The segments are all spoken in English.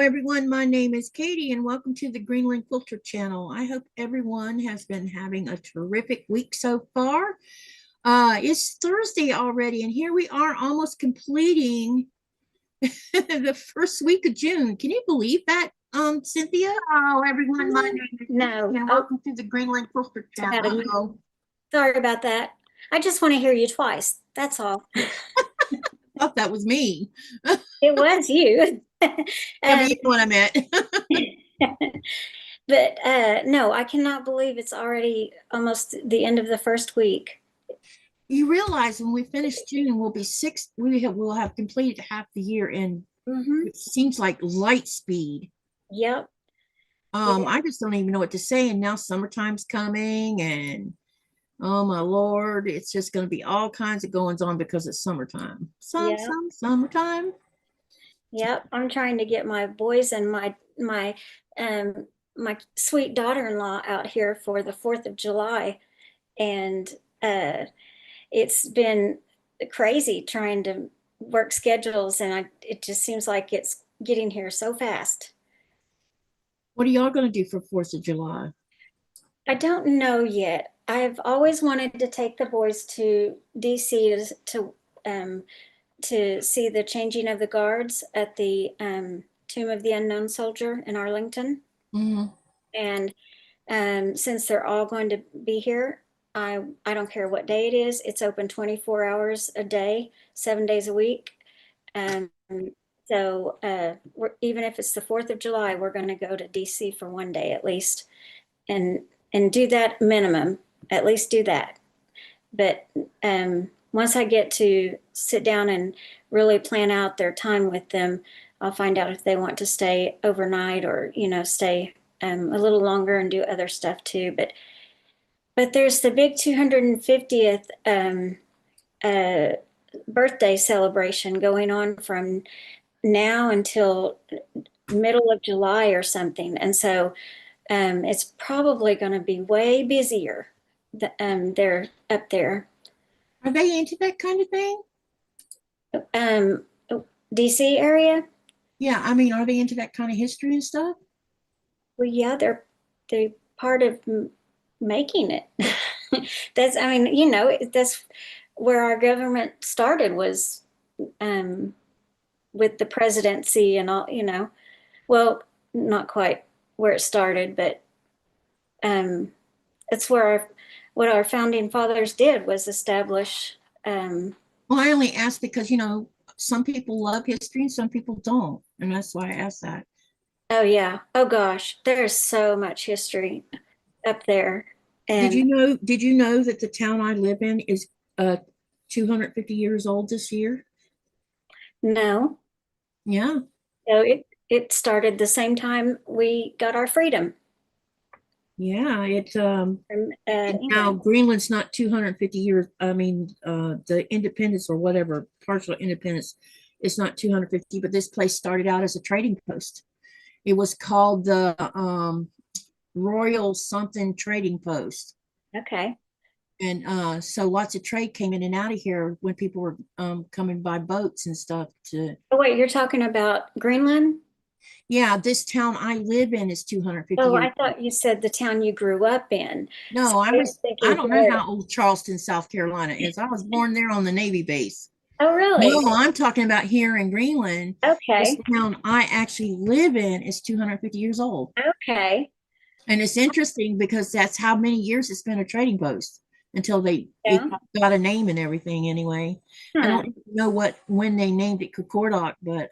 everyone, my name is Katie and welcome to the Greenland Quilter channel. I hope everyone has been having a terrific week so far. It's Thursday already and here we are almost completing the first week of June. Can you believe that, Cynthia? Oh, everyone, my name is No. and welcome to the Greenland Quilter channel. Sorry about that. I just want to hear you twice. That's all. I thought that was me. It was you. Yeah, but you know what I meant. But no, I cannot believe it's already almost the end of the first week. You realize when we finish June, we'll have completed half the year in it seems like light speed. Yep. I just don't even know what to say. And now summertime's coming, and oh my Lord, it's just going to be all kinds of goings on because it's summertime. Summertime. Yep. I'm trying to get my boys and my sweet daughter-in-law out here for the 4th of July, and it's been crazy trying to work schedules, and it just seems like it's getting here so fast. What are y'all going to do for 4th of July? I don't know yet. I've always wanted to take the boys to DC to see the changing of the guards at the Tomb of the Unknown Soldier in Arlington. And since they're all going to be here, I don't care what day it is. It's open 24 hours a day, 7 days a week. So even if it's the 4th of July, we're going to go to DC for one day at least, and do that minimum. At least do that. But once I get to sit down and really plan out their time with them, I'll find out if they want to stay overnight or stay a little longer and do other stuff too. But there's the big 250th birthday celebration going on from now until middle of July or something. And so it's probably going to be way busier. They're up there. Are they into that kind of thing? DC area? Yeah, I mean, are they into that kind of history and stuff? Well, yeah, they're part of making it. That's where our government started, was with the presidency and all, well, not quite where it started, but it's where what our founding fathers did was establish. Well, I only asked because, some people love history and some people don't. And that's why I asked that. Oh, yeah. Oh, gosh. There's so much history up there. And did you know that the town I live in is 250 years old this year? No. Yeah. So it started the same time we got our freedom. Yeah, it's now Greenland's not 250 years. I mean, the independence or whatever, partial independence, it's not 250, but this place started out as a trading post. It was called the Royal something trading post. Okay. And so lots of trade came in and out of here when people were coming by boats and stuff to. Oh, wait, you're talking about Greenland? Yeah, this town I live in is 250 Oh, years I thought you said the town you grew up in. No, so I don't know how old Charleston, South Carolina is. I was born there on the Navy base. Oh, really? No, I'm talking about here in Greenland. Okay. This town I actually live in is 250 years old. Okay. And it's interesting because that's how many years it's been a trading post until it got a name and everything anyway. I don't know when they named it Concordat, but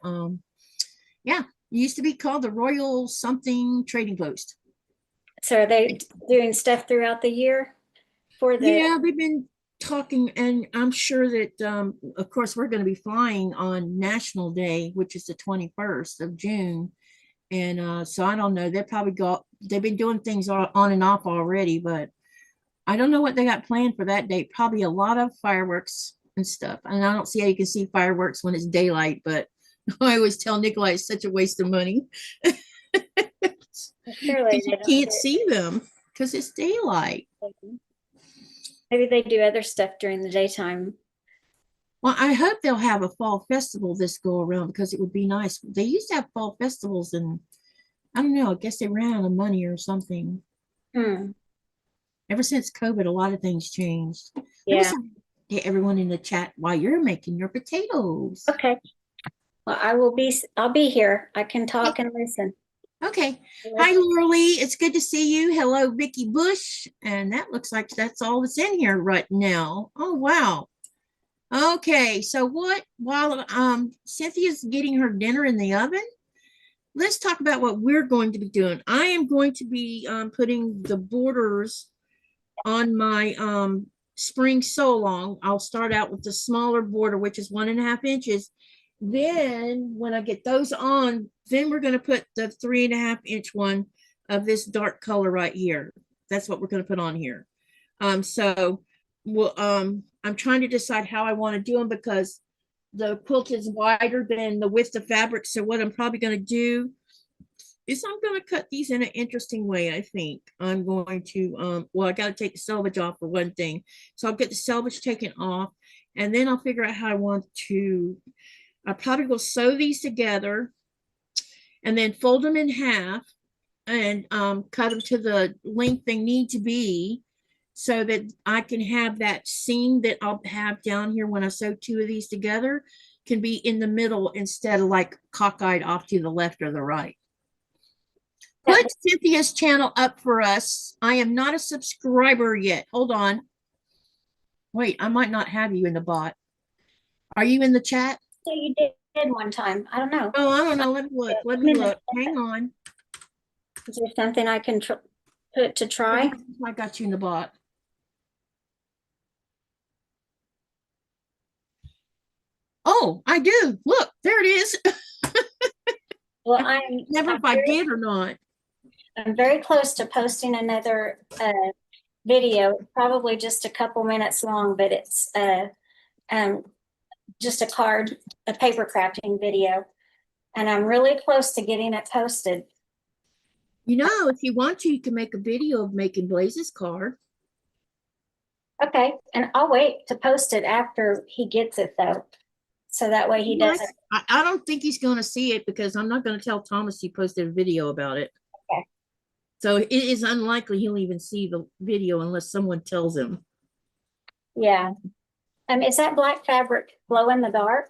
yeah, it used to be called the Royal something trading post. So are they doing stuff throughout the year for the? Yeah, they've been talking, and I'm sure that of course we're going to be flying on National Day, which is the 21st of June. And so I don't know, they've been doing things on and off already, but I don't know what they got planned for that day. Probably a lot of fireworks and stuff. And I don't see how you can see fireworks when it's daylight, but I always tell Nikolai it's such a waste of money. Surely you can't see them because it's daylight. Maybe they do other stuff during the daytime. Well, I hope they'll have a fall festival this go around because it would be nice. They used to have fall festivals and I don't know, I guess they ran out of money or something. Hmm. Ever since COVID, a lot of things changed. Let me Yeah. say to everyone in the chat while you're making your potatoes. Okay. Well, I'll be here. I can talk and listen. Okay. Hi, Laura Lee. It's good to see you. Hello, Vicky Bush. And that looks like that's all that's in here right now. Oh, wow. Okay. So while Cynthia's getting her dinner in the oven, let's talk about what we're going to be doing. I am going to be putting the borders on my spring sew along. I'll start out with the smaller border, which is 1.5 inches. Then when I get those on, then we're going to put the 3.5 inch one of this dark color right here. That's what we're going to put on here. So we'll, I'm trying to decide how I want to do them because the quilt is wider than the width of fabric. So what I'm probably going to do is I'm going to cut these in an interesting way. I think I'm going to, well, I got to take the selvage off for one thing. So I'll get the selvage taken off and then I'll figure out how I want to, I probably will sew these together and then fold them in half and cut them to the length they need to be so that I can have that seam that I'll have down here when I sew two of these together can be in the middle instead of like cockeyed off to the left or the right. Put Cynthia's channel up for us. I am not a subscriber yet. Hold on. Wait, I might not have you in the bot. Are you in the chat? So you did one time. I don't know. Oh, I don't know. Let me look. Let me look. Hang on. Is there something I can put to try? I got you in the bot. Oh, I do. Look, there it is. Well, I'm Never if I did or not. I'm very close to posting another video, probably just a couple minutes long, but it's just a paper crafting video. And I'm really close to getting it posted. You know, if you want to, you can make a video of making Blaze's card. Okay, and I'll wait to post it after he gets it though. So that way he doesn't. I don't think he's going to see it because I'm not going to tell Thomas you posted a video about it. Okay. So it is unlikely he'll even see the video unless someone tells him. Yeah. Is that black fabric glow in the dark?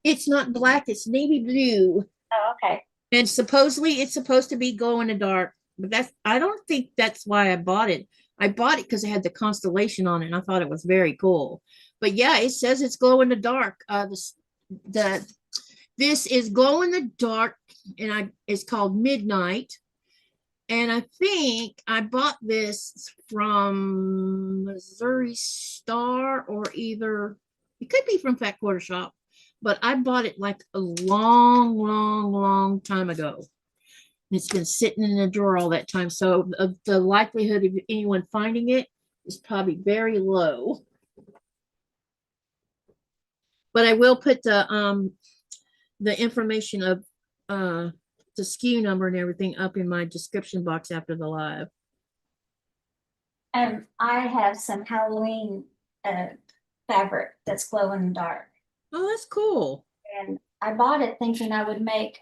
It's not black, it's navy blue. Oh, okay. And supposedly it's supposed to be glow in the dark, but I don't think that's why I bought it. I bought it because it had the constellation on it and I thought it was very cool. But yeah, it says it's glow in the dark. This is glow in the dark and it's called Midnight. And I think I bought this from Missouri Star or either, it could be from Fat Quarter Shop, but I bought it like a long, long, long time ago. And it's been sitting in a drawer all that time. So the likelihood of anyone finding it is probably very low. But I will put the information of the SKU number and everything up in my description box after the live. I have some Halloween fabric that's glow in the dark. Oh, that's cool. And I bought it thinking I would make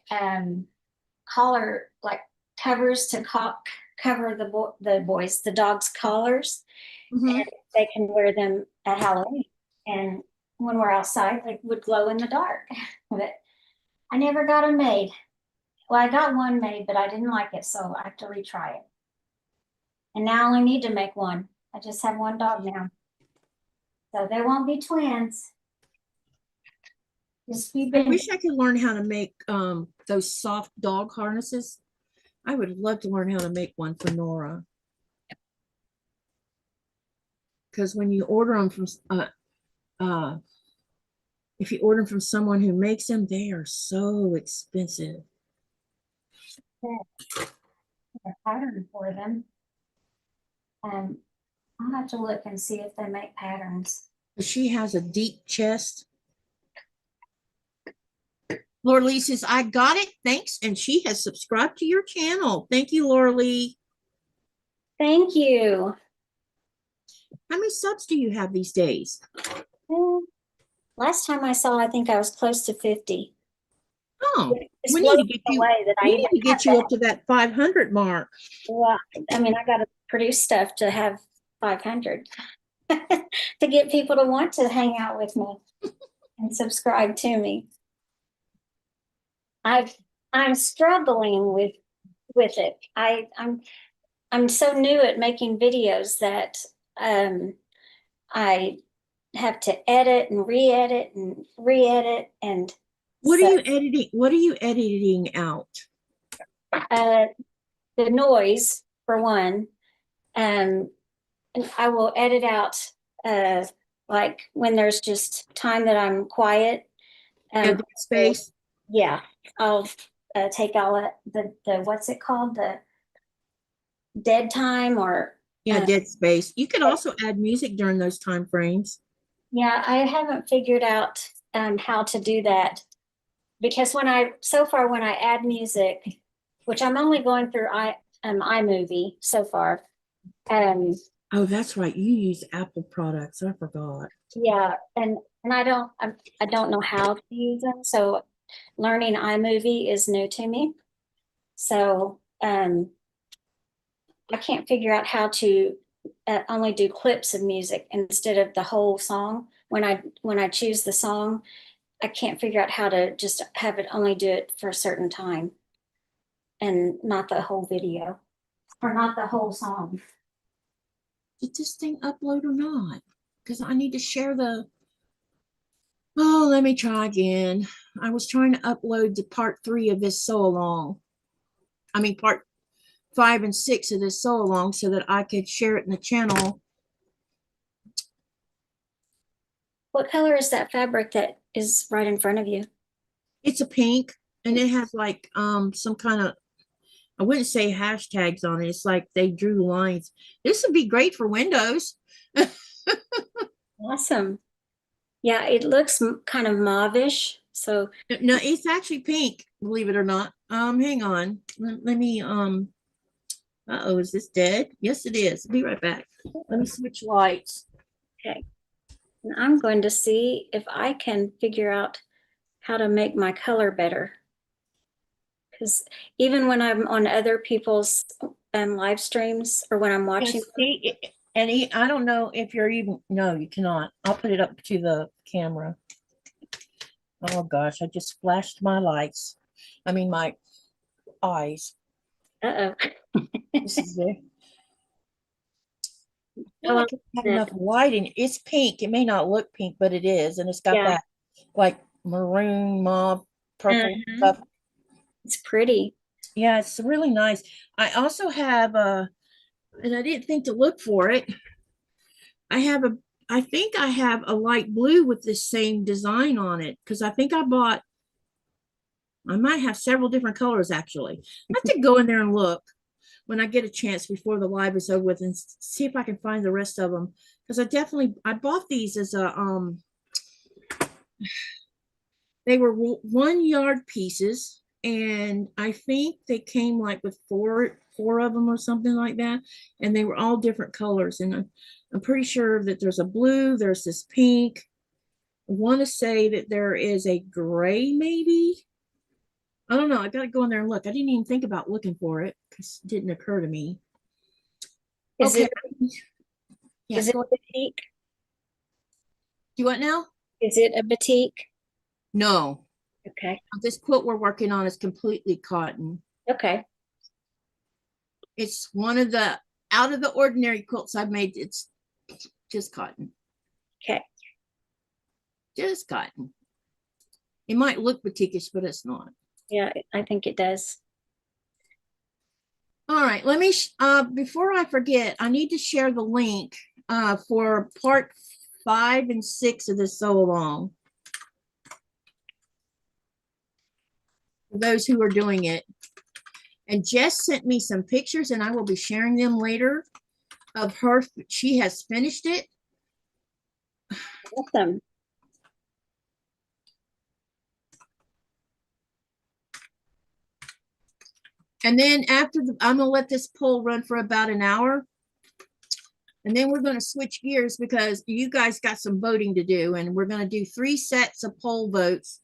collar like covers to cover the dogs' collars. Mm-hmm. And they can wear them at Halloween. And when we're outside, they would glow in the dark. But I never got them made. Well, I got one made, but I didn't like it, so I have to retry it. And now I only need to make one. I just have one dog now. So they won't be twins. I wish I could learn how to make those soft dog harnesses. I would love to learn how to make one for Nora. Because when you order them from, if you order them from someone who makes them, they are so expensive. A pattern for them. I'll have to look and see if they make patterns. She has a deep chest. Laura Lee says, I got it. Thanks. And she has subscribed to your channel. Thank you, Laura Lee. Thank you. How many subs do you have these days? Last time I saw, I think I was close to 50. Oh, It just blows me away that I we even need to have get you that. up to that 500 mark. Well, I mean, I got to produce stuff to have 500 to get people to want to hang out with me and subscribe to me. I'm struggling with it. I'm so new at making videos that I have to edit and re-edit and What are so you editing? What are you editing out? uh, the noise for one. And I will edit out like when there's just time that I'm quiet. Yeah, dead space. Yeah, I'll take all the what's it called, the dead time or Yeah, dead space. You could also add music during those time frames. yeah, I haven't figured out how to do that because so far when I add music, which I'm only going through iMovie so far. Oh, that's right. You use Apple products. I forgot. Yeah, and I don't know how to use them, so learning iMovie is new to me. So I can't figure out how to only do clips of music instead of the whole song. When I choose the song, I can't figure out how to just have it only do it for a certain time and not the whole video or not the whole song. Did this thing upload or not? Because I need to share the. Oh, let me try again. I was trying to upload the part 3 of this sew along. I mean, part 5 and 6 of this sew along so that I could share it in the channel. What color is that fabric that is right in front of you? It's a pink and it has like some kind of, I wouldn't say hashtags on it. It's like they drew lines. This would be great for Windows. Awesome. Yeah, it looks kind of mauvish. So No, it's actually pink, believe it or not. Hang on. Let me uh-oh, is this dead? Yes, it is. Be right back. Let me switch lights. okay. And I'm going to see if I can figure out how to make my color better. Because even when I'm on other people's live streams or when I'm watching, I don't know if you're even, no, you cannot. I'll put it up to the camera. Oh gosh, I just flashed my lights. I mean, my eyes. uh-oh. This is it. I feel Oh, like it's not enough light in it. It's pink. It may not look pink, but it is. And it's got yeah. that like maroon, mauve, purple stuff. It's pretty. Yeah, it's really nice. I also have and I didn't think to look for it. I think I have a light blue with this same design on it because I think I might have several different colors actually. I have to go in there and look when I get a chance before the live is over with and see if I can find the rest of them. Because I bought these as a, they were 1 yard pieces. And I think they came like with four of them or something like that. And they were all different colors. And I'm pretty sure that there's a blue, there's this pink. I want to say that there is a gray, maybe. I don't know. I got to go in there and look. I didn't even think about looking for it because it didn't occur to me. Is Okay. it Yeah, is it go a batik? Do you want now? Is it a batik? No. Okay. This quilt we're working on is completely cotton. Okay. It's one of the out of the ordinary quilts I've made. It's just cotton. Okay. Just cotton. It might look batikish, but it's not. Yeah, I think it does. All right, let me, before I forget, I need to share the link for part 5 and 6 of this sew along. For those who are doing it. And Jess sent me some pictures and I will be sharing them later of her. She has finished it. Awesome. And then after I'm gonna let this poll run for about an hour. And then we're going to switch gears because you guys got some voting to do. And we're going to do 3 sets of poll votes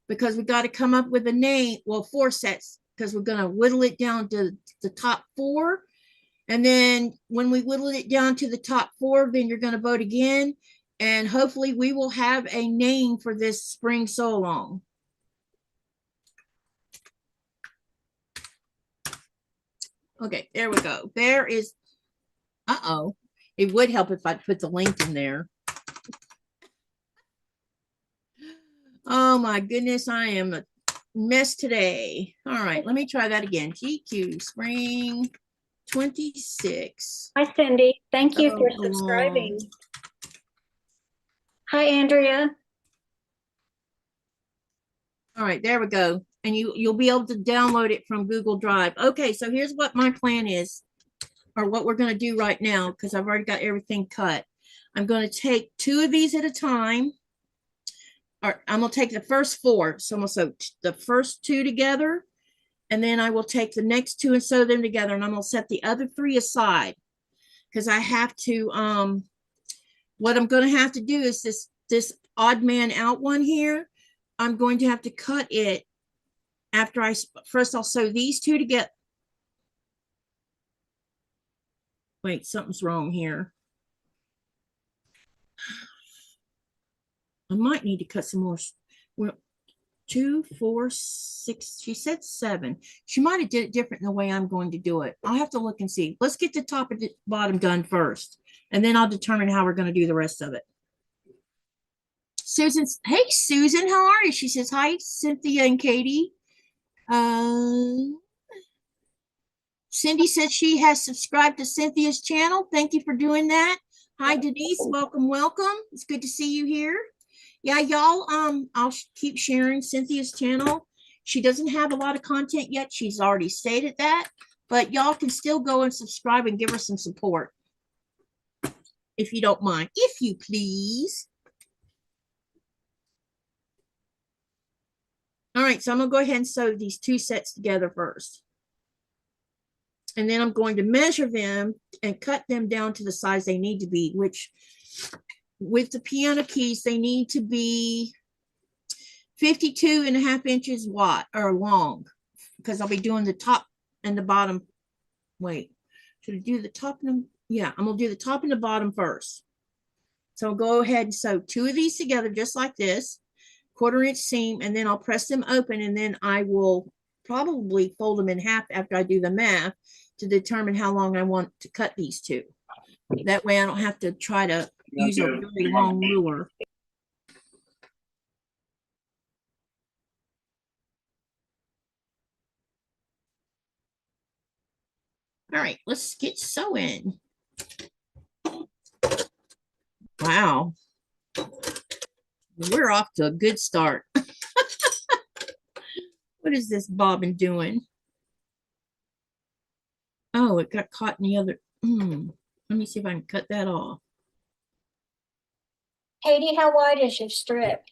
because we got to come up with a name. Well, 4 sets because we're going to whittle it down to the top 4. And then when we whittle it down to the top 4, then you're going to vote again. And hopefully we will have a name for this spring sew along. Okay, there we go. There is, uh-oh. It would help if I put the link in there. Oh my goodness, I am a mess today. All right, let me try that again. GQ Spring 26. Hi, Cindy. Thank you for Oh, subscribing. Hi, Andrea. All right, there we go. And you'll be able to download it from Google Drive. Okay, so here's what my plan is, or what we're going to do right now, because I've already got everything cut. I'm going to take 2 of these at a time. Or I'm going to take the first 4. So I'm going to sew the first 2 together, and then I will take the next 2 and sew them together, and I'm going to set the other 3 aside because I have to, what I'm going to have to do is this odd man out one here. I'm going to have to cut it after first I'll sew these 2 together. Wait, something's wrong here. I might need to cut some more. Well, 2, 4, 6. She said 7. She might have did it different than the way I'm going to do it. I'll have to look and see. Let's get the top and the bottom done first, and then I'll determine how we're going to do the rest of it. Susan's, hey Susan, how are you? She says hi, Cynthia and Katie. Cindy says she has subscribed to Cynthia's channel. Thank you for doing that. Hi Denise, welcome, welcome. It's good to see you here. Yeah, y'all, I'll keep sharing Cynthia's channel. She doesn't have a lot of content yet. She's already stated that, but y'all can still go and subscribe and give her some support. If you don't mind, if you please. All right, so I'm gonna go ahead and sew these 2 sets together first. And then I'm going to measure them and cut them down to the size they need to be, which with the piano keys, they need to be 52.5 inches wide or long, because I'll be doing the top and the bottom. Wait, should I do the top and the, yeah, I'm gonna do the top and the bottom first. So I'll go ahead and sew 2 of these together just like this, 1/4 inch seam, and then I'll press them open, and then I will probably fold them in half after I do the math to determine how long I want to cut these 2. That way I don't have to try to use a really long ruler. All right, let's get sewing. Wow. We're off to a good start. What is this bobbin doing? Oh, it got caught in the other. Let me see if I can cut that off. Katie, how wide is your strip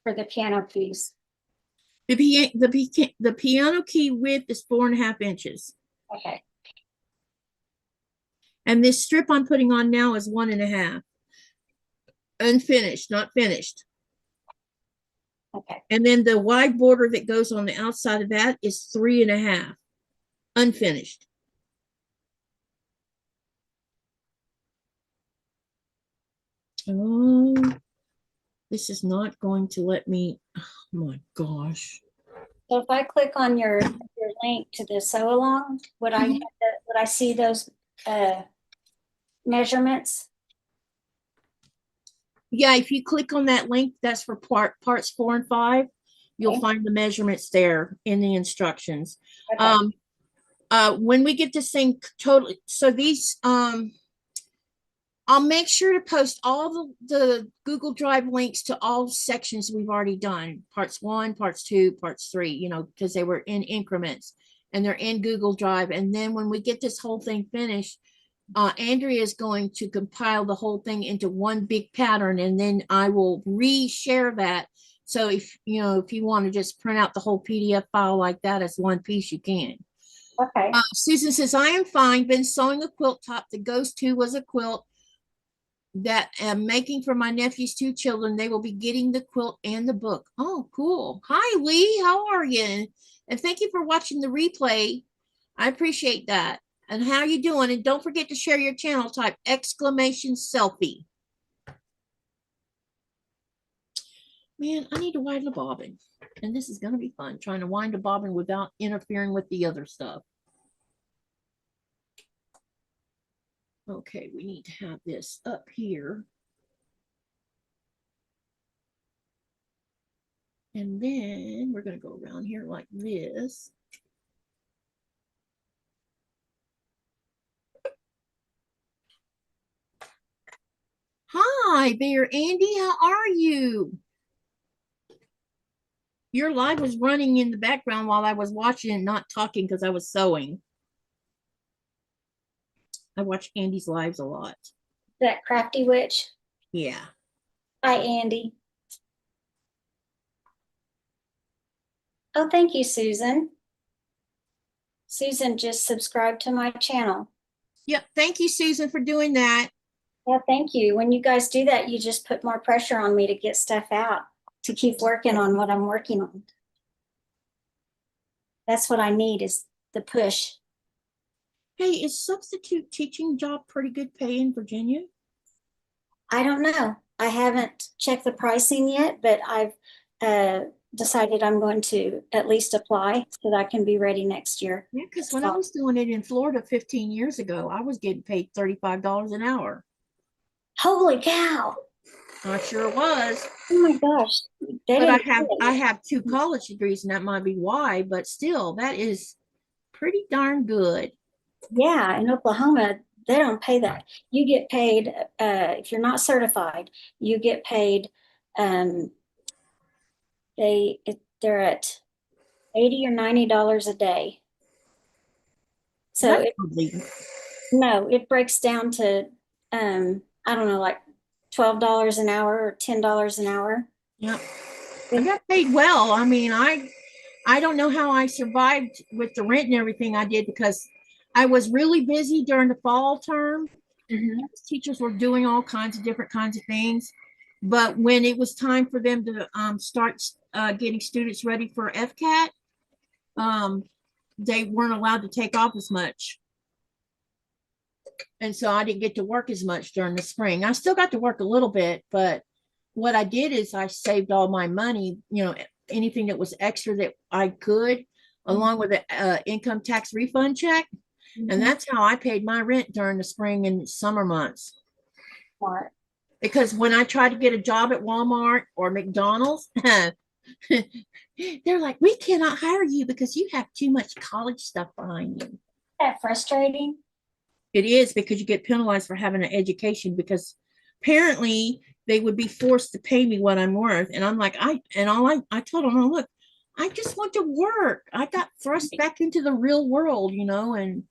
for the piano keys? The piano key width is 4.5 inches. Okay. And this strip I'm putting on now is 1.5. Unfinished, not finished. Okay. And then the wide border that goes on the outside of that is 3.5. Unfinished. Oh, this is not going to let me. Oh my gosh. So if I click on your link to the sew along, would I see those measurements? Yeah, if you click on that link, that's for parts 4 and 5. You'll find the measurements there in the instructions. Okay. When we get this thing totally, so these, I'll make sure to post all the Google Drive links to all sections we've already done. Parts 1, parts 2, parts 3, you know, because they were in increments and they're in Google Drive. And then when we get this whole thing finished, Andrea is going to compile the whole thing into one big pattern, and then I will re-share that. So if you want to just print out the whole PDF file like that as one piece, you can. Okay. Susan says, I am fine. Been sewing a quilt top. The ghost too was a quilt. that I'm making for my nephew's 2 children. They will be getting the quilt and the book. Oh, cool. Hi, Lee. How are you? And thank you for watching the replay. I appreciate that. And how are you doing? And don't forget to share your channel. Type exclamation selfie. Man, I need to wind the bobbin. And this is going to be fun, trying to wind a bobbin without interfering with the other stuff. Okay, we need to have this up here. And then we're going to go around here like this. Hi, Bear Andy. How are you? Your live was running in the background while I was watching and not talking because I was sewing. I watch Andy's lives a lot. That crafty witch. Yeah. Hi, Andy. Oh, thank you, Susan. Susan just subscribed to my channel. Yep. Thank you, Susan, for doing that. Yeah, thank you. When you guys do that, you just put more pressure on me to get stuff out, to keep working on what I'm working on. That's what I need, is the push. Hey, is substitute teaching job pretty good pay in Virginia? I don't know. I haven't checked the pricing yet, but I've decided I'm going to at least apply so that I can be ready next year. Yeah, because when I was doing it in Florida 15 years ago, I was getting paid $35 an hour. Holy cow. I sure was. Oh my gosh. But I have 2 college degrees, and that might be why, but still, that is pretty darn good. Yeah, in Oklahoma, they don't pay that. You get paid, if you're not certified, you get paid, they're at $80 or $90 a day. So no, it breaks down to, I don't know, like $12 an hour or $10 an hour. Yep. I got paid well. I mean, I don't know how I survived with the rent and everything I did, because I was really busy during the fall term. Teachers were doing all kinds of different kinds of things. But when it was time for them to start getting students ready for FCAT, they weren't allowed to take off as much. And so I didn't get to work as much during the spring. I still got to work a little bit, but what I did is I saved all my money, you know, anything that was extra that I could, along with an income tax refund check. And that's how I paid my rent during the spring and summer months. Smart. Because when I tried to get a job at Walmart or McDonald's, they're like, we cannot hire you because you have too much college stuff behind you. Isn't that frustrating? It is, because you get penalized for having an education, because apparently they would be forced to pay me what I'm worth. And I'm like, I told them, oh, look, I just want to work. I got thrust back into the real world, you know, and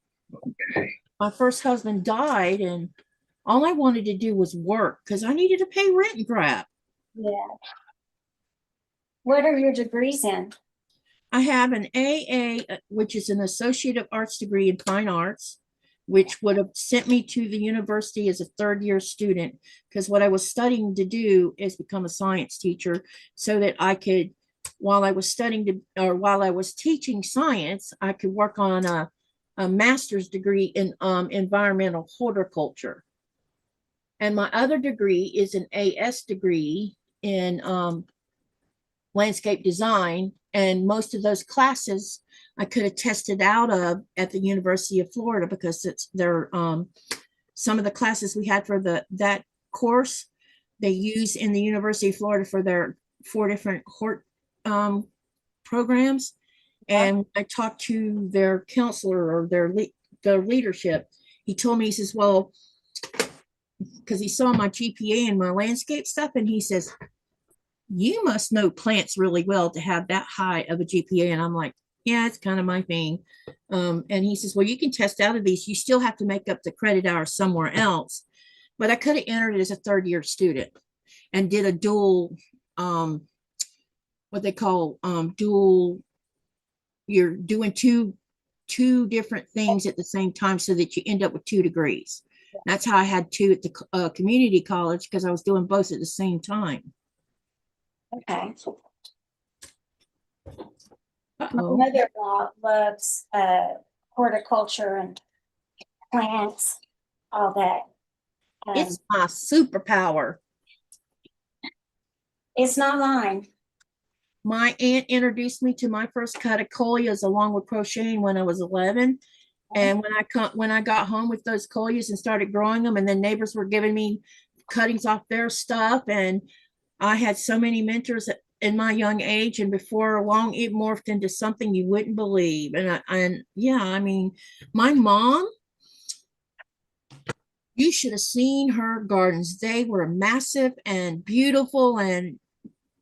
my first husband died, and all I wanted to do was work because I needed to pay rent and crap. Yeah. What are your degrees in? I have an AA, which is an Associate of Arts degree in Fine Arts, which would have sent me to the university as a 3rd-year student, because what I was studying to do is become a science teacher, so that I could, while I was studying while I was teaching science, I could work on a master's degree in environmental horticulture. And my other degree is an AS degree in landscape design. And most of those classes I could have tested out of at the University of Florida, because some of the classes we had for that course, they use in the University of Florida for their 4 different hort programs. And I talked to their counselor or their leadership. He told me, he says, well, because he saw my GPA and my landscape stuff, and he says, you must know plants really well to have that high of a GPA. And I'm like, yeah, it's kind of my thing. And he says, well, you can test out of these. You still have to make up the credit hours somewhere else. But I could have entered as a 3rd-year student and did a dual, what they call dual, you're doing two different things at the same time, so that you end up with 2 degrees. That's how I had two at the community college because I was doing both at the same time. Okay. My Uh-oh. mother-in-law loves horticulture and plants, all that. It's my superpower. It's not mine. My aunt introduced me to my first catacolias along with crocheting when I was 11. And when I got home with those coleus and started growing them, and then neighbors were giving me cuttings off their stuff, and I had so many mentors in my young age, and before long it morphed into something you wouldn't believe. And yeah, I mean, my mom, you should have seen her gardens. They were massive and beautiful, and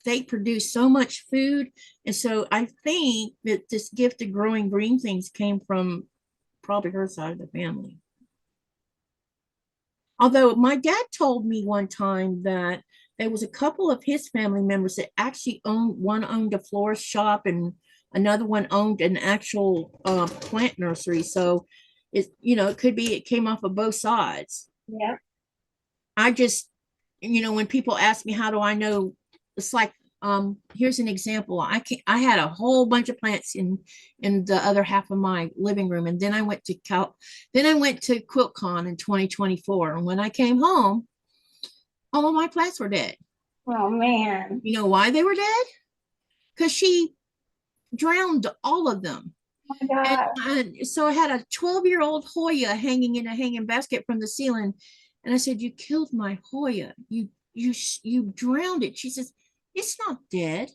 they produce so much food. And so I think that this gift of growing green things came from probably her side of the family. Although my dad told me one time that there was a couple of his family members that actually owned a florist shop and another one owned an actual plant nursery. So it could be it came off of both sides. Yeah. I just, when people ask me how do I know, it's like, here's an example. I had a whole bunch of plants in the other half of my living room, and then I went to QuiltCon in 2024, and when I came home, all of my plants were dead. Oh man. You know why they were dead? Because she drowned all of them. Oh my God. And so I had a 12-year-old Hoya hanging in a hanging basket from the ceiling, and I said, "You killed my Hoya. You drowned it." She says, "It's not dead."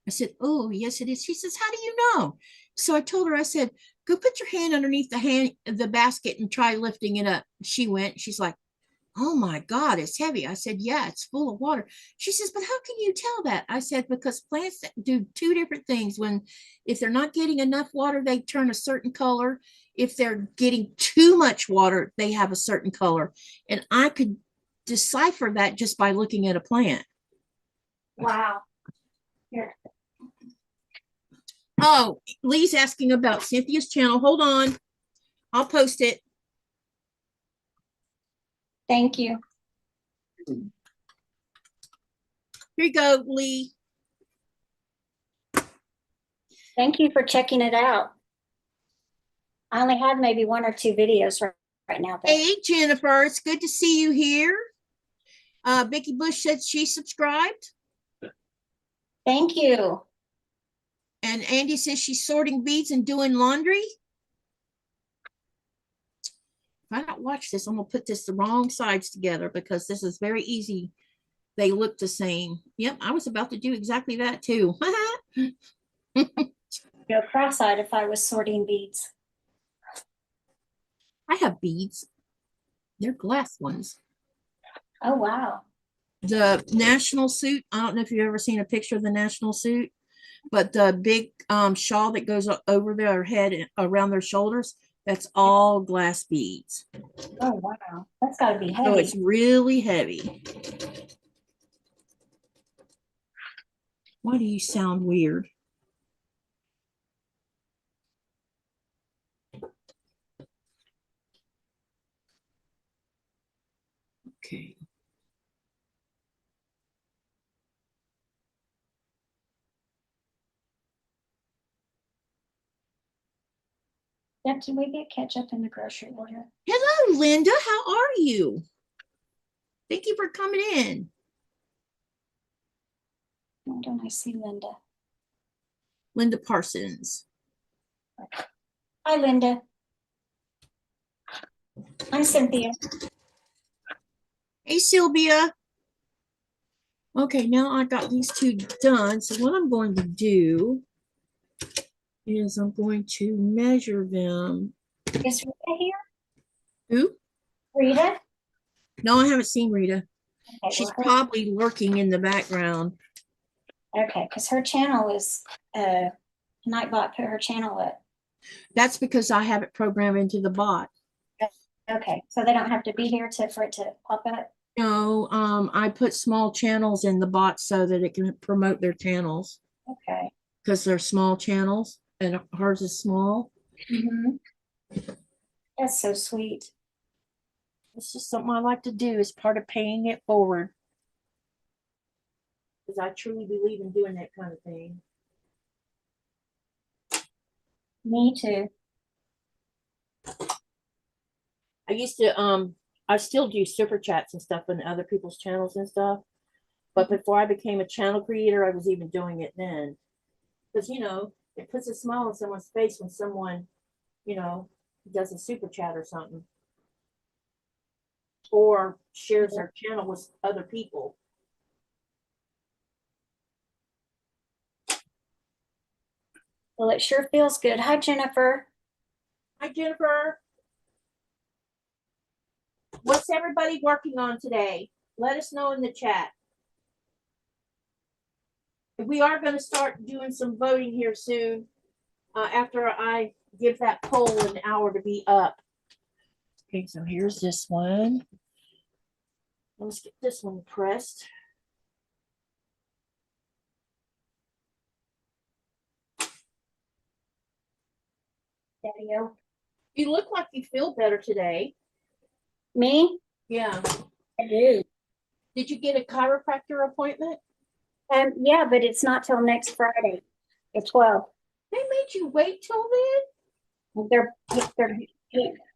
I said, "Oh, yes, it is." She says, "How do you know?" So I told her, I said, "Go put your hand underneath the basket and try lifting it up." She went. She's like, "Oh my God, it's heavy." I said, "Yeah, it's full of water." She says, "But how can you tell that?" I said, "Because plants do two different things. If they're not getting enough water, they turn a certain color. If they're getting too much water, they have a certain color. And I could decipher that just by looking at a plant." Wow. Here. Oh, Lee's asking about Cynthia's channel. Hold on. I'll post it. Thank you. Here you go, Lee. Thank you for checking it out. I only have maybe one or two videos right now. Hey, Jennifer, it's good to see you here. Vicky Bush said she subscribed. Thank you. And Andy says she's sorting beads and doing laundry. If I don't watch this, I'm going to put this the wrong sides together because this is very easy. They look the same. Yep, I was about to do exactly that too. Go cross-eyed if I was sorting beads. I have beads. They're glass ones. Oh, wow. The national suit, I don't know if you've ever seen a picture of the national suit, but the big shawl that goes over their head and around their shoulders, that's all glass beads. Oh, wow. That's got to be heavy. So it's really heavy. Why do you sound weird? Okay. Yeah, can we get ketchup in the grocery order? Hello, Linda. How are you? Thank you for coming in. Why don't I see Linda? Linda Parsons. Hi, Linda. I'm Cynthia. Hey, Sylvia. Okay, now I got these two done. So what I'm going to do is I'm going to measure them. Is Rita here? Who? Rita? No, I haven't seen Rita. Okay, She's well, probably lurking in the background. okay, because her channel is, Nightbot put her channel up. That's because I have it programmed into the bot. Okay, so they don't have to be here for it to pop up? No, I put small channels in the bot so that it can promote their channels Okay. because they're small channels and hers is small. Mm-hmm. That's so sweet. It's just something I like to do as part of paying it forward. Because I truly believe in doing that kind of thing. Me too. I used to I still do super chats and stuff on other people's channels and stuff. But before I became a channel creator, I was even doing it then. Because it puts a smile on someone's face when someone, does a super chat or something. Or shares their channel with other people. Well, it sure feels good. Hi, Jennifer. Hi, Jennifer. What's everybody working on today? Let us know in the chat. We are going to start doing some voting here soon after I give that poll an hour to be up. Okay, so here's this one. Let's get this one pressed. Daddy-o. You look like you feel better today. Me? Yeah. I do. Did you get a chiropractor appointment? Yeah, but it's not till next Friday at 12. They made you wait till then? They're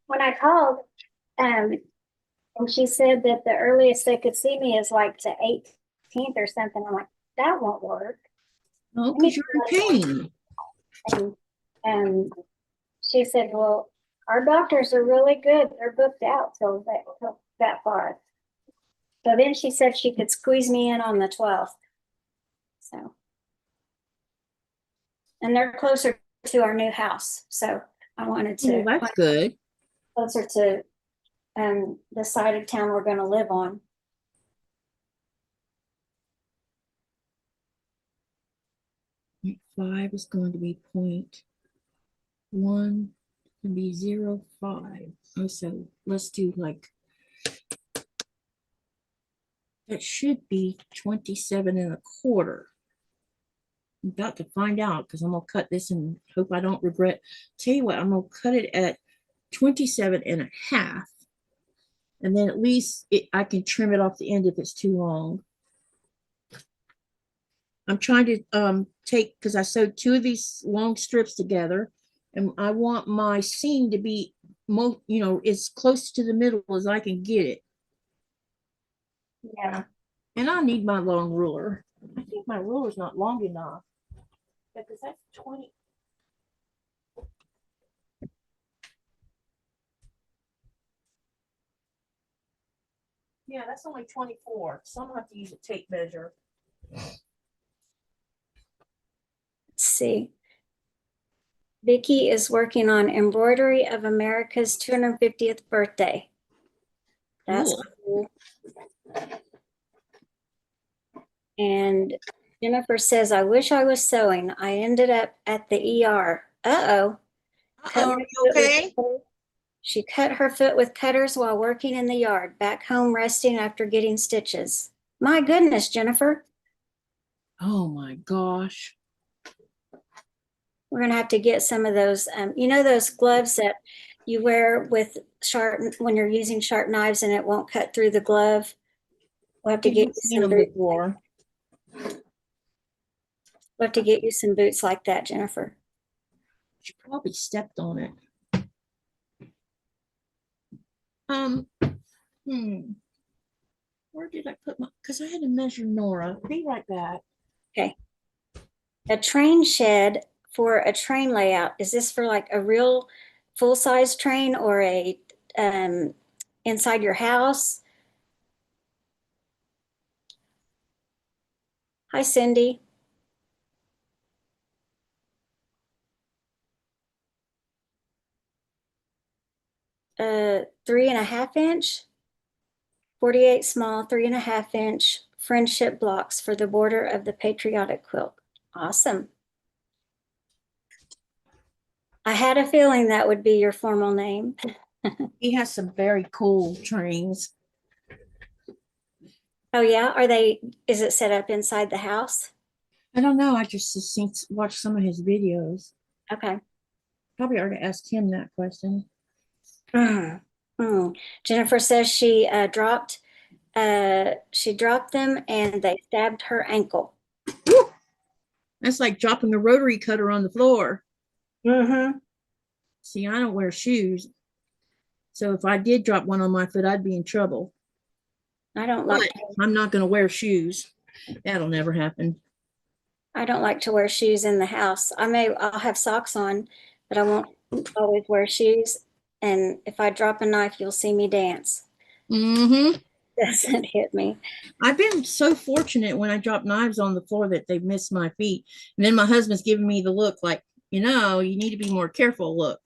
when I called, and she said that the earliest they could see me is like the 18th or something. I'm like, that won't work. Oh, because you're in pain. And she said, well, our doctors are really good. They're booked out till that far. So then she said she could squeeze me in on the 12th. So, and they're closer to our new house. So I wanted to. Well, that's good. Closer to the side of town we're going to live on. .5 is going to be 0.1, can be 0.5. Oh, so let's do like, that should be 27.25. I'm about to find out because I'm gonna cut this and hope I don't regret. Tell you what, I'm gonna cut it at 27.5, and then at least I can trim it off the end if it's too long. I'm trying to take, because I sewed 2 of these long strips together, and I want my seam to be as close to the middle as I can get it. Yeah. And I need my long ruler. I think my ruler's not long enough. Because that's 20. Yeah, that's only 24. So I'm gonna have to use a tape measure. Let's see. Vicki is working on embroidery of America's 250th birthday. That's cool. And Jennifer says, I wish I was sewing. I ended up at the ER. Uh-oh. Are you okay? She cut her foot with cutters while working in the yard, back home resting after getting stitches. My goodness, Jennifer. Oh my gosh. We're going to have to get some of those, those gloves that you wear with when you're using sharp knives and it won't cut through the glove. We'll have to get you some boots. We'll have to get you some boots like that, Jennifer. She probably stepped on it. Where did I put my, because I had to measure Nora. Be right back. Okay. A train shed for a train layout. Is this for like a real full-size train or a inside your house? Hi, Cindy. Uh, 3.5 inch, 48 small, 3.5 inch friendship blocks for the border of the patriotic quilt. Awesome. I had a feeling that would be your formal name. He has some very cool trains. Oh yeah, is it set up inside the house? I don't know. I just watched some of his videos. Okay. Probably already asked him that question. Jennifer says she dropped them and they stabbed her ankle. Woo! That's like dropping a rotary cutter on the floor. Mm-hmm. See, I don't wear shoes. So if I did drop one on my foot, I'd be in trouble. I don't But like I'm not going to wear shoes. That'll never happen. I don't like to wear shoes in the house. I'll have socks on, but I won't always wear shoes. And if I drop a knife, you'll see me dance. Mm-hmm. Doesn't hit me. I've been so fortunate when I drop knives on the floor that they've missed my feet. And then my husband's giving me the look like, you need to be more careful look.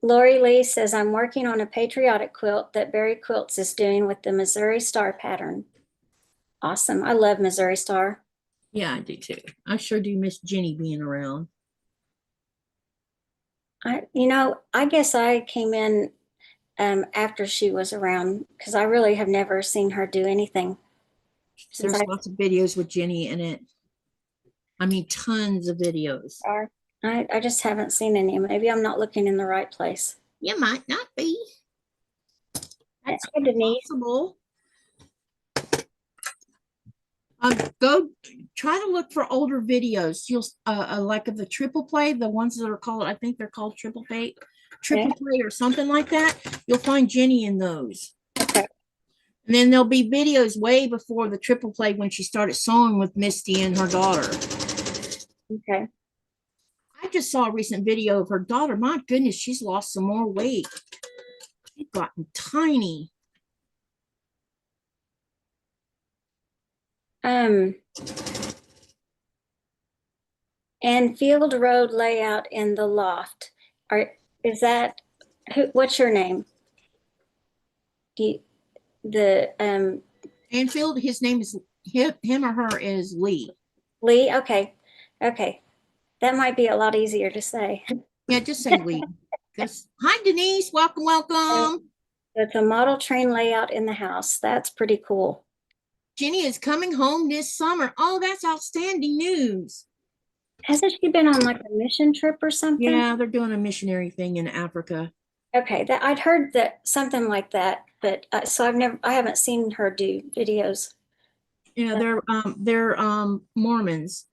Lori Lee says, I'm working on a patriotic quilt that Barry Quilts is doing with the Missouri Star pattern. Awesome. I love Missouri Star. Yeah, I do too. I sure do miss Jenny being around. I guess I came in after she was around because I really have never seen her do anything. There's lots of videos with Jenny in it. I mean, tons of videos. I just haven't seen any. Maybe I'm not looking in the right place. You might not be. That's possible. Go try to look for older videos. You'll like of the triple play, the ones that are called, I think they're called triple play or something like that. You'll find Jenny in those. Okay. And then there'll be videos way before the triple play when she started sewing with Misty and her daughter. Okay. I just saw a recent video of her daughter. My goodness, she's lost some more weight. She's gotten tiny. And field road layout in the loft. What's your name? Anfield, his name is him or her is Lee. Lee, okay. That might be a lot easier to say. Yeah, just say Lee. Hi, Denise. Welcome. It's a model train layout in the house. That's pretty cool. Jenny is coming home this summer. Oh, that's outstanding news. Hasn't she been on like a mission trip or something? Yeah, they're doing a missionary thing in Africa. Okay, I'd heard that something like that, but so I haven't seen her do videos. Yeah, they're Mormons.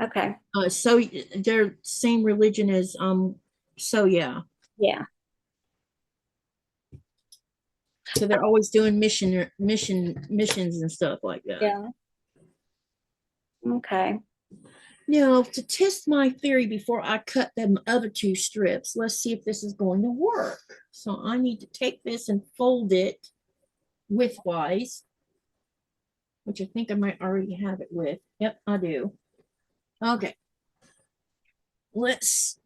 Okay. So they're same religion as so yeah. Yeah. So they're always doing missions and stuff like that. Yeah. Okay. Now, to test my theory before I cut them other two strips, let's see if this is going to work. So I need to take this and fold it widthwise, which I think I might already have it with. Yep, I do. Okay. Let's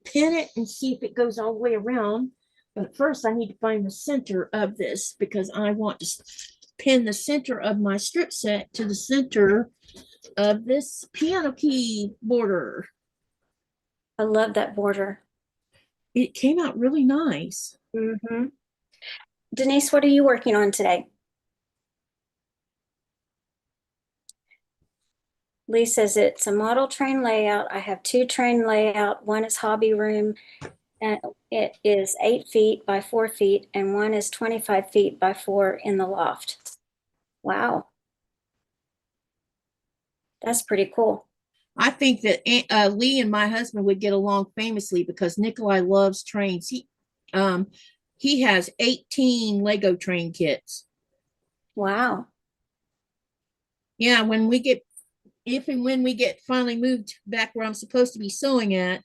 pin it and see if it goes all the way around. But first I need to find the center of this because I want to pin the center of my strip set to the center of this piano key border. I love that border. It came out really nice. Mm-hmm. Denise, what are you working on today? Lee says it's a model train layout. I have two train layout. One is hobby room. And it is 8 feet by 4 feet, and one is 25 feet by 4 in the loft. Wow. That's pretty cool. I think that Lee and my husband would get along famously because Nikolai loves trains. He has 18 Lego train kits. Wow. Yeah, if and when we get finally moved back where I'm supposed to be sewing at,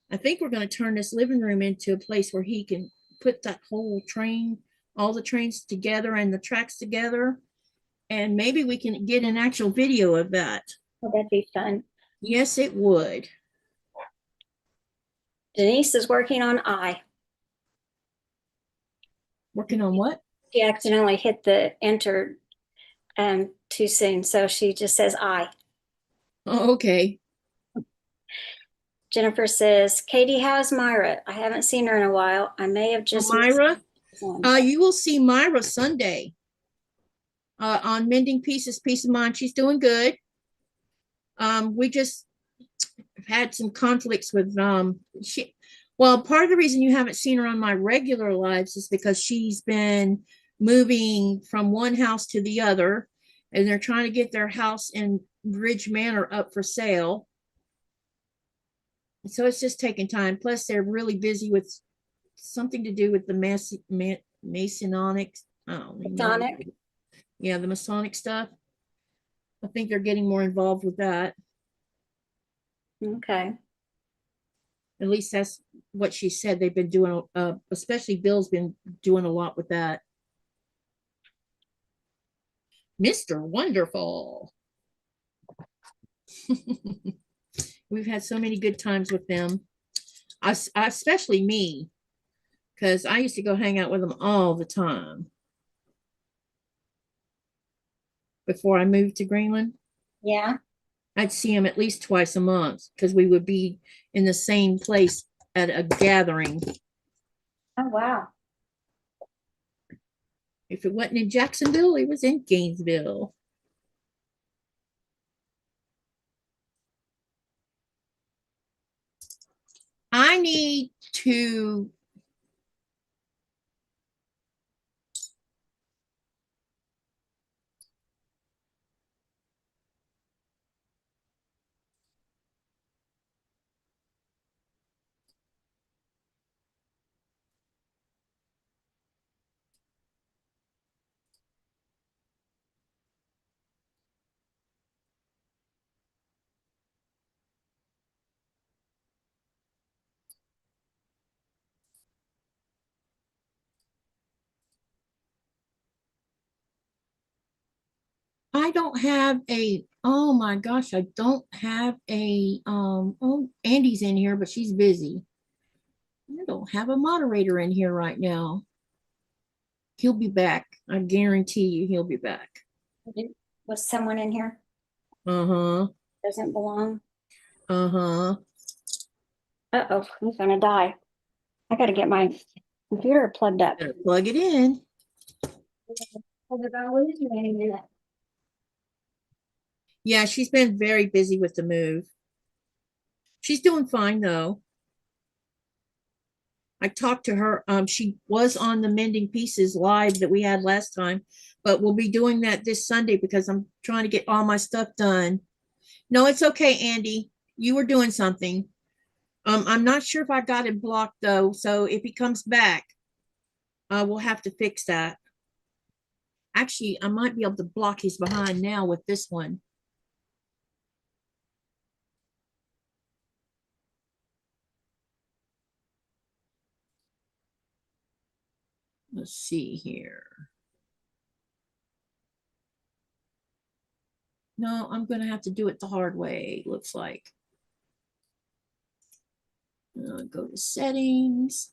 I think we're going to turn this living room into a place where he can put that whole train, all the trains together and the tracks together. And maybe we can get an actual video of that. Oh, that'd be fun. Yes, it would. Denise is working on I. Working on what? She accidentally hit the enter too soon, so she just says I. Oh, okay. Jennifer says, Katie, how's Myra? I haven't seen her in a while. I may have just Myra. You will see Myra Sunday on Mending Pieces, Peace of Mind. She's doing good. We just had some conflicts with well, part of the reason you haven't seen her on my regular lives is because she's been moving from one house to the other, and they're trying to get their house in Ridge Manor up for sale. So it's just taking time. Plus, they're really busy with something to do with the Masonic. Masonic. Yeah, the Masonic stuff. I think they're getting more involved with that. Okay. At least that's what she said. They've been doing, especially Bill's been doing a lot with that. Mr. Wonderful. We've had so many good times with them. Especially me, because I used to go hang out with them all the time before I moved to Greenland. Yeah. I'd see him at least twice a month because we would be in the same place at a gathering. Oh, wow. If it wasn't in Jacksonville, it was in Gainesville. I need to I don't have a, oh my gosh, I don't have a, oh, Andy's in here, but she's busy. I don't have a moderator in here right now. He'll be back. I guarantee you he'll be back. Was someone in here? Uh-huh. Doesn't belong. Uh-huh. Uh-oh, I'm gonna die. I gotta get my computer plugged up. Plug it in. Yeah, she's been very busy with the move. She's doing fine though. I talked to her. She was on the Mending Pieces live that we had last time, but we'll be doing that this Sunday because I'm trying to get all my stuff done. No, it's okay, Andy. You were doing something. I'm not sure if I got it blocked though, so if he comes back, we'll have to fix that. Actually, I might be able to block his behind now with this one. Let's see here. No, I'm going to have to do it the hard way, looks like. Go to settings.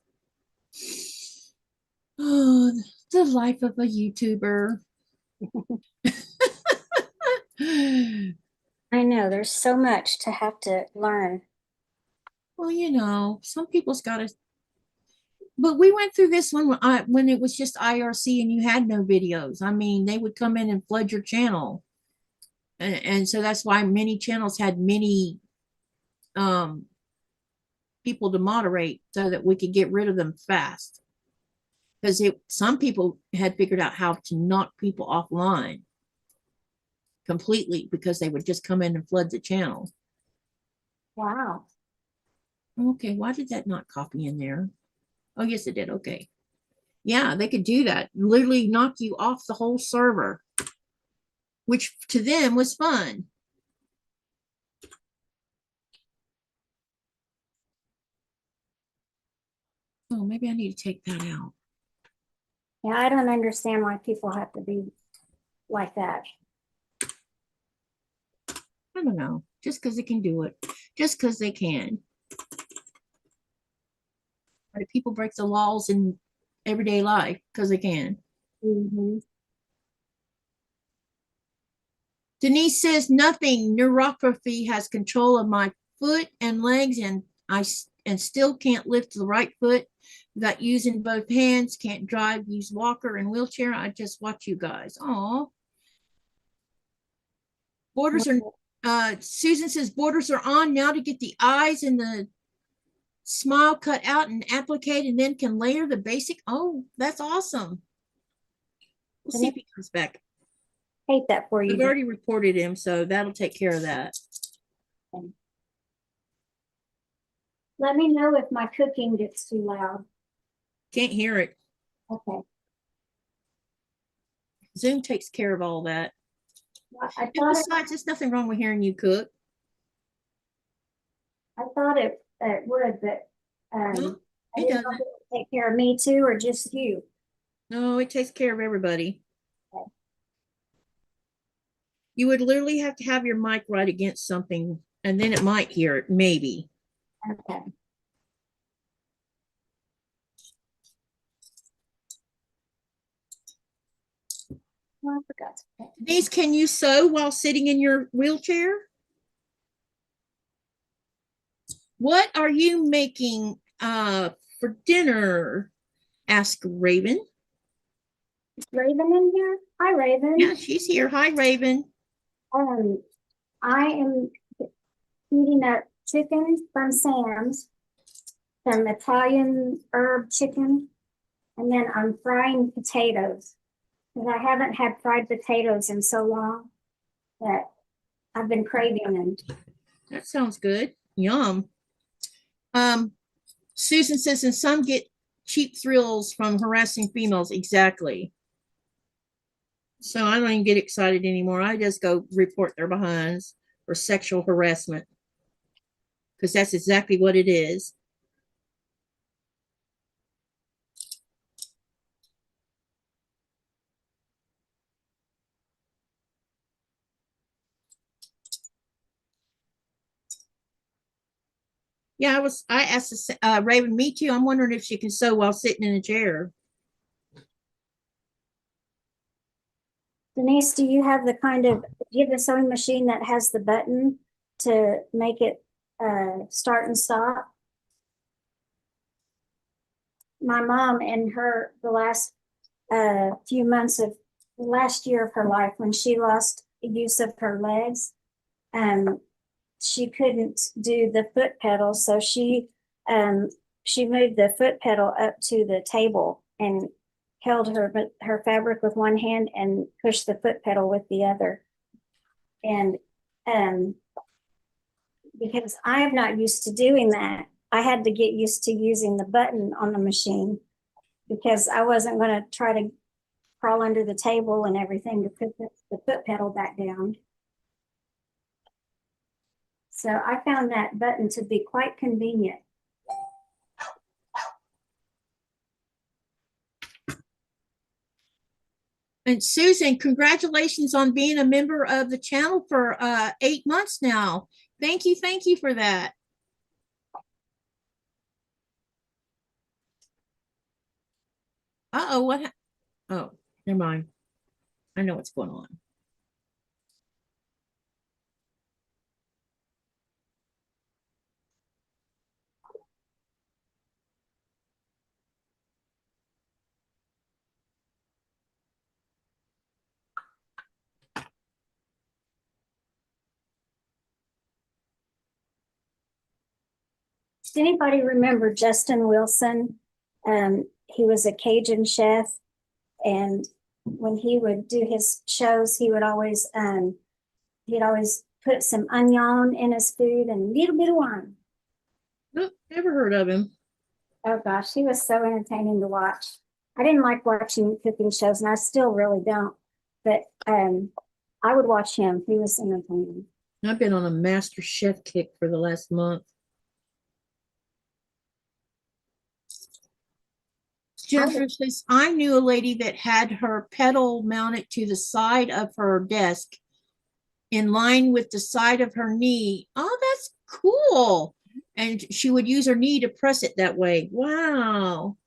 Oh, the life of a YouTuber. I know, there's so much to have to learn. Well, you know, some people's got to, but we went through this one when it was just IRC and you had no videos. I mean, they would come in and flood your channel. And so that's why many channels had many people to moderate so that we could get rid of them fast. Because some people had figured out how to knock people offline completely because they would just come in and flood the channel. Wow. Okay, why did that not copy in there? Oh, yes, it did. Okay. Yeah, they could do that. Literally knock you off the whole server, which to them was fun. Oh, maybe I need to take that out. Yeah, I don't understand why people have to be like that. I don't know. Just because they can do it. Just because they can. Or do people break the laws in everyday life because they can? Mm-hmm. Denise says nothing. Neuropathy has control of my foot and legs, and I still can't lift the right foot without using both hands. Can't drive, use walker and wheelchair. I just watch you guys. Oh, borders are Susan says borders are on now to get the eyes and the smile cut out and applique, and then can layer the basic. Oh, that's awesome. We'll see if he comes back. Hate that for you. I've already reported him, so that'll take care of that. Let me know if my cooking gets too loud. Can't hear it. Okay. Zoom takes care of all that. Well, And besides, there's nothing wrong with hearing you cook. I thought it would, but No, I it didn't know doesn't. if it would take care of me too, or just you. No, it takes care of everybody. Okay. You would literally have to have your mic right against something, and then it might hear it, maybe. Okay. Oh, I forgot to. Denise, can you sew while sitting in your wheelchair? What are you making for dinner? Asked Raven. Is Raven in here? Hi, Raven. Yeah, she's here. Hi, Raven. I am heating up chicken from Sam's, some Italian herb chicken, and then I'm frying potatoes. Because I haven't had fried potatoes in so long that I've been craving them. That sounds good. Yum. Susan says, and some get cheap thrills from harassing females. Exactly. So I don't even get excited anymore. I just go report their behinds for sexual harassment, because that's exactly what it is. Yeah, I asked Raven, me too. I'm wondering if she can sew while sitting in a chair. Denise, do you have the sewing machine that has the button to make it start and stop? My mom, in the last few months of last year of her life, when she lost use of her legs, she couldn't do the foot pedal, so she moved the foot pedal up to the table and held her fabric with one hand and pushed the foot pedal with the other. And because I am not used to doing that, I had to get used to using the button on the machine, because I wasn't going to try to crawl under the table and everything to put the foot pedal back down. So I found that button to be quite convenient. And Susan, congratulations on being a member of the channel for 8 months now. Thank you for that. Uh-oh, what? Oh, never mind. I know what's going on. Does anybody remember Justin Wilson? He was a Cajun chef, and when he would do his shows, he'd always put some onion in his food and a little bit of wine. Nope, never heard of him. Oh gosh, he was so entertaining to watch. I didn't like watching cooking shows, and I still really don't. But I would watch him. He was entertaining. I've been on a master chef kick for the last month. Jennifer says, I knew a lady that had her pedal mounted to the side of her desk in line with the side of her knee. Oh, that's cool. And she would use her knee to press it that way. Wow.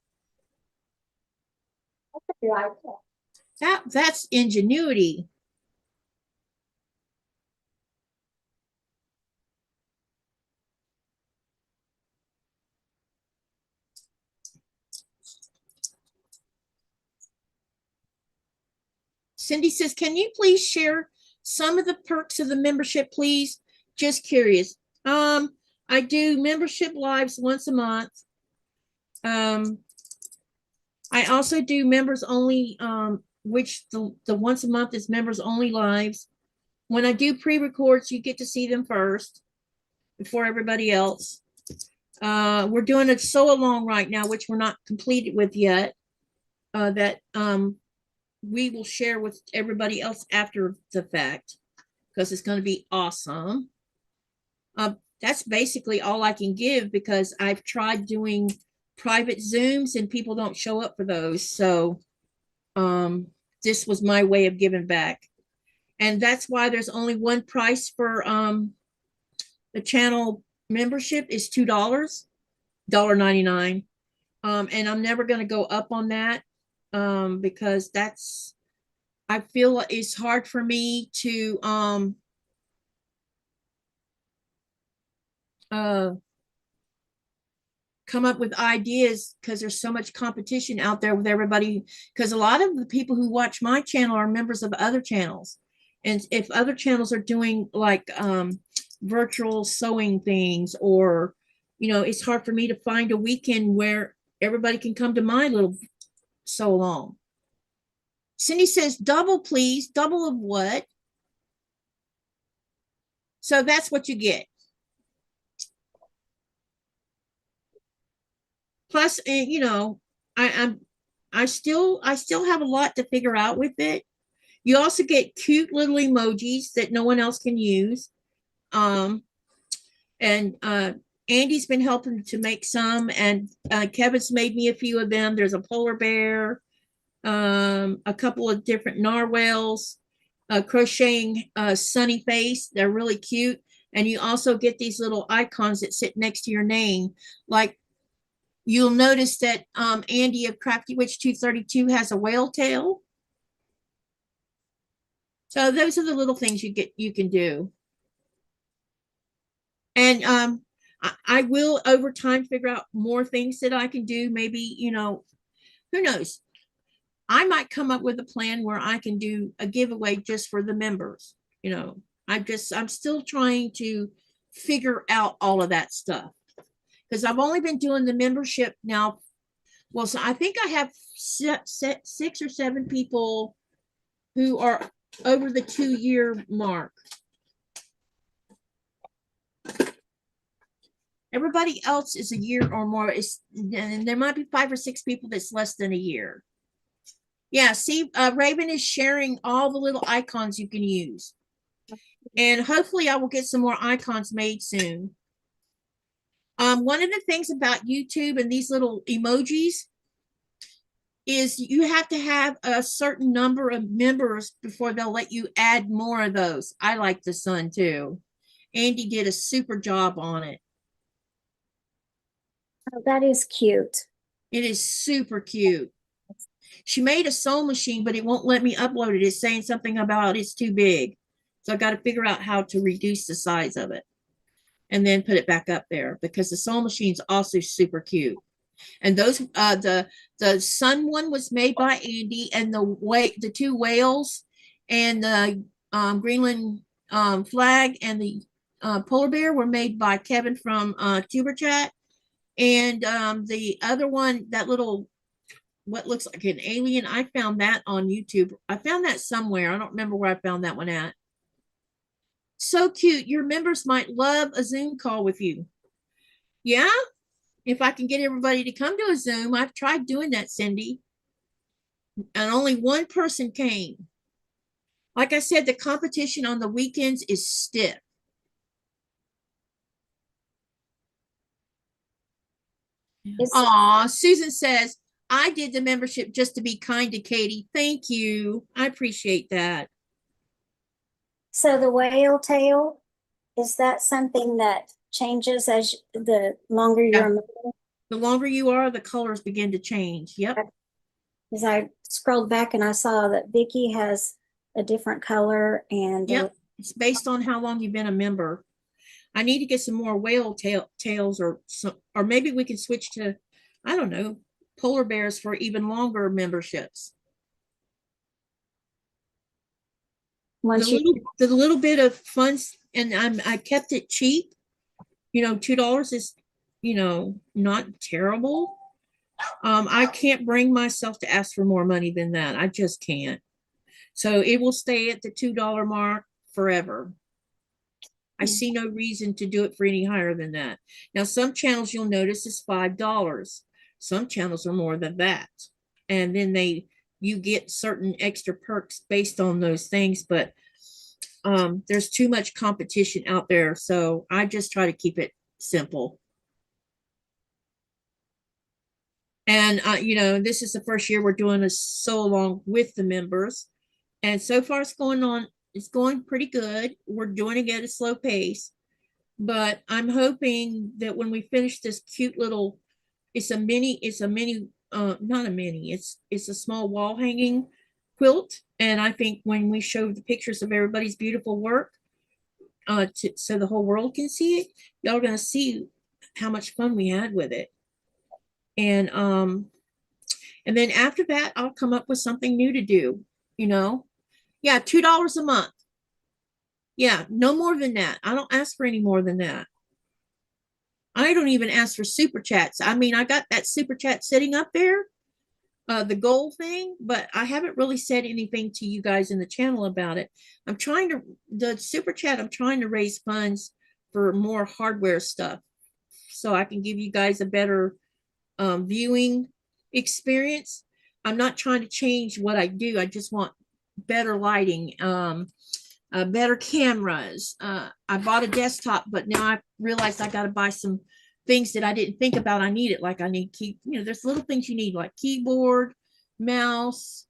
That's ingenuity. Cindy says, can you please share some of the perks of the membership, please. Just curious. I do membership lives once a month. I also do members only, which the once a month is members only lives. When I do pre-records, you get to see them first before everybody else. We're doing a sew along right now, which we're not completed with yet. That we will share with everybody else after the fact, because it's going to be awesome. That's basically all I can give, because I've tried doing private Zooms and people don't show up for those. So this was my way of giving back. And that's why there's only one price for the channel membership is $2, $1.99. And I'm never going to go up on that because that's, I feel it's hard for me to come up with ideas, because there's so much competition out there with everybody, because a lot of the people who watch my channel are members of other channels. And if other channels are doing like virtual sewing things, or, you know, it's hard for me to find a weekend where everybody can come to my little sew along. Cindy says, double, please. Double of what? So that's what you get. Plus, you know, I still have a lot to figure out with it. You also get cute little emojis that no one else can use. And Andy's been helping to make some, and Kevin's made me a few of them. There's a polar bear, a couple of different narwhals, crocheting sunny face. They're really cute. And you also get these little icons that sit next to your name. Like, you'll notice that Andy of Crafty Witch 232 has a whale tail. So those are the little things you can do. And I will over time figure out more things that I can do. Maybe, you know, who knows? I might come up with a plan where I can do a giveaway just for the members. You know, I'm still trying to figure out all of that stuff, because I've only been doing the membership now. Well, so I think I have 6 or 7 people who are over the 2-year mark. Everybody else is a year or more. And there might be 5 or 6 people that's less than a year. Yeah, see, Raven is sharing all the little icons you can use. And hopefully I will get some more icons made soon. One of the things about YouTube and these little emojis is you have to have a certain number of members before they'll let you add more of those. I like the sun too. Andy did a super job on it. Oh, that is cute. It is super cute. She made a sewing machine, but it won't let me upload it. It's saying something about it's too big. So I got to figure out how to reduce the size of it and then put it back up there, because the sewing machine's also super cute. And those the sun one was made by Andy, and the 2 whales and the Greenland flag and the polar bear were made by Kevin from Tuber Chat. And the other one, that little, what looks like an alien, I found that on YouTube. I found that somewhere. I don't remember where I found that one at. So cute. Your members might love a Zoom call with you. Yeah, if I can get everybody to come to a Zoom. I've tried doing that, Cindy, and only one person came. Like I said, the competition on the weekends is stiff. Aw, Susan says, I did the membership just to be kind to Katie. Thank you. I appreciate that. So the whale tail, is that something that changes as the longer you're a member? The longer you are, the colors begin to change. Yep. As I scrolled back and I saw that Vicky has a different color, and yep, it's based on how long you've been a member. I need to get some more whale tails, or maybe we can switch to, I don't know, polar bears for even longer memberships. Once you, The little bit of funds, and I kept it cheap. You know, $2 is, you know, not terrible. I can't bring myself to ask for more money than that. I just can't. So it will stay at the $2 mark forever. I see no reason to do it for any higher than that. Now, some channels you'll notice is $5. Some channels are more than that. And then you get certain extra perks based on those things, but there's too much competition out there. So I just try to keep it simple. And, you know, this is the first year we're doing a sew along with the members. And so far it's going pretty good. We're doing it at a slow pace, but I'm hoping that when we finish this cute little, it's a mini, not a mini, it's a small wall hanging quilt. And I think when we show the pictures of everybody's beautiful work, so the whole world can see it, y'all are going to see how much fun we had with it. And then after that, I'll come up with something new to do, you know. Yeah, $2 a month. Yeah, no more than that. I don't ask for any more than that. I don't even ask for super chats. I mean, I got that super chat sitting up there, the goal thing, but I haven't really said anything to you guys in the channel about it. The super chat, I'm trying to raise funds for more hardware stuff so I can give you guys a better viewing experience. I'm not trying to change what I do. I just want better lighting, better cameras. I bought a desktop, but now I realized I got to buy some things that I didn't think about I needed. Like I need there's little things you need like keyboard, mouse,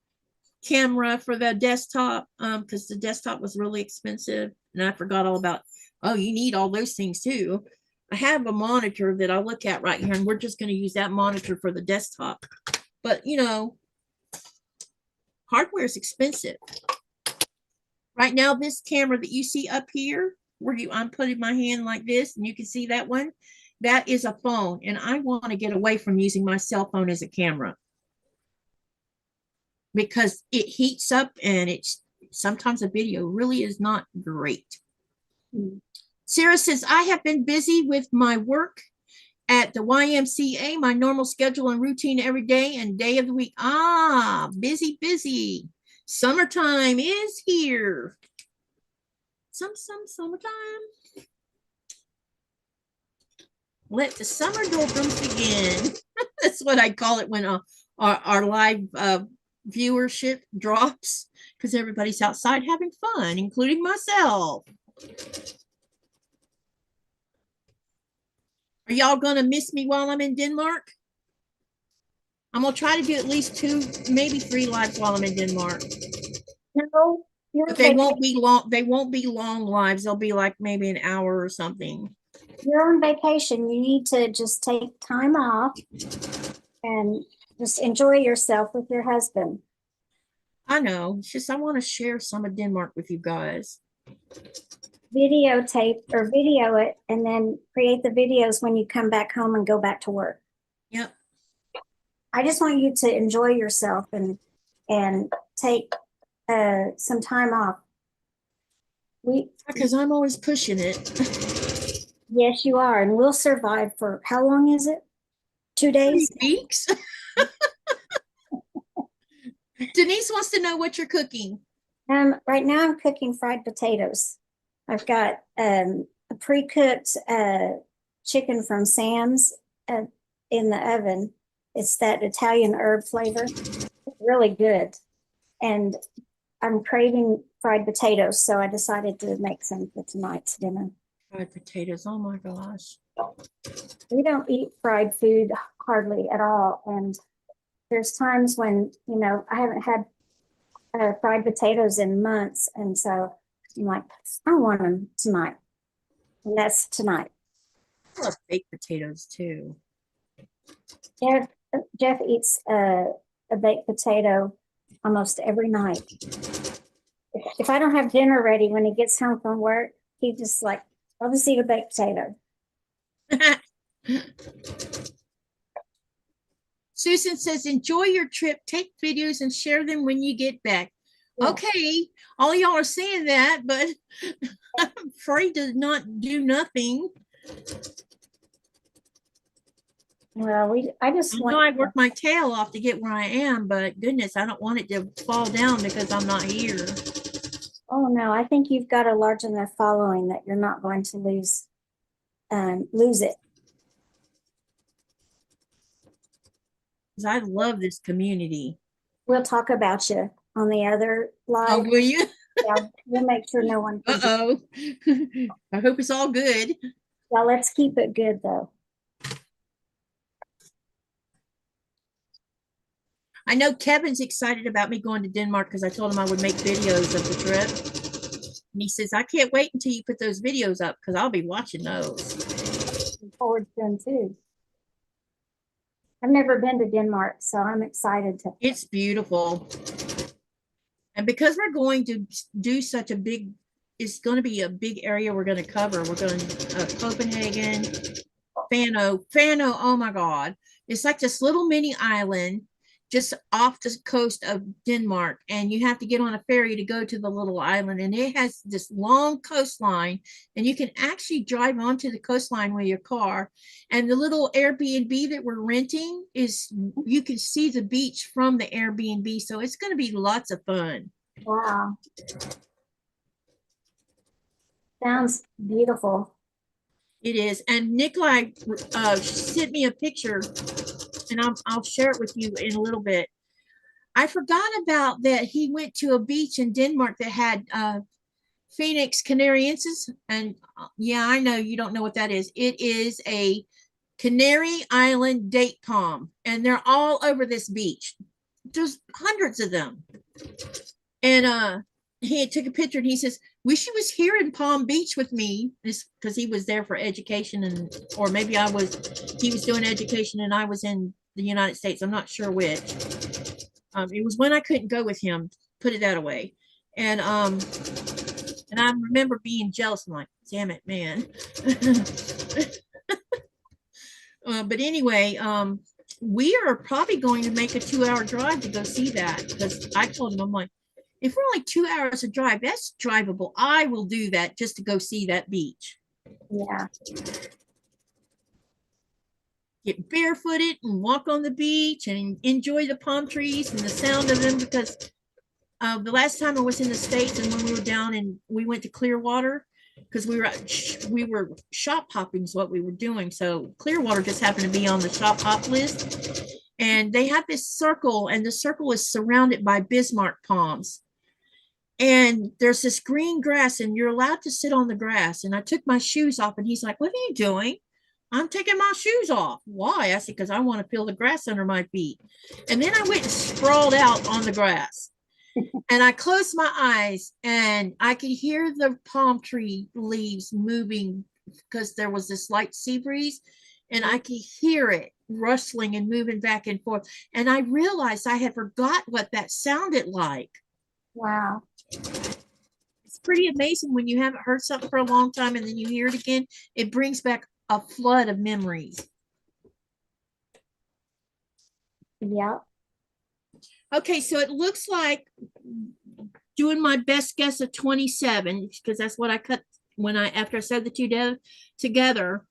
camera for the desktop, because the desktop was really expensive and I forgot all about, oh, you need all those things too. I have a monitor that I look at right here, and we're just going to use that monitor for the desktop. But, you know, hardware is expensive. Right now, this camera that you see up here, I'm putting my hand like this, and you can see that one, that is a phone. And I want to get away from using my cell phone as a camera because it heats up and sometimes a video really is not great. Sarah says, I have been busy with my work at the YMCA, my normal schedule and routine every day and day of the week. Busy, busy. Summertime is here. Summertime. Let the summer doldrums begin. That's what I call it when our live viewership drops, because everybody's outside having fun, including myself. Are y'all gonna miss me while I'm in Denmark? I'm gonna try to do at least 2, maybe 3 lives while I'm in Denmark. no, But they won't be long. They won't be long lives. They'll be like maybe an hour or something. You're on vacation. You need to just take time off and just enjoy yourself with your husband. I know. It's just I want to share some of Denmark with you guys. Videotape or video it, and then create the videos when you come back home and go back to work. Yep. I just want you to enjoy yourself and take some time off. Because I'm always pushing it. Yes, you are, and we'll survive for how long is it? 2 days? 3 weeks. Denise wants to know what you're cooking. Right now I'm cooking fried potatoes. I've got a pre-cooked chicken from Sam's in the oven. It's that Italian herb flavor. It's really good. And I'm craving fried potatoes, so I decided to make some for tonight's dinner. Fried potatoes, oh my gosh. We don't eat fried food hardly at all. And there's times when, I haven't had fried potatoes in months. And so I'm like, I want them tonight. And that's tonight. I love baked potatoes too. Jeff eats a baked potato almost every night. If I don't have dinner ready when he gets home from work, he just like, I'll just eat a baked potato. Susan says, enjoy your trip, take videos and share them when you get back. Yeah. Okay, all y'all are saying that, but I'm afraid to not do nothing. Well, I just I want. know I worked my tail off to get where I am, but goodness, I don't want it to fall down because I'm not here. Oh no, I think you've got a large enough following that you're not going to lose it. Because I love this community. We'll talk about you on the other Oh, live. will you? Yeah, we'll make sure no one forgets. Uh-oh. I hope it's all good. Yeah, let's keep it good though. I know Kevin's excited about me going to Denmark because I told him I would make videos of the trip. And he says, I can't wait until you put those videos up because I'll be watching those. Looking forward to them too. I've never been to Denmark, so I'm excited to. It's beautiful. And because we're going to do such a big, it's going to be a big area we're going to cover. We're going to Copenhagen, Fano, oh my God. It's like this little mini island just off the coast of Denmark, and you have to get on a ferry to go to the little island, and it has this long coastline, and you can actually drive onto the coastline with your car. And the little Airbnb that we're renting is, you can see the beach from the Airbnb, so it's going to be lots of fun. Wow. Sounds beautiful. It is. And Nikolai sent me a picture, and I'll share it with you in a little bit. I forgot about that. He went to a beach in Denmark that had Phoenix canariensis. And yeah, I know you don't know what that is. It is a Canary Island date palm, and they're all over this beach. There's hundreds of them. And he took a picture and he says, wish he was here in Palm Beach with me, because he was there for education, and or maybe he was doing education and I was in the United States. I'm not sure which. It was when I couldn't go with him, put it that way. And I remember being jealous. I'm like, damn it, man. But anyway, we are probably going to make a 2-hour drive to go see that, because I told him, I'm like, if we're only 2 hours to drive, that's drivable. I will do that just to go see that beach. Yeah. Get barefooted and walk on the beach and enjoy the palm trees and the sound of them, because the last time I was in the States, and when we were down and we went to Clearwater, because we were shop hopping is what we were doing. So Clearwater just happened to be on the shop hop list. And they have this circle, and the circle is surrounded by Bismarck palms. And there's this green grass, and you're allowed to sit on the grass. And I took my shoes off, and he's like, what are you doing? I'm taking my shoes off. Why? I said, because I want to feel the grass under my feet. And then I went and sprawled out on the grass. And I closed my eyes, and I could hear the palm tree leaves moving, because there was this light sea breeze, and I could hear it rustling and moving back and forth. And I realized I had forgot what that sounded like. Wow. It's pretty amazing when you haven't heard something for a long time and then you hear it again. It brings back a flood of memories. Yeah. Okay, so it looks like, doing my best guess of 27, because that's what I cut after I sewed the two together.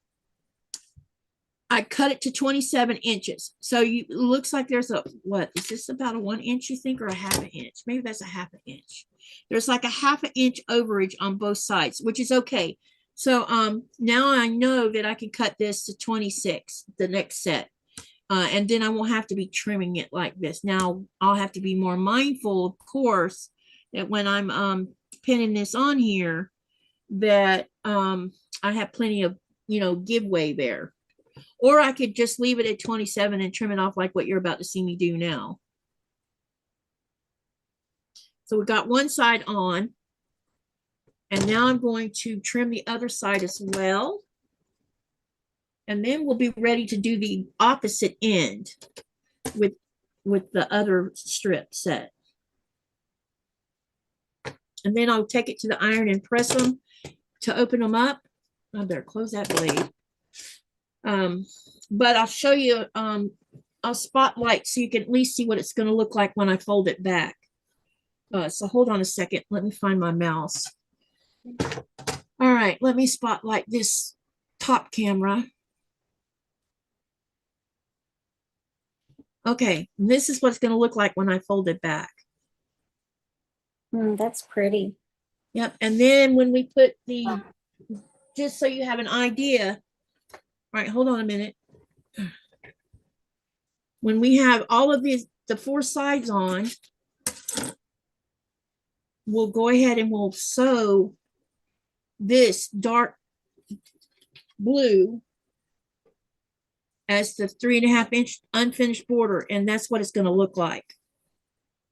I cut it to 27 inches. So it looks like there's what is this, about a 1 inch, you think, or a half an inch? Maybe that's a half an inch. There's like a half an inch overage on both sides, which is okay. So now I know that I can cut this to 26, the next set. And then I won't have to be trimming it like this. Now I'll have to be more mindful, of course, that when I'm pinning this on here, that I have plenty of, giveaway there. Or I could just leave it at 27 and trim it off like what you're about to see me do now. So we got one side on. And now I'm going to trim the other side as well. And then we'll be ready to do the opposite end with the other strip set. And then I'll take it to the iron and press them to open them up. I better close that blade. But I'll show you, I'll spotlight so you can at least see what it's going to look like when I fold it back. So hold on a second. Let me find my mouse. All right, let me spotlight this top camera. Okay, this is what it's going to look like when I fold it back. That's pretty. Yep, and then when we put the, just so you have an idea, all right, hold on a minute. When we have all of these, the four sides on, we'll go ahead and we'll sew this dark blue as the 3.5-inch unfinished border, and that's what it's going to look like.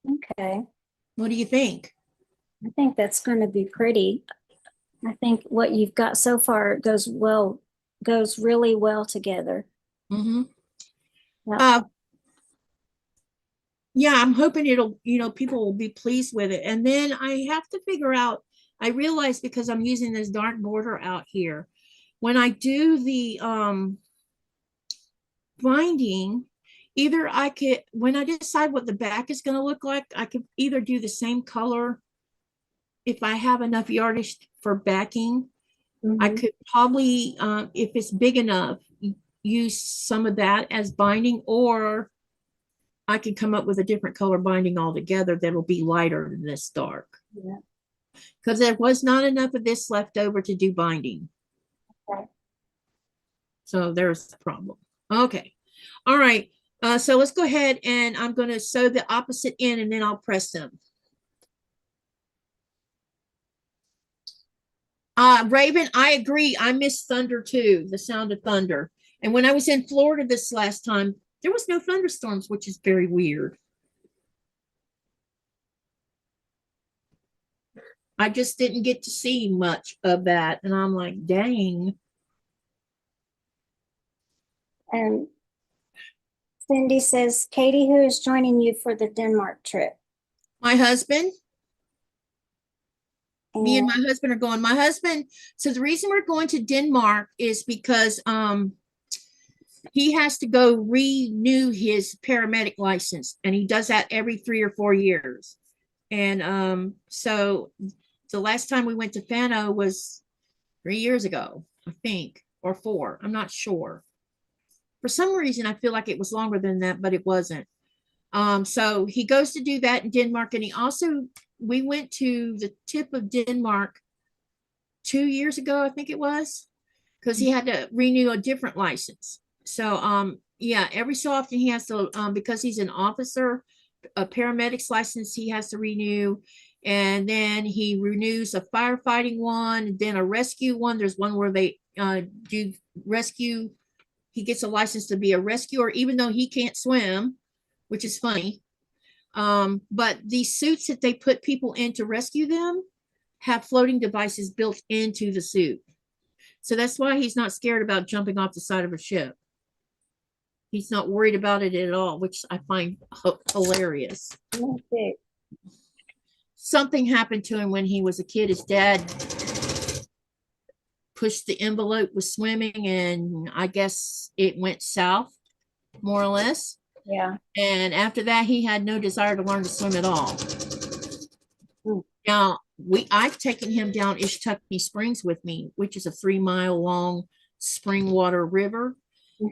Okay. What do you think? I think that's going to be pretty. I think what you've got so far goes really well together. Mm-hmm. Yeah. Yeah, I'm hoping it'll, people will be pleased with it. And then I have to figure out, I realize because I'm using this dark border out here, when I do the binding, either I could, when I decide what the back is going to look like, I could either do the same color if I have enough yardage for backing. I could probably, if it's big enough, use some of that as binding, or I could come up with a different color binding altogether that'll be lighter than this dark. Yeah. Because there was not enough of this left over to do binding. Okay. So there's the problem. Okay. All right. So let's go ahead and I'm going to sew the opposite end and then I'll press them. Raven, I agree. I miss thunder too, the sound of thunder. And when I was in Florida this last time, there was no thunderstorms, which is very weird. I just didn't get to see much of that. And I'm like, dang. And Cindy says, Katie, who is joining you for the Denmark trip? My husband. Me and And my husband are going. My husband, so the reason we're going to Denmark is because he has to go renew his paramedic license, and he does that every 3 or 4 years. And so the last time we went to Fano was 3 years ago, I think, or 4. I'm not sure. For some reason, I feel like it was longer than that, but it wasn't. So he goes to do that in Denmark, and we went to the tip of Denmark 2 years ago, I think it was, because he had to renew a different license. So yeah, every so often he has to, because he's an officer, a paramedic's license he has to renew, and then he renews a firefighting one, then a rescue one. There's one where they do rescue. He gets a license to be a rescuer, even though he can't swim, which is funny. But these suits that they put people in to rescue them have floating devices built into the suit. So that's why he's not scared about jumping off the side of a ship. He's not worried about it at all, which I find hilarious. okay. Something happened to him when he was a kid. His dad pushed the envelope with swimming, and I guess it went south, more or less. Yeah. And after that, he had no desire to learn to swim at all. Now, I've taken him down Ishtuckney Springs with me, which is a 3-mile long spring water river.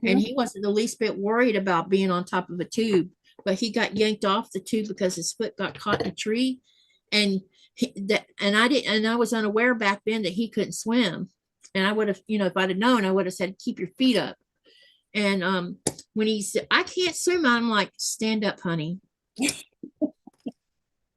And he wasn't the least bit worried about being on top of a tube, but he got yanked off the tube because his foot got caught in a tree. And I was unaware back then that he couldn't swim. And I would have, if I'd have known, I would have said, keep your feet up. And when he said, I can't swim, I'm like, stand up, honey.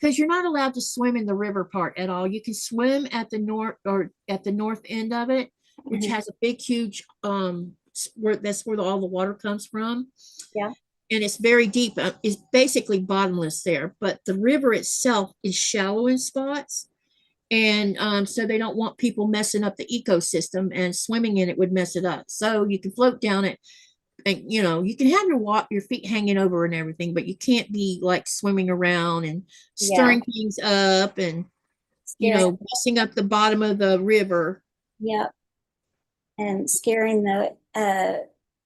Because you're not allowed to swim in the river part at all. You can swim at the north end of it, which has a big, huge, that's where all the water comes from. Yeah. And it's very deep. It's basically bottomless there, but the river itself is shallow in spots. And so they don't want people messing up the ecosystem, and swimming in it would mess it up. So you can float down it, and you can have your feet hanging over and everything, but you can't be like swimming around and stirring things up and messing up the bottom of the river. Yep. And scaring the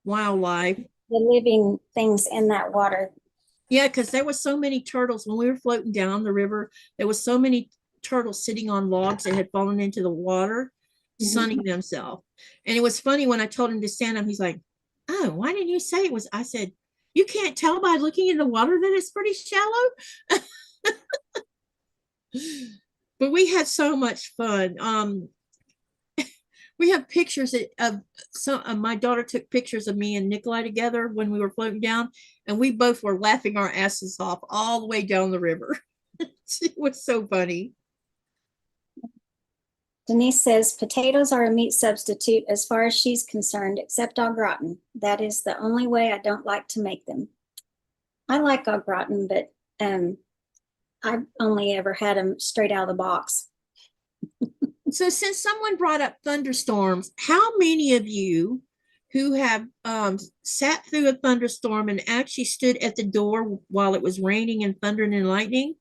wildlife, the living things in that water. Yeah, because there was so many turtles when we were floating down the river. There was so many turtles sitting on logs that had fallen into the water, sunning themselves. And it was funny when I told him to stand up. He's like, "Oh, why didn't you say it was?" I said, "You can't tell by looking in the water that it's pretty shallow." But we had so much fun. We have pictures of some. My daughter took pictures of me and Nikolai together when we were floating down, and we both were laughing our asses off all the way down the river. It was so funny. Denise says potatoes are a meat substitute as far as she's concerned, except au gratin. That is the only way I don't like to make them. I like au gratin, but I've only ever had them straight out of the box. So, since someone brought up thunderstorms, how many of you who have sat through a thunderstorm and actually stood at the door while it was raining and thundering and lightning,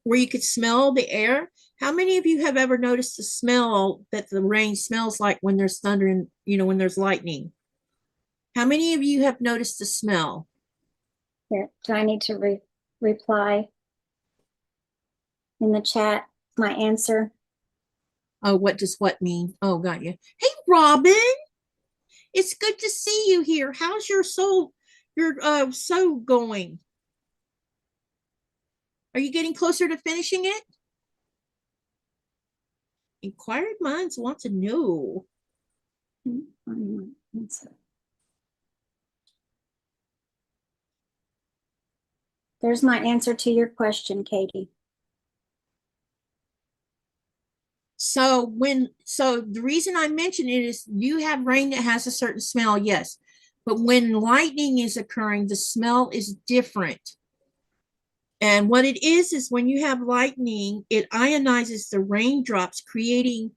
where you could smell the air? How many of you have ever noticed the smell that the rain smells like when there's thunder and, when there's lightning? How many of you have noticed the smell? Here, do I need to reply in the chat my answer? Oh, what does what mean? Oh, got you. Hey, Robin, it's good to see you here. How's your sew going? Are you getting closer to finishing it? Inquired minds want to know. There's my answer to your question, Katie. So the reason I mention it is you have rain that has a certain smell, yes. But when lightning is occurring, the smell is different. And what it is when you have lightning, it ionizes the raindrops, creating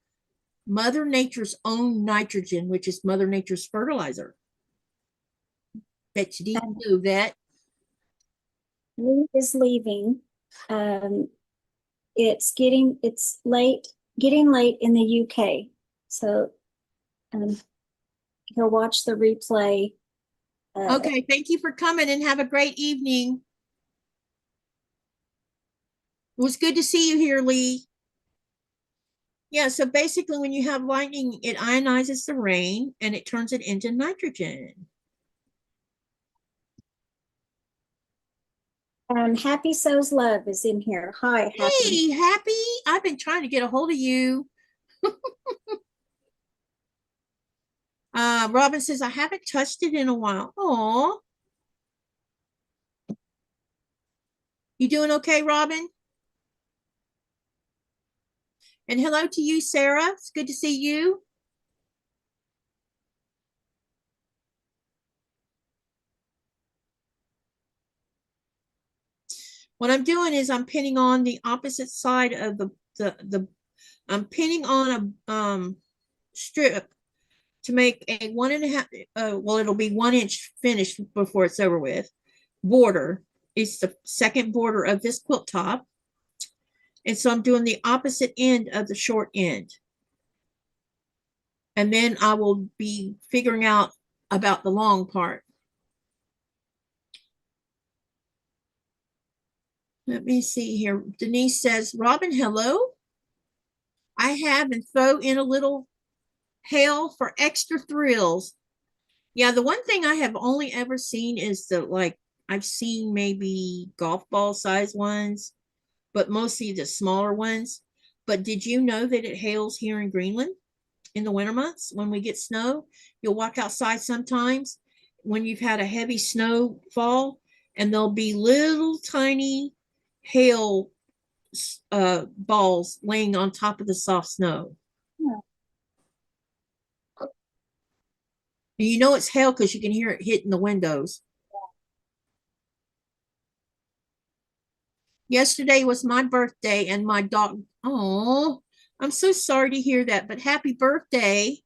Mother Nature's own nitrogen, which is Mother Nature's fertilizer. Bet you didn't know that. Lee is leaving. It's getting late in the UK. So he'll watch the replay. Okay, thank you for coming and have a great evening. It was good to see you here, Lee. Yeah, so basically when you have lightning, it ionizes the rain and it turns it into nitrogen. Happy Sews Love is in here. Hi, Happy. Hey, Happy. I've been trying to get a hold of you. Robin says, I haven't touched it in a while. Aw. You doing okay, Robin? And hello to you, Sarah. It's good to see you. What I'm doing is I'm pinning on the opposite side of I'm pinning on a strip to make a 1.5, well, it'll be 1 inch finish before it's over with. Border. It's the second border of this quilt top. And so I'm doing the opposite end of the short end. And then I will be figuring out about the long part. Let me see here. Denise says, Robin, hello. I have and throw in a little hail for extra thrills. Yeah, the one thing I have only ever seen is I've seen maybe golf ball size ones, but mostly the smaller ones. But did you know that it hails here in Greenland in the winter months when we get snow? You'll walk outside sometimes when you've had a heavy snowfall, and there'll be little tiny hail balls laying on top of the soft snow. Yeah. And you know it's hail because you can hear it hitting the windows. Yesterday was my birthday, and my dog. Oh, I'm so sorry to hear that, but happy birthday.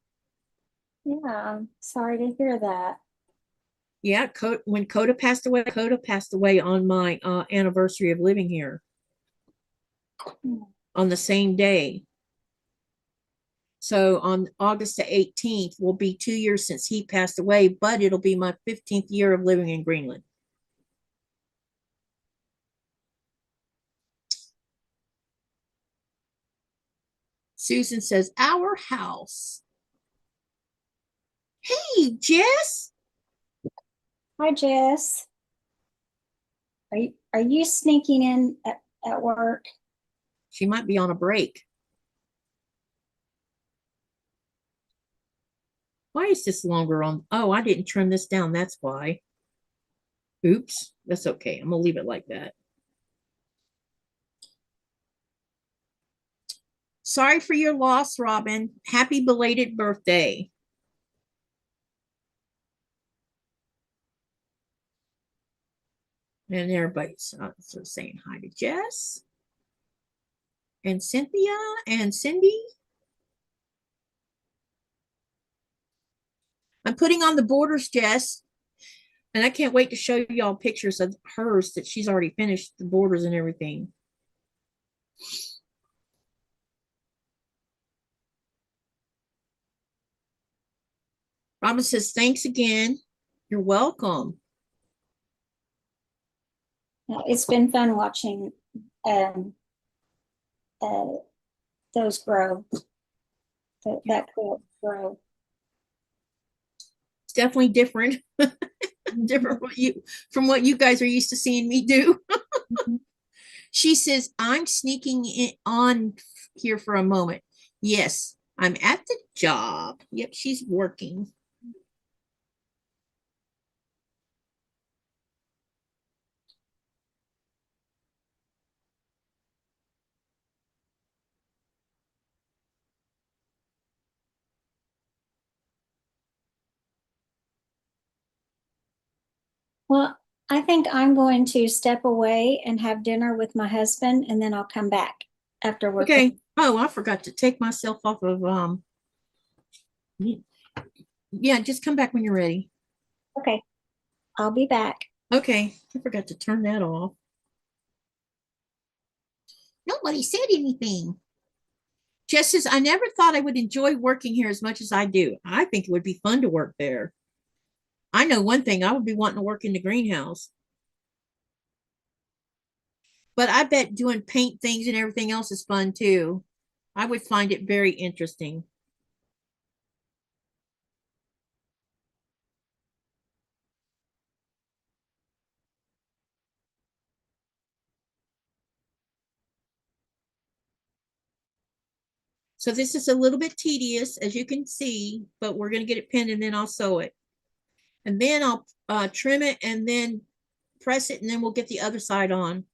Yeah, I'm sorry to hear that. Yeah, when Coda passed away on my anniversary of living here on the same day. So on August the 18th will be 2 years since he passed away, but it'll be my 15th year of living in Greenland. Susan says, our house. Hey, Jess. Hi, Jess. Are you sneaking in at work? She might be on a break. Why is this longer on? Oh, I didn't trim this down. That's why. Oops. That's okay. I'm going to leave it like that. Sorry for your loss, Robin. Happy belated birthday. And everybody's saying hi to Jess and Cynthia and Cindy. I'm putting on the borders, Jess, and I can't wait to show y'all pictures of hers that she's already finished the borders and everything. Robin says, thanks again. You're welcome. It's been fun watching um, those grow, that quilt grow. It's definitely different. Different from what you guys are used to seeing me do. She says, I'm sneaking on here for a moment. Yes, I'm at the job. Yep, she's working. Well, I think I'm going to step away and have dinner with my husband, and then I'll come back after work. Okay. Oh, I forgot to take myself off of yeah, just come back when you're ready. Okay, I'll be back. Okay. I forgot to turn that off. Nobody said anything. Jess says, I never thought I would enjoy working here as much as I do. I think it would be fun to work there. I know one thing, I would be wanting to work in the greenhouse. But I bet doing paint things and everything else is fun too. I would find it very interesting. So this is a little bit tedious, as you can see, but we're going to get it pinned and then I'll sew it. And then I'll trim it and then press it and then we'll get the other side on.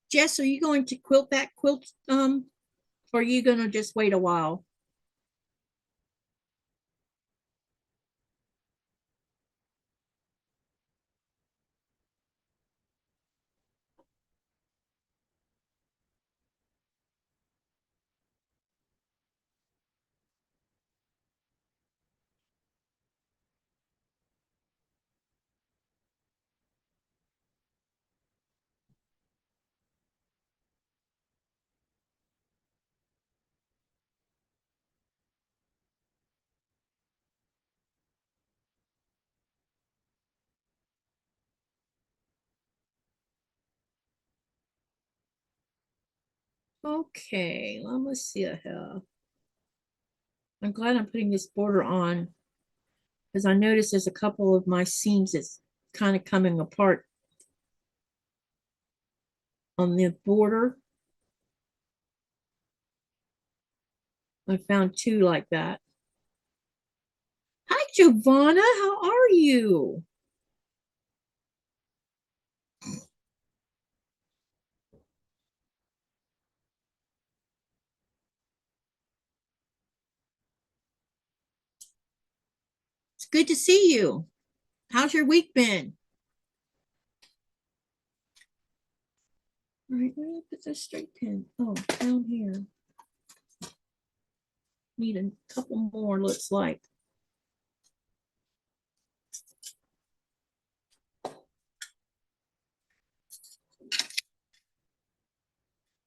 Jess, are you going to quilt that quilt or are you going to just wait a while? Okay, let me see here. I'm glad I'm putting this border on because I noticed there's a couple of my seams that's kind of coming apart on the border. I found two like that. Hi, Giovanna. How are you? It's good to see you. How's your week been? All right, where did I put this straight pin? Oh, down here. Need a couple more, looks like.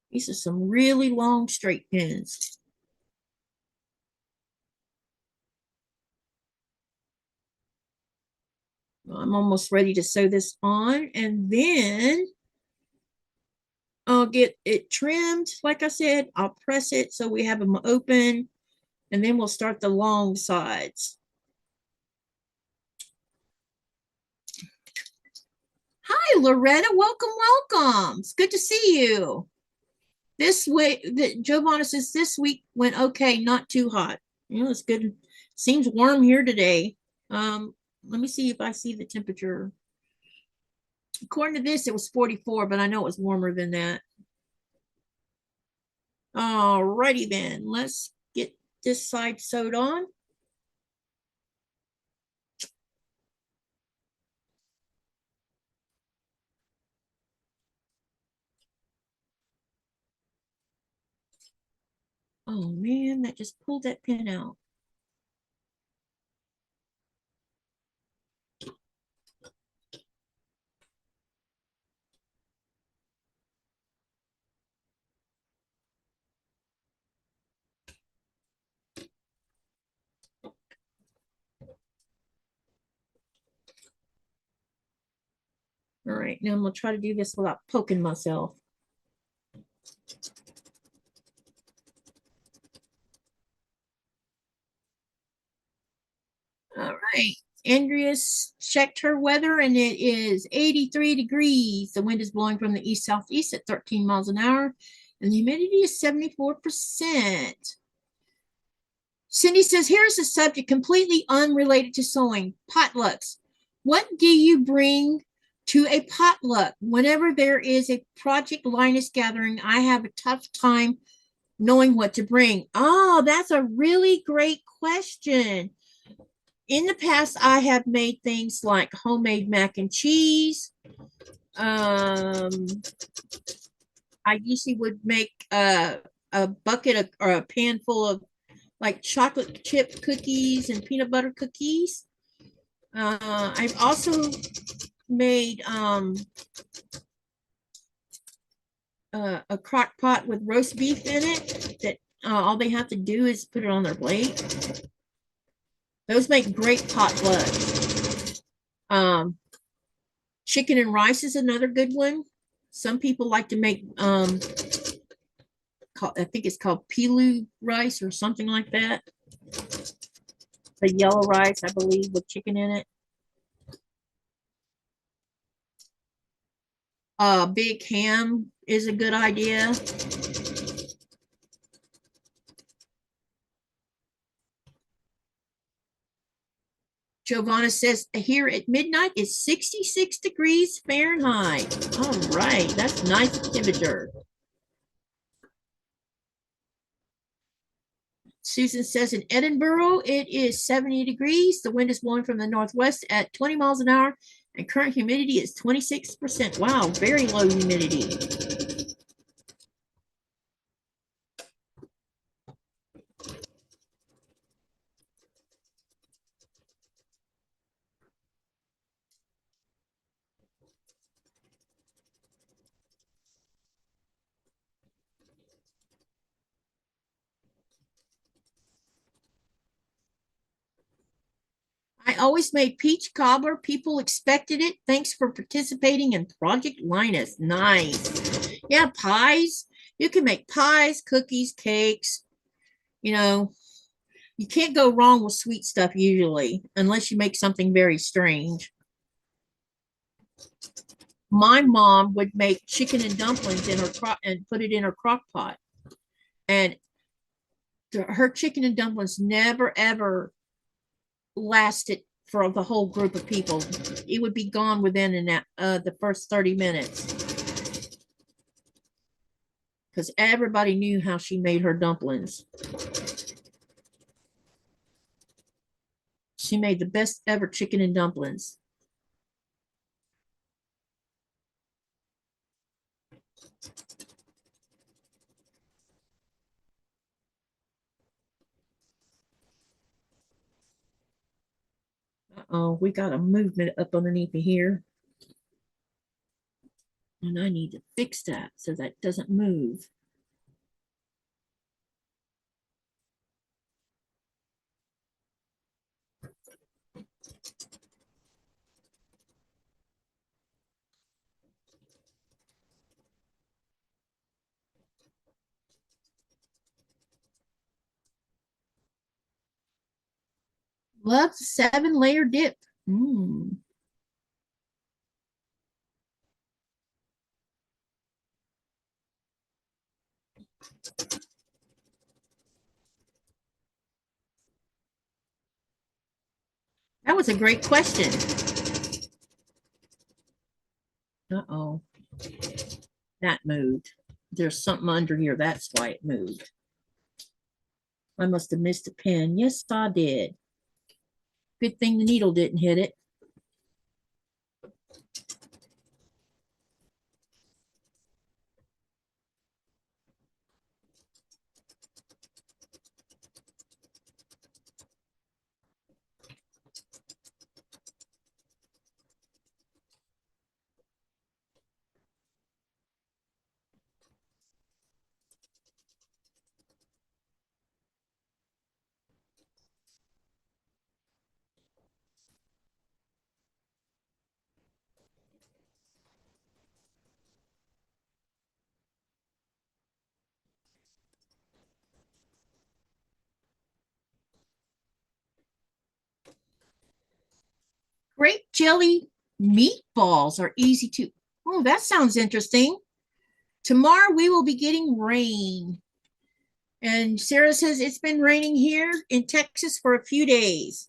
These are some really long straight pins. I'm almost ready to sew this on, and then I'll get it trimmed. Like I said, I'll press it so we have them open, and then we'll start the long sides. Hi, Loretta. Welcome, welcome. It's good to see you. This way, Giovanna says this week went okay, not too hot. You know, it's good. Seems warm here today. Let me see if I see the temperature. According to this, it was 44, but I know it was warmer than that. All righty then, let's get this side sewed on. Oh man, that just pulled that pin out. All right, now I'm gonna try to do this without poking myself. All right, Andrea's checked her weather and it is 83 degrees. The wind is blowing from the east southeast at 13 miles an hour and the humidity is 74%. Cindy says, here's a subject completely unrelated to sewing, potlucks. What do you bring to a potluck? Whenever there is a Project Linus gathering, I have a tough time knowing what to bring. Oh, that's a really great question. In the past, I have made things like homemade mac and cheese. I usually would make a bucket or a pan full of like chocolate chip cookies and peanut butter cookies. I've also made a crock pot with roast beef in it that all they have to do is put it on their plate. Those make great potlucks. Chicken and rice is another good one. Some people like to make I think it's called pilu rice or something like that. The yellow rice, I believe, with chicken in it. Big ham is a good idea. Giovanna says here at midnight it's 66 degrees Fahrenheit. All right, that's nice temperature. Susan says in Edinburgh, it is 70 degrees. The wind is blowing from the northwest at 20 miles an hour, and current humidity is 26%. Wow, very low humidity. I always made peach cobbler. People expected it. Thanks for participating in Project Linus. Nice. Yeah, pies. You can make pies, cookies, cakes. You know, you can't go wrong with sweet stuff usually, unless you make something very strange. My mom would make chicken and dumplings in her and put it in her crock pot. And her chicken and dumplings never ever lasted for the whole group of people. It would be gone within the first 30 minutes because everybody knew how she made her dumplings. She made the best ever chicken and dumplings. Uh-oh, we got a movement up underneath here. And I need to fix that so that doesn't move. Love 7-layer dip. That was a great question. Uh-oh. That moved. There's something under here. That's why it moved. I must have missed a pin. Yes, I did. Good thing the needle didn't hit it. Grape jelly meatballs are easy to. Oh, that sounds interesting. Tomorrow we will be getting rain. And Sarah says it's been raining here in Texas for a few days.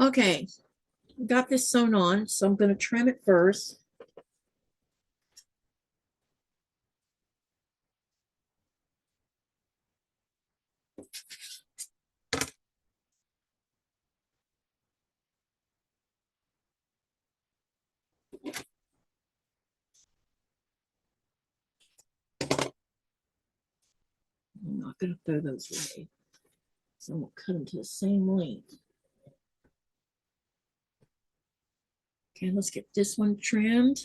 Okay, got this sewn on, so I'm going to trim it first. I'm not going to throw those away. So I'm going to cut them to the same length. Okay, let's get this one trimmed.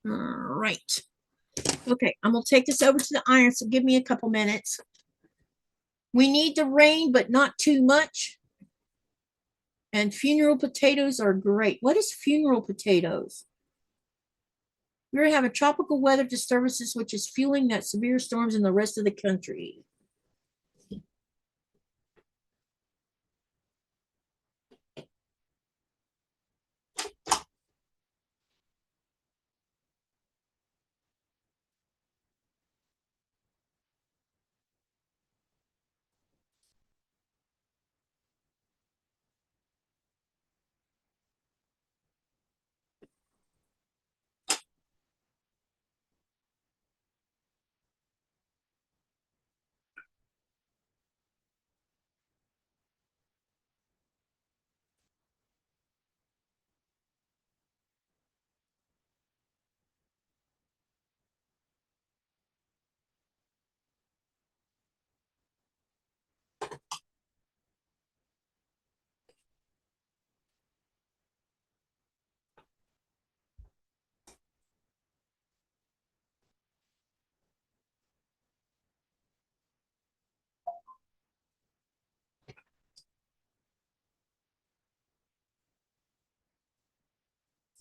All right. Okay, I'm going to take this over to the iron, so give me a couple minutes. We need the rain, but not too much. And funeral potatoes are great. What is funeral potatoes? We're having tropical weather disturbances, which is fueling that severe storms in the rest of the country.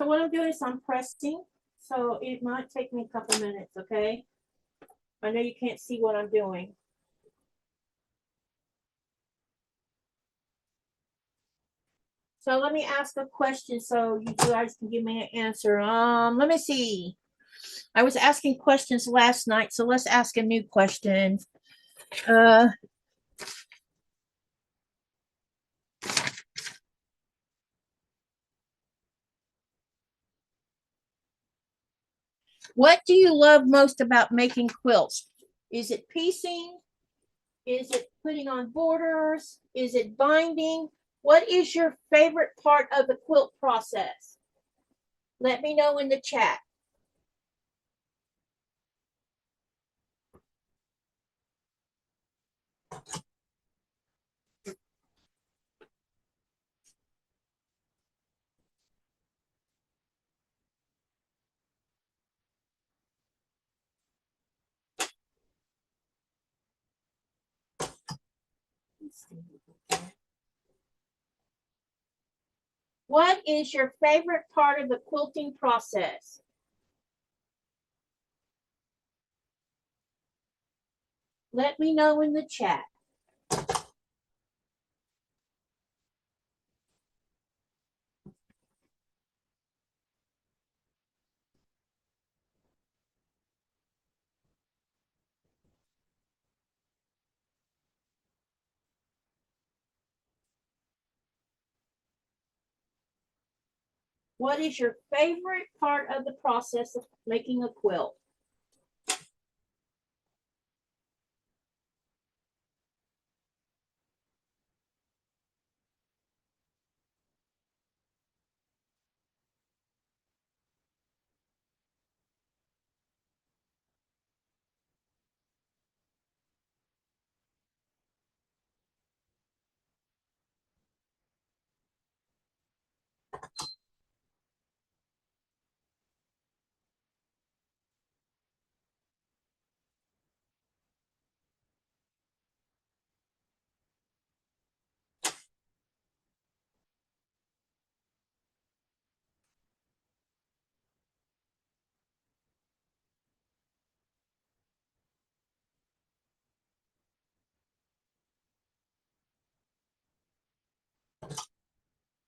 So what I'm doing is I'm pressing. So it might take me a couple minutes, okay? I know you can't see what I'm doing. So let me ask a question so you guys can give me an answer. Let me see. I was asking questions last night, so let's ask a new question. What do you love most about making quilts? Is it piecing? Is it putting on borders? Is it binding? What is your favorite part of the quilt process? Let me know in the chat. What is your favorite part of the quilting process? Let me know in the chat. What is your favorite part of the process of making a quilt?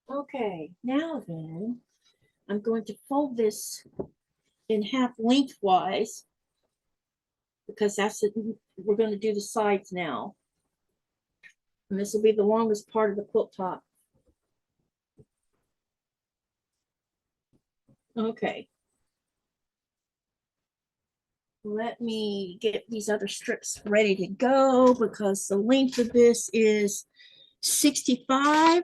Okay, now then, I'm going to fold this in half lengthwise because that's it. We're going to do the sides now. And this will be the longest part of the quilt top. Okay. Let me get these other strips ready to go because the length of this is 65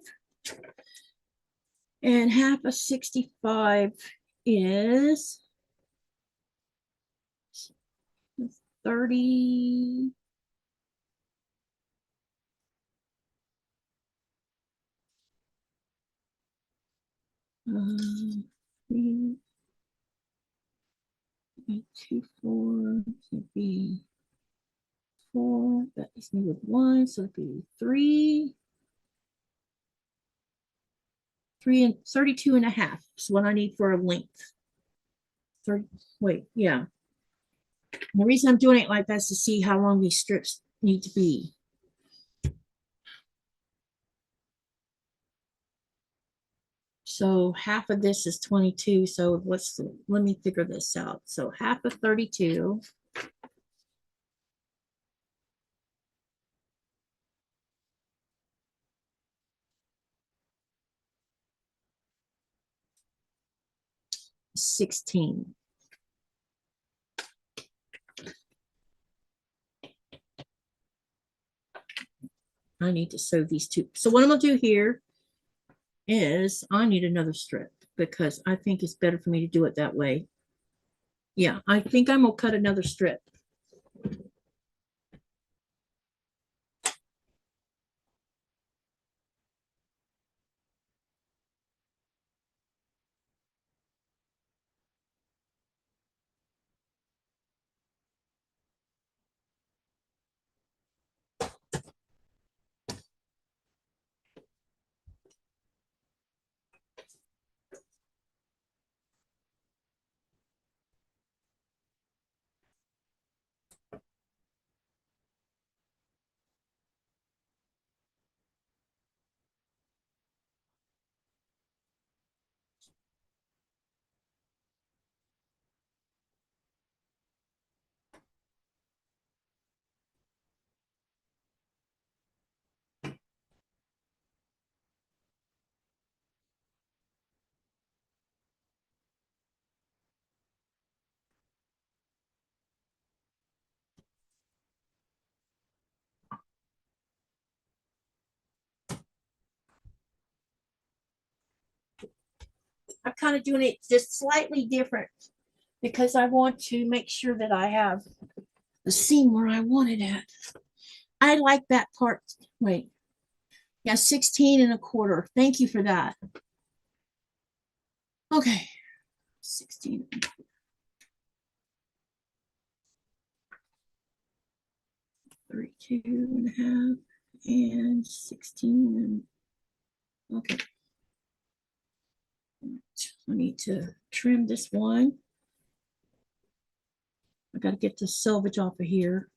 and half of 65 is 30. Um, 2, 4, it'd be 4, that is me with 1, so it'd be 3 and 32 and a half is what I need for a length. 30, wait, yeah. And the reason I'm doing it like that is to see how long these strips need to be. So half of this is 22. So let me figure this out. So half of 32. Is 16. I need to sew these two. So what I'm gonna do here is I need another strip because I think it's better for me to do it that way. Yeah, I think I'm gonna cut another strip. I'm kind of doing it just slightly different because I want to make sure that I have the seam where I want it at. I like that part. Wait. Yeah, 16 1/4. Thank you for that. Okay. 16. 32 1/2 and 16. Okay. I need to trim this one. I got to get the selvage off of here.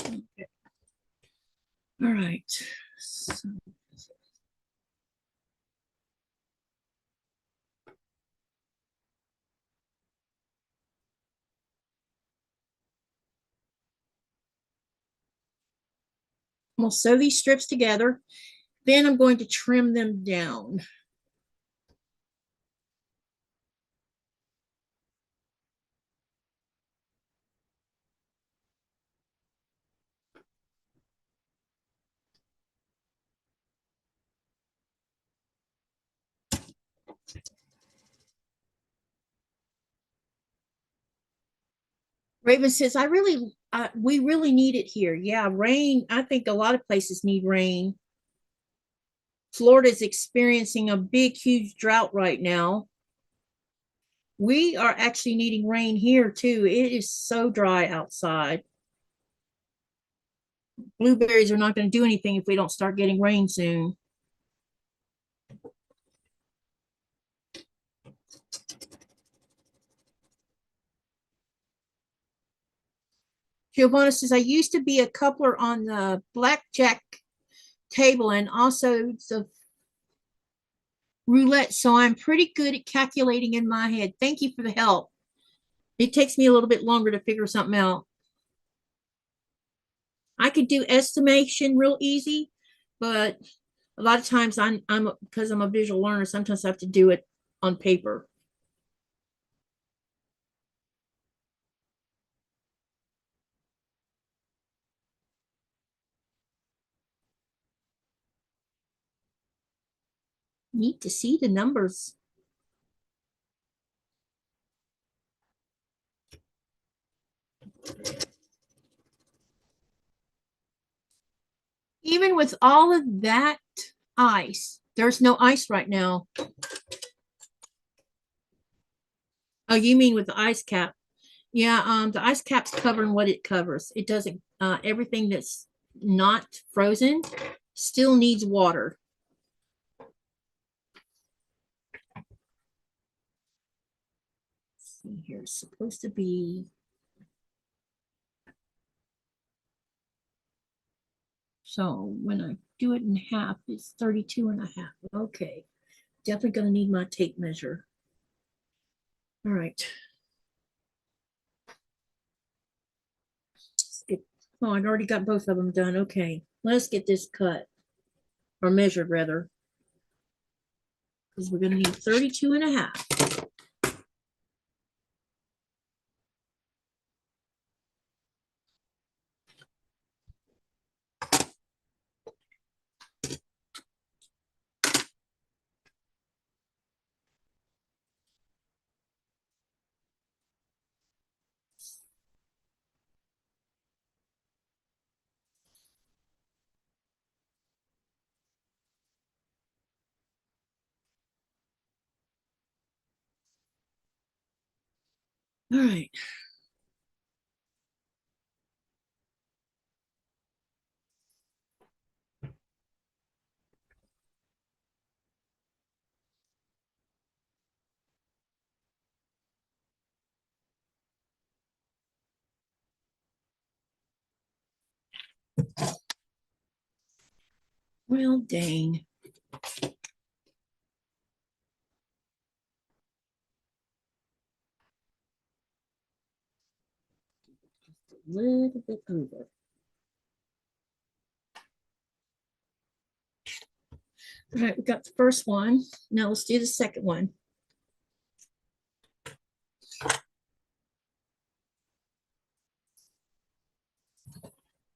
Okay. All right. So, I'm going to sew these strips together. Then I'm going to trim them down. Raven says, we really need it here. Yeah, rain. I think a lot of places need rain. Florida is experiencing a big, huge drought right now. We are actually needing rain here too. It is so dry outside. Blueberries are not going to do anything if we don't start getting rain soon. Giovanna says, I used to be a coupler on the blackjack table and also the roulette, so I'm pretty good at calculating in my head. Thank you for the help. It takes me a little bit longer to figure something out. I could do estimation real easy, but a lot of times I'm because I'm a visual learner, sometimes I have to do it on paper. Need to see the numbers. Even with all of that ice, there's no ice right now. Oh, you mean with the ice cap? Yeah, the ice cap's covering what it covers. It doesn't, everything that's not frozen still needs water. Let's see here, it's supposed to be. So when I do it in half, it's 32 1/2. Okay, definitely gonna need my tape measure. All right. Oh, I've already got both of them done. Okay, let's get this cut or measured rather, because we're gonna need 32 1/2. All right. Well, dang. A little bit over. All right, we got the first one. Now let's do the second one.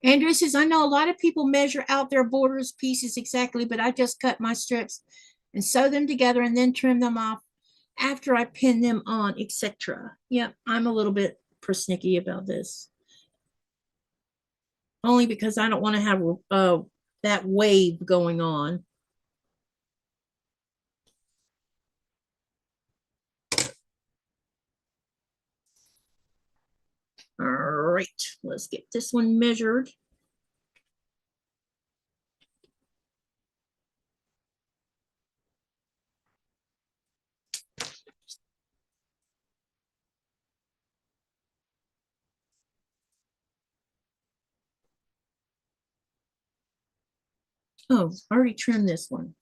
Andrew says, I know a lot of people measure out their borders pieces exactly, but I just cut my strips and sew them together and then trim them off after I pin them on, etc. Yep, I'm a little bit persnickety about this. Only because I don't want to have that wave going on. All right, let's get this one measured. Oh, I already trimmed this one.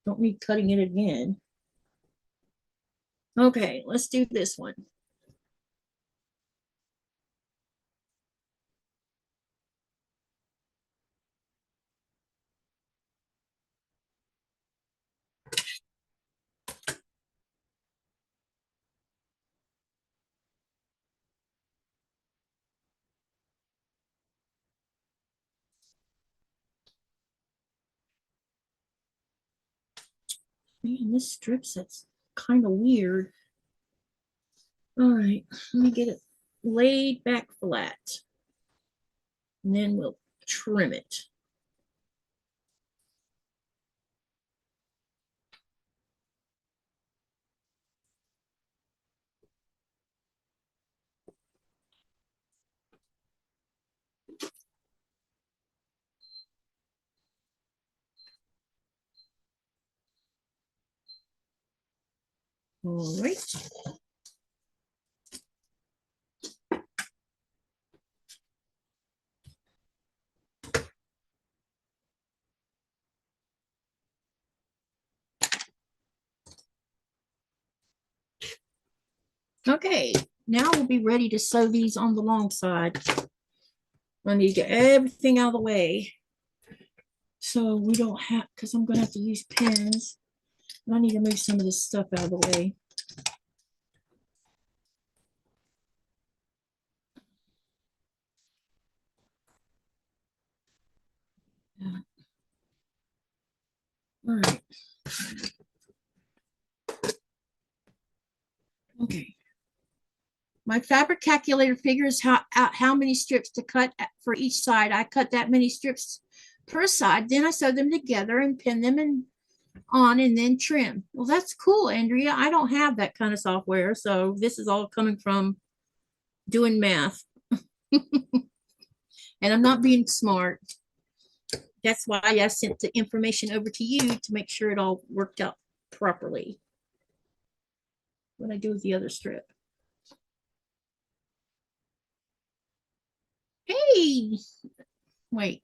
Don't need cutting it again. Okay, let's do this one. Man, this strip set's kind of weird. All right, let me get it laid back flat. And then we'll trim it. All right. Okay, now we'll be ready to sew these on the long side. I need to get everything out of the way so we don't have, because I'm going to have to use pins. I need to move some of this stuff out of the way. All right. Okay. My fabric calculator figures out how many strips to cut for each side. I cut that many strips per side. Then I sew them together and pin them on and then trim. Well, that's cool, Andrea. I don't have that kind of software. So this is all coming from doing math. And I'm not being smart. That's why I sent the information over to you to make sure it all worked out properly. What I do with the other strip. Hey, wait.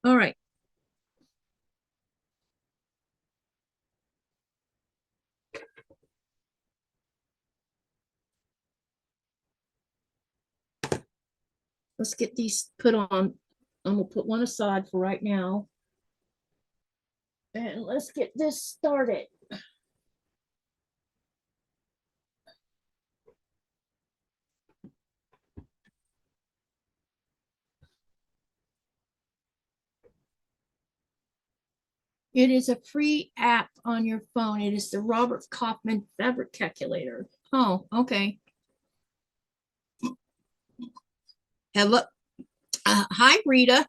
All right. Let's get these put on. I'm gonna put one aside for right now. And let's get this started. It is a free app on your phone. It is the Robert Kaufman fabric calculator. Oh, okay. Hello. Hi, Rita.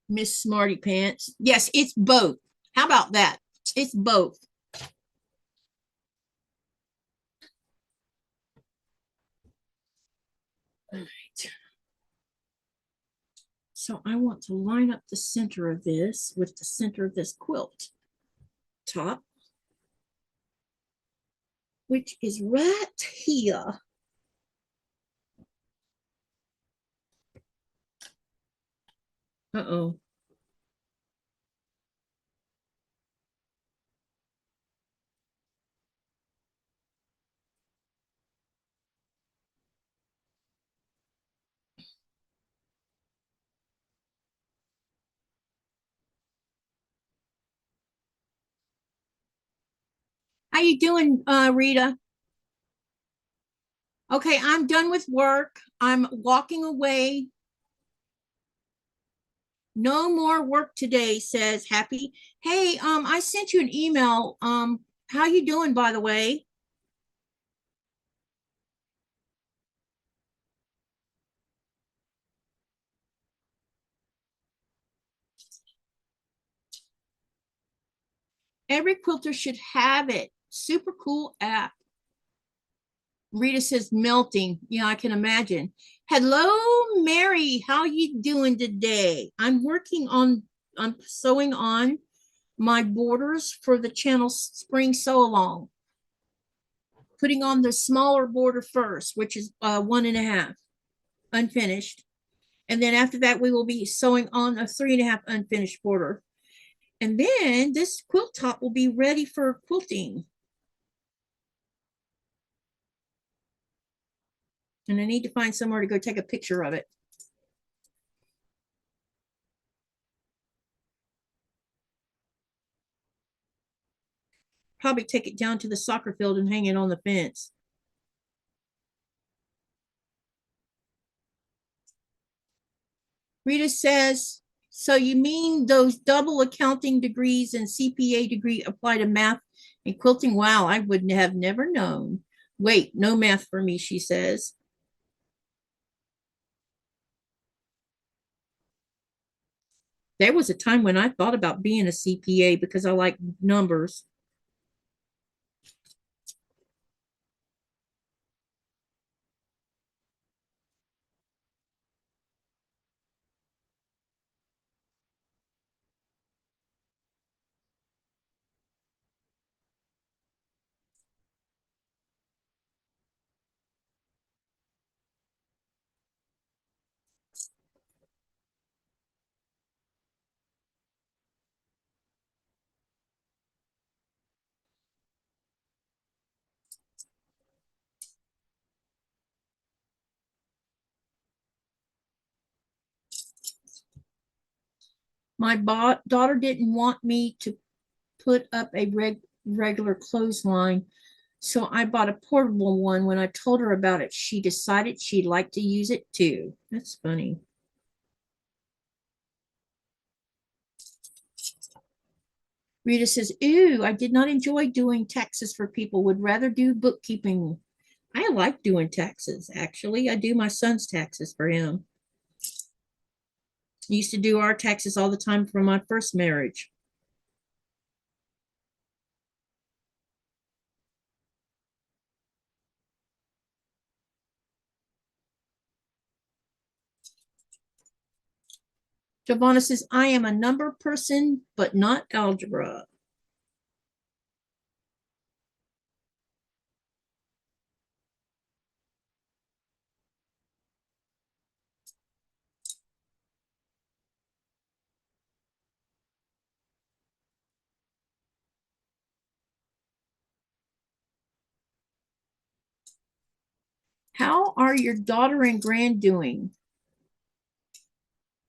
Miss Smarty Pants. Yes, it's both. How about that? It's both. All right. So I want to line up the center of this with the center of this quilt top, which is right here. Uh-oh. How you doing, Rita? Okay, I'm done with work. I'm walking away. No more work today, says Happy. Hey, I sent you an email. How you doing, by the way? Every quilter should have it. Super cool app. Rita says melting. Yeah, I can imagine. Hello, Mary. How you doing today? I'm sewing on my borders for the channel spring sew along. Putting on the smaller border first, which is 1.5 unfinished. And then after that, we will be sewing on a 3.5 unfinished border. And then this quilt top will be ready for quilting. And I need to find somewhere to go take a picture of it. Probably take it down to the soccer field and hang it on the fence. Rita says, so you mean those double accounting degrees and CPA degree apply to math and quilting? Wow, I would have never known. Wait, no math for me, she says. There was a time when I thought about being a CPA because I like numbers. My daughter didn't want me to put up a regular clothesline, so I bought a portable one. When I told her about it, she decided she'd like to use it too. That's funny. Rita says, ooh, I did not enjoy doing taxes for people, would rather do bookkeeping. I like doing taxes, actually. I do my son's taxes for him. Used to do our taxes all the time for my first marriage. Giovanna says, I am a number person, but not algebra. How are your daughter and grand doing?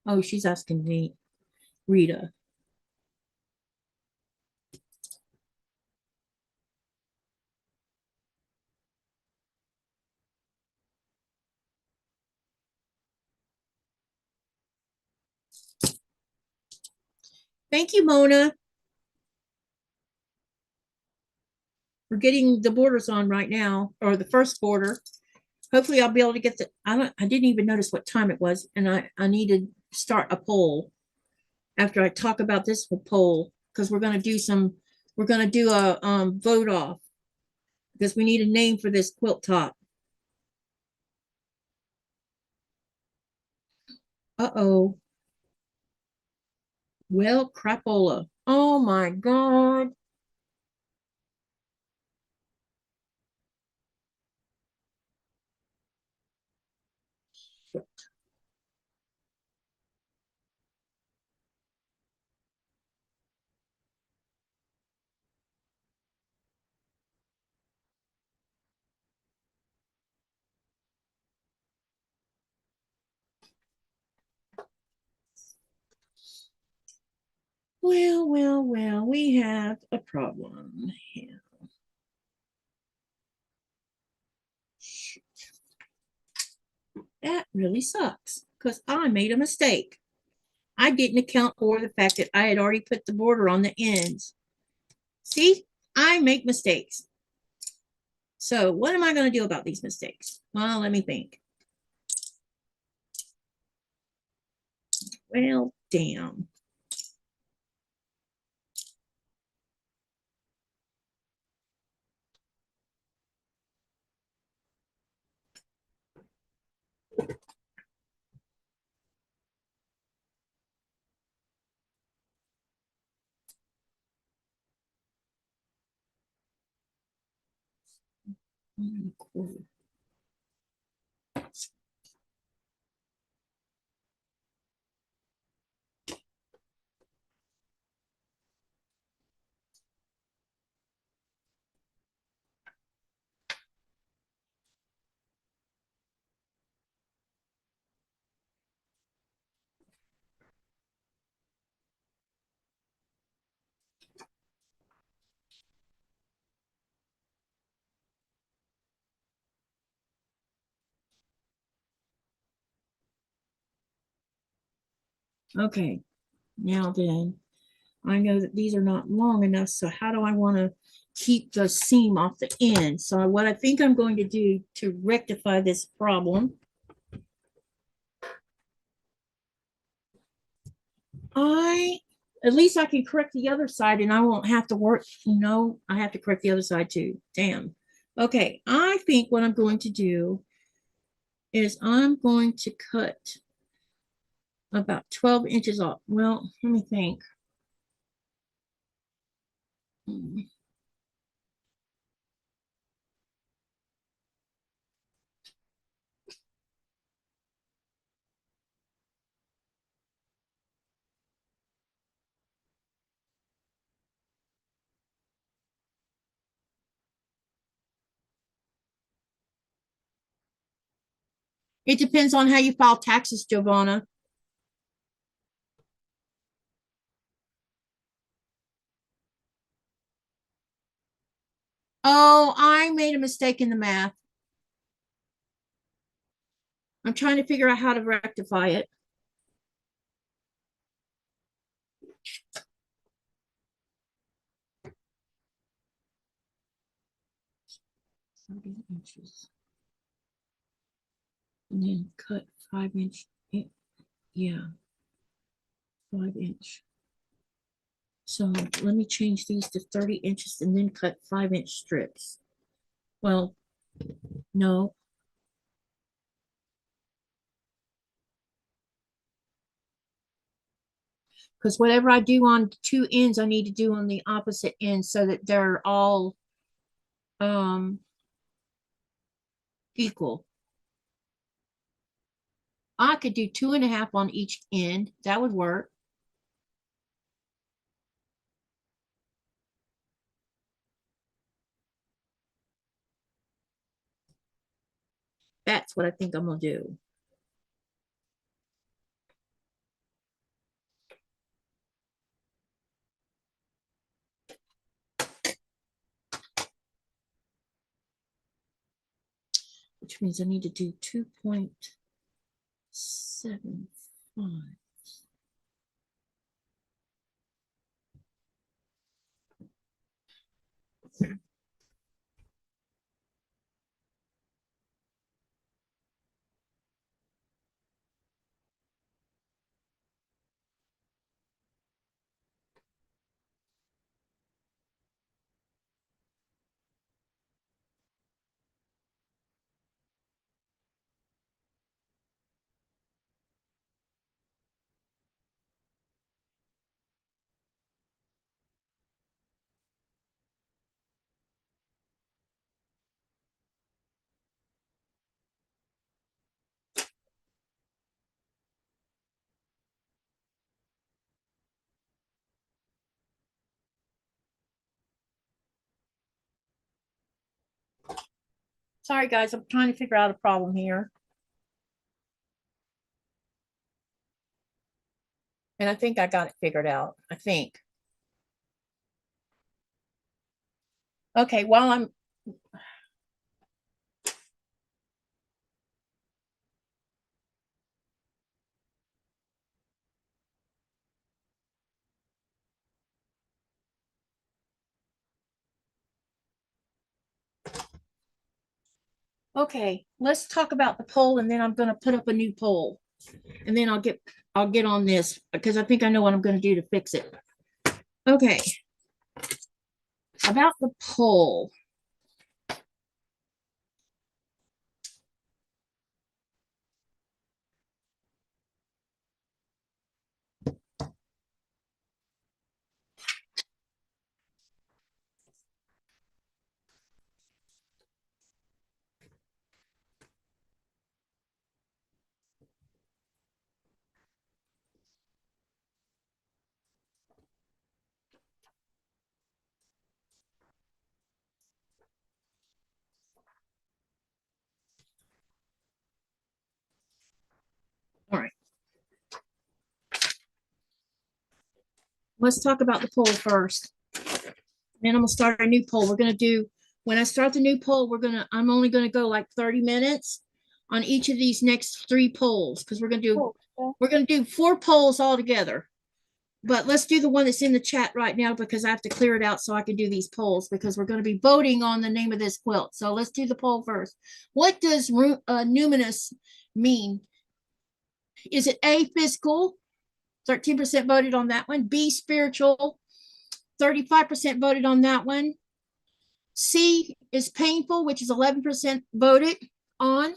Oh, she's asking me, Rita. Thank you, Mona. We're getting the borders on right now, or the first border. Hopefully I'll be able to get I didn't even notice what time it was, and I need to start a poll after I talk about this poll, because we're gonna do a vote off because we need a name for this quilt top. Uh-oh. Well, crapola. Oh my God. Well, we have a problem here. Shoot. That really sucks because I made a mistake. I didn't account for the fact that I had already put the border on the ends. See, I make mistakes. So what am I going to do about these mistakes? Well, let me think. Well, damn. Okay, now then, I know that these are not long enough, so how do I want to keep the seam off the end? So what I think I'm going to do to rectify this problem, at least I can correct the other side and I won't have to work, I have to correct the other side too. Damn. Okay, I think what I'm going to do is I'm going to cut about 12 inches off. Well, let me think. It depends on how you file taxes, Giovanna. Oh, I made a mistake in the math. I'm trying to figure out how to rectify it. Inches. And then cut 5 inch. Yeah, 5 inch. So let me change these to 30 inches and then cut 5 inch strips. Well, no. Because whatever I do on two ends, I need to do on the opposite end so that they're all equal. I could do 2.5 on each end. That would work. That's what I think I'm gonna do. Which means I need to do 2.75. Sorry, guys, I'm trying to figure out a problem here. And I think I got it figured out. I think. Okay, while I'm okay, let's talk about the poll, and then I'm going to put up a new poll, and then I'll get on this because I think I know what I'm going to do to fix it. Okay, about the poll. All right. Let's talk about the poll first. Then I'm gonna start a new poll. We're gonna do, when I start the new poll, I'm only gonna go like 30 minutes on each of these next 3 polls because we're gonna do 4 polls all together. But let's do the one that's in the chat right now because I have to clear it out so I can do these polls because we're going to be voting on the name of this quilt. So let's do the poll first. What does numinous mean? Is it A, physical? 13% voted on that one. B, spiritual? 35% voted on that one. C is painful, which is 11% voted on.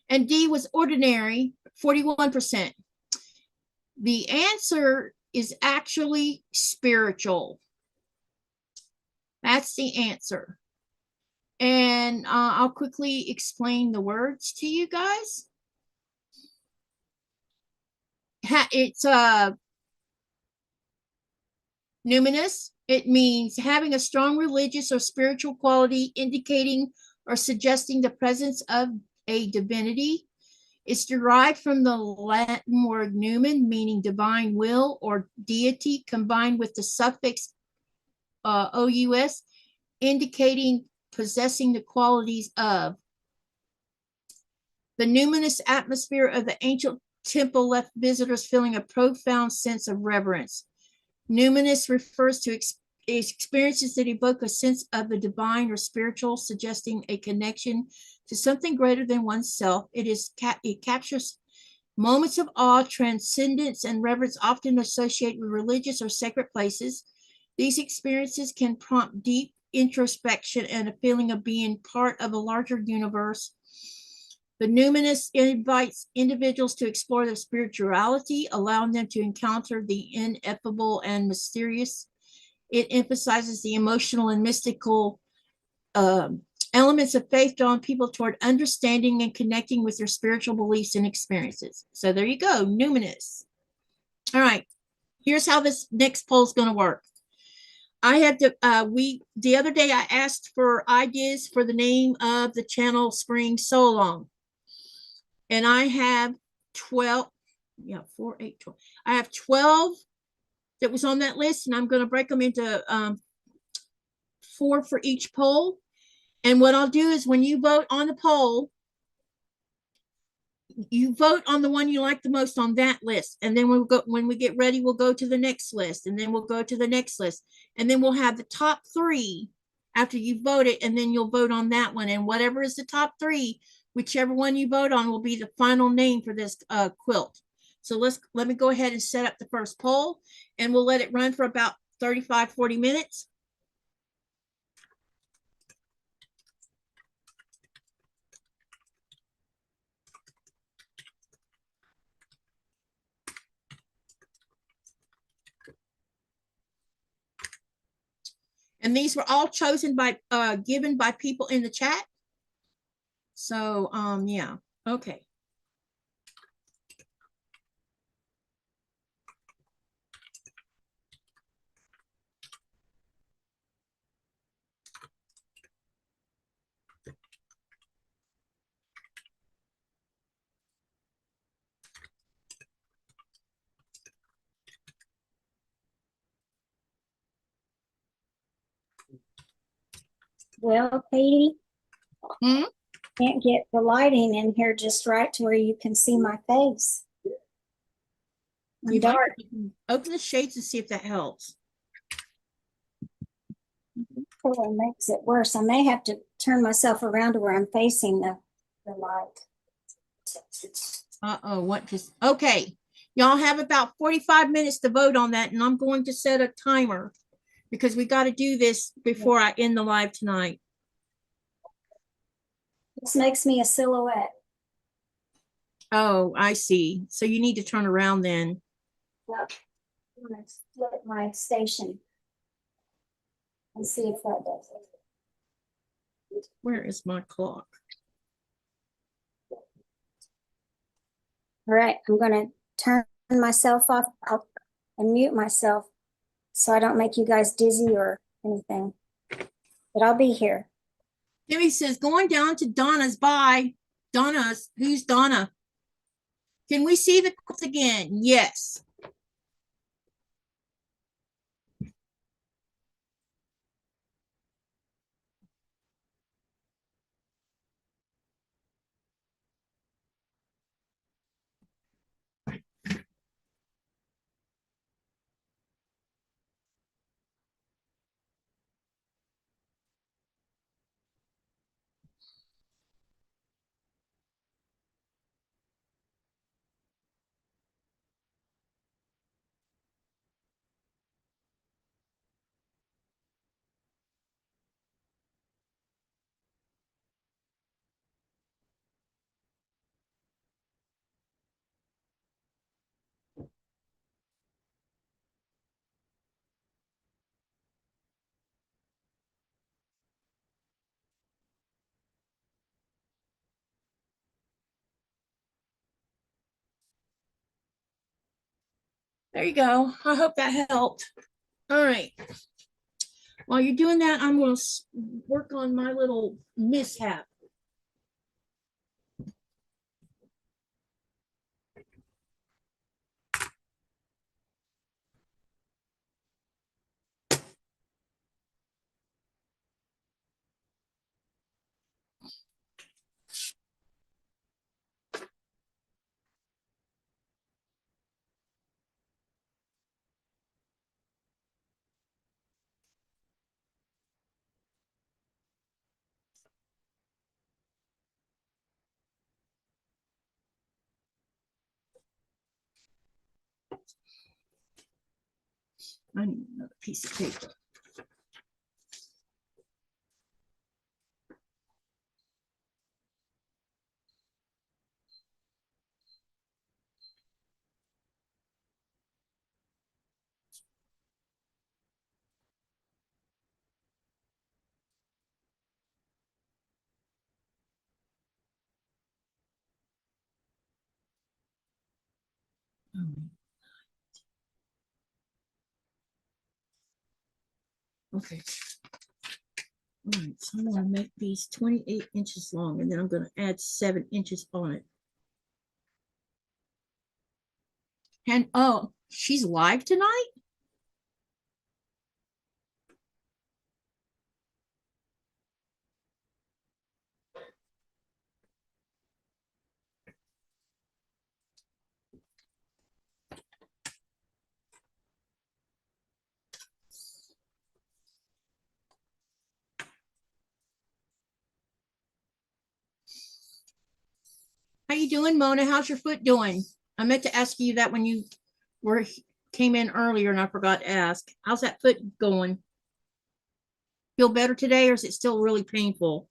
And D was ordinary, 41%. The answer is actually spiritual. That's the answer. And I'll quickly explain the words to you guys. It's numinous. It means having a strong religious or spiritual quality, indicating or suggesting the presence of a divinity. It's derived from the Latin word numen, meaning divine will or deity, combined with the suffix ous, indicating possessing the qualities of. The numinous atmosphere of the ancient temple left visitors feeling a profound sense of reverence. Numinous refers to experiences that evoke a sense of the divine or spiritual, suggesting a connection to something greater than oneself. It captures moments of awe, transcendence, and reverence often associated with religious or sacred places. These experiences can prompt deep introspection and a feeling of being part of a larger universe. The numinous invites individuals to explore their spirituality, allowing them to encounter the ineffable and mysterious. It emphasizes the emotional and mystical elements of faith, drawing people toward understanding and connecting with their spiritual beliefs and experiences. So there you go, numinous. All right, here's how this next poll is going to work. I had to, the other day I asked for ideas for the name of the channel Spring So Long. And I have 12, 4, 8, 12. I have 12 that was on that list, and I'm going to break them into 4 for each poll. And what I'll do is when you vote on the poll, you vote on the one you like the most on that list. And then when we get ready, we'll go to the next list, and then we'll go to the next list. And then we'll have the top 3 after you vote it, and then you'll vote on that one. And whatever is the top 3, whichever one you vote on will be the final name for this quilt. So let me go ahead and set up the first poll, and we'll let it run for about 35, 40 minutes. And these were all chosen by, given by people in the chat. So, yeah, okay. Well, Katie, Hmm? can't get the lighting in here just right to where you can see my face. I'm You might dark. open the shades and see if that helps. It makes it worse. I may have to turn myself around to where I'm facing the light. Uh-oh, what just, okay. Y'all have about 45 minutes to vote on that, and I'm going to set a timer because we got to do this before I end the live tonight. This makes me a silhouette. Oh, I see. So you need to turn around then. Yep. I'm gonna flip my station and see if that does it. Where is my clock? All right, I'm gonna turn myself off and mute myself so I don't make you guys dizzy or anything. But I'll be here. Jimmy says, going down to Donna's. Bye. Donna's. Who's Donna? Can we see the quilt again? Yes. There you go. I hope that helped. All right. While you're doing that, I'm going to work on my little mishap. I need another piece of paper. Okay. All right, so I'm going to make these 28 inches long, and then I'm going to add 7 inches on it. And oh, she's live tonight? How you doing, Mona? How's your foot doing? I meant to ask you that when you were came in earlier, and I forgot to ask. How's that foot going? Feel better today, or is it still really painful?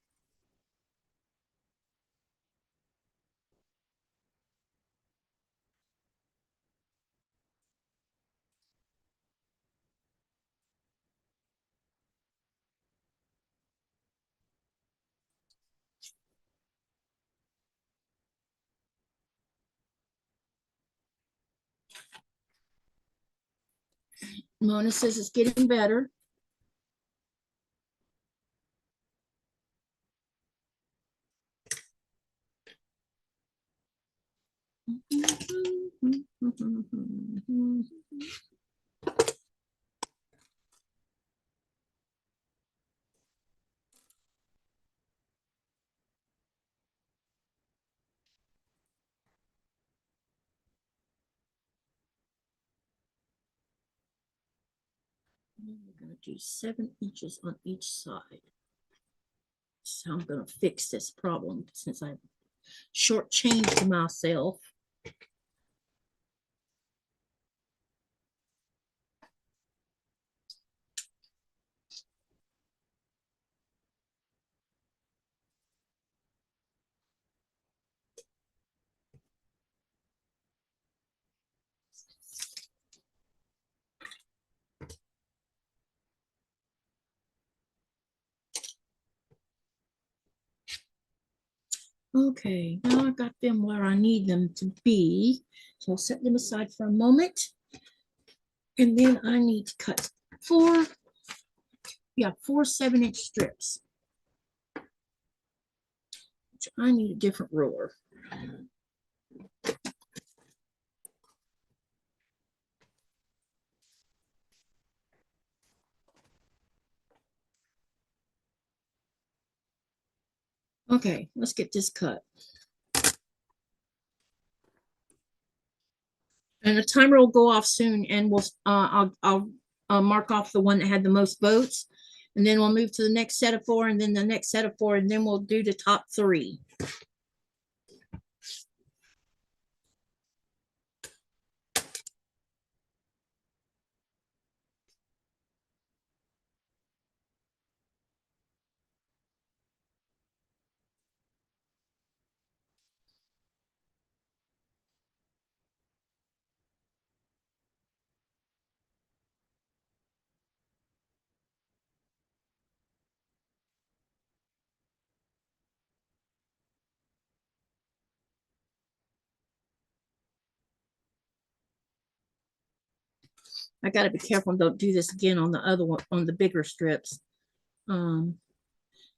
Mona says it's getting better. We're going to do 7 inches on each side. So I'm going to fix this problem since I shortchanged myself. Okay, now I got them where I need them to be. So I'll set them aside for a moment. And then I need to cut 4 7-inch strips. Which I need a different ruler. Okay, let's get this cut. And the timer will go off soon, and I'll mark off the one that had the most votes, and then we'll move to the next set of 4, and then the next set of 4, and then we'll do the top 3. I got to be careful and don't do this again on the other one, on the bigger strips. Now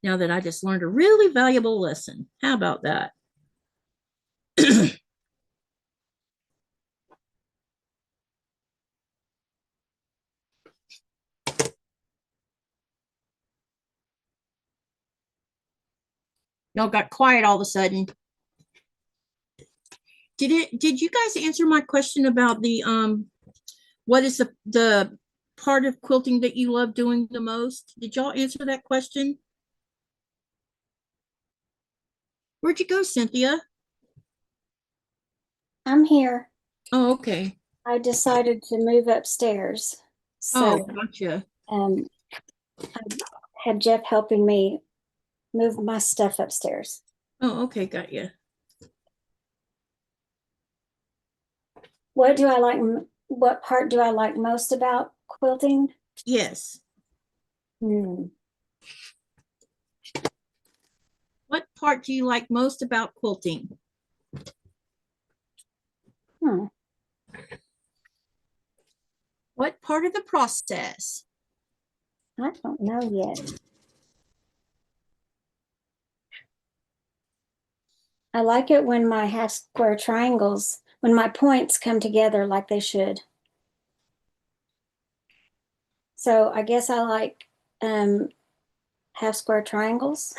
that I just learned a really valuable lesson. How about that? Y'all got quiet all of a sudden. Did you guys answer my question about the what is the part of quilting that you love doing the most? Did y'all answer that question? Where'd you go, Cynthia? I'm here. Oh, okay. I decided to move upstairs. Oh, So gotcha. I had Jeff helping me move my stuff upstairs. Oh, okay, got you. What do I like? What part do I like most about quilting? Yes. Hmm. What part do you like most about quilting? Hmm. What part of the process? I don't know yet. I like it when my half square triangles, when my points come together like they should. So I guess I like half square triangles.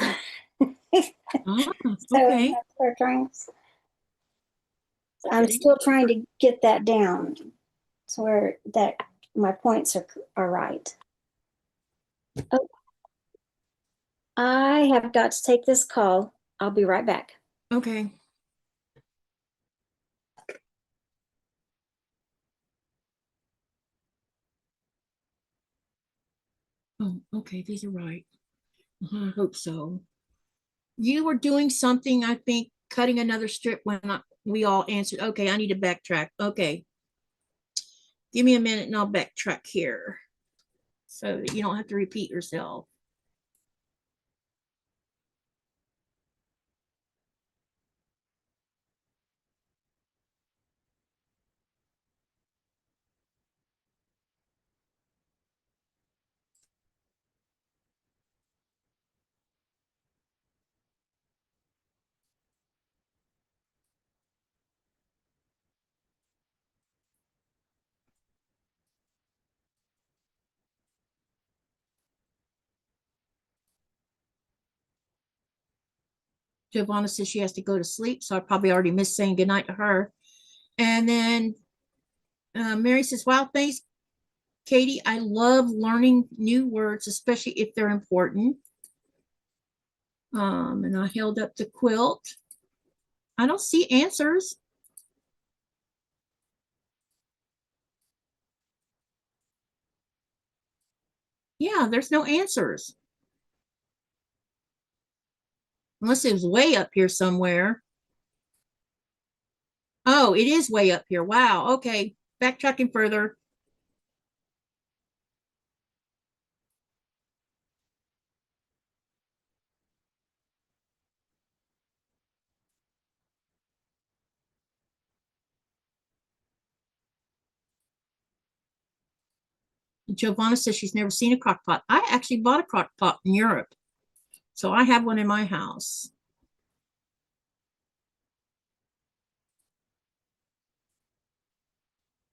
Ah, So okay. half square triangles. I'm Okay. still trying to get that down to where that my points are right. Oh, I have got to take this call. I'll be right back. Okay. Oh, okay, these are right. I hope so. You were doing something, I think, cutting another strip when we all answered. Okay, I need to backtrack. Okay. Give me a minute and I'll backtrack here so that you don't have to repeat yourself. Giovanna says she has to go to sleep, so I probably already missed saying goodnight to her. And then Mary says, wow, thanks, Katie, I love learning new words, especially if they're important. And I held up the quilt. I don't see answers. Yeah, there's no answers. Unless it was way up here somewhere. Oh, it is way up here. Wow. Okay. Backtracking further. Giovanna says she's never seen a crock pot. I actually bought a crock pot in Europe. So I have one in my house.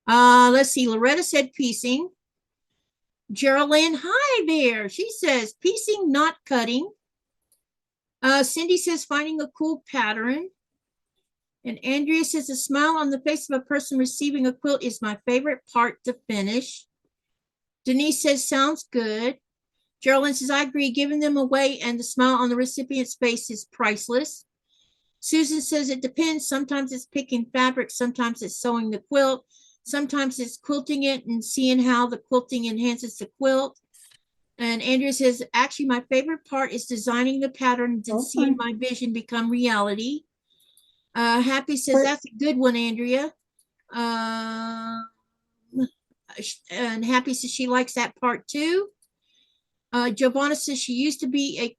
Let's see. Loretta said piecing. Geraldine, hi there. She says piecing, not cutting. Cindy says finding a cool pattern. And Andrea says a smile on the face of a person receiving a quilt is my favorite part to finish. Denise says sounds good. Geraldine says I agree. Giving them away and the smile on the recipient's face is priceless. Susan says it depends. Sometimes it's picking fabric. Sometimes it's sewing the quilt. Sometimes it's quilting it and seeing how the quilting enhances the quilt. And Andrea says, actually, my favorite part is designing the patterns and seeing my vision become reality. Happy says, that's a good one, Andrea. And Happy says she likes that part too. Giovanna says she used to be a,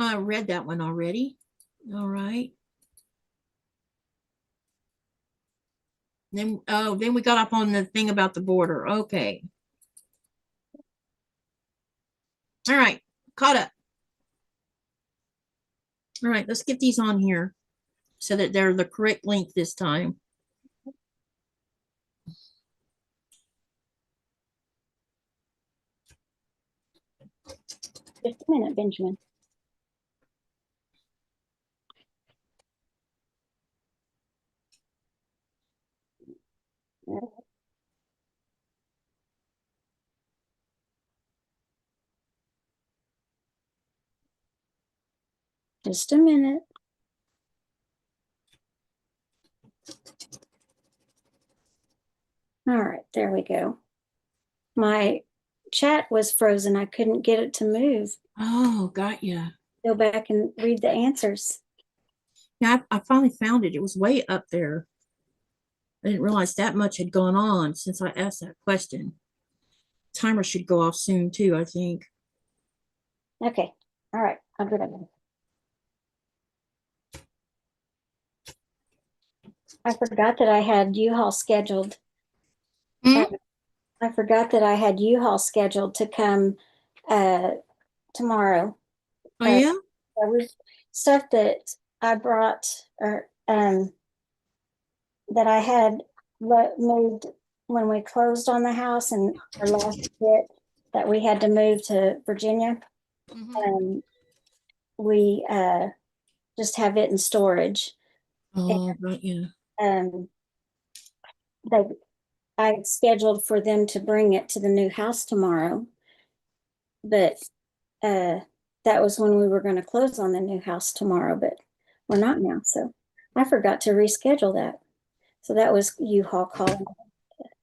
I read that one already. All right. Then, oh, then we got up on the thing about the border. Okay. All right. Caught up. All right. Let's get these on here so that they're the correct length this time. Just a minute, Benjamin. Just a minute. All right, there we go. My chat was frozen. I couldn't get it to move. Oh, got you. Go back and read the answers. Yeah, I finally found it. It was way up there. I didn't realize that much had gone on since I asked that question. Timer should go off soon too, I think. Okay. All right. I'll get it. I forgot that I had U-Haul scheduled. I forgot that I had U-Haul scheduled to come tomorrow. Oh yeah? There was stuff that I brought or that I had moved when we closed on the house, and our last bit that we had to move to Virginia. We just have it in storage. Oh, right, yeah. I scheduled for them to bring it to the new house tomorrow, but that was when we were going to close on the new house tomorrow, but we're not now. So I forgot to reschedule that. So that was U-Haul calling.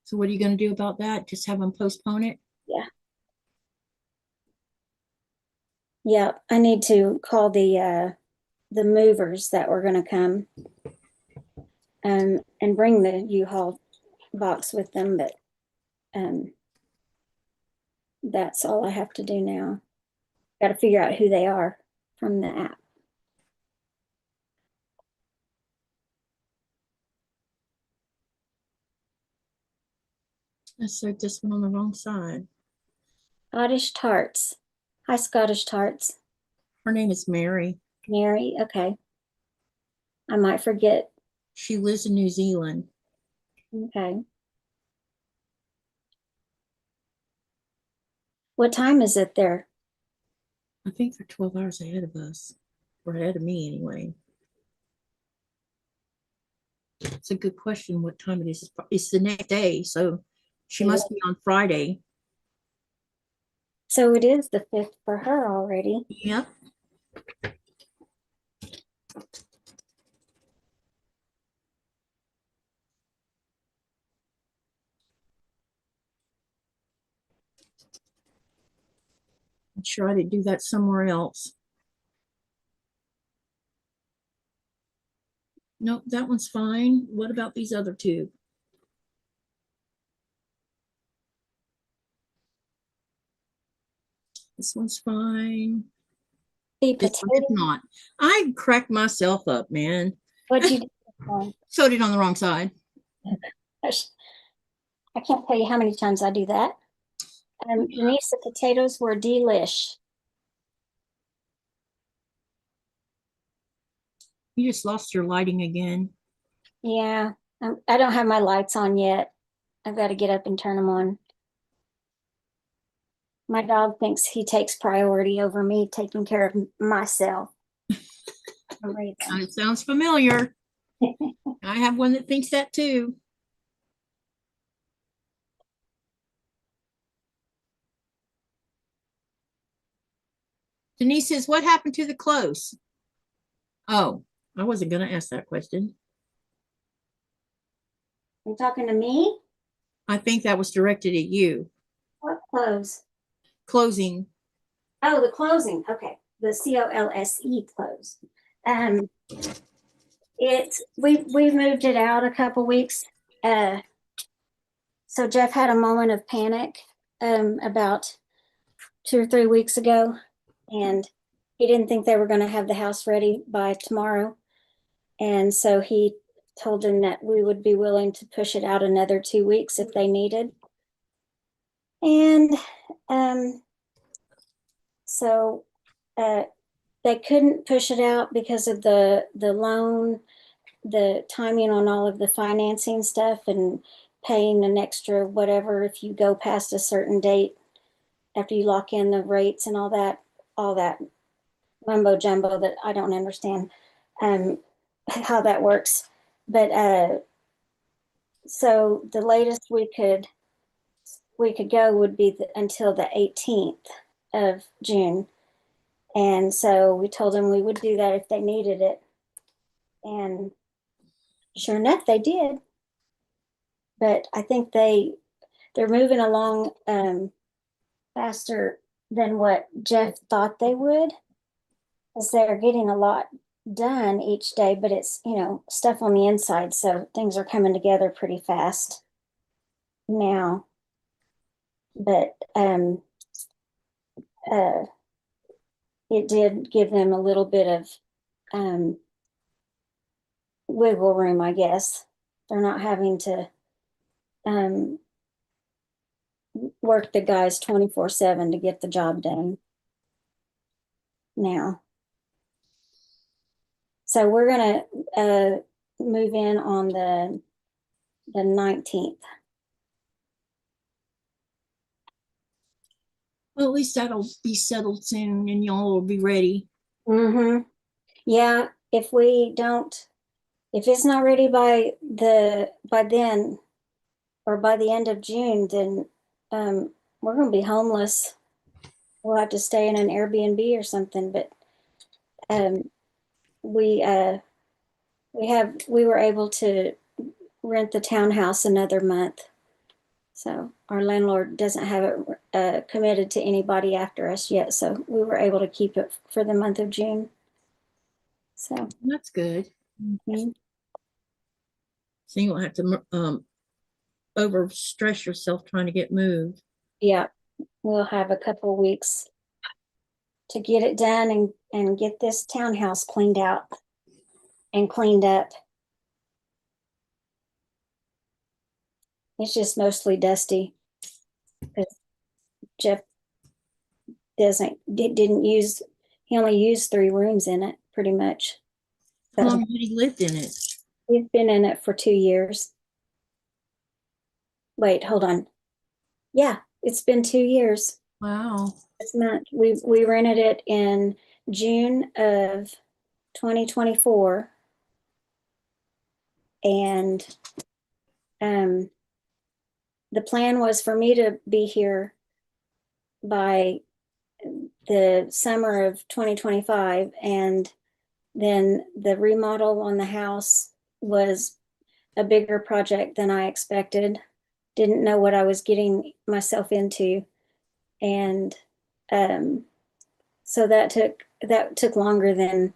So what are you going to do about that? Just have them postpone it? Yeah. Yeah, I need to call the movers that were going to come and bring the U-Haul box with them, but that's all I have to do now. Got to figure out who they are from the app. I sewed this one on the wrong side. Scottish Tarts. Hi, Scottish Tarts. Her name is Mary. Mary, okay. I might forget. She lives in New Zealand. Okay. What time is it there? I think they're 12 hours ahead of us, or ahead of me anyway. It's a good question what time it is. It's the next day, so she must be on Friday. So it is the 5th for her already. Yep. I'm sure I didn't do that somewhere else. Nope, that one's fine. What about these other two? This one's fine. The This one is potato, not. I cracked myself up, man. what'd you do? Sewed it on the wrong side. I can't tell you how many times I do that. Denise, the potatoes were delish. You just lost your lighting again. Yeah, I don't have my lights on yet. I've got to get up and turn them on. My dog thinks he takes priority over me taking care of myself. It sounds familiar. I have one that thinks that too. Denise says, what happened to the clothes? Oh, I wasn't going to ask that question. You talking to me? I think that was directed at you. What clothes? Closing. Oh, the closing. Okay, the COLSE close. We moved it out a couple weeks. So Jeff had a moment of panic about 2 or 3 weeks ago, and he didn't think they were going to have the house ready by tomorrow, and so he told them that we would be willing to push it out another 2 weeks if they needed. And so they couldn't push it out because of the loan, the timing on all of the financing stuff, and paying an extra whatever if you go past a certain date after you lock in the rates and all that mumbo jumbo that I don't understand how that works. But so the latest we could go would be until the 18th of June. And so we told them we would do that if they needed it. And sure enough, they did. But I think they're moving along faster than what Jeff thought they would, because they're getting a lot done each day, but it's, stuff on the inside. So things are coming together pretty fast now. But it did give them a little bit of wiggle room, I guess. They're not having to work the guys 24/7 to get the job done now. So we're gonna move in on the 19th. Well, at least that'll be settled soon and y'all will be ready. Mm-hmm. Yeah, if it's not ready by then or by the end of June, then we're gonna be homeless. We'll have to stay in an Airbnb or something. But we were able to rent the townhouse another month. So our landlord doesn't have it committed to anybody after us yet. So we were able to keep it for the month of June. So That's good. mhm. So you won't have to overstress yourself trying to get moved. Yeah, we'll have a couple weeks to get it done and get this townhouse cleaned out and cleaned up. It's just mostly dusty because Jeff he only used 3 rooms in it pretty much. How long had he lived in it? We've been in it for 2 years. Wait, hold on. Yeah, it's been 2 years. Wow. This month. We rented it in June of 2024. And the plan was for me to be here by the summer of 2025, and then the remodel on the house was a bigger project than I expected. Didn't know what I was getting myself into, and so that took longer than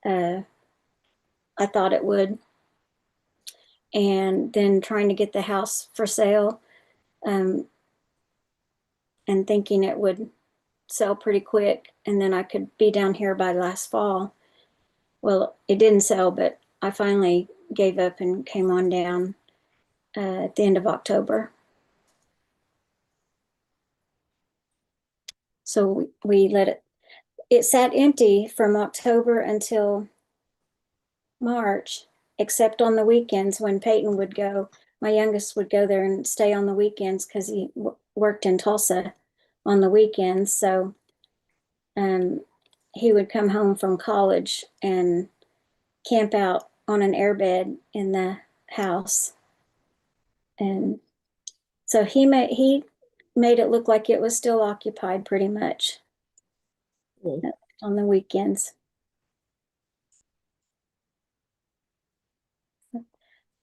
I thought it would. And then trying to get the house for sale, and thinking it would sell pretty quick, and then I could be down here by last fall. Well, it didn't sell, but I finally gave up and came on down at the end of October. So we let it sat empty from October until March, except on the weekends when Peyton would go. My youngest would go there and stay on the weekends because he worked in Tulsa on the weekends. So he would come home from college and camp out on an airbed in the house. And so he made it look like it was still occupied pretty much on the weekends.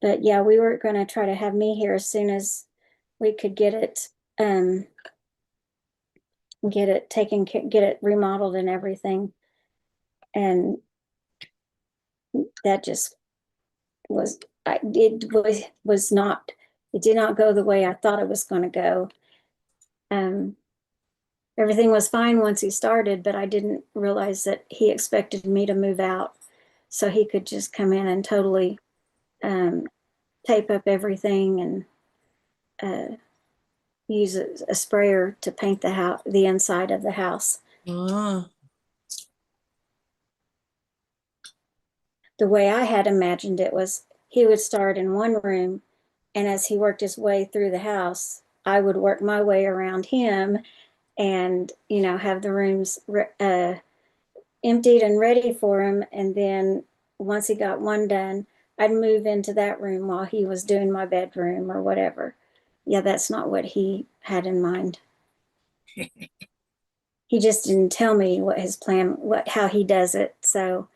But yeah, we were going to try to have me here as soon as we could get it taken, get it remodeled and everything. And that just was, it did not go the way I thought it was going to go. Everything was fine once he started, but I didn't realize that he expected me to move out so he could just come in and totally tape up everything and use a sprayer to paint the inside of the house. Ah. The way I had imagined it was he would start in one room, and as he worked his way through the house, I would work my way around him and, have the rooms emptied and ready for him. And then once he got one done, I'd move into that room while he was doing my bedroom or whatever. Yeah, that's not what he had in mind. He just didn't tell me what his plan, how he does it. So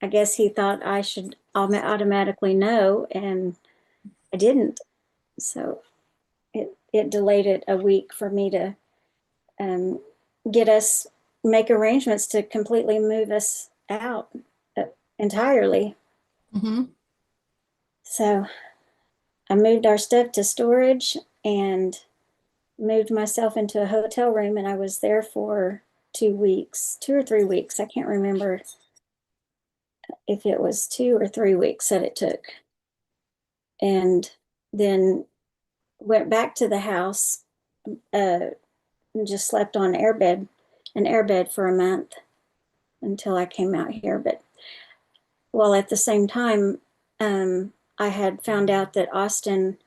I guess he thought I should automatically know, and I didn't. So it delayed it a week for me to make arrangements to completely move us out entirely. Mm-hmm. So I moved our stuff to storage and moved myself into a hotel room, and I was there for 2 weeks, 2 or 3 weeks. I can't remember if it was 2 or 3 weeks that it took. And then went back to the house, and just slept on an airbed for a month until I came out here. But while at the same time, I had found out that Austin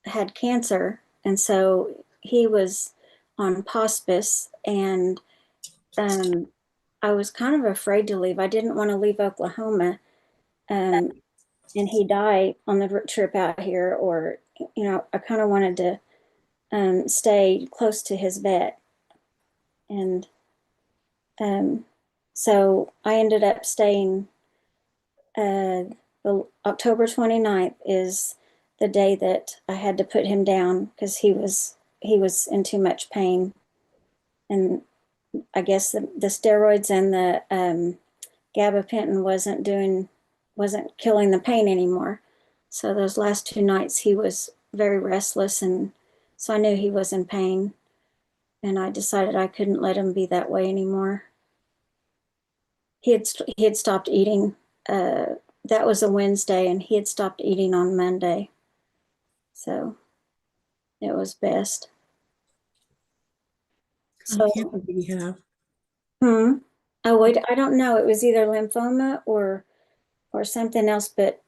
had cancer, and so he was on hospice, and I was kind of afraid to leave. I didn't want to leave Oklahoma, and he died on the trip out here, or I kind of wanted to stay close to his vet, and so I ended up staying. The October 29th is the day that I had to put him down because he was in too much pain, and I guess the steroids and the gabapentin wasn't killing the pain anymore. So those last 2 nights he was very restless, and so I knew he was in pain, and I decided I couldn't let him be that way anymore. He had stopped eating. That was a Wednesday, and he had stopped eating on Monday. So it was best. So, What did he have? Oh wait, I don't know. It was either lymphoma or something else, but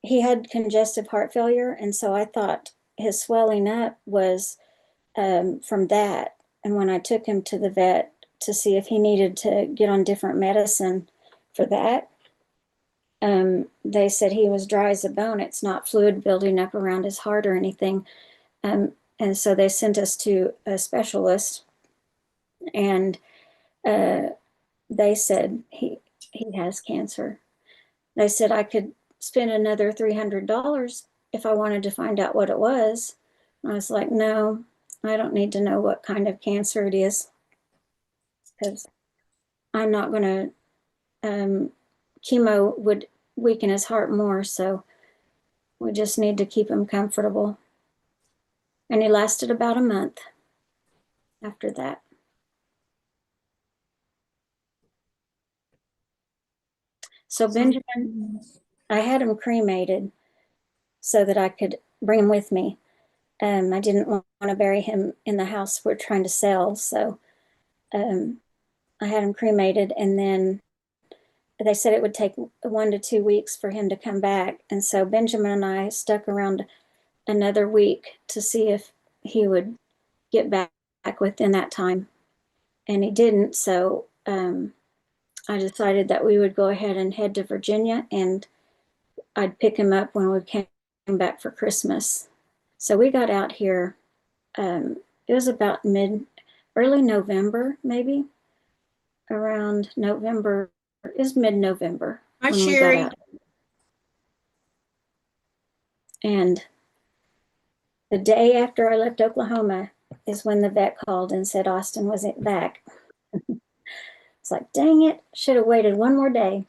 he had congestive heart failure, and so I thought his swelling up was from that. And when I took him to the vet to see if he needed to get on different medicine for that, they said he was dry as a bone. It's not fluid building up around his heart or anything. And And so they sent us to a specialist, and they said he has cancer. They said I could spend another $300 if I wanted to find out what it was. And I was like, no, I don't need to know what kind of cancer it is, because I'm not going to, chemo would weaken his heart more. So we just need to keep him comfortable. And he lasted about a month after that. So Benjamin, I had him cremated so that I could bring him with me. I didn't want to bury him in the house we're trying to sell. So I had him cremated, and then they said it would take 1 to 2 weeks for him to come back. And so Benjamin and I stuck around another week to see if he would get back within that time. And he didn't. So I decided that we would go ahead and head to Virginia, and I'd pick him up when we came back for Christmas. So we got out here, it was about early November, maybe around November, it was mid-November. Hi, Sherry. And the day after I left Oklahoma is when the vet called and said Austin wasn't back. It's like, dang it, should have waited one more day.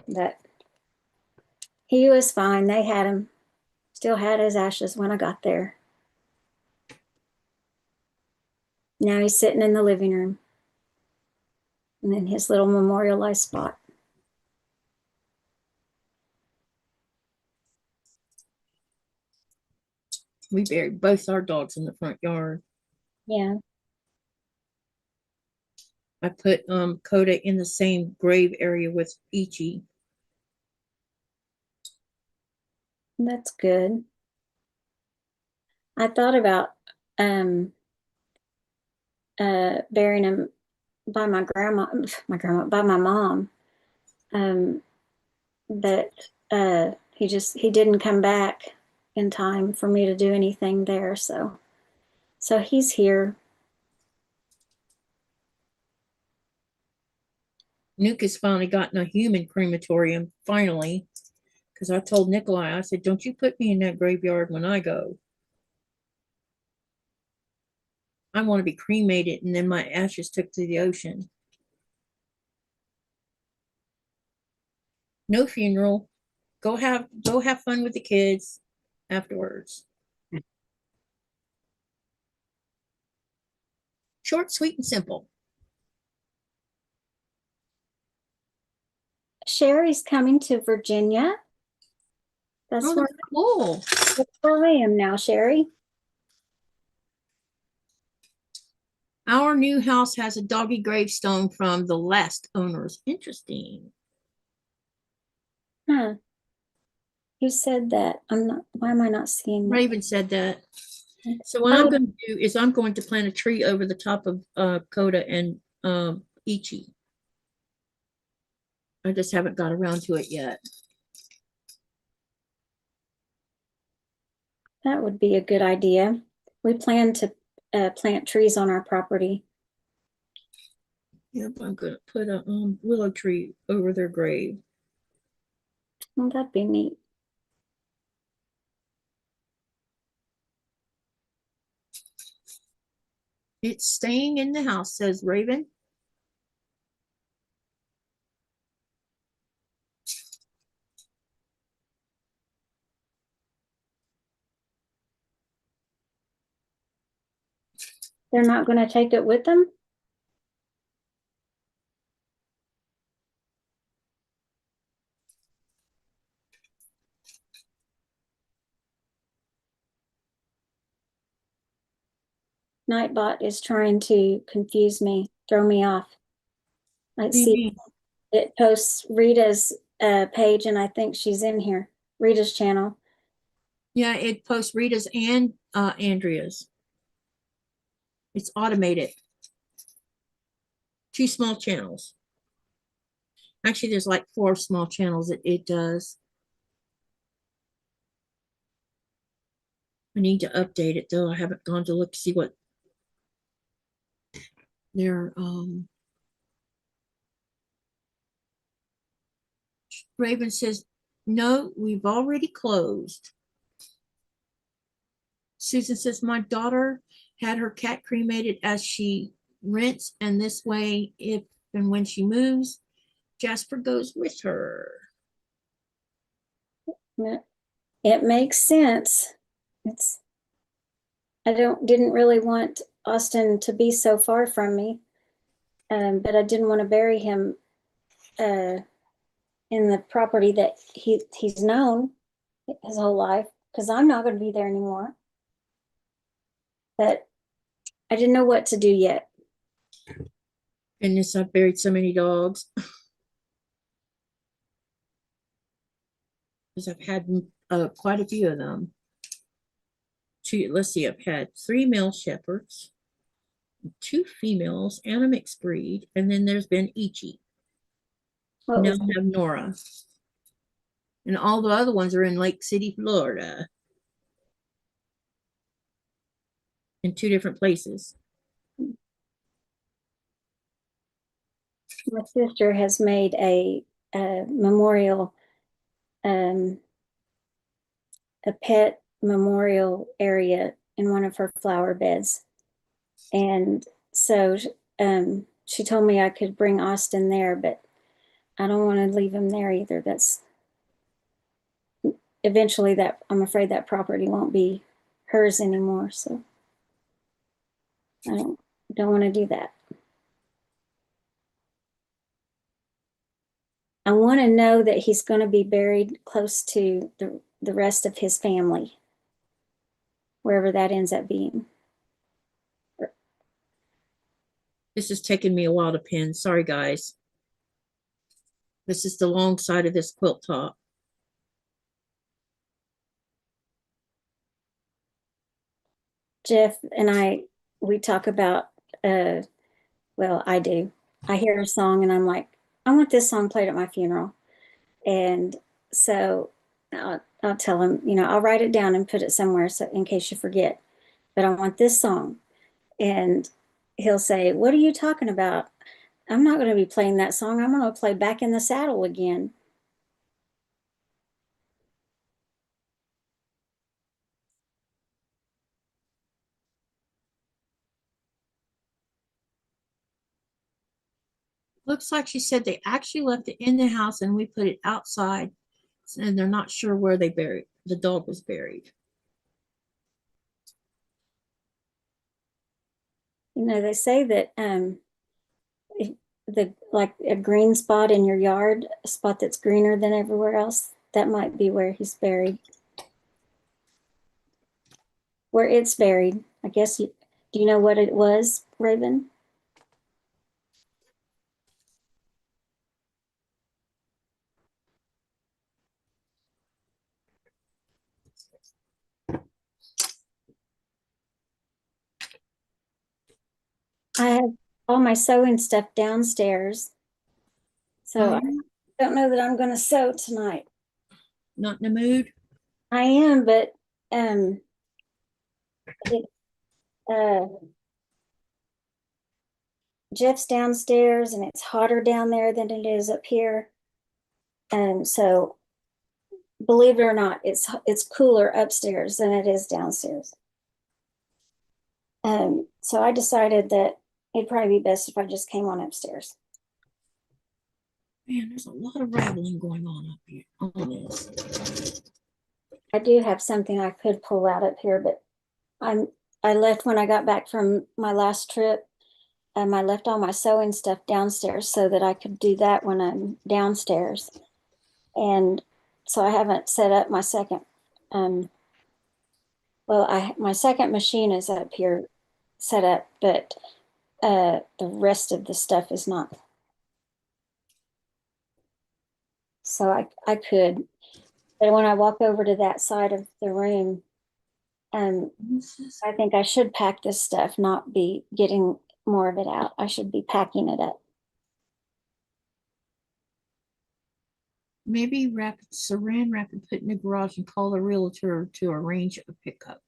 But he was fine. They had him, still had his ashes when I got there. Now he's sitting in the living room and in his little memorialized spot. We buried both our dogs in the front yard. Yeah. I put Coda in the same grave area with Ichi. That's good. I thought about burying him by my by my mom. But he didn't come back in time for me to do anything there. So he's here. Nuke has finally gotten a human crematorium, finally. Because I told Nikolai, I said, don't you put me in that graveyard when I go. I want to be cremated and then my ashes took to the ocean. No funeral. Go have fun with the kids afterwards. Short, sweet, and simple. Sherry's coming to Virginia. That's cool. That's where I am now, Sherry. Our new house has a doggy gravestone from the last owners. Interesting. Huh. Who said that? Why am I not seeing that? Raven said that. So what I'm going to do is I'm going to plant a tree over the top of Coda and Ichi. I just haven't got around to it yet. That would be a good idea. We plan to plant trees on our property. Yep, I'm going to put a willow tree over their grave. Well, that'd be neat. It's staying in the house, says Raven. They're not going to take it with them? Nightbot is trying to confuse me, throw me off. Let's see. It posts Rita's page, and I think she's in here. Rita's channel. Yeah, it posts Rita's and Andrea's. It's automated. 2 small channels. Actually, there's like 4 small channels that it does. I need to update it though. I haven't gone to look to see what their Raven says, no, we've already closed. Susan says, my daughter had her cat cremated as she rents, and this way, if and when she moves, Jasper goes with her. It makes sense. I didn't really want Austin to be so far from me, but I didn't want to bury him in the property that he's known his whole life, because I'm not going to be there anymore. But I didn't know what to do yet. Goodness, I've buried so many dogs. Because I've had quite a few of them. Let's see, I've had 3 male shepherds, 2 females, and a mixed breed, and then there's been Ichi. Now I have Nora. And all the other ones are in Lake City, Florida. In 2 different places. My sister has made a memorial, a pet memorial area in one of her flower beds. And so she told me I could bring Austin there, but I don't want to leave him there either. That's eventually I'm afraid that property won't be hers anymore. So I don't want to do that. I want to know that he's going to be buried close to the rest of his family, wherever that ends up being. This is taking me a while to pin. Sorry, guys. This is the long side of this quilt top. Jeff and we talk about, well, I do. I hear a song and I'm like, I want this song played at my funeral. And so I'll tell him, I'll write it down and put it somewhere so in case you forget. But I want this song. And he'll say, what are you talking about? I'm not going to be playing that song. I'm going to play Back in the Saddle again. Looks like she said they actually left it in the house and we put it outside. And they're not sure where the dog was buried. They say that like a green spot in your yard, a spot that's greener than everywhere else, that might be where he's buried. Where it's buried. I guess do you know what it was, Raven? I have all my sewing stuff downstairs. So I don't know that I'm going to sew tonight. Not in the mood? I am, but Jeff's downstairs and it's hotter down there than it is up here. And so believe it or not, it's cooler upstairs than it is downstairs. So I decided that it'd probably be best if I just came on upstairs. Man, there's a lot of rattling going on up here on this. I do have something I could pull out up here, but I left when I got back from my last trip. I left all my sewing stuff downstairs so that I could do that when I'm downstairs. And so I haven't set up my second. My second machine is up here set up, but the rest of the stuff is not. So I could, but when I walk over to that side of the room, I think I should pack this stuff, not be getting more of it out. I should be packing it up. Maybe saran wrap and put in the garage and call the realtor to arrange a pickup.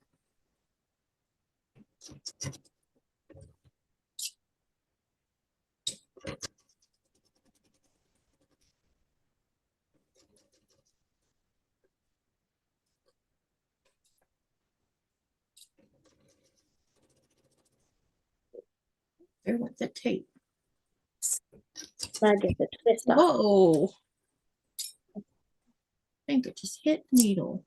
There went the tape. I get the twist off. Whoa. I think it just hit needle.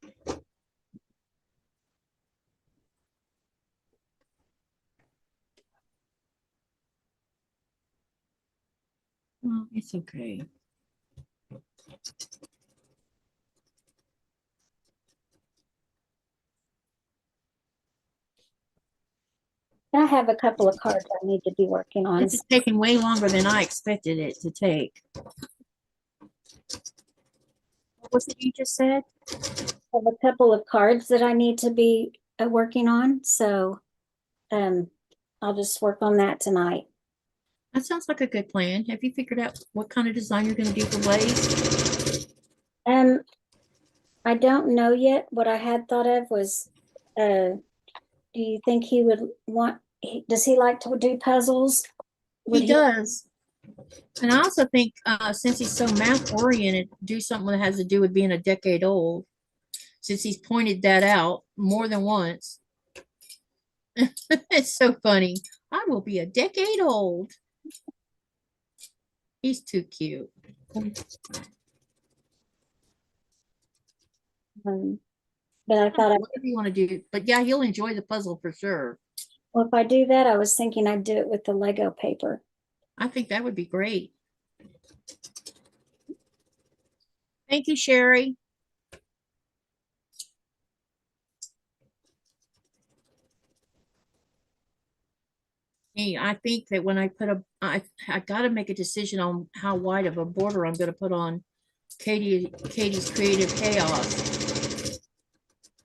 Well, it's okay. I have a couple of cards I need to be working on. This is taking way longer than I expected it to take. What was it you just said? I have a couple of cards that I need to be working on, so I'll just work on that tonight. That sounds like a good plan. Have you figured out what kind of design you're going to do for Blaze? I don't know yet. What I had thought of was, do you think he would want, does he like to do puzzles? He does. And I also think since he's so math oriented, do something that has to do with being a decade old, since he's pointed that out more than once. It's so funny. I will be a decade old. He's too cute. But I thought, whatever you want to do, but yeah, he'll enjoy the puzzle for sure. well, if I do that, I was thinking I'd do it with the Lego paper. I think that would be great. Thank you, Sherry. Hey, I think that when I put I got to make a decision on how wide of a border I'm going to put on Katie's Creative Chaos.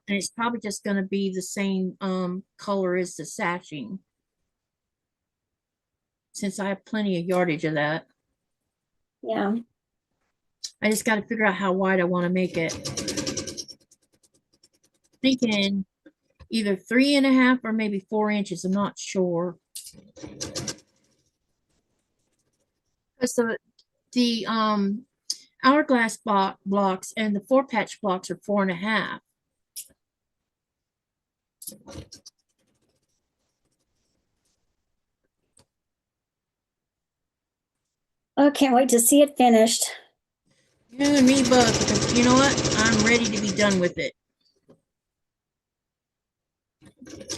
And it's probably just going to be the same color as the sashing, since I have plenty of yardage of that. Yeah. I just got to figure out how wide I want to make it. Thinking either 3.5 or maybe 4 inches. I'm not sure. Because the hourglass blocks and the 4-patch blocks are 4.5. Oh, can't wait to see it finished. You and me both, because you know what? I'm ready to be done with it.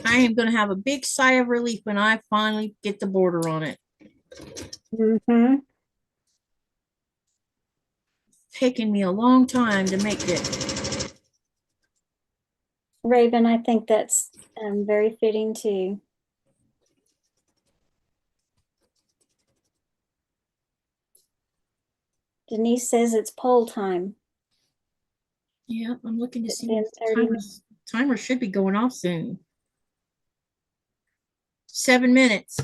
I am going to have a big sigh of relief when I finally get the border on it. Mm-hmm. It's taken me a long time to make it. Raven, I think that's very fitting too. Denise says it's poll time. Yeah, I'm looking to It's see been if 30 the timer should be going off soon. 7 minutes.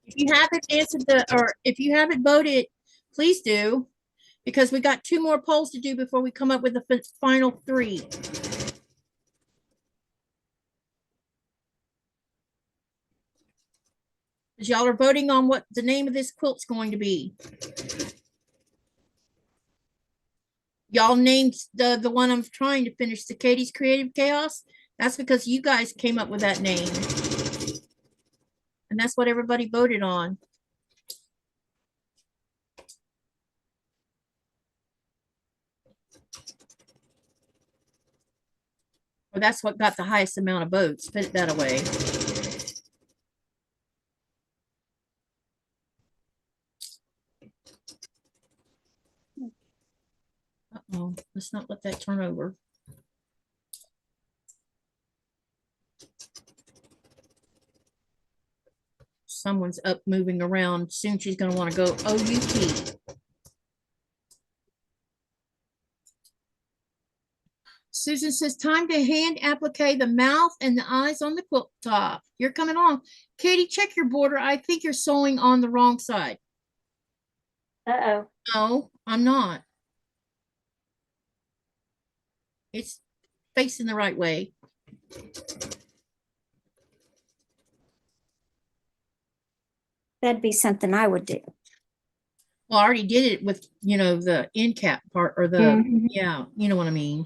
If you haven't answered or if you haven't voted, please do, because we got 2 more polls to do before we come up with the final 3. Because y'all are voting on what the name of this quilt's going to be. Y'all named the one I'm trying to finish, the Katie's Creative Chaos. That's because you guys came up with that name. And that's what everybody voted on. Or that's what got the highest amount of votes. Put it that way. Uh-oh, let's not let that turn over. Someone's up moving around. Soon she's going to want to go OUT. Susan says, time to hand applique the mouth and the eyes on the quilt top. You're coming on. Katie, check your border. I think you're sewing on the wrong side. Uh-oh. No, I'm not. It's facing the right way. That'd be something I would do. Well, I already did it with, the end cap part or the, yeah, you know what I mean.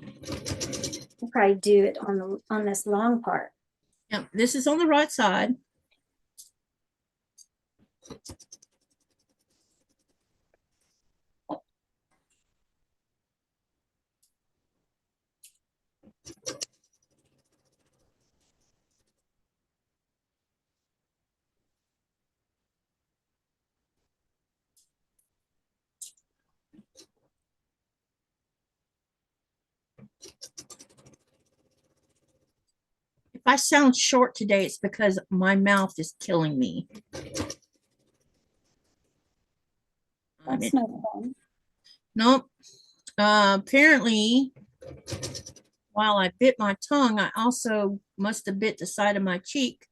I'll probably do it on this long part. Yeah, this is on the right side. If I sound short today, it's because my mouth is killing me. That's no fun. Nope. Apparently, while I bit my tongue, I also must have bit the side of my cheek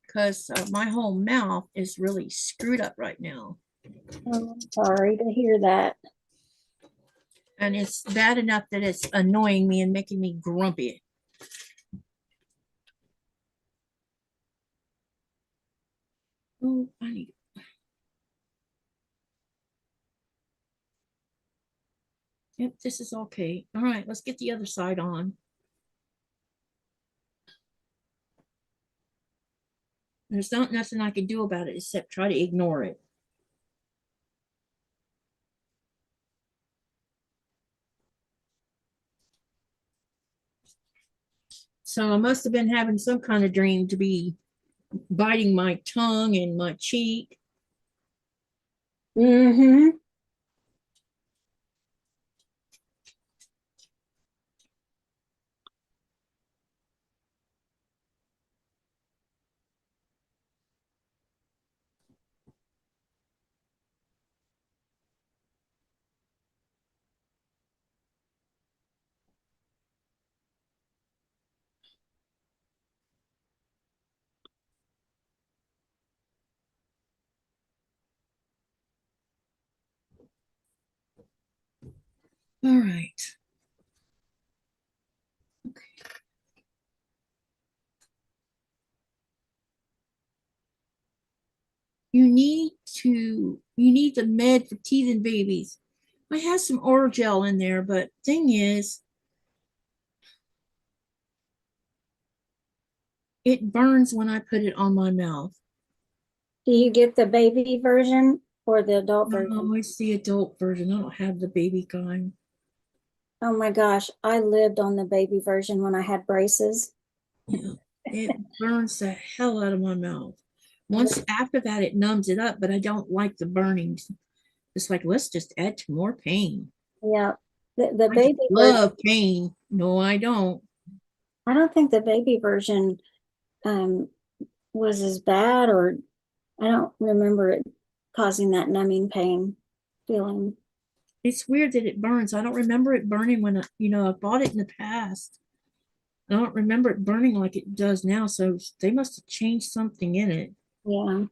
because my whole mouth is really screwed up right now. Oh, I'm sorry to hear that. And it's bad enough that it's annoying me and making me grumpy. Oh, I need. Yep, this is okay. All right, let's get the other side on. There's not nothing I can do about it except try to ignore it. So I must have been having some kind of dream to be biting my tongue and my cheek. Mm-hmm. All right. Okay. You need the med for teething babies. I have some oral gel in there, but thing is, it burns when I put it on my mouth. Do you get the baby version or the adult version? Oh, it's the adult version. I don't have the baby kind. Oh my gosh, I lived on the baby version when I had braces. Yeah, it burns the hell out of my mouth. Once after that, it numbs it up, but I don't like the burnings. It's like, let's just add to more pain. Yeah. The I baby version, love pain. No, I don't. I don't think the baby version um, was as bad, or I don't remember it causing that numbing pain feeling. It's weird that it burns. I don't remember it burning when I bought it in the past. I don't remember it burning like it does now. So they must have changed something in it. Yeah.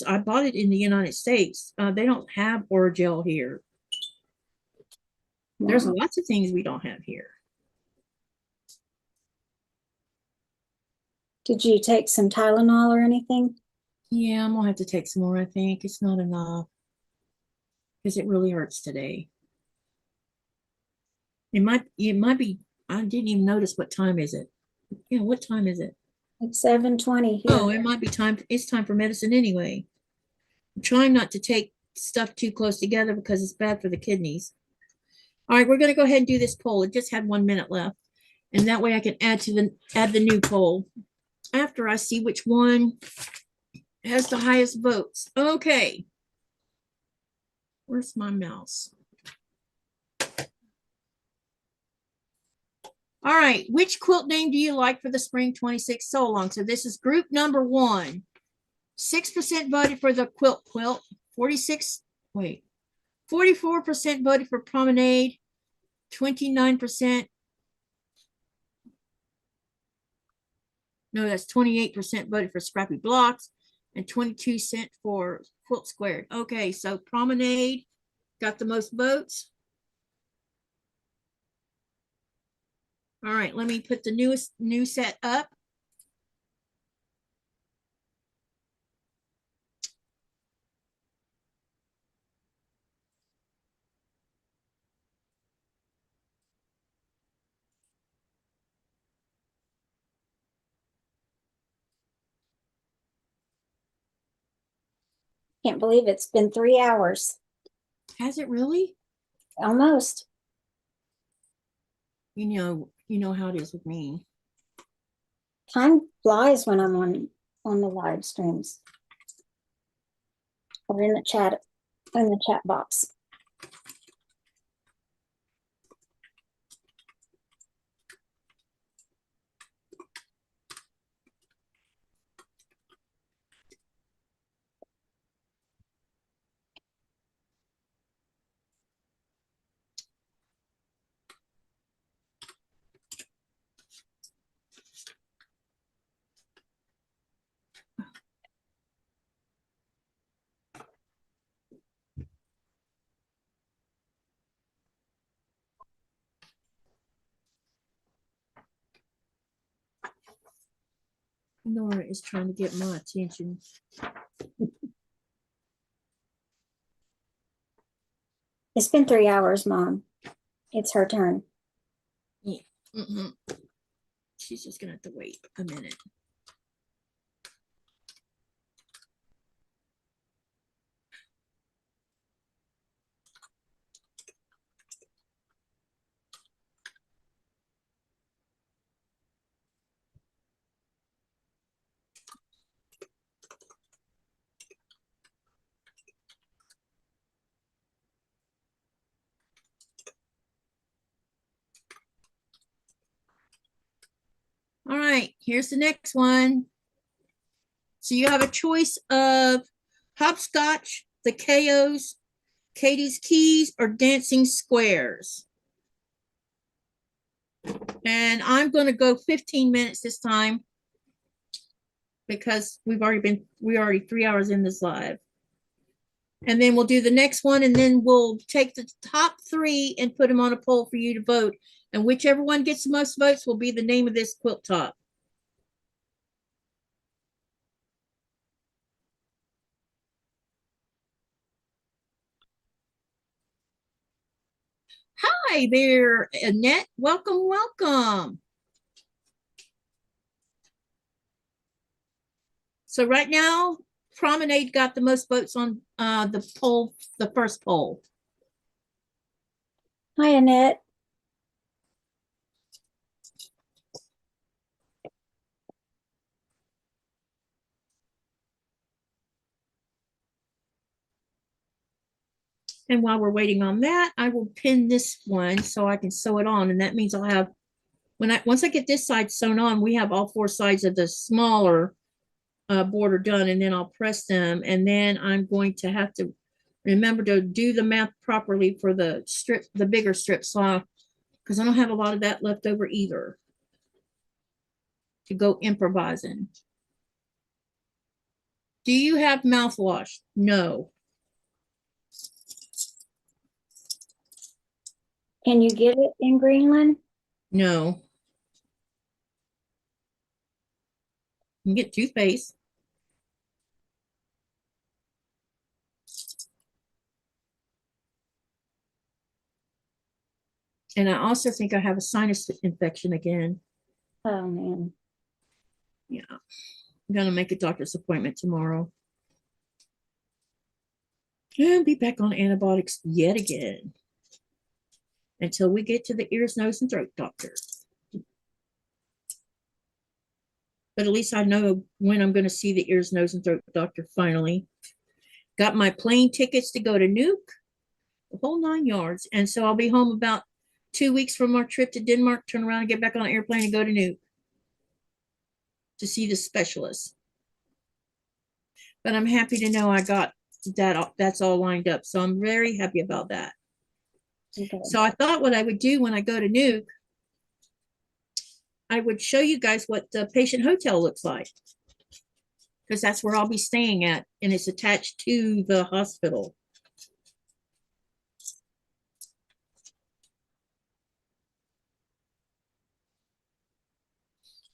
I bought it in the United States. They don't have Orajel here. There's No. lots of things we don't have here. Did you take some Tylenol or anything? Yeah, I'm gonna have to take some more. I think it's not enough because it really hurts today. It might be. I didn't even notice what time is it. Yeah, what time is it? It's 7:20 here. Oh, it might be time. It's time for medicine anyway. I'm trying not to take stuff too close together because it's bad for the kidneys. All right, we're going to go ahead and do this poll. It just had 1 minute left, and that way I can add the new poll after I see which one has the highest votes. Okay, where's my mouse? All right, which quilt name do you like for the spring 26 sew along? So this is group number 1. 6% voted for the quilt, 44% voted for promenade, 29%. No, that's 28% voted for Scrappy blocks and 22% for quilt squared. Okay, so promenade got the most votes. All right, let me put the new set up. Can't believe it's been 3 hours. Has it really? Almost. You know how it is with me. Time flies when I'm on the live streams or in the chat box. Nora is trying to get my attention. It's been 3 hours, Mom. It's her turn. Yeah. She's just gonna have to wait a minute. All right, here's the next one. So you have a choice of hopscotch, the KOs, Katie's keys, or dancing squares. And I'm going to go 15 minutes this time because we're already 3 hours in this live. And then we'll do the next one, and then we'll take the top 3 and put them on a poll for you to vote. And whichever one gets the most votes will be the name of this quilt top. Hi there, Annette. Welcome, welcome. So right now, Promenade got the most votes on the poll, the first poll. Hi, Annette. And while we're waiting on that, I will pin this one so I can sew it on. And that means I'll have, once I get this side sewn on, we have all 4 sides of the smaller border done, and then I'll press them. And then I'm going to have to remember to do the math properly for the strip, the bigger strip saw, because I don't have a lot of that left over either to go improvising. Do you have mouthwash? No. Can you get it in Greenland? No. You can get toothpaste. And I also think I have a sinus infection again. Oh, man. Yeah. I'm going to make a doctor's appointment tomorrow. And be back on antibiotics yet again. Until we get to the ears, nose, and throat doctor. But at least I know when I'm going to see the ears, nose, and throat doctor finally. Got my plane tickets to go to Nuuk, the whole 9 yards. And so I'll be home about 2 weeks from our trip to Denmark, turn around and get back on an airplane and go to Nuuk to see the specialist. But I'm happy to know I got that, that's all lined up. So I'm very happy about that. Okay. So I thought what I would do when I go to Nuuk, I would show you guys what the patient hotel looks like, because that's where I'll be staying at, and it's attached to the hospital.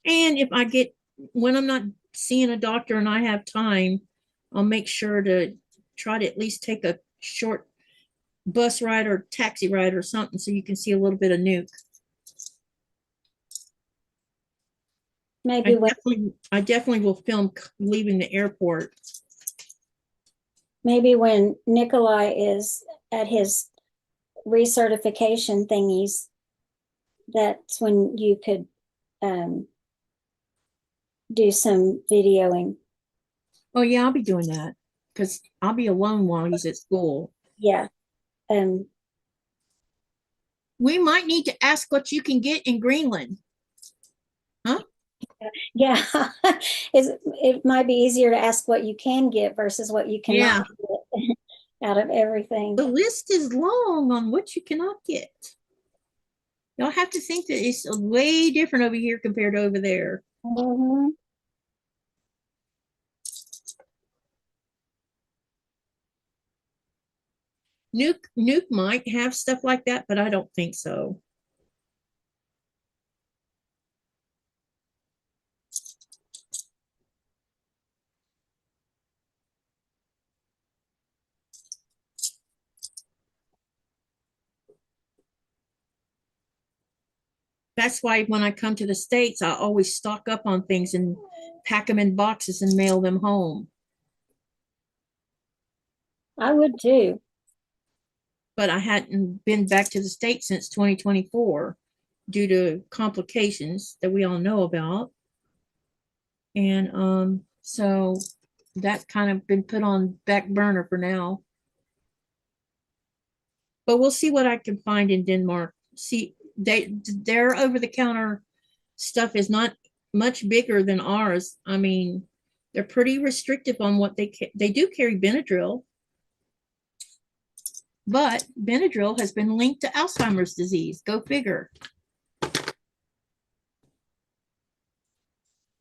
And if I get, when I'm not seeing a doctor and I have time, I'll make sure to try to at least take a short bus ride or taxi ride or something so you can see a little bit of Nuke. Maybe when I definitely will film leaving the airport. maybe when Nikolai is at his recertification thingies, that's when you could do some videoing. Oh yeah, I'll be doing that because I'll be alone while he's at school. Yeah. We might need to ask what you can get in Greenland. Huh? Yeah. It might be easier to ask what you can get versus what you cannot get out of everything. The list is long on what you cannot get. Y'all have to think that it's way different over here compared to over there. Mm-hmm. Nuke might have stuff like that, but I don't think so. That's why when I come to the States, I always stock up on things and pack them in boxes and mail them home. I would too. But I hadn't been back to the States since 2024 due to complications that we all know about. And so that's kind of been put on back burner for now. But we'll see what I can find in Denmark. See, their over-the-counter stuff is not much bigger than ours. I mean, they're pretty restrictive on what they do carry Benadryl, but Benadryl has been linked to Alzheimer's disease. Go figure.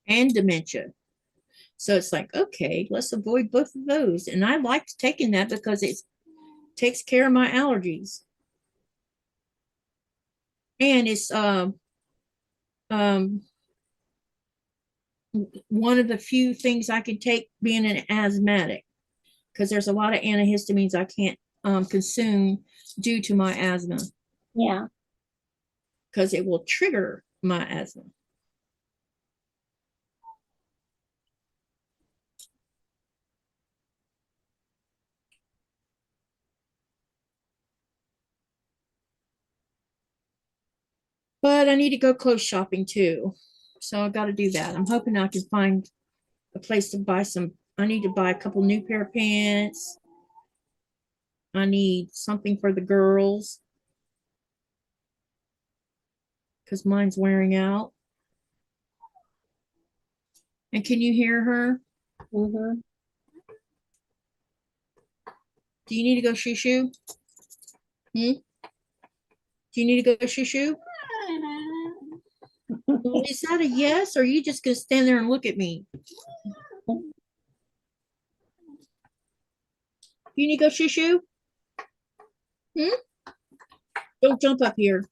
And dementia. So it's like, okay, let's avoid both of those. And I liked taking that because it takes care of my allergies. And it's one of the few things I can take being an asthmatic, because there's a lot of antihistamines I can't consume due to my asthma. Yeah. Because it will trigger my asthma. But I need to go clothes shopping too. So I got to do that. I'm hoping I can find a place to buy some. I need to buy a couple new pair of pants. I need something for the girls because mine's wearing out. And can you hear her? Mm-hmm. Do you need to go shoo shoo? Do you need to go shoo shoo? Well, is that a yes, or are you just gonna stand there and look at me? You need to go shoo shoo? Don't jump up here.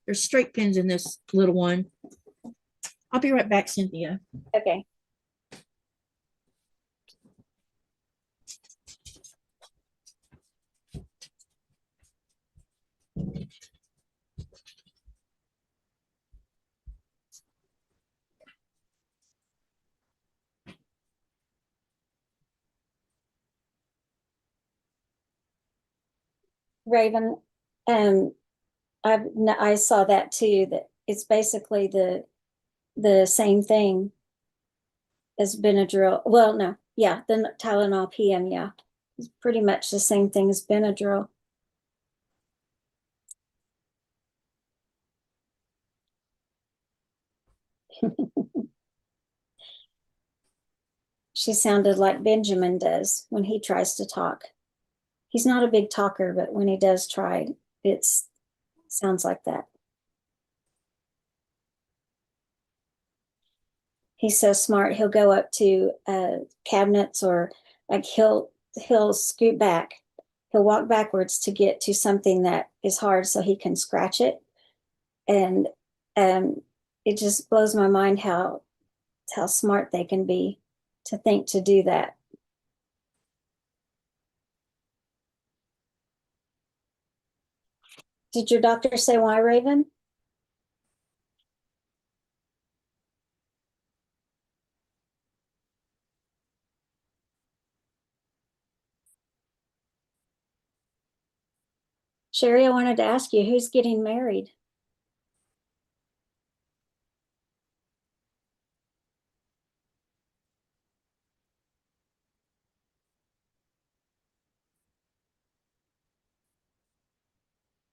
There's straight pins in this little one. I'll be right back, Cynthia. Okay. Raven, I saw that too, that it's basically the same thing as Benadryl. Well, no, yeah, the Tylenol PM, yeah. It's pretty much the same thing as Benadryl. She sounded like Benjamin does when he tries to talk. He's not a big talker, but when he does try, it's sounds like that. He's so smart. He'll go up to cabinets, or like he'll scoot back. He'll walk backwards to get to something that is hard so he can scratch it. And it just blows my mind how smart they can be to think to do that. Did your doctor say why, Raven? Sherry, I wanted to ask you, who's getting married?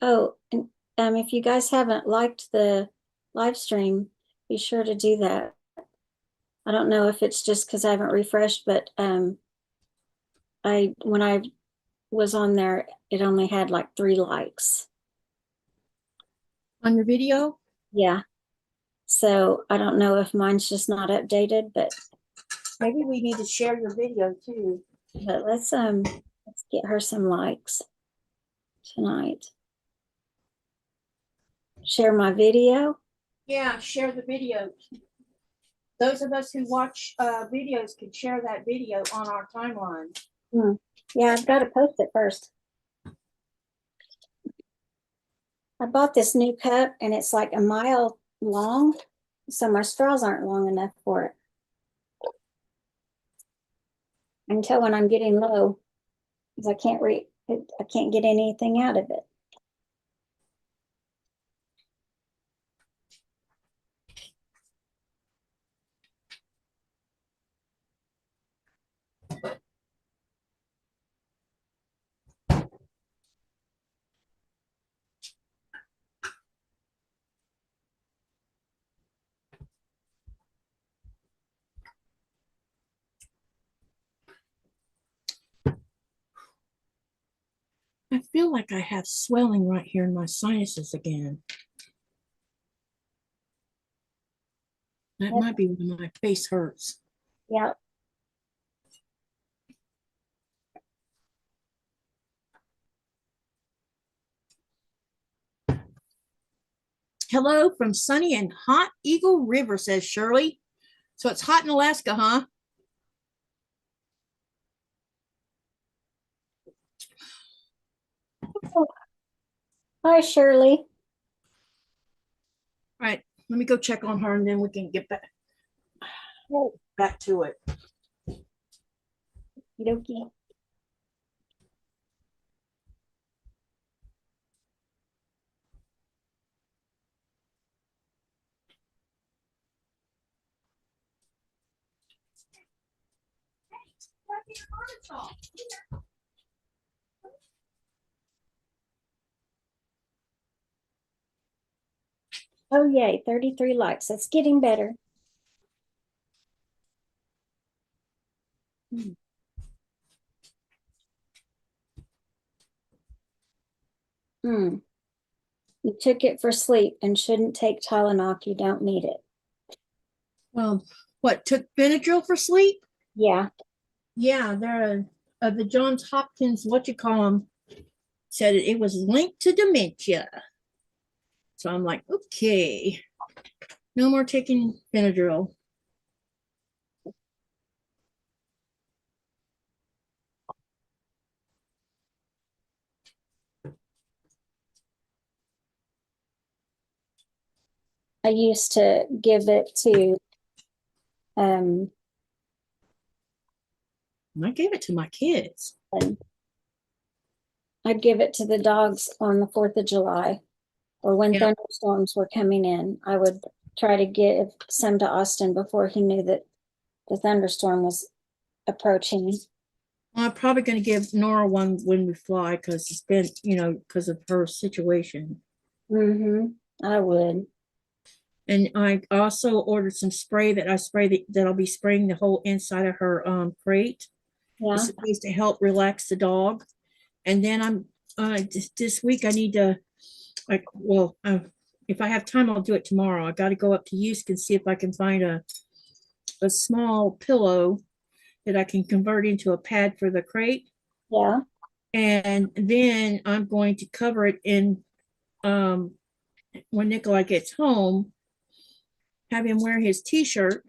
Oh, and if you guys haven't liked the live stream, be sure to do that. I don't know if it's just because I haven't refreshed, but when I was on there, it only had like 3 likes. On your video? Yeah. So I don't know if mine's just not updated, but Maybe we need to share your video too. let's get her some likes tonight. Share my video. Yeah, share the video. Those of us who watch videos can share that video on our timeline. Yeah, I've got to post it first. I bought this new cup and it's like a mile long, so my straws aren't long enough for it. Until when I'm getting low, because I can't get anything out of it. I feel like I have swelling right here in my sinuses again. That might be when my face hurts. Yeah. Hello from sunny and hot Eagle River, says Shirley. So it's hot in Alaska, huh? Hi, Shirley. All right, let me go check on her and then we can get back to it. Okie. Oh, yay, 33 likes. That's getting better. Hmm. You took it for sleep and shouldn't take Tylenol. You don't need it. Well, what, took Benadryl for sleep? Yeah. Yeah, they're the Johns Hopkins, what you call them, said it was linked to dementia. So I'm like, okay, no more taking Benadryl. I used to give it to I gave it to my kids. I'd give it to the dogs on the 4th of July or when thunderstorms were coming in. I would try to give some to Austin before he knew that the thunderstorm was approaching. I'm probably going to give Nora one when we fly because it's been, because of her situation. I would. And I also ordered some spray that I'll be spraying the whole inside of her crate. Yeah. It's supposed to help relax the dog. And then I'm this week I need to if I have time I'll do it tomorrow. I got to go up to Usk and see if I can find a small pillow that I can convert into a pad for the crate. Yeah. And then I'm going to cover it in when Nikolai gets home. have him wear his t-shirt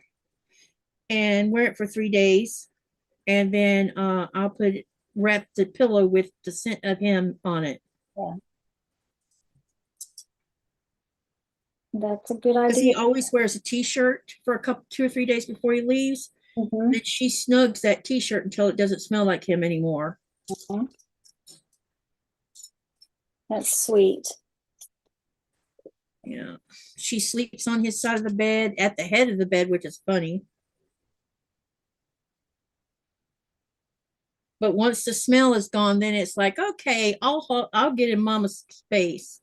and wear it for 3 days. And then I'll wrap the pillow with the scent of him on it. Yeah. That's a good Because he idea. always wears a t-shirt for 2 or 3 days before he leaves. Mhm. Then she snugs that t-shirt until it doesn't smell like him anymore. Mhm. That's sweet. Yeah. She sleeps on his side of the bed at the head of the bed, which is funny. But once the smell is gone, then it's like, okay, I'll get in mama's space.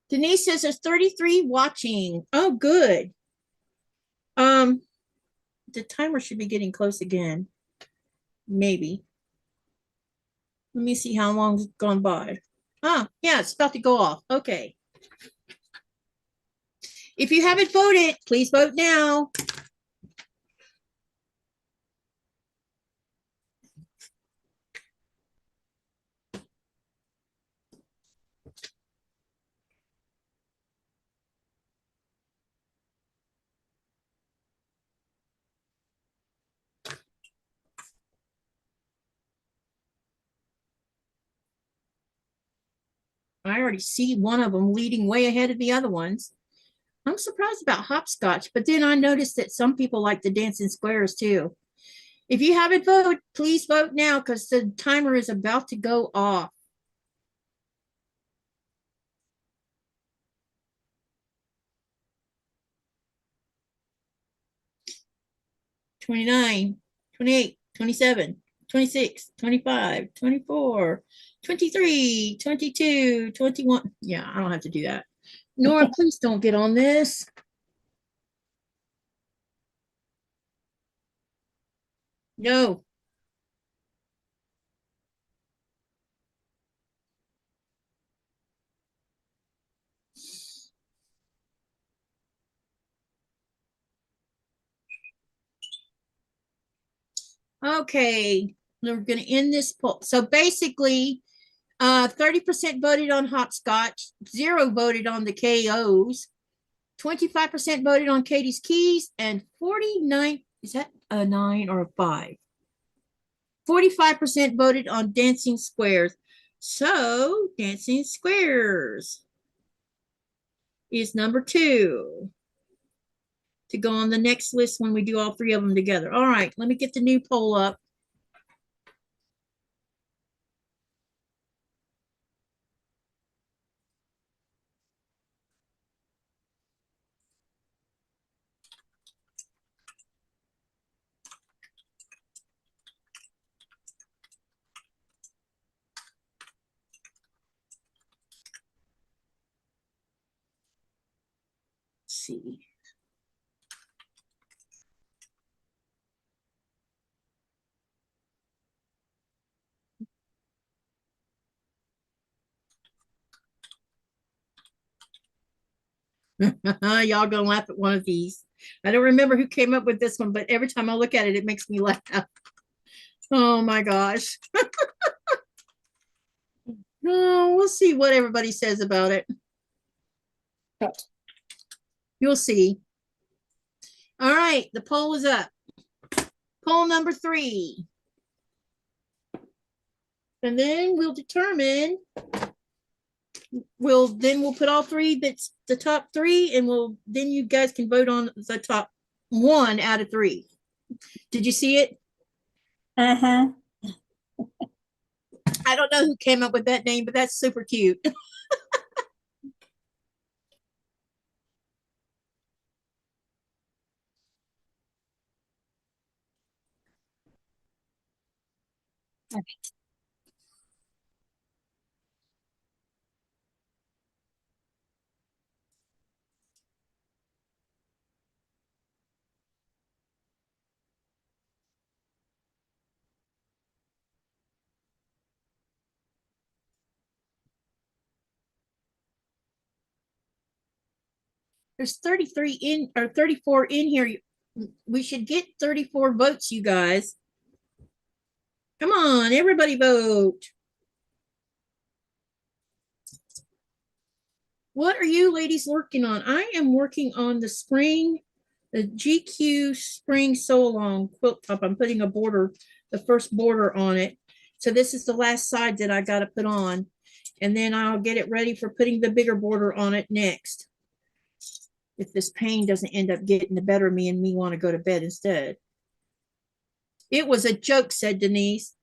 Denise says there's 33 watching. Oh, good. The timer should be getting close again. Maybe. Let me see how long's gone by. Ah, yeah, it's about to go off. Okay. If you haven't voted, please vote now. I already see one of them leading way ahead of the other ones. I'm surprised about hopscotch, but then I noticed that some people like the dancing squares too. If you haven't voted, please vote now because the timer is about to go off. "29, 28, 27, 26, 25, 24, 23, 22, 21." Yeah, I don't have to do that. Nora, please don't get on this. No. Okay, we're going to end this poll. So basically, 30% voted on hopscotch, 0 voted on the KOs, 25% voted on Katie's keys, and 49, is that a 9 or a 5? 45% voted on dancing squares. So dancing squares is number 2 to go on the next list when we do all 3 of them together. All right, let me get the new poll up. Let's see. Y'all gonna laugh at one of these. I don't remember who came up with this one, but every time I look at it, it makes me laugh. Oh my gosh. Oh, we'll see what everybody says about it. You'll see. All right, the poll is up. Poll number 3. And then we'll determine, we'll put all 3 that's the top 3, and then you guys can vote on the top 1 out of 3. Did you see it? Uh-huh. I don't know who came up with that name, but that's super cute. Okay. There's 33 in, or 34 in here. We should get 34 votes, you guys. Come on, everybody vote. What are you ladies working on? I am working on the GQ spring sew along quilt top. I'm putting a border, the first border on it. So this is the last side that I got to put on. And then I'll get it ready for putting the bigger border on it next. If this pain doesn't end up getting the better of me and me want to go to bed instead. It was a joke, said Denise.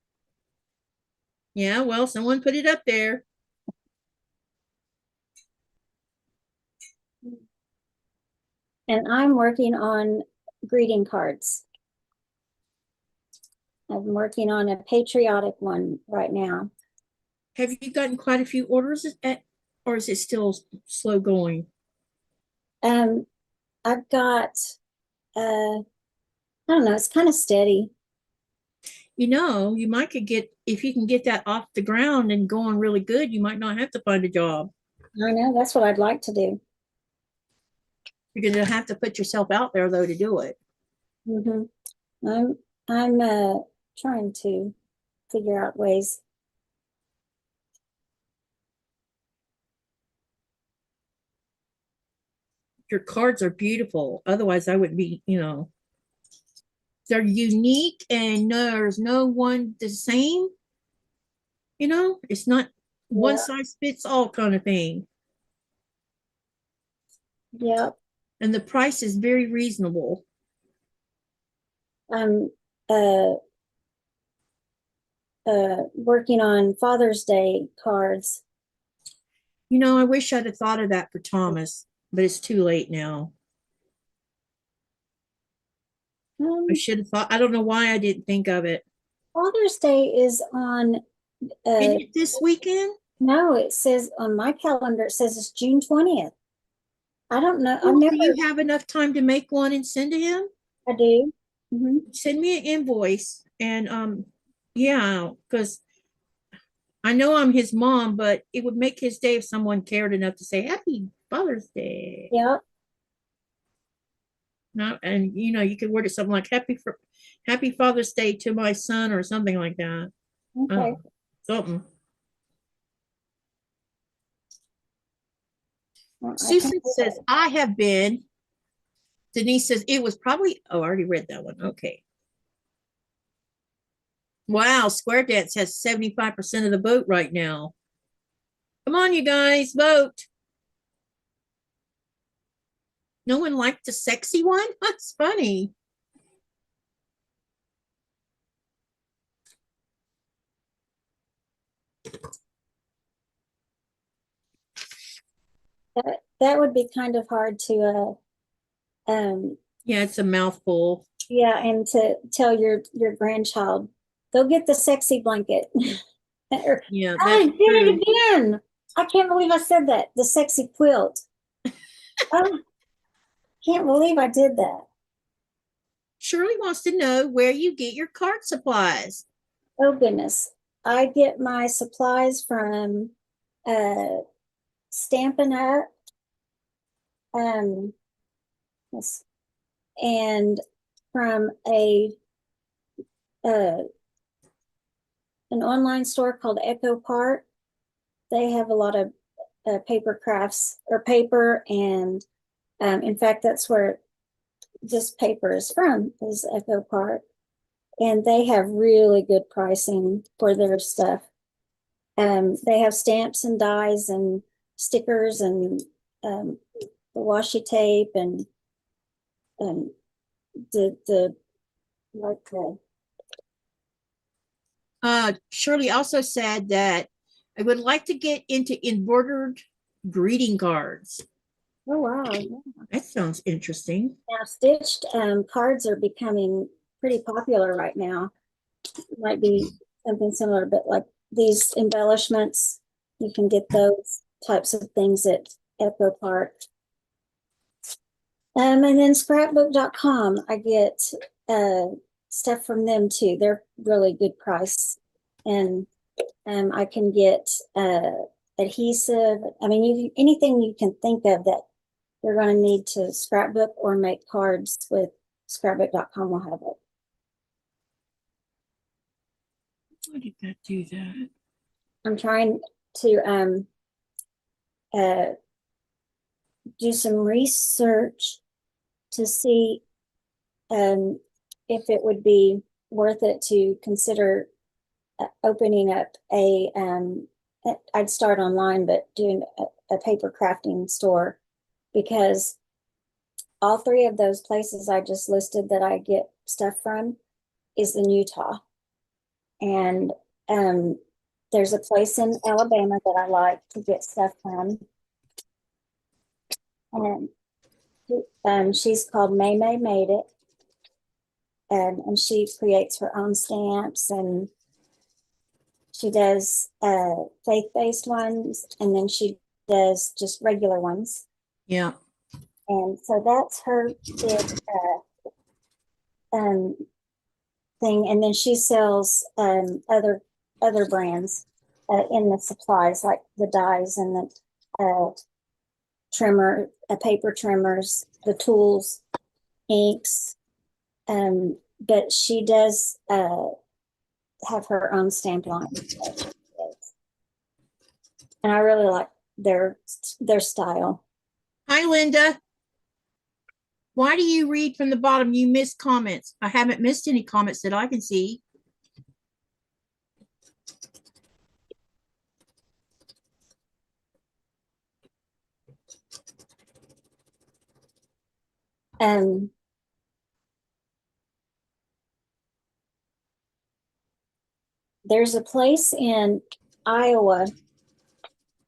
Yeah, well, someone put it up there. And I'm working on greeting cards. I'm working on a patriotic one right now. Have you gotten quite a few orders or is it still slow going? I've got, I don't know, it's kind of steady. You know, you might could get, if you can get that off the ground and going really good, you might not have to find a job. I know, that's what I'd like to do. You're going to have to put yourself out there though to do it. I'm trying to figure out ways. Your cards are beautiful. Otherwise, I wouldn't be, you know, they're unique and there's no one the same. You know, it's not one size fits all kind of thing. Yeah. And the price is very reasonable. I'm working on Father's Day cards. You know, I wish I'd have thought of that for Thomas, but it's too late now. I should have thought, I don't know why I didn't think of it. Father's Day is on. Is it this weekend? No, it says on my calendar, it says it's June 20th. I don't know. Well, do you have enough time to make one and send to him? I do. Send me an invoice and yeah, because I know I'm his mom, but it would make his day if someone cared enough to say Happy Father's Day. Yeah. No, and you know, you could word it something like Happy Father's Day to my son or something like that. Okay. Something. Well, Susan says, I have been. Denise says, it was probably, oh, I already read that one. Okay. Wow, Square Dance has 75% of the vote right now. Come on, you guys, vote. No one liked the sexy one? That's funny. that would be kind of hard to yeah, it's a mouthful. Yeah, and to tell your grandchild, go get the sexy blanket. Yeah, I did it again. I can't believe I said that. The sexy quilt. Oh, can't believe I did that. Shirley wants to know where you get your card supplies. Oh goodness. I get my supplies from Stampin' Up. And from an online store called Echo Part. They have a lot of paper crafts or paper, and in fact, that's where this paper is from, is Echo Part. And they have really good pricing for their stuff. They have stamps and dies and stickers and the washi tape and the like Shirley also said that I would like to get into embroidered greeting cards. Oh wow, yeah. That sounds interesting. Now stitched cards are becoming pretty popular right now. Might be something similar, but like these embellishments, you can get those types of things at Echo Park. And then scrapbook.com, I get stuff from them too. They're really good price. And I can get adhesive. I mean, anything you can think of that you're going to need to scrapbook or make cards with, scrapbook.com will have it. Why did that do that? I'm trying to do some research to see if it would be worth it to consider opening up I'd start online, but doing a paper crafting store, because all three of those places I just listed that I get stuff from is in Utah. And there's a place in Alabama that I like to get stuff from. And she's called May Made It. And she creates her own stamps, and she does faith-based ones, and then she does just regular ones. Yeah. And so that's her big thing. And then she sells other brands in the supplies, like the dyes and the paper trimmers, the tools, inks. But she does have her own stamp line. And I really like their style. Hi, Linda. Why do you read from the bottom? You missed comments. I haven't missed any comments that I can see. There's a place in Iowa,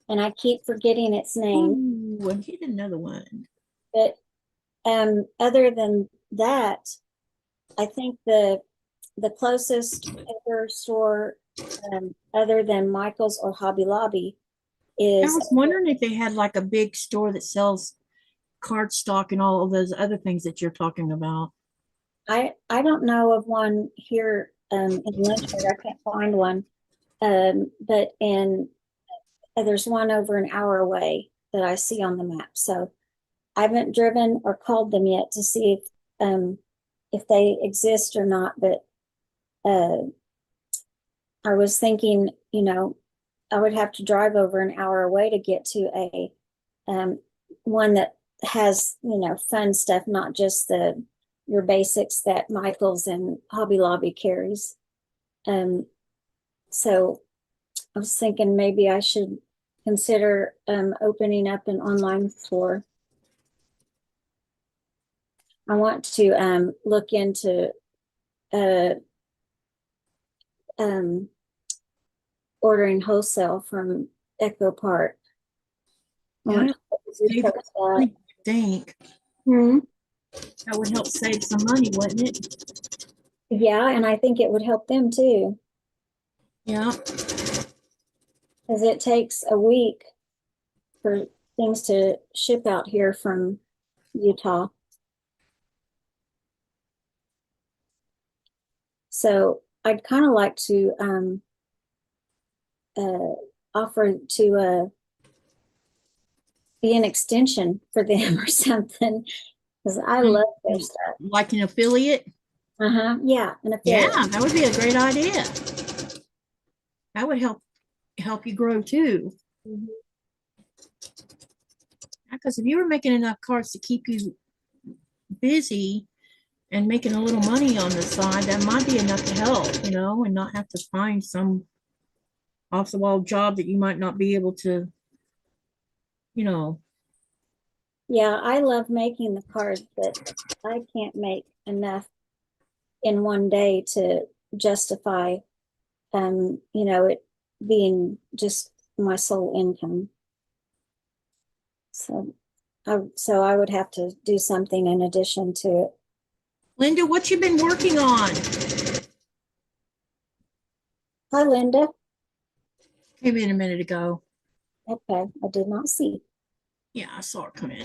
and I keep forgetting its name. Ooh, I hit another one. But other than that, I think the closest paper store other than Michael's or Hobby Lobby is. I was wondering if they had like a big store that sells cardstock and all of those other things that you're talking about. I don't know of one here in Lynchburg. I can't find one. But there's one over an hour away that I see on the map. So I haven't driven or called them yet to see if they exist or not. But I was thinking, I would have to drive over an hour away to get to a one that has, fun stuff, not just your basics that Michael's and Hobby Lobby carries. So I was thinking maybe I should consider opening up an online store. I want to look into ordering wholesale from Echo Park. Yeah, I think that would help save some money, wouldn't it? Yeah, and I think it would help them too. Yeah. Because it takes a week for things to ship out here from Utah. So I'd kind of like to offer to be an extension for them or something, because I love their stuff. Like an affiliate? Yeah, an affiliate. Yeah, that would be a great idea. That would help you grow too. Because if you were making enough cards to keep you busy and making a little money on the side, that might be enough to help, and not have to find some off the wall job that you might not be able to, Yeah, I love making the cards, but I can't make enough in one day to justify, it being just my sole income. So I would have to do something in addition to it. Linda, what you been working on? Hi, Linda. Came in a minute ago. Okay, I did not see. Yeah, I saw her come in.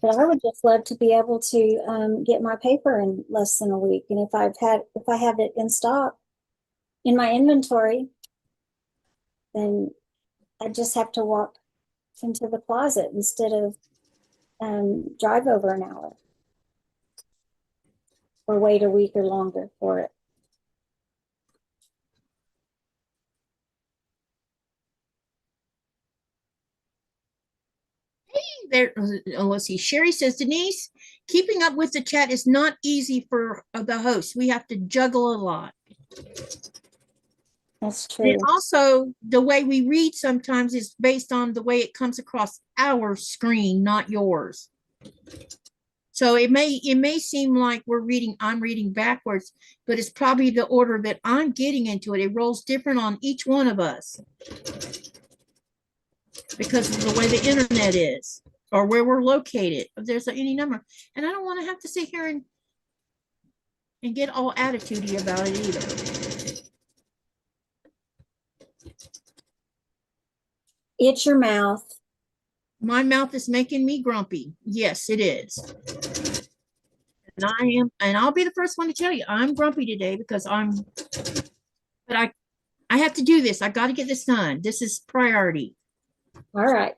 But I would just love to be able to get my paper in less than a week. And if I have it in stock in my inventory, then I just have to walk into the closet instead of drive over an hour or wait a week or longer for it. there, let's see. Sherry says, Denise, keeping up with the chat is not easy for the host. We have to juggle a lot. That's And true. also, the way we read sometimes is based on the way it comes across our screen, not yours. So it may seem like I'm reading backwards, but it's probably the order that I'm getting into it. It rolls different on each one of us because of the way the internet is or where we're located. If there's any number. And I don't want to have to sit here and get all attitudey about it either. It's your mouth. My mouth is making me grumpy. Yes, it is. And I'll be the first one to tell you, I'm grumpy today because but I have to do this. I got to get this done. This is priority. All right.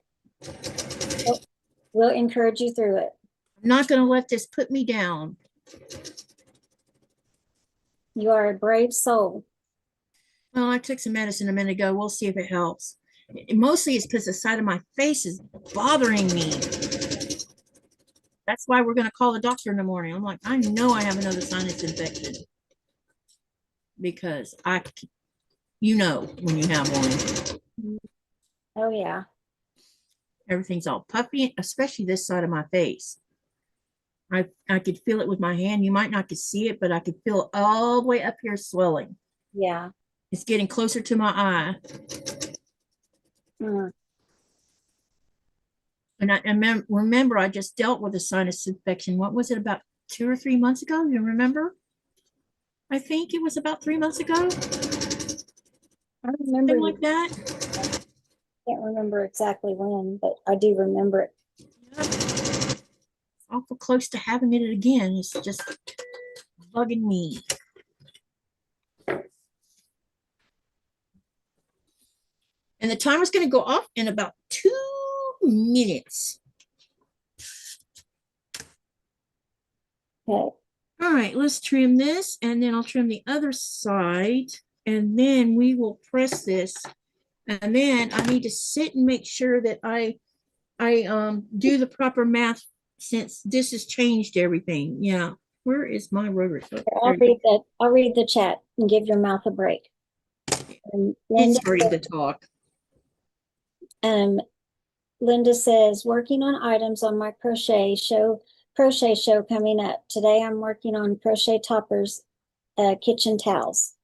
We'll encourage you through it. I'm not going to let this put me down. You are a brave soul. Well, I took some medicine a minute ago. We'll see if it helps. Mostly it's because the side of my face is bothering me. That's why we're going to call the doctor in the morning. I'm like, I know I have another sinus infection. Because you know when you have one. Oh, yeah. Everything's all puffy, especially this side of my face. I could feel it with my hand. You might not could see it, but I could feel it all the way up here swelling. Yeah. It's getting closer to my eye. Mm. And I remember I just dealt with a sinus infection. What was it, about 2 or 3 months ago? You remember? I think it was about 3 months ago. I remember Something like that. Can't remember exactly when, but I do remember it. Yep. Awful close to having it again. It's just bugging me. And the timer's going to go off in about 2 minutes. Okay. All right, let's trim this, and then I'll trim the other side, and then we will press this. And then I need to sit and make sure that I do the proper math, since this has changed everything. Yeah. Where is my rotary? I'll read the chat and give your mouth a break. It's ready to talk. Linda says, working on items on my crochet show coming up. Today I'm working on crochet toppers, kitchen towels.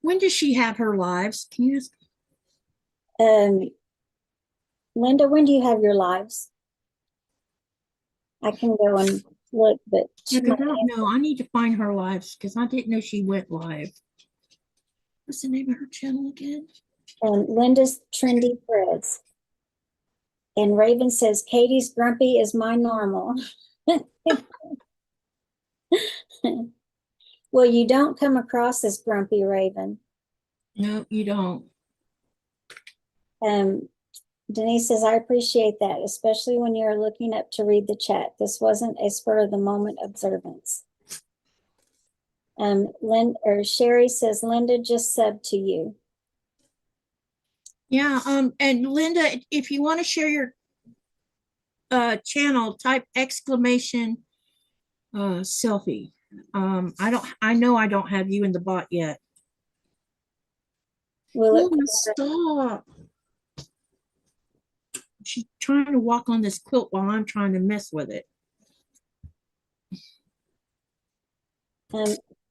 When does she have her lives? Can you ask? Linda, when do you have your lives? I can go and look, but I don't know. I need to find her lives because I didn't know she went live. What's the name of her channel again? Linda's Trendy Threads. And Raven says, Katie's grumpy is my normal. Well, you don't come across as grumpy, Raven. No, you don't. Denise says, I appreciate that, especially when you're looking up to read the chat. This wasn't a spur of the moment observance. Sherry says, Linda just subbed to you. Yeah, and Linda, if you want to share your channel, type exclamation selfie. I know I don't have you in the bot yet. Will it stop? She's trying to walk on this quilt while I'm trying to mess with it.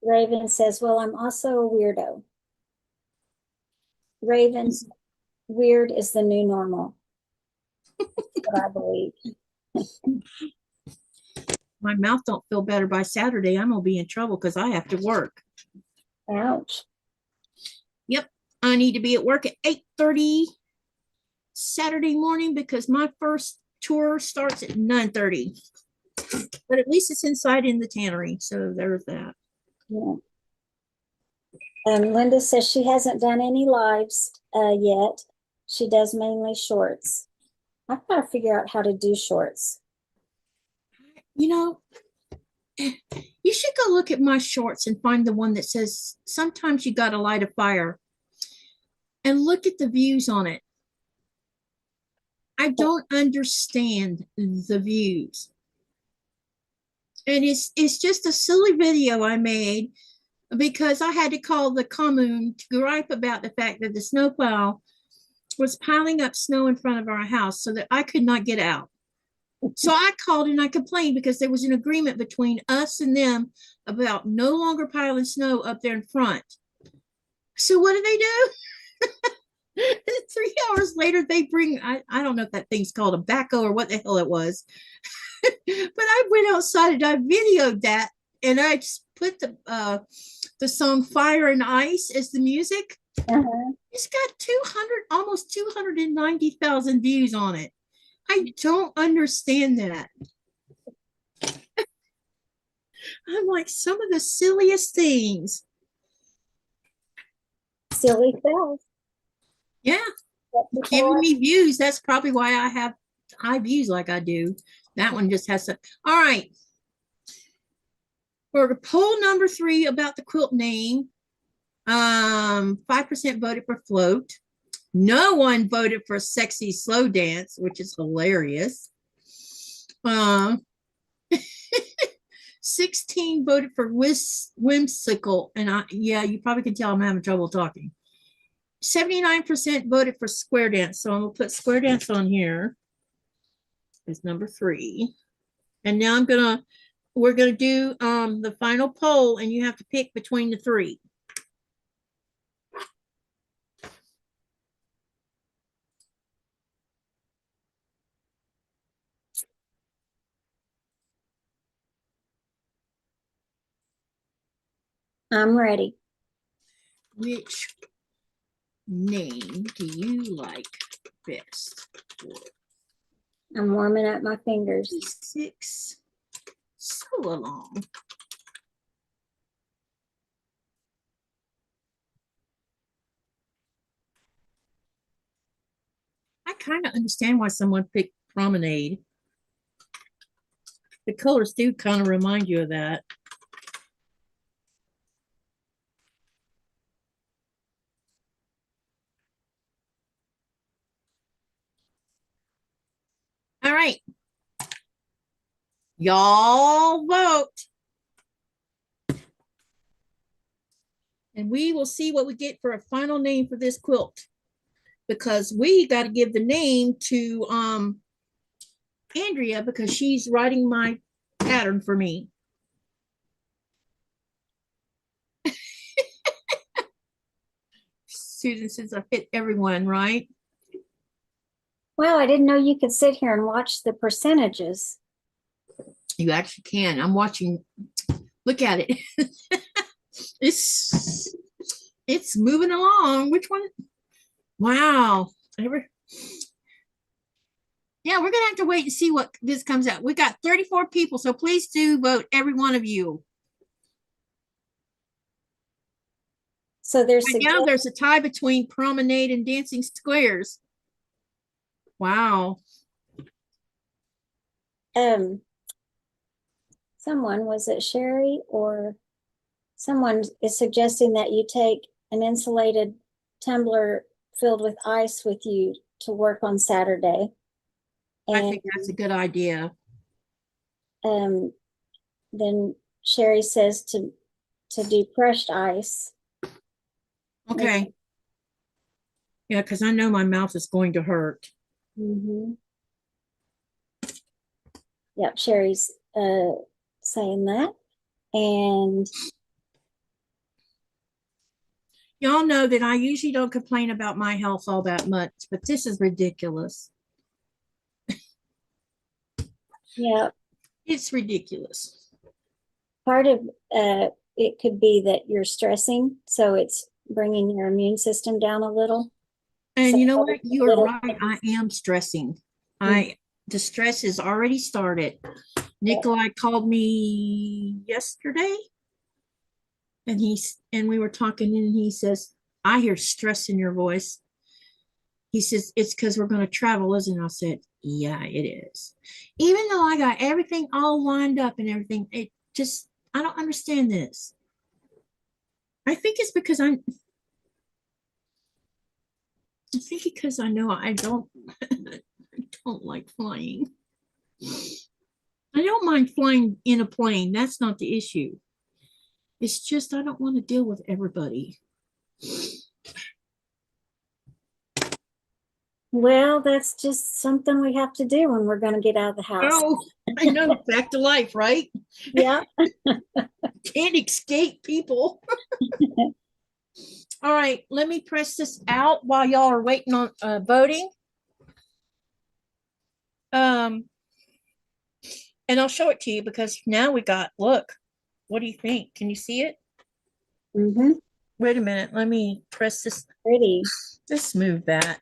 Raven says, well, I'm also a weirdo. Raven, weird is the new normal. What I believe. My mouth don't feel better by Saturday. I'm gonna be in trouble because I have to work. Ouch. Yep, I need to be at work at 8:30 Saturday morning because my first tour starts at 9:30. But at least it's inside in the tannery, so there's that. Yeah. Linda says she hasn't done any lives yet. She does mainly shorts. I've got to figure out how to do shorts. You know, you should go look at my shorts and find the one that says, sometimes you got to light a fire, and look at the views on it. I don't understand the views. And it's just a silly video I made because I had to call the commune to gripe about the fact that the snowplow was piling up snow in front of our house so that I could not get out. So I called and I complained because there was an agreement between us and them about no longer piling snow up there in front. So what do? 3 hours later, they bring, I don't know if that thing's called a backhoe or what the hell it was. But I went outside and I videoed that and I just put the song Fire and Ice as the music. It's got 200, almost 290,000 views on it. I don't understand that. I'm like, some of the silliest things. Silly stuff. Yeah. Giving me views. That's probably why I have high views like I do. That one just has to. All right. For poll number 3 about the quilt name, 5% voted for float. No one voted for sexy slow dance, which is hilarious. 16 voted for whimsical, and yeah, you probably can tell I'm having trouble talking. 79% voted for square dance, so I'm gonna put square dance on here as number 3. And now we're gonna do the final poll, and you have to pick between the 3. I'm ready. Which name do you like best? I'm warming up my fingers. 6. So along. I kind of understand why someone picked Promenade. The colors do kind of remind you of that. All right. Y'all vote. And we will see what we get for a final name for this quilt. Because we got to give the name to Andrea because she's writing my pattern for me. Susan says I hit everyone, right? Well, I didn't know you could sit here and watch the percentages. You actually can. I'm watching. Look at it. It's moving along. Which one? Wow. Yeah, we're gonna have to wait and see what this comes out. We got 34 people, so please do vote, every one of you. So there's right now there's a tie between Promenade and Dancing Squares. Wow. Someone, was it Sherry or someone is suggesting that you take an insulated tumbler filled with ice with you to work on Saturday. And I think that's a good idea. Then Sherry says to do crushed ice. Okay. Yeah, because I know my mouth is going to hurt. Yep, Sherry's saying that. And y'all know that I usually don't complain about my health all that much, but this is ridiculous. yeah, it's ridiculous. Part of it could be that you're stressing, so it's bringing your immune system down a little. And so you know what? You're right. I am stressing. The stress has already started. Nikolai called me yesterday, and we were talking, and he says, "I hear stress in your voice." He says, "It's because we're going to travel, isn't it?" I said, "Yeah, it is." Even though I got everything all lined up and everything, I don't understand this. I think it's because I think because I know I don't don't like flying. I don't mind flying in a plane. That's not the issue. It's just I don't want to deal with everybody. Well, that's just something we have to do when we're going to get out of the house. Oh, I know. Back to life, right? Yeah. Can't escape people. All right, let me press this out while y'all are waiting on voting. And I'll show it to you because now we got, look, what do you think? Can you see it? Mm-hmm. Wait a minute, let me press this. Pretty. Let's move that.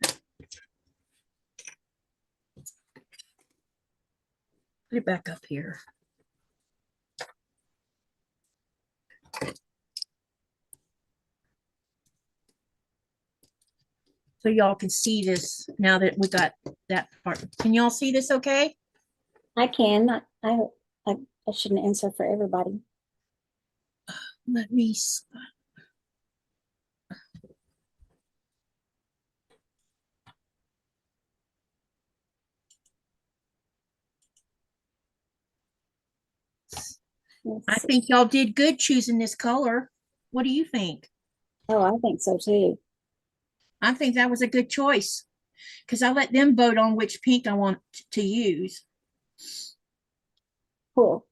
Put it back up here. So y'all can see this now that we got that part. Can y'all see this okay? I can. I shouldn't answer for everybody. Let me. I think y'all did good choosing this color. What do you think? Oh, I think so too. I think that was a good choice because I let them vote on which pink I want to use. Cool.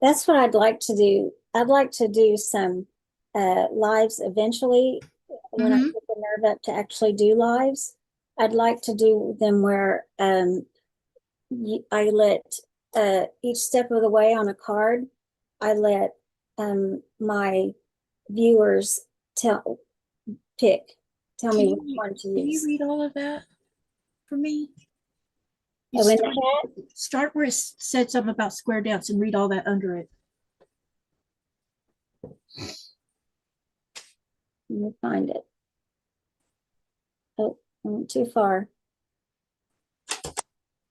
That's what I'd like to do. I'd like to do some lives eventually when I get the nerve up to actually do lives. I'd like to do them where I let each step of the way on a card, I let my viewers tell me which one to use. Can you read all of that for me? Oh, in the hat? Start where it said something about square dance and read all that under it. Let me find it. Oh, I went too far.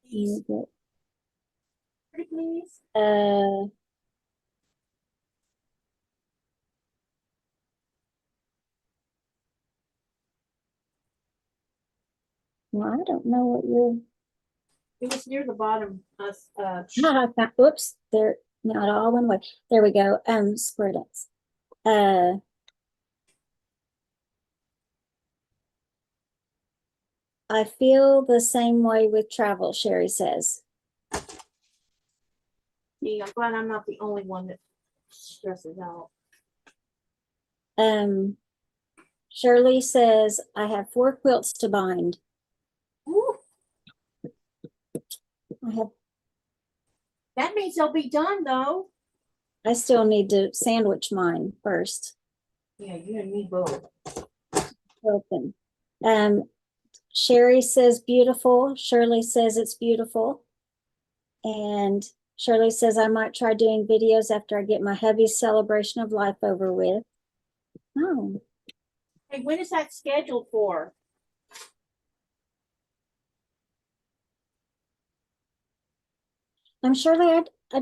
Please. Please. Well, I don't know what you're. It was near the bottom. Oops, they're not all one way. There we go. Square dance. I feel the same way with travel, Sherry says. Yeah, I'm glad I'm not the only one that stresses out. Shirley says, I have 4 quilts to bind. Ooh. I have. That means they'll be done though. I still need to sandwich mine first. Yeah, you and me both. Open. Sherry says beautiful. Shirley says it's beautiful. And Shirley says I might try doing videos after I get my hubby's celebration of life over with. Oh. Hey, when is that scheduled for? I'm Shirley, I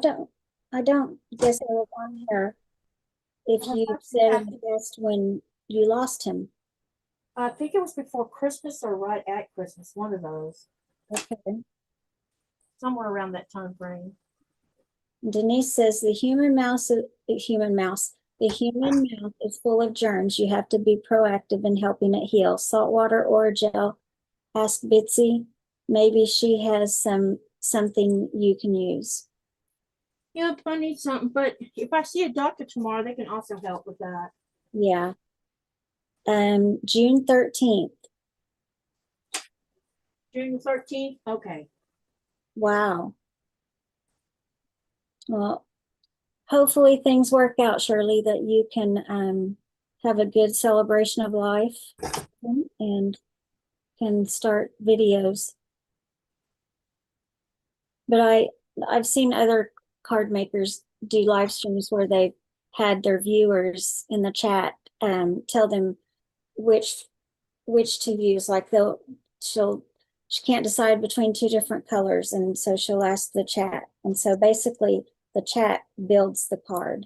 don't guess I was on here if you said it best when you lost him. I think it was before Christmas or right at Christmas, one of those. Okay. Somewhere around that time frame. Denise says the human mouth is full of germs. You have to be proactive in helping it heal. Saltwater or gel. Ask Bitsy. Maybe she has something you can use. Yep, I need something, but if I see a doctor tomorrow, they can also help with that. Yeah. June 13th. June 13th? Okay. Wow. Well, hopefully things work out, Shirley, that you can have a good celebration of life and can start videos. But I've seen other card makers do live streams where they've had their viewers in the chat tell them which to use. Like she can't decide between 2 different colors, and so she'll ask the chat. And so basically the chat builds the card.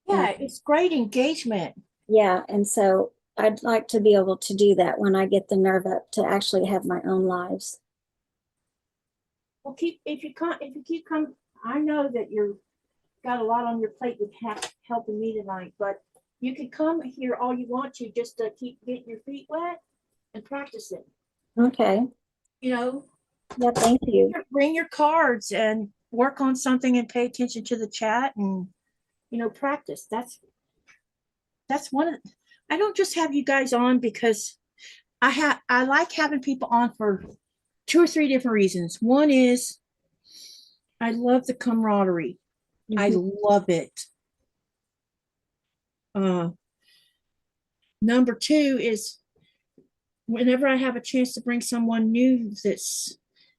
Yeah, it's great engagement. Yeah, and so I'd like to be able to do that when I get the nerve up to actually have my own lives. Well, if you keep coming, I know that you're got a lot on your plate with helping me tonight, but you can come here all you want to just to keep getting your feet wet and practice it. Okay. You know, Yeah, thank you. bring your cards and work on something and pay attention to the chat and practice. That's one of I don't just have you guys on because I like having people on for two or three different reasons. One is I love the camaraderie. I love it. Number two is whenever I have a chance to bring someone new that's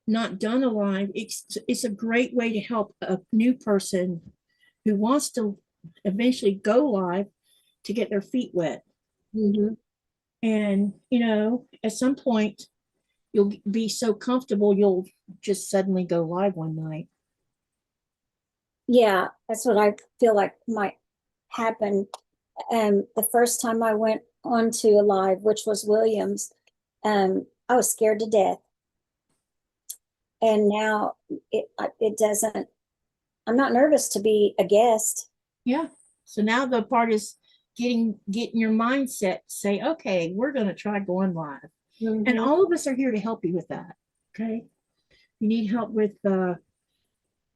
not done a live, it's a great way to help a new person who wants to eventually go live to get their feet wet. And at some point you'll be so comfortable you'll just suddenly go live one night. Yeah, that's what I feel like might happen. The first time I went onto a live, which was Williams, I was scared to death. And now it doesn't, I'm not nervous to be a guest. Yeah. So now the part is getting your mindset, say, okay, we're going to try going live. And all of us are here to help you with that. Okay. You need help with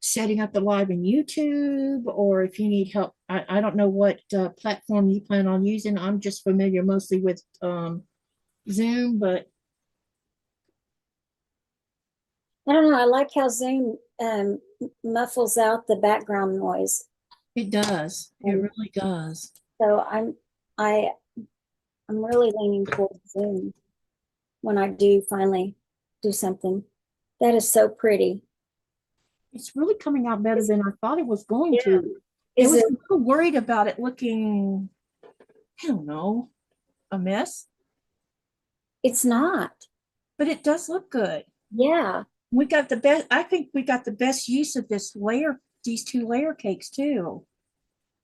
setting up the live in YouTube, or if you need help, I don't know what platform you plan on using. I'm just familiar mostly with Zoom, but I don't know. I like how Zoom muffles out the background noise. it does. It really does. So I'm really leaning towards Zoom when I do finally do something. That is so pretty. It's really coming out better than I thought it was going to. Is I was it? a little worried about it looking, I don't know, a mess, It's not. but it does look good. Yeah. We got the best. I think we got the best use of these two layer cakes too.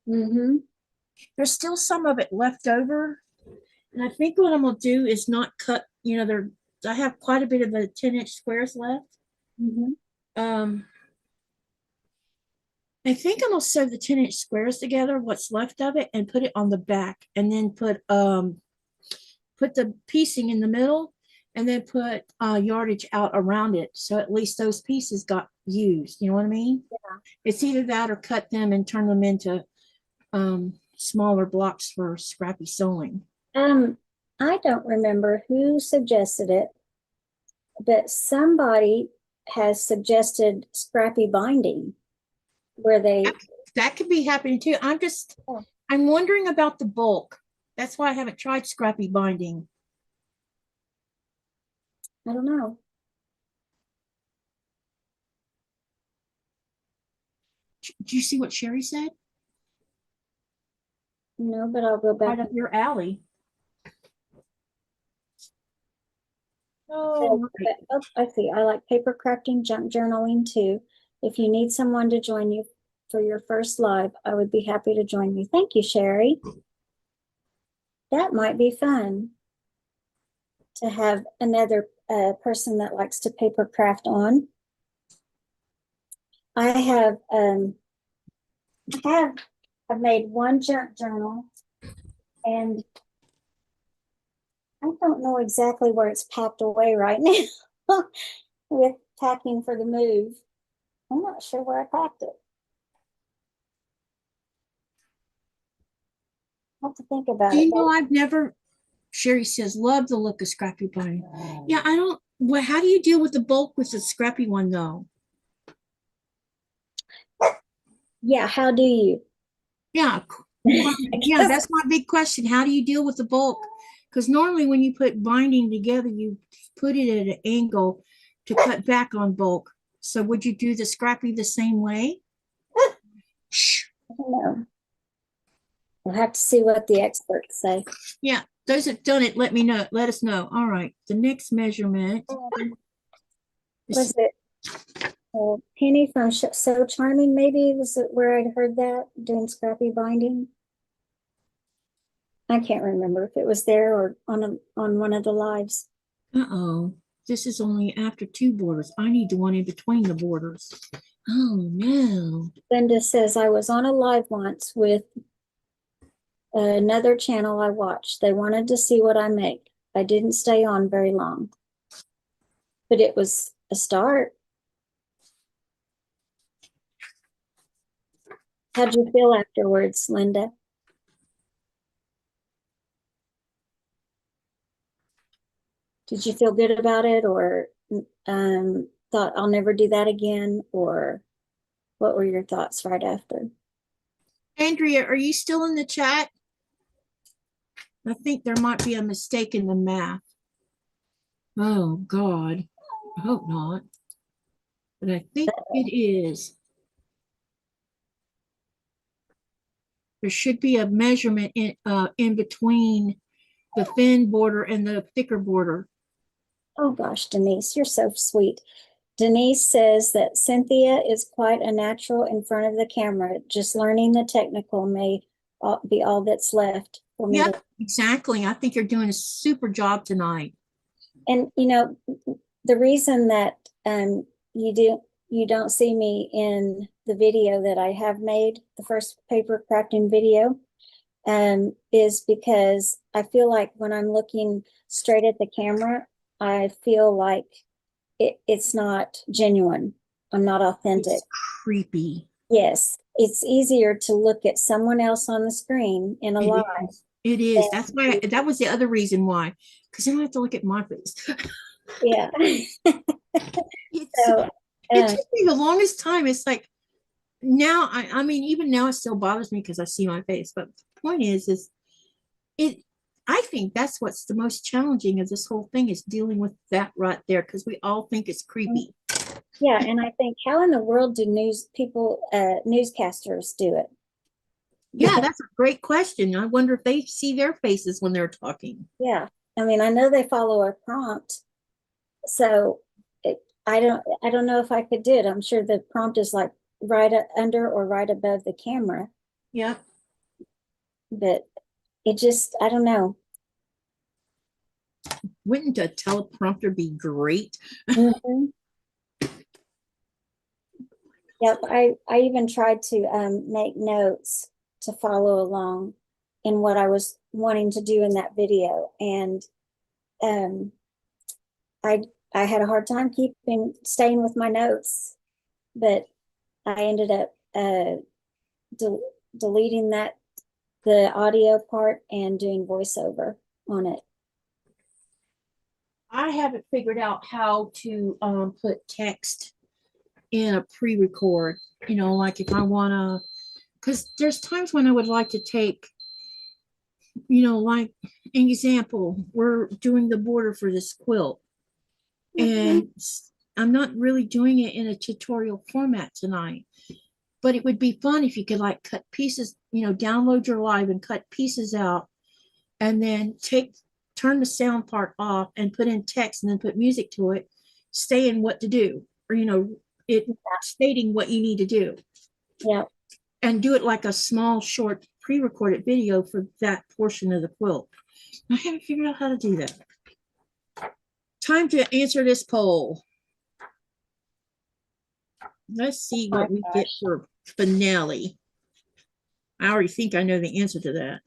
There's still some of it left over, and I think what I'm gonna do is not cut. I have quite a bit of the 10-inch squares left. I think I'm gonna sew the 10-inch squares together, what's left of it, and put it on the back, and then put the piecing in the middle, and then put yardage out around it, so at least those pieces got used. You know what I mean? Yeah. It's either that or cut them and turn them into smaller blocks for scrappy sewing. I don't remember who suggested it, but somebody has suggested scrappy binding where that could be happening too. I'm wondering about the bulk. That's why I haven't tried scrappy binding. I don't know. Do you see what Sherry said? No, but I'll go back. Right up your alley. Oh, I see. I like paper crafting, junk journaling too. If you need someone to join you for your first live, I would be happy to join you. Thank you, Sherry. That might be fun to have another person that likes to paper craft on. I've made one junk journal, and I don't know exactly where it's packed away right now with packing for the move. I'm not sure where I packed it. I have to think about it. I've never, Sherry says, love the look of scrappy binding. Yeah, I don't, well, how do you deal with the bulk with the scrappy one though? Yeah, how do you? Yeah, yeah, that's my big question. How do you deal with the bulk? Because normally when you put binding together, you put it at an angle to cut back on bulk. So would you do the scrappy the same way? I don't know. We'll have to see what the experts say. Yeah, those that done it, let us know. All right, the next measurement. Was it Penny from So Charming? Maybe was it where I'd heard that doing scrappy binding? I can't remember if it was there or on one of the lives. Uh-oh. this is only after 2 borders. I need the one in between the borders. Oh no. Linda says, I was on a live once with another channel I watched. They wanted to see what I make. I didn't stay on very long, but it was a start. How'd you feel afterwards, Linda? Did you feel good about it, or thought I'll never do that again, or what were your thoughts right after? Andrea, are you still in the chat? I think there might be a mistake in the math. Oh God, I hope not. But I think it is. There should be a measurement in between the thin border and the thicker border. Oh gosh, Denise, you're so sweet. Denise says that Cynthia is quite a natural in front of the camera. Just learning the technical may be all that's left for me. Yeah, exactly. I think you're doing a super job tonight. And you know, the reason that you don't see me in the video that I have made, the first paper crafting video, is because I feel like when I'm looking straight at the camera, I feel like it's not genuine. I'm not authentic. It's creepy. Yes, it's easier to look at someone else on the screen in a live. It is. That's why. That was the other reason why. Because then I have to look at my face. Yeah. So, it took me the longest time. It's like now. I mean, even now, it still bothers me because I see my face. But the point is it. I think that's what's the most challenging of this whole thing is dealing with that right there because we all think it's creepy. Yeah, and I think how in the world do newscasters do it? Yeah, that's a great question. I wonder if they see their faces when they're talking. Yeah, I mean, I know they follow a prompt, so I don't know if I could do it. I'm sure the prompt is like right under or right above the camera. Yeah, but it just, I don't know. Wouldn't a teleprompter be great? Mm-hmm. Yep, I even tried to make notes to follow along in what I was wanting to do in that video, and I had a hard time staying with my notes, but I ended up deleting the audio part and doing voiceover on it. I haven't figured out how to put text in a pre-record, like if I want to, because there's times when I would like to take, like an example, we're doing the border for this quilt and I'm not really doing it in a tutorial format tonight, but it would be fun if you could like cut pieces, download your live and cut pieces out and then turn the sound part off and put in text and then put music to it, saying what to do, or, it stating what you need to do. Yeah. And do it like a small, short, pre-recorded video for that portion of the quilt. I haven't figured out how to do that. Time to answer this poll. Let's see what we get for finale. I already think I know the answer to that.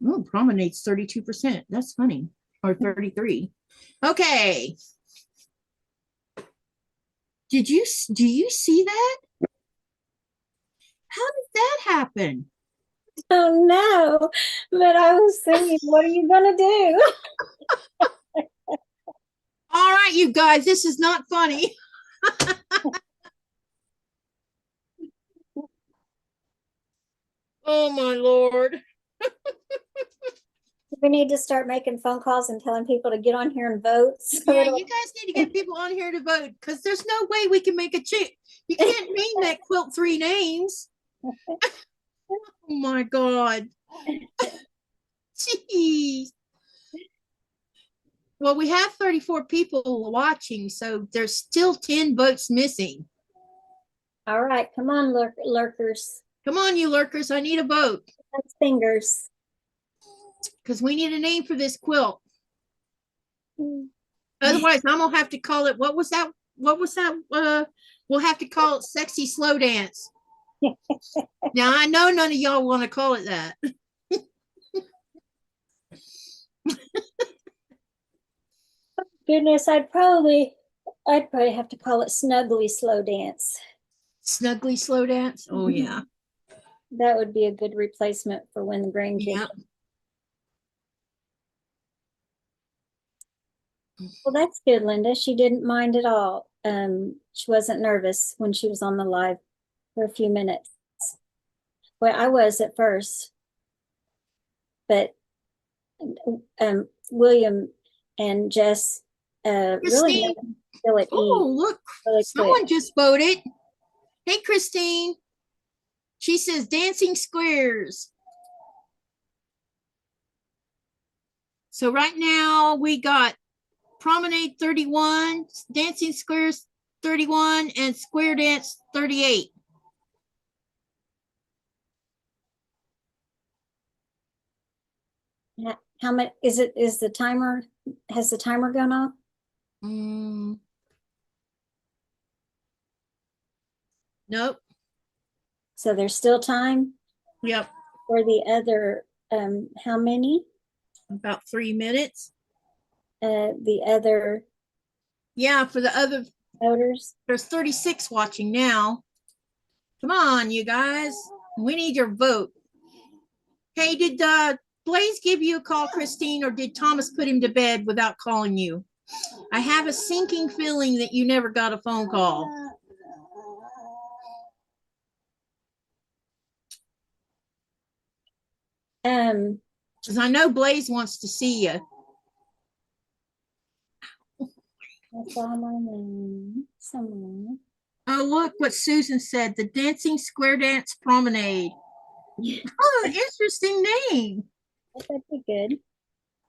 Oh, Promenade's 32%. That's funny. Or 33. Okay. Do you see that? How did that happen? Oh no, but I was thinking, what are you gonna do? All right, you guys, this is not funny. Oh my Lord. We need to start making phone calls and telling people to get on here and vote. Yeah, you guys need to get people on here to vote because there's no way we can make a change. You can't name that quilt 3 names. Oh my God. Jeez. Well, we have 34 people watching, so there's still 10 votes missing. All right, come on, lurkers. Come on, you lurkers. I need a vote That's fingers. because we need a name for this quilt. Mm. Otherwise, I'm gonna have to call it. What was that? What was that? We'll have to call it Sexy Slow Dance. Now I know none of y'all want to call it that. Goodness, I'd probably have to call it Snuggly Slow Dance. Snuggly Slow Dance. Oh yeah. That would be a good replacement for when the grandkids. Yep. Well, that's good, Linda. She didn't mind at all. She wasn't nervous when she was on the live for a few minutes. Well, I was at first, but William and Jess really Christine. made them feel at Oh, ease. look, Really someone quick. just voted. Hey, Christine. She says dancing squares. So right now we got Promenade 31, Dancing Squares 31, and Square Dance 38. How much is it? Is the timer? Has the timer gone off? Nope. So there's still time. Yep. For the other, how many? About 3 minutes. The other. Yeah, for the other voters. There's 36 watching now. Come on, you guys. We need your vote. Hey, did Blaze give you a call, Christine, or did Thomas put him to bed without calling you? I have a sinking feeling that you never got a phone call. Because I know Blaze wants to see you. I saw my name somewhere. Oh, look what Susan said. The Dancing Square Dance Promenade. Oh, interesting name. That'd be good.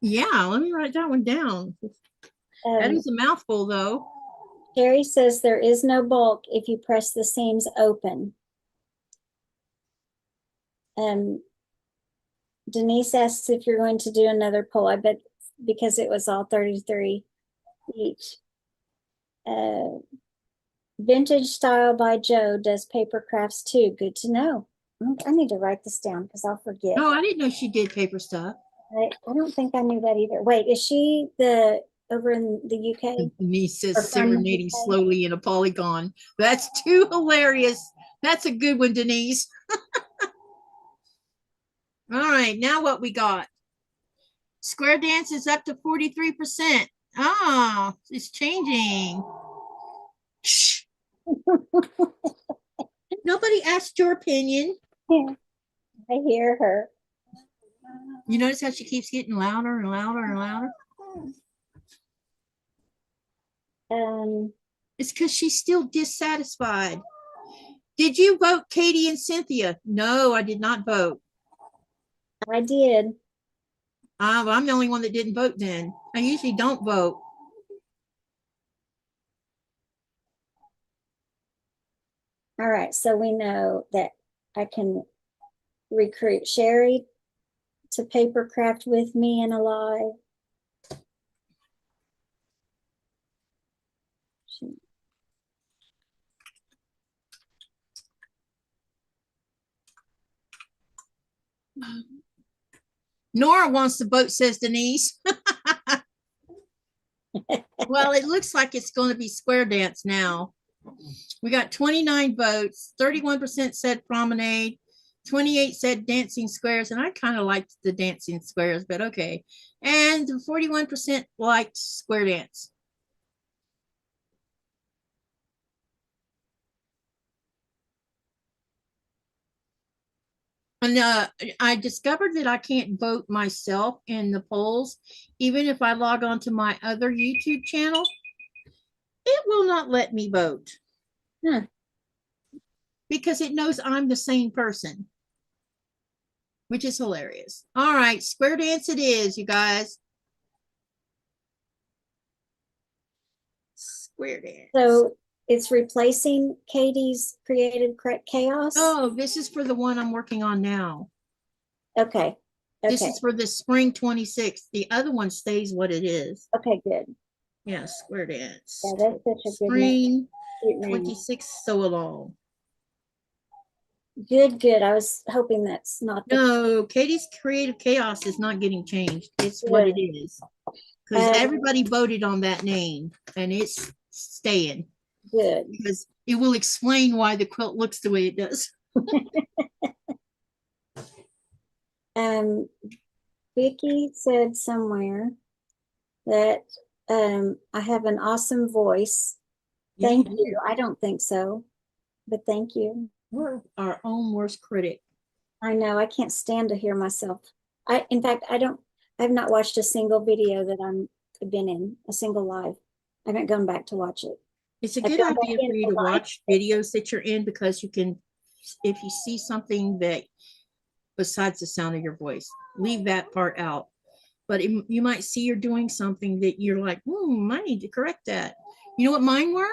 Yeah, let me write that one down. That is a mouthful, though. Carrie says there is no bulk if you press the seams open. Denise asks if you're going to do another poll. I bet because it was all 33 each. Vintage Style by Joe does paper crafts too. Good to know. I need to write this down because I'll forget. Oh, I didn't know she did paper stuff. I don't think I knew that either. Wait, is she over in the UK? Denise says serenading slowly in a polygon. That's too hilarious. That's a good one, Denise. All right, now what we got? Square Dance is up to 43%. Ah, it's changing. Shh. Nobody asked your opinion. Yeah, I hear her. You notice how she keeps getting louder and louder and louder? It's because she's still dissatisfied. Did you vote Katie and Cynthia? No, I did not vote. I did. I'm the only one that didn't vote then. I usually don't vote. All right, so we know that I can recruit Sherry to paper craft with me in a live. Nora wants to vote, says Denise. Well, it looks like it's going to be Square Dance now. We got 29 votes, 31% said Promenade, 28 said Dancing Squares, and I kind of liked the Dancing Squares, but okay. And 41% liked Square Dance. And I discovered that I can't vote myself in the polls, even if I log on to my other YouTube channel. It will not let me vote. Because it knows I'm the same person, which is hilarious. All right, Square Dance it is, you guys. Square Dance. So it's replacing Katie's Creative Chaos? Oh, this is for the one I'm working on now. Okay. This Okay. is for the spring 26. The other one stays what it is. Okay, good. Yeah, square dance. Yeah, that's such a good name. Spring 26 sew along. Good, good. I was hoping that's not the No, Katie's Creative Chaos is not getting changed. It's what it is. Because everybody voted on that name and it's staying. good. Because it will explain why the quilt looks the way it does. Vicky said somewhere that I have an awesome voice. Thank you. I don't think so, but thank you. We're our own worst critic. I know. I can't stand to hear myself. In fact, I've not watched a single video that I've been in, a single live. I haven't gone back to watch it. It's a good idea for you to watch videos that you're in, because you can, if you see something that besides the sound of your voice, leave that part out. But you might see you're doing something that you're like, I need to correct that. You know what mine were?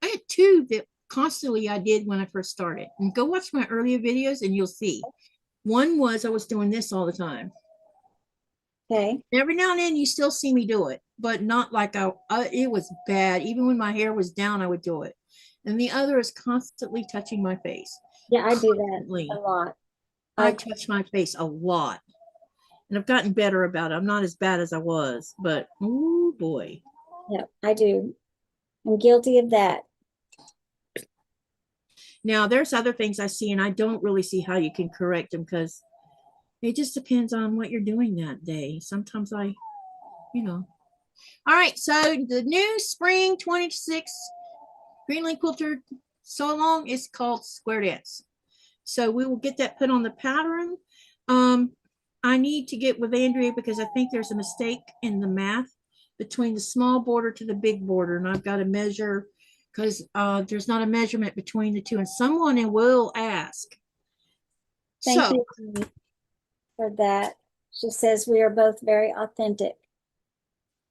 I had two that constantly I did when I first started. And go watch my earlier videos and you'll see. One was I was doing this all the time. Okay. Every now and then you still see me do it, but not like it was bad. Even when my hair was down, I would do it. And the other is constantly touching my face. Yeah, I do that a lot. I touch my face a lot. And I've gotten better about it. I'm not as bad as I was, but oh boy. Yeah, I do. I'm guilty of that. Now, there's other things I see, and I don't really see how you can correct them, because it just depends on what you're doing that day. Sometimes All right, so the new spring 26 Greenland Quilter sew along is called Square Dance. So we will get that put on the pattern. I need to get with Andrea because I think there's a mistake in the math between the small border to the big border, and I've got to measure, because there's not a measurement between the two, and someone will ask. Thank you for that. She says we are both very authentic.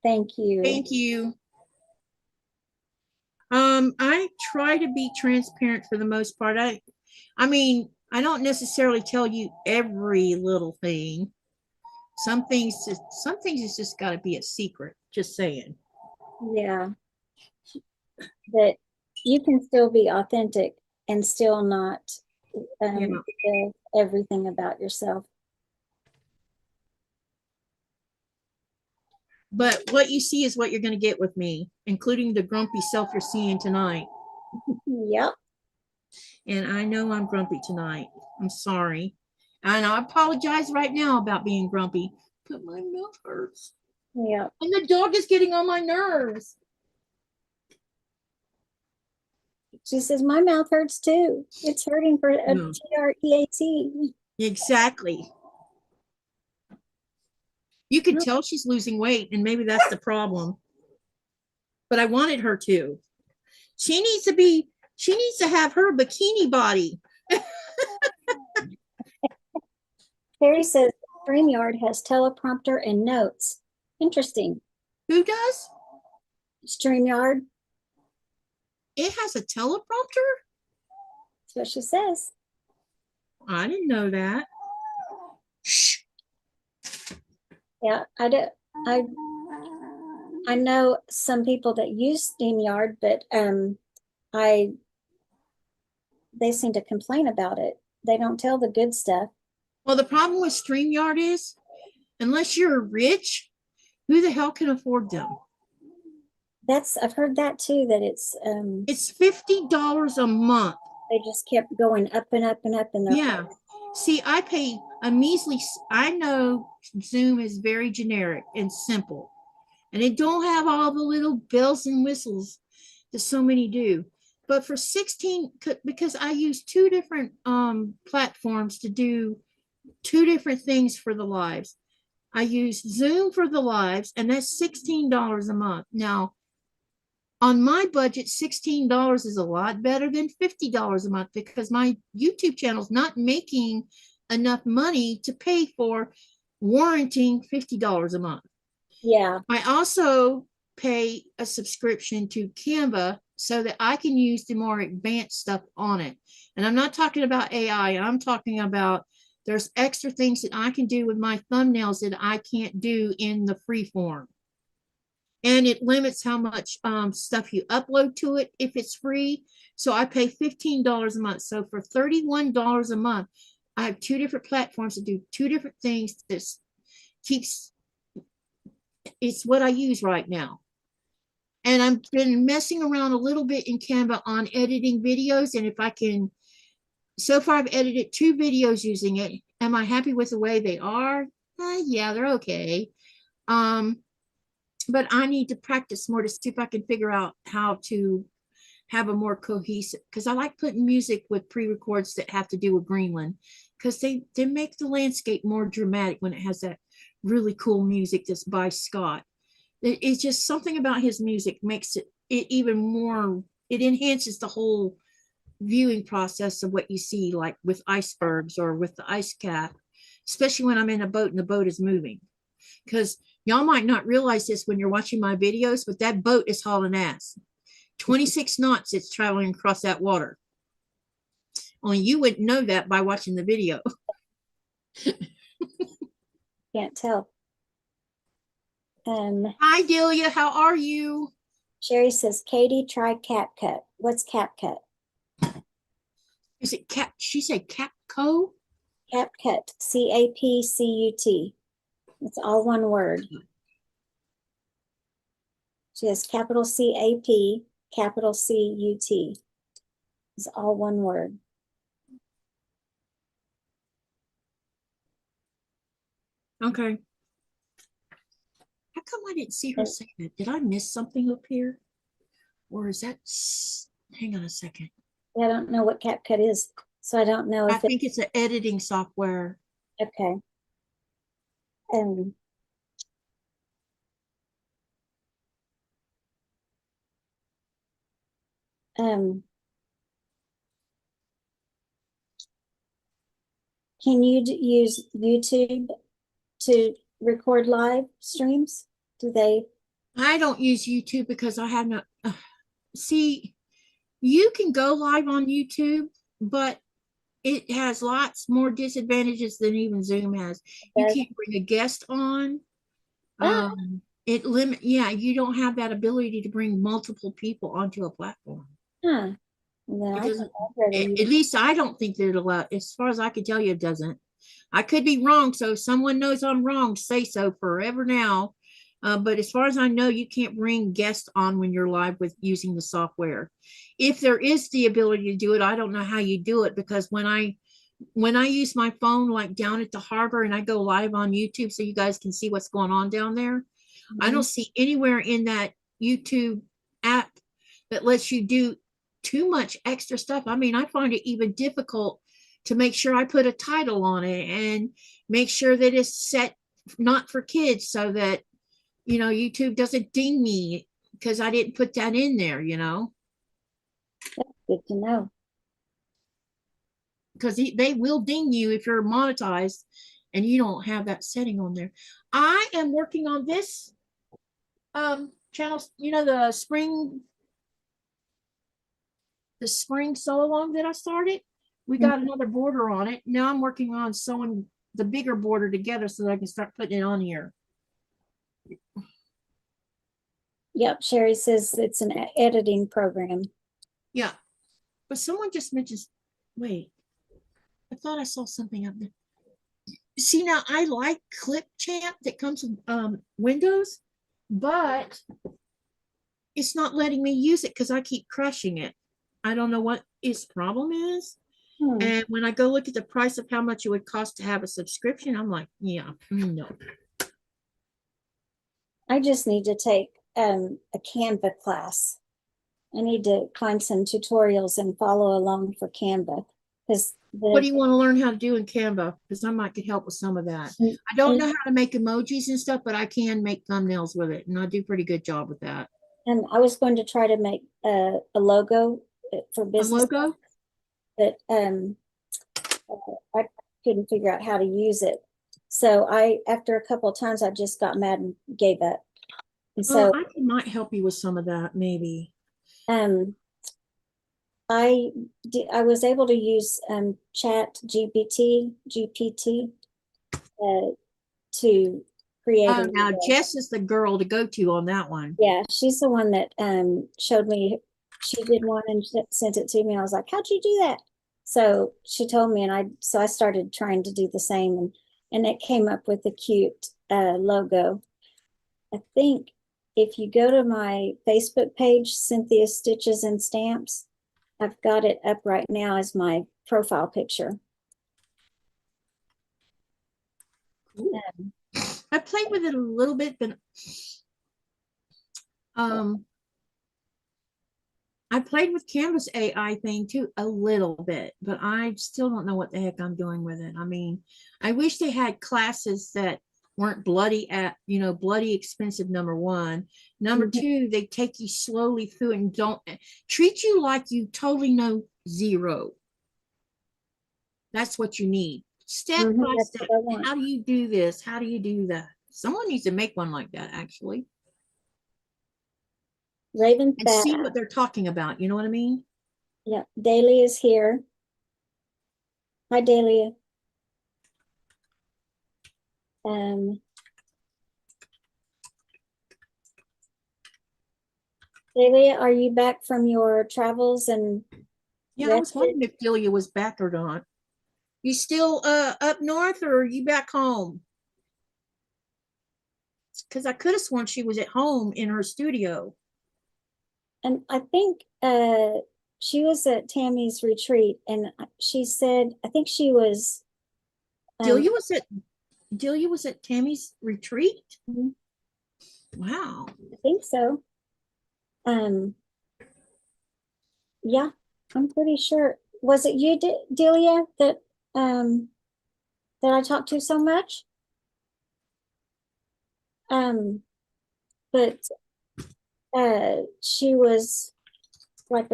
Thank you. Thank you. I try to be transparent for the most part. I mean, I don't necessarily tell you every little thing. Some things it's just got to be a secret. Just saying. Yeah. But you can still be authentic and still not tell everything about yourself. But what you see is what you're going to get with me, including the grumpy self you're seeing tonight. Yep. And I know I'm grumpy tonight. I'm sorry. And I apologize right now about being grumpy, but my mouth hurts. Yeah. And the dog is getting on my nerves. She says, my mouth hurts too. It's hurting for a TREAT. Exactly. You could tell she's losing weight, and maybe that's the problem. But I wanted her to. She needs to have her bikini body. Terry says StreamYard has teleprompter and notes. Interesting. Who does? StreamYard. It has a teleprompter? That's what she says. I didn't know that. Shh. Yeah, I do. I know some people that use StreamYard, but they seem to complain about it. They don't tell the good stuff. Well, the problem with StreamYard is, unless you're rich, who the hell can afford them? I've heard that too, that it's $50 a month. They just kept going up and up and up in their price. See, I pay a measly, I know Zoom is very generic and simple, and it don't have all the little bells and whistles that so many do. But for 16, because I use two different platforms to do two different things for the lives. I use Zoom for the lives, and that's $16 a month. Now, on my budget, $16 is a lot better than $50 a month, because my YouTube channel is not making enough money to pay for warranting $50 a month. Yeah. I also pay a subscription to Canva so that I can use the more advanced stuff on it. And I'm not talking about AI. I'm talking about there's extra things that I can do with my thumbnails that I can't do in the free form. And it limits how much stuff you upload to it if it's free. So I pay $15 a month. So for $31 a month, I have two different platforms to do two different things. This keeps, it's what I use right now. And I've been messing around a little bit in Canva on editing videos. And if I can, so far I've edited 2 videos using it. Am I happy with the way they are? Yeah, they're okay. But I need to practice more to see if I can figure out how to have a more cohesive, because I like putting music with pre-records that have to do with Greenland, because they make the landscape more dramatic when it has that really cool music that's by Scott. It's just something about his music makes it even more, it enhances the whole viewing process of what you see, like with icebergs or with the ice cap, especially when I'm in a boat and the boat is moving. Because y'all might not realize this when you're watching my videos, but that boat is hauling ass. 26 knots it's traveling across that water. Only you wouldn't know that by watching the video. Can't tell. Hi, Delia. How are you? Sherry says, Katie, try CapCut. What's CapCut? Is it Cap? She said Capco? CapCut. CAPCUT. It's all one word. She has capital CAP, capital CUT. It's all one word. Okay. How come I didn't see her say that? Did I miss something up here? Or is that, hang on a second. I don't know what CapCut is, so I don't know if I think it's an editing software. Okay. Can you use YouTube to record live streams? Do they? I don't use YouTube because I have not. See, you can go live on YouTube, but it has lots more disadvantages than even Zoom has. You can't bring a guest on. It limit, yeah, you don't have that ability to bring multiple people onto a platform. Huh. It doesn't, at least I don't think that it allows, as far as I can tell you, it doesn't. I could be wrong, so if someone knows I'm wrong, say so forever now. But as far as I know, you can't bring guests on when you're live with using the software. If there is the ability to do it, I don't know how you do it, because when I use my phone, like down at the harbor, and I go live on YouTube so you guys can see what's going on down there, I don't see anywhere in that YouTube app that lets you do too much extra stuff. I mean, I find it even difficult to make sure I put a title on it and make sure that it's set not for kids, so that, you know, YouTube doesn't ding me because I didn't put that in there, you know. That's good to know. Because they will ding you if you're monetized and you don't have that setting on there. I am working on this channel, you know, the spring sew along that I started. We got another border on it. Now I'm working on sewing the bigger border together so that I can start putting it on here. Yep, Sherry says it's an editing program. Yeah, but someone just mentions, wait, I thought I saw something up there. See, now I like Clipchamp that comes with Windows, but it's not letting me use it because I keep crashing it. I don't know what its problem is. And when I go look at the price of how much it would cost to have a subscription, I'm like, yeah, no. I just need to take a Canva class. I need to find some tutorials and follow along for Canva. What do you want to learn how to do in Canva? Because I might could help with some of that. I don't know how to make emojis and stuff, but I can make thumbnails with it, and I do a pretty good job with that. And I was going to try to make a logo for business. A logo? But I couldn't figure out how to use it. So after a couple of times, I just got mad and gave up. And so I might help you with some of that, maybe. I was able to use Chat GPT to create Oh, a now video. Jess is the girl to go to on that one. Yeah, she's the one that showed me. She did one and sent it to me. I was like, "How'd you do that?" So she told me, and I started trying to do the same, and it came up with a cute logo. I think if you go to my Facebook page, Cynthia Stitches and Stamps, I've got it up right now as my profile picture. Cool. I played with it a little bit, but I played with Canvas AI thing too a little bit, but I still don't know what the heck I'm doing with it. I mean, I wish they had classes that weren't bloody bloody expensive, number one. Number two, they take you slowly through and don't treat you like you totally know zero. That's what you need. Step by step. How do you do this? How do you do that? Someone needs to make one like that, actually. Raven and see what they're talking about. You know what I mean? Yeah, Dahlia is here. Hi, Dahlia. Dahlia, are you back from your travels and yeah, I was wondering if Delia was back or not. You still up north, or are you back home? Because I could have sworn she was at home in her studio. And I think she was at Tammy's retreat, and she said, I think she was. Delia was at Tammy's retreat. Mm-hmm. Wow. I think so. Yeah, I'm pretty sure. Was it you, Delia, that I talked to so much? But she was like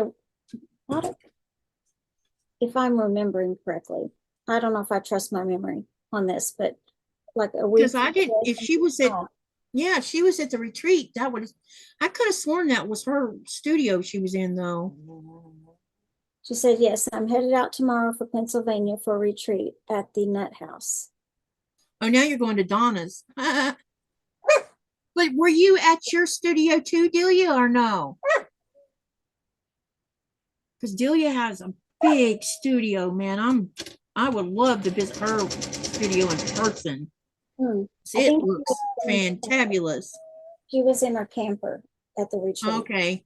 if I'm remembering correctly. I don't know if I trust my memory on this, but like a week. Because I didn't. If she was at, yeah, she was at the retreat. That would. I could have sworn that was her studio she was in, though. She said, "Yes, I'm headed out tomorrow for Pennsylvania for a retreat at the Nut House." Oh, now you're going to Donna's. But were you at your studio too, Delia, or no? Because Delia has a big studio, man. I would love to visit her studio in person. It looks fantabulous. She was in her camper at the retreat. Okay.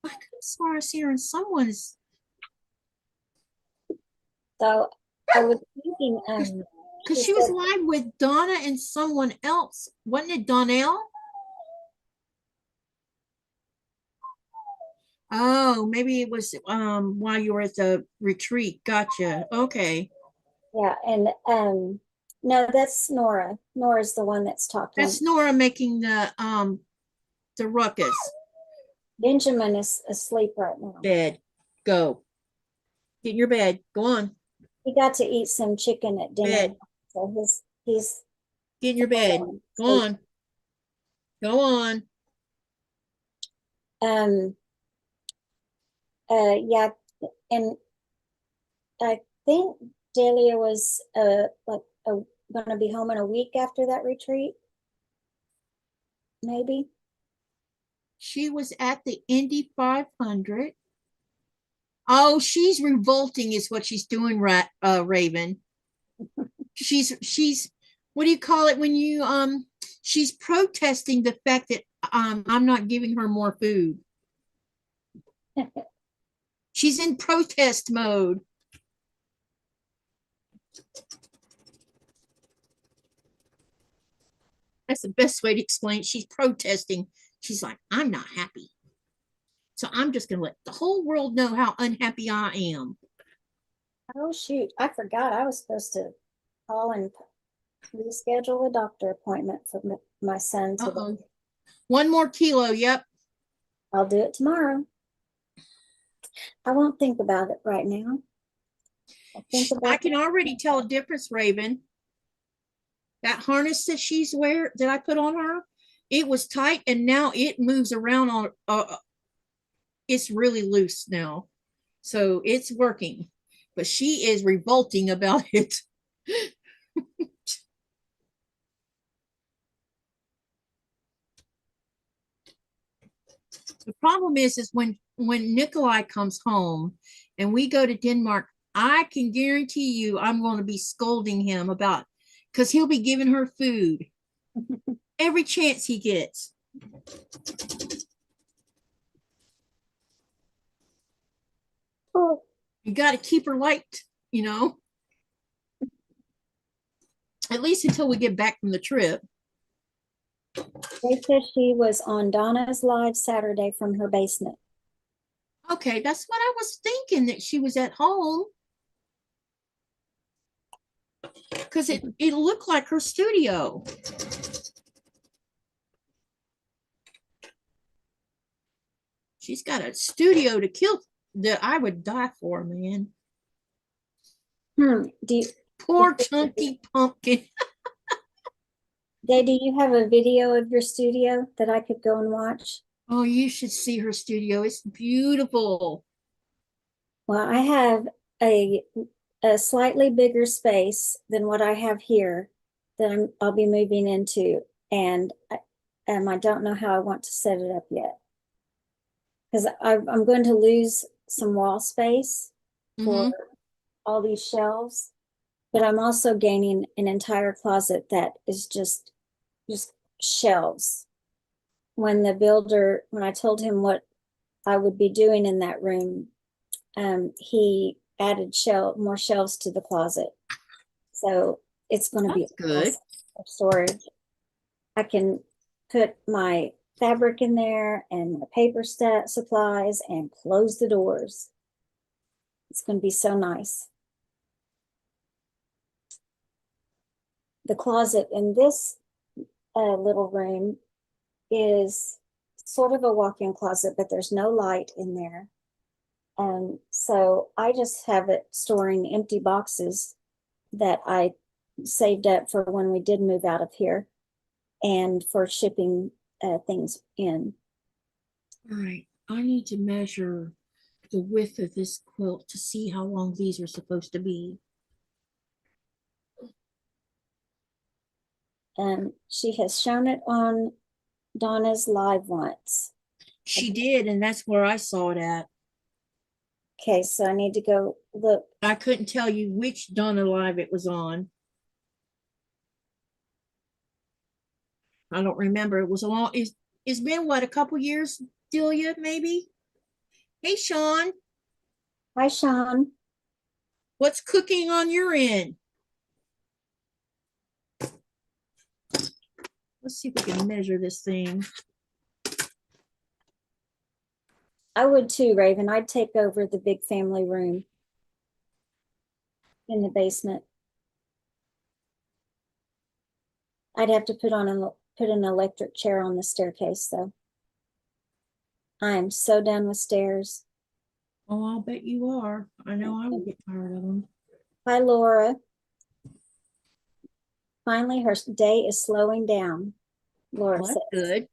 I could have sworn I see her in someone's. So I was thinking, because she was live with Donna and someone else, wasn't it? Donnell? Oh, maybe it was while you were at the retreat. Gotcha. Okay. Yeah, and no, that's Nora. Nora's the one that's talking. That's Nora making the ruckus. Benjamin is asleep right now. Bed. Go. Get in your bed. Go on. He got to eat some chicken at dinner. Bed. So he's get in your bed. Go on. Go on. Yeah, and I think Delia was gonna be home in a week after that retreat. Maybe. She was at the Indy 500. Oh, she's revolting is what she's doing, Raven. she's what do you call it when you she's protesting the fact that I'm not giving her more food. She's in protest mode. That's the best way to explain it. She's protesting. She's like, I'm not happy. So I'm just going to let the whole world know how unhappy I am. Oh, shoot. I forgot I was supposed to call and reschedule a doctor appointment for my son today. 1 more kilo. Yep. I'll do it tomorrow. I won't think about it right now. I can already tell a difference, Raven. That harness that she's wearing, that I put on her, it was tight, and now it moves around on it's really loose now. So it's working, but she is revolting about it. The problem is when Nikolai comes home and we go to Denmark, I can guarantee you I'm going to be scolding him about, because he'll be giving her food every chance he gets. Oh, You got to keep her light, at least until we get back from the trip. they said she was on Donna's live Saturday from her basement. Okay, that's what I was thinking, that she was at home, because it looked like her studio. She's got a studio to kill that I would die for, man. Poor chunky pumpkin. Day, do you have a video of your studio that I could go and watch? Oh, you should see her studio. It's beautiful. Well, I have a slightly bigger space than what I have here that I'll be moving into, and I don't know how I want to set it up yet, because I'm going to lose some wall space for all these shelves, but I'm also gaining an entire closet that is just shelves. When I told him what I would be doing in that room, he added more shelves to the closet. So it's going to be good. Awesome for storage. I can put my fabric in there and my paper supplies and close the doors. It's going to be so nice. The closet in this little room is sort of a walk-in closet, but there's no light in there. So I just have it storing empty boxes that I saved up for when we did move out of here and for shipping things in. All right, I need to measure the width of this quilt to see how long these are supposed to be. And she has shown it on Donna's live once. She did, and that's where I saw it at. Okay, so I need to go look. I couldn't tell you which Donna live it was on. I don't remember. It was a long, it's been what, a couple years, Delia, maybe? Hey, Sean. Hi, Sean. What's cooking on your end? Let's see if we can measure this thing. I would too, Raven. I'd take over the big family room in the basement. I'd have to put an electric chair on the staircase, though. I am so done with stairs. Oh, I'll bet you are. I know I would get tired of them. Hi, Laura. Finally, her day is slowing down, Laura says. Good.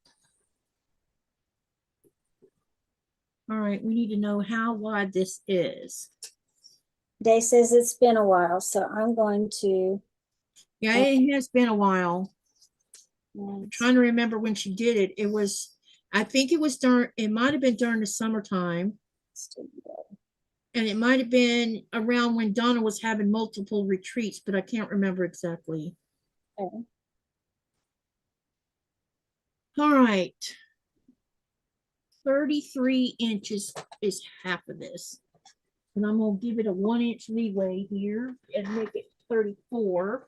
All right, we need to know how wide this is. Day says it's been a while, so I'm going to. Yeah, it has been a while. I'm trying to remember when she did it. It was, I think it was it might have been during the summertime. And it might have been around when Donna was having multiple retreats, but I can't remember exactly. Okay. All right. 33 inches is half of this. And I'm going to give it a 1 inch leeway here and make it 34.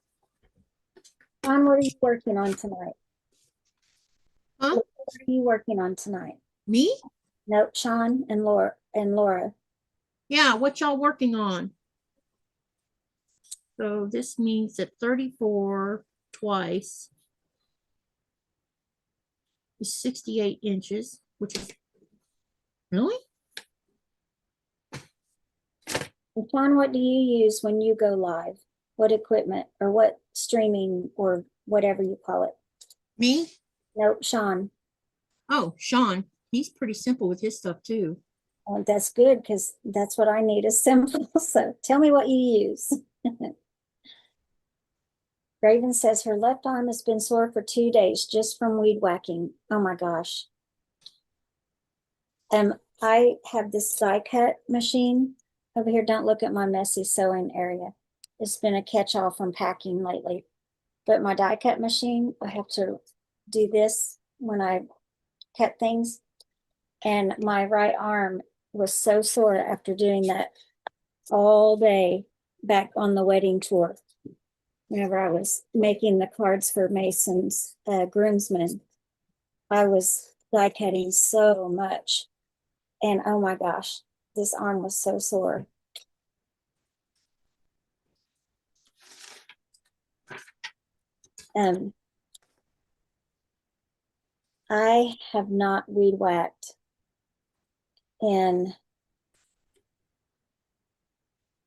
What are you working on tonight? Huh? What are you working on tonight? Me? Nope, Sean and Laura. Yeah, what y'all working on? So this means that 34 twice is 68 inches, which is really? And Sean, what do you use when you go live? What equipment or what streaming or whatever you call it? Me? Nope, Sean. Oh, Sean. He's pretty simple with his stuff too. Well, that's good because that's what I need is simple. So tell me what you use. Raven says her left arm has been sore for 2 days just from weed whacking. Oh my gosh. I have this die cut machine over here. Don't look at my messy sewing area. It's been a catch-all from packing lately. But my die cut machine, I have to do this when I cut things. And my right arm was so sore after doing that all day back on the wedding tour. Whenever I was making the cards for Mason's groomsmen, I was die cutting so much. And oh my gosh, this arm was so sore. I have not weed whacked in.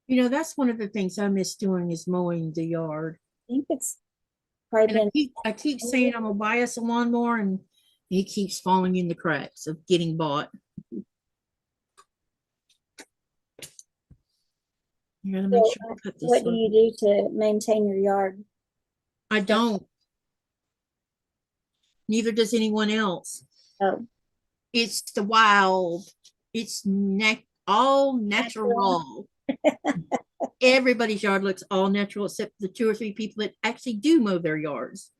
You know, that's one of the things I miss doing is mowing the yard. I think it's probably And been. I keep saying I'm gonna buy us a lawnmower, and he keeps falling in the cracks of getting bought. You gotta make sure to cut this What do one. you do to maintain your yard? I don't. Neither does anyone else. Oh, It's the wild. It's all natural. Everybody's yard looks all natural except the 2 or 3 people that actually do mow their yards.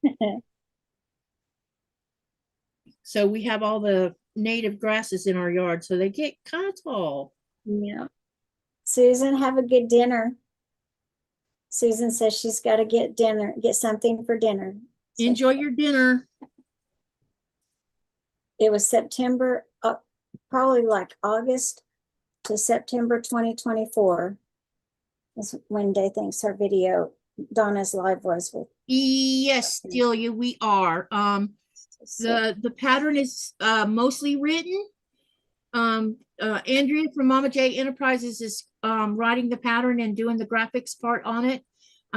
So we have all the native grasses in our yard, so they get kind of tall. yeah. Susan, have a good dinner. Susan says she's got to get something for dinner. So Enjoy your dinner. it was September, probably like August to September 2024 is when Day thinks her video, Donna's live was with. Yes, Delia, we are. The pattern is mostly written. Andrea from Mama J Enterprises is writing the pattern and doing the graphics part on it.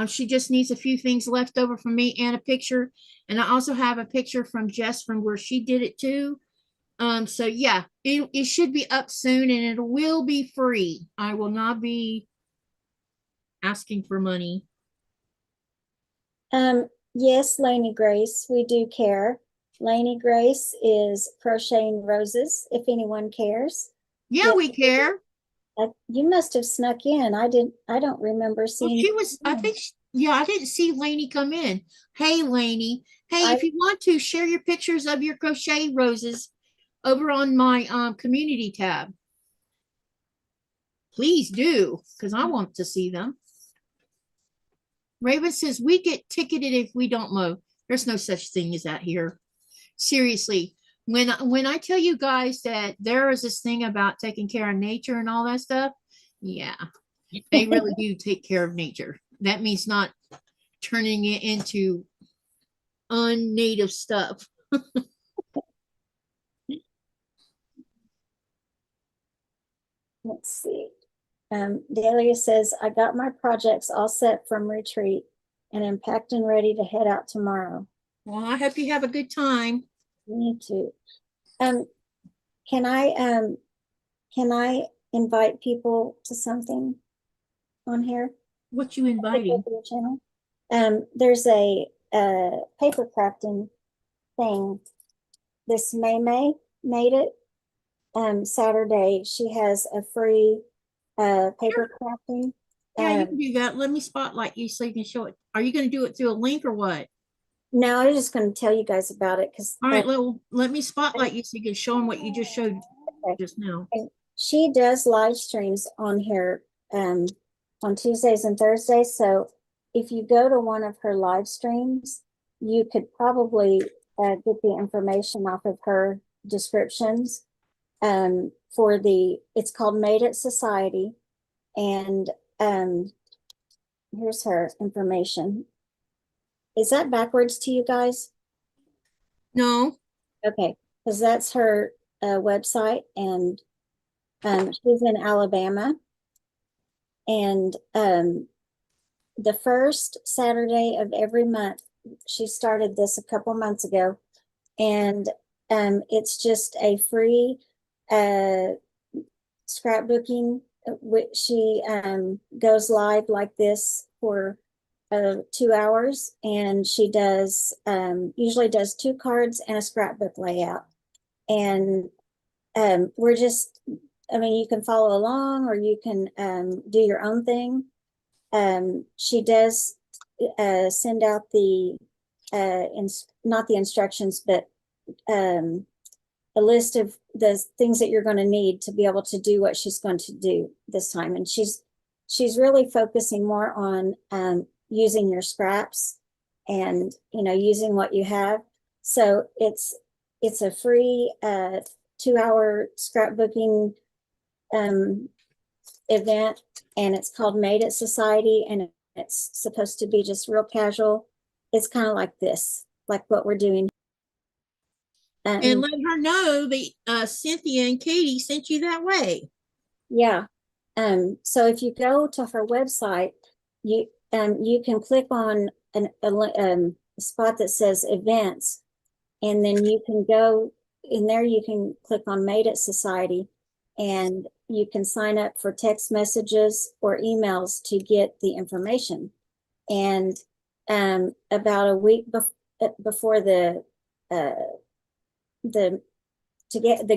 She just needs a few things left over from me and a picture. And I also have a picture from Jess from where she did it too. So yeah, it should be up soon and it will be free. I will not be asking for money. Yes, Lainey Grace, we do care. Lainey Grace is crocheting roses, if anyone cares. Yeah, we care. You must have snuck in. I don't remember Well, seeing. she was, I think, yeah, I didn't see Lainey come in. Hey, Lainey. Hey, if you want to share your pictures of your crochet roses over on my community tab, please do, because I want to see them. Raven says we get ticketed if we don't mow. There's no such thing as that here. Seriously, when I tell you guys that there is this thing about taking care of nature and all that stuff, yeah, they really do take care of nature. That means not turning it into unnative stuff. Let's see. Delia says, I got my projects all set from retreat and am packed and ready to head out tomorrow. Well, I hope you have a good time. Me too. Can I invite people to something on here? What you inviting? Channel. There's a paper crafting thing. This May made it. Saturday she has a free paper crafting. Yeah, you can do that. Let me spotlight you so you can show it. Are you going to do it through a link or what? No, I was just going to tell you guys about it because. All right, let me spotlight you so you can show them what you just showed just now. And she does live streams on here on Tuesdays and Thursdays. So if you go to one of her live streams, you could probably get the information off of her descriptions. It's called Made It Society, and here's her information. Is that backwards to you guys? No. Okay, because that's her website, and she's in Alabama, and the first Saturday of every month, she started this a couple months ago, and it's just a free scrapbooking, which she goes live like this for 2 hours, and she does usually does 2 cards and a scrapbook layout. And we're just, I mean, you can follow along or you can do your own thing. She does send out the not the instructions, but a list of the things that you're going to need to be able to do what she's going to do this time. And she's really focusing more on using your scraps and, you know, using what you have. So it's a free 2-hour scrapbooking event, and it's called Made It Society, and it's supposed to be just real casual. It's kind of like this, like what we're doing. And let her know that Cynthia and Katie sent you that way. Yeah. So if you go to her website, you can click on a spot that says events, and then you can go in there. You can click on Made It Society, and you can sign up for text messages or emails to get the information. And about a week before the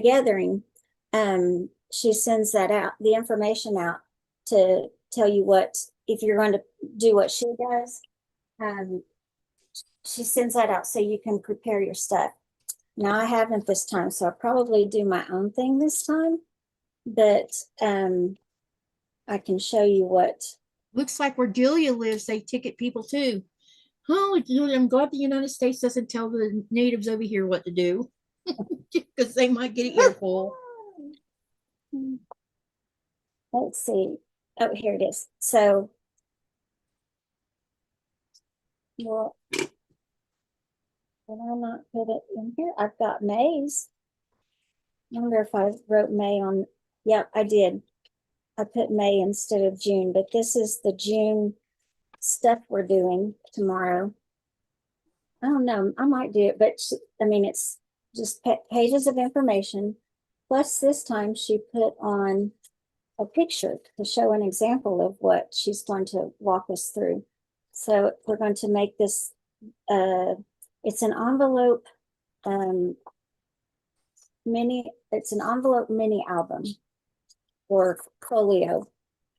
gathering, she sends that out, the information out, to tell you what, if you're going to do what she does. She sends that out so you can prepare your stuff. Now I haven't this time, so I'll probably do my own thing this time, but I can show you what. Looks like where Julia lives, they ticket people too. Oh, Julia, I'm glad the United States doesn't tell the natives over here what to do, because they might get an earful. Let's see. Oh, here it is. So, well, did I not put it in here? I've got May's. I wonder if I wrote May on. Yep, I did. I put May instead of June, but this is the June stuff we're doing tomorrow. I don't know. I might do it, but I mean, it's just pages of information. Plus, this time she put on a picture to show an example of what she's going to walk us through. So we're going to make this, it's an envelope it's an envelope mini album or folio.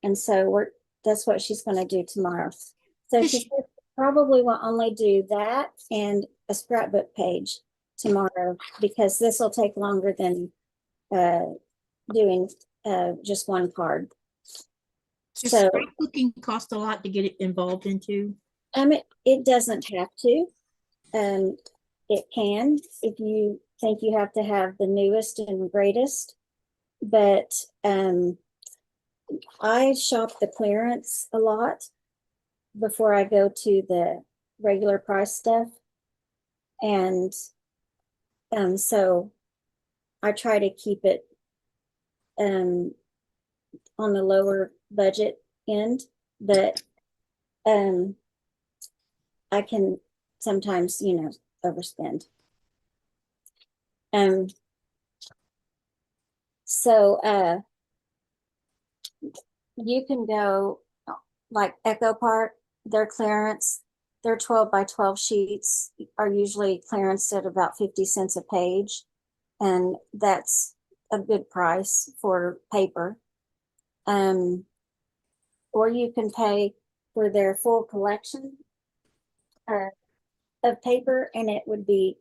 And so that's what she's going to do tomorrow. So she probably will only do that and a scrapbook page tomorrow, because this will take longer than doing just one card. Does So scrapbooking cost a lot to get it involved into? it doesn't have to. It can if you think you have to have the newest and greatest. But I shop the clearance a lot before I go to the regular price stuff. And so I try to keep it on the lower budget end, but I can sometimes, you know, overspend. So you can go like Echo Park, their clearance, their 12 by 12 sheets are usually clearanced at about 50 cents a page. And that's a good price for paper. Or you can pay for their full collection of paper, and it would be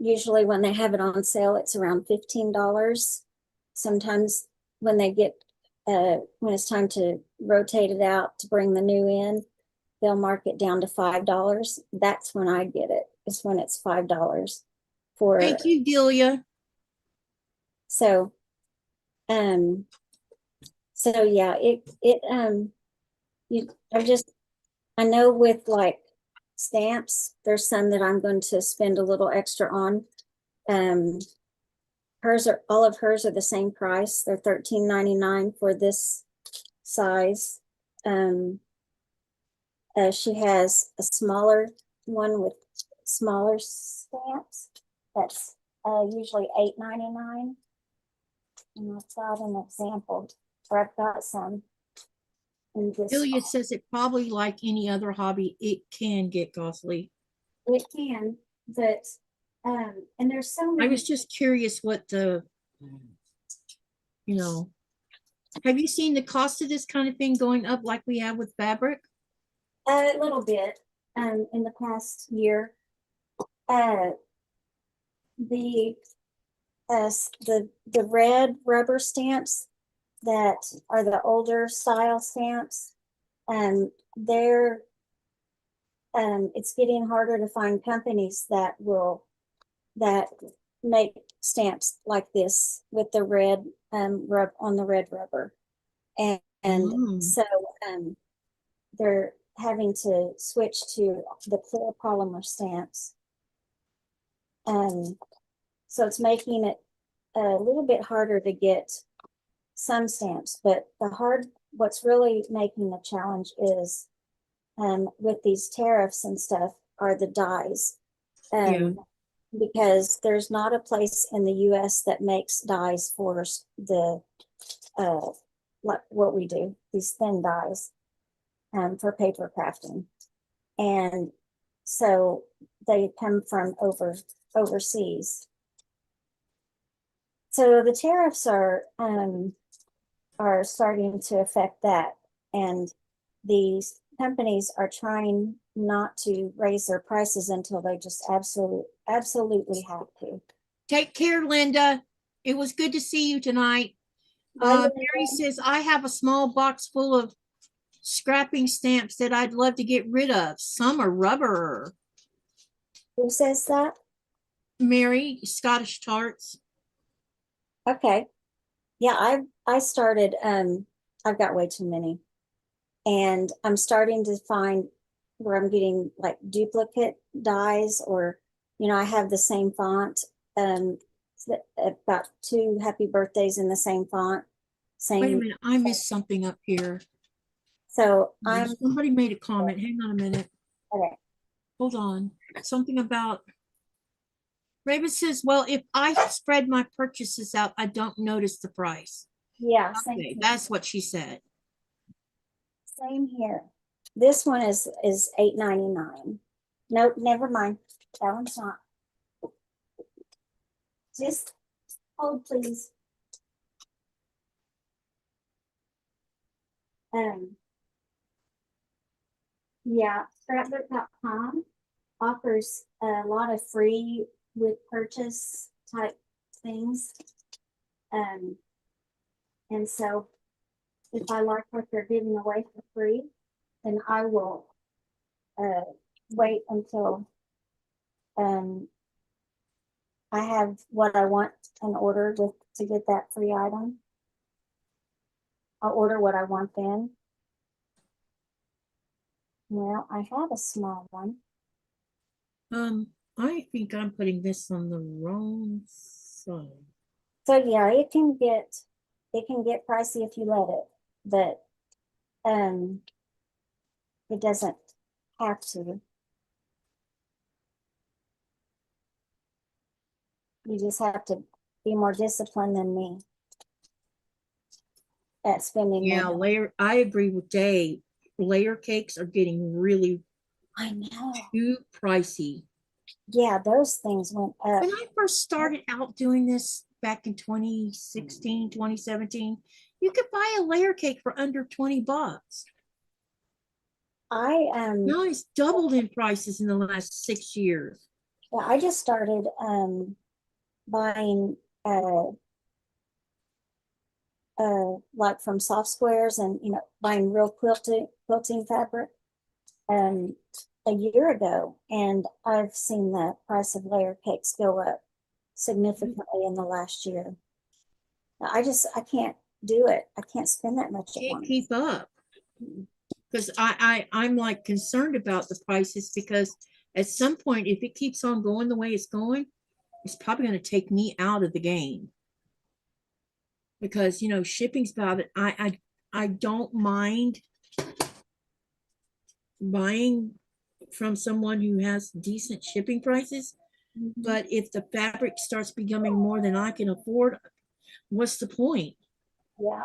usually when they have it on sale, it's around $15. Sometimes when they get when it's time to rotate it out to bring the new in, they'll mark it down to $5. That's when I get it. It's when it's $5 for. Thank you, Delia. So, so yeah, I know with like stamps, there's some that I'm going to spend a little extra on. All of hers are the same price. They're $13.99 for this size. She has a smaller one with smaller stamps. That's usually $8.99. And I'll try an example where I've got some in this. Julia says it probably like any other hobby, it can get costly. It can, but and there's so I many. was just curious what the, have you seen the cost of this kind of thing going up like we have with fabric? A little bit in the past year. Uh, the the red rubber stamps that are the older style stamps, they're it's getting harder to find companies that make stamps like this with the red rub on the red rubber, and so they're having to switch to the clear polymer stamps. So it's making it a little bit harder to get some stamps, but what's really making the challenge is with these tariffs and stuff are the dyes. Because there's not a place in the US that makes dyes for the like what we do, these thin dyes for paper crafting. And so they come from overseas. So the tariffs are starting to affect that, and these companies are trying not to raise their prices until they just absolutely have to. Take care, Linda. It was good to see you tonight. Mary says, I have a small box full of scrapping stamps that I'd love to get rid of. Some are rubber. Who says that? Mary, Scottish Tarts. Okay. Yeah, I started, I've got way too many. And I'm starting to find where I'm getting like duplicate dies, or, I have the same font, about 2 happy birthdays in the same font. Wait a minute, I missed something up here. So somebody made a comment. Hang on a minute. Okay. Hold on. Something about Raven says, well, if I spread my purchases out, I don't notice the price. Yeah, okay, that's what she said. Same here. This one is $8.99. Nope, never mind. That one's not. Just hold, please. Yeah, scrapbook.com offers a lot of free with purchase type things. And so if I like what they're giving away for free, then I will wait until I have what I want in order to get that free item. I'll order what I want then. Well, I have a small one. I think I'm putting this on the wrong side. So yeah, it can get pricey if you let it, but it doesn't have to. You just have to be more disciplined than me at spending money. I agree with Dave. Layer cakes are getting really too pricey. Yeah, those things went up. When I first started out doing this back in 2016, 2017, you could buy a layer cake for under $20. Now it's doubled in prices in the last 6 years. Yeah, I just started buying like from Soft Squares and buying real quilting fabric a year ago, and I've seen the price of layer cakes go up significantly in the last year. I can't do it. I can't spend that much at once. Keep up, because I'm like concerned about the prices, because at some point, if it keeps on going the way it's going, it's probably going to take me out of the game, because shipping's about it. I don't mind buying from someone who has decent shipping prices, but if the fabric starts becoming more than I can afford, what's the point? Yeah.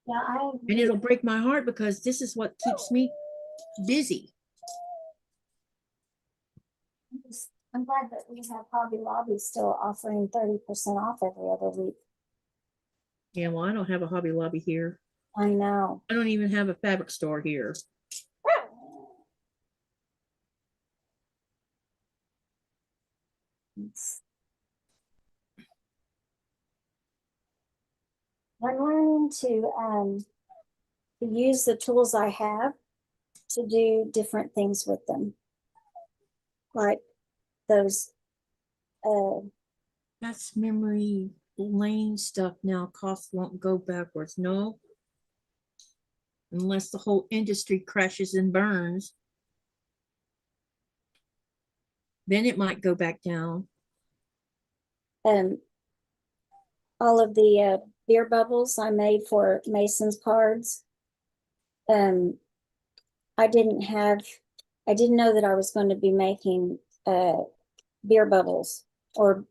Yeah, I And agree. it'll break my heart because this is what keeps me busy. I'm glad that we have Hobby Lobby still offering 30% off every other week. Yeah, well, I don't have a Hobby Lobby here. I know. I don't even have a fabric store here. I'm learning to use the tools I have to do different things with them. Like those That's memory lane stuff now. Costs won't go backwards. No. Unless the whole industry crashes and burns. Then it might go back down. all of the beer bubbles I made for Mason's cards. I didn't know that I was going to be making beer bubbles or,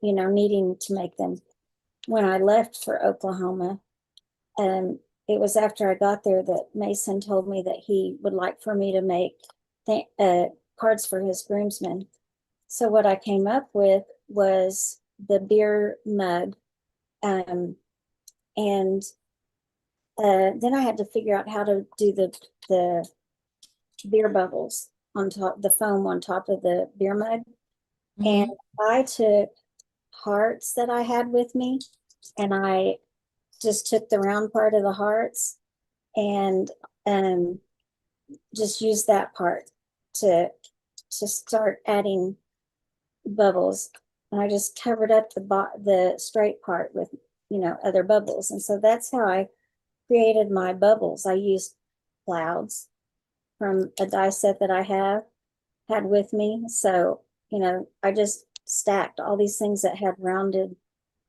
needing to make them when I left for Oklahoma. It was after I got there that Mason told me that he would like for me to make cards for his groomsmen. So what I came up with was the beer mug. And then I had to figure out how to do the beer bubbles on top, the foam on top of the beer mug. And I took hearts that I had with me, and I just took the round part of the hearts and just used that part to start adding bubbles. And I just covered up the straight part with other bubbles. And so that's how I created my bubbles. I used clouds from a die set that I had with me. So, I just stacked all these things that had rounded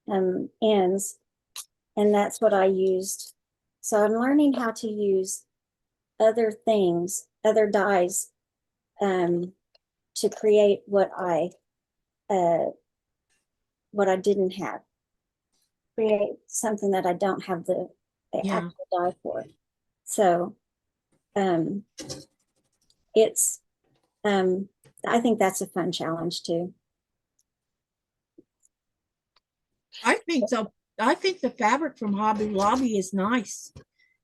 ends, and that's what I used. So I'm learning how to use other things, other dies, to create what I didn't have. Create something that I don't have the actual die for. So it's I think that's a fun challenge too. I think so. I think the fabric from Hobby Lobby is nice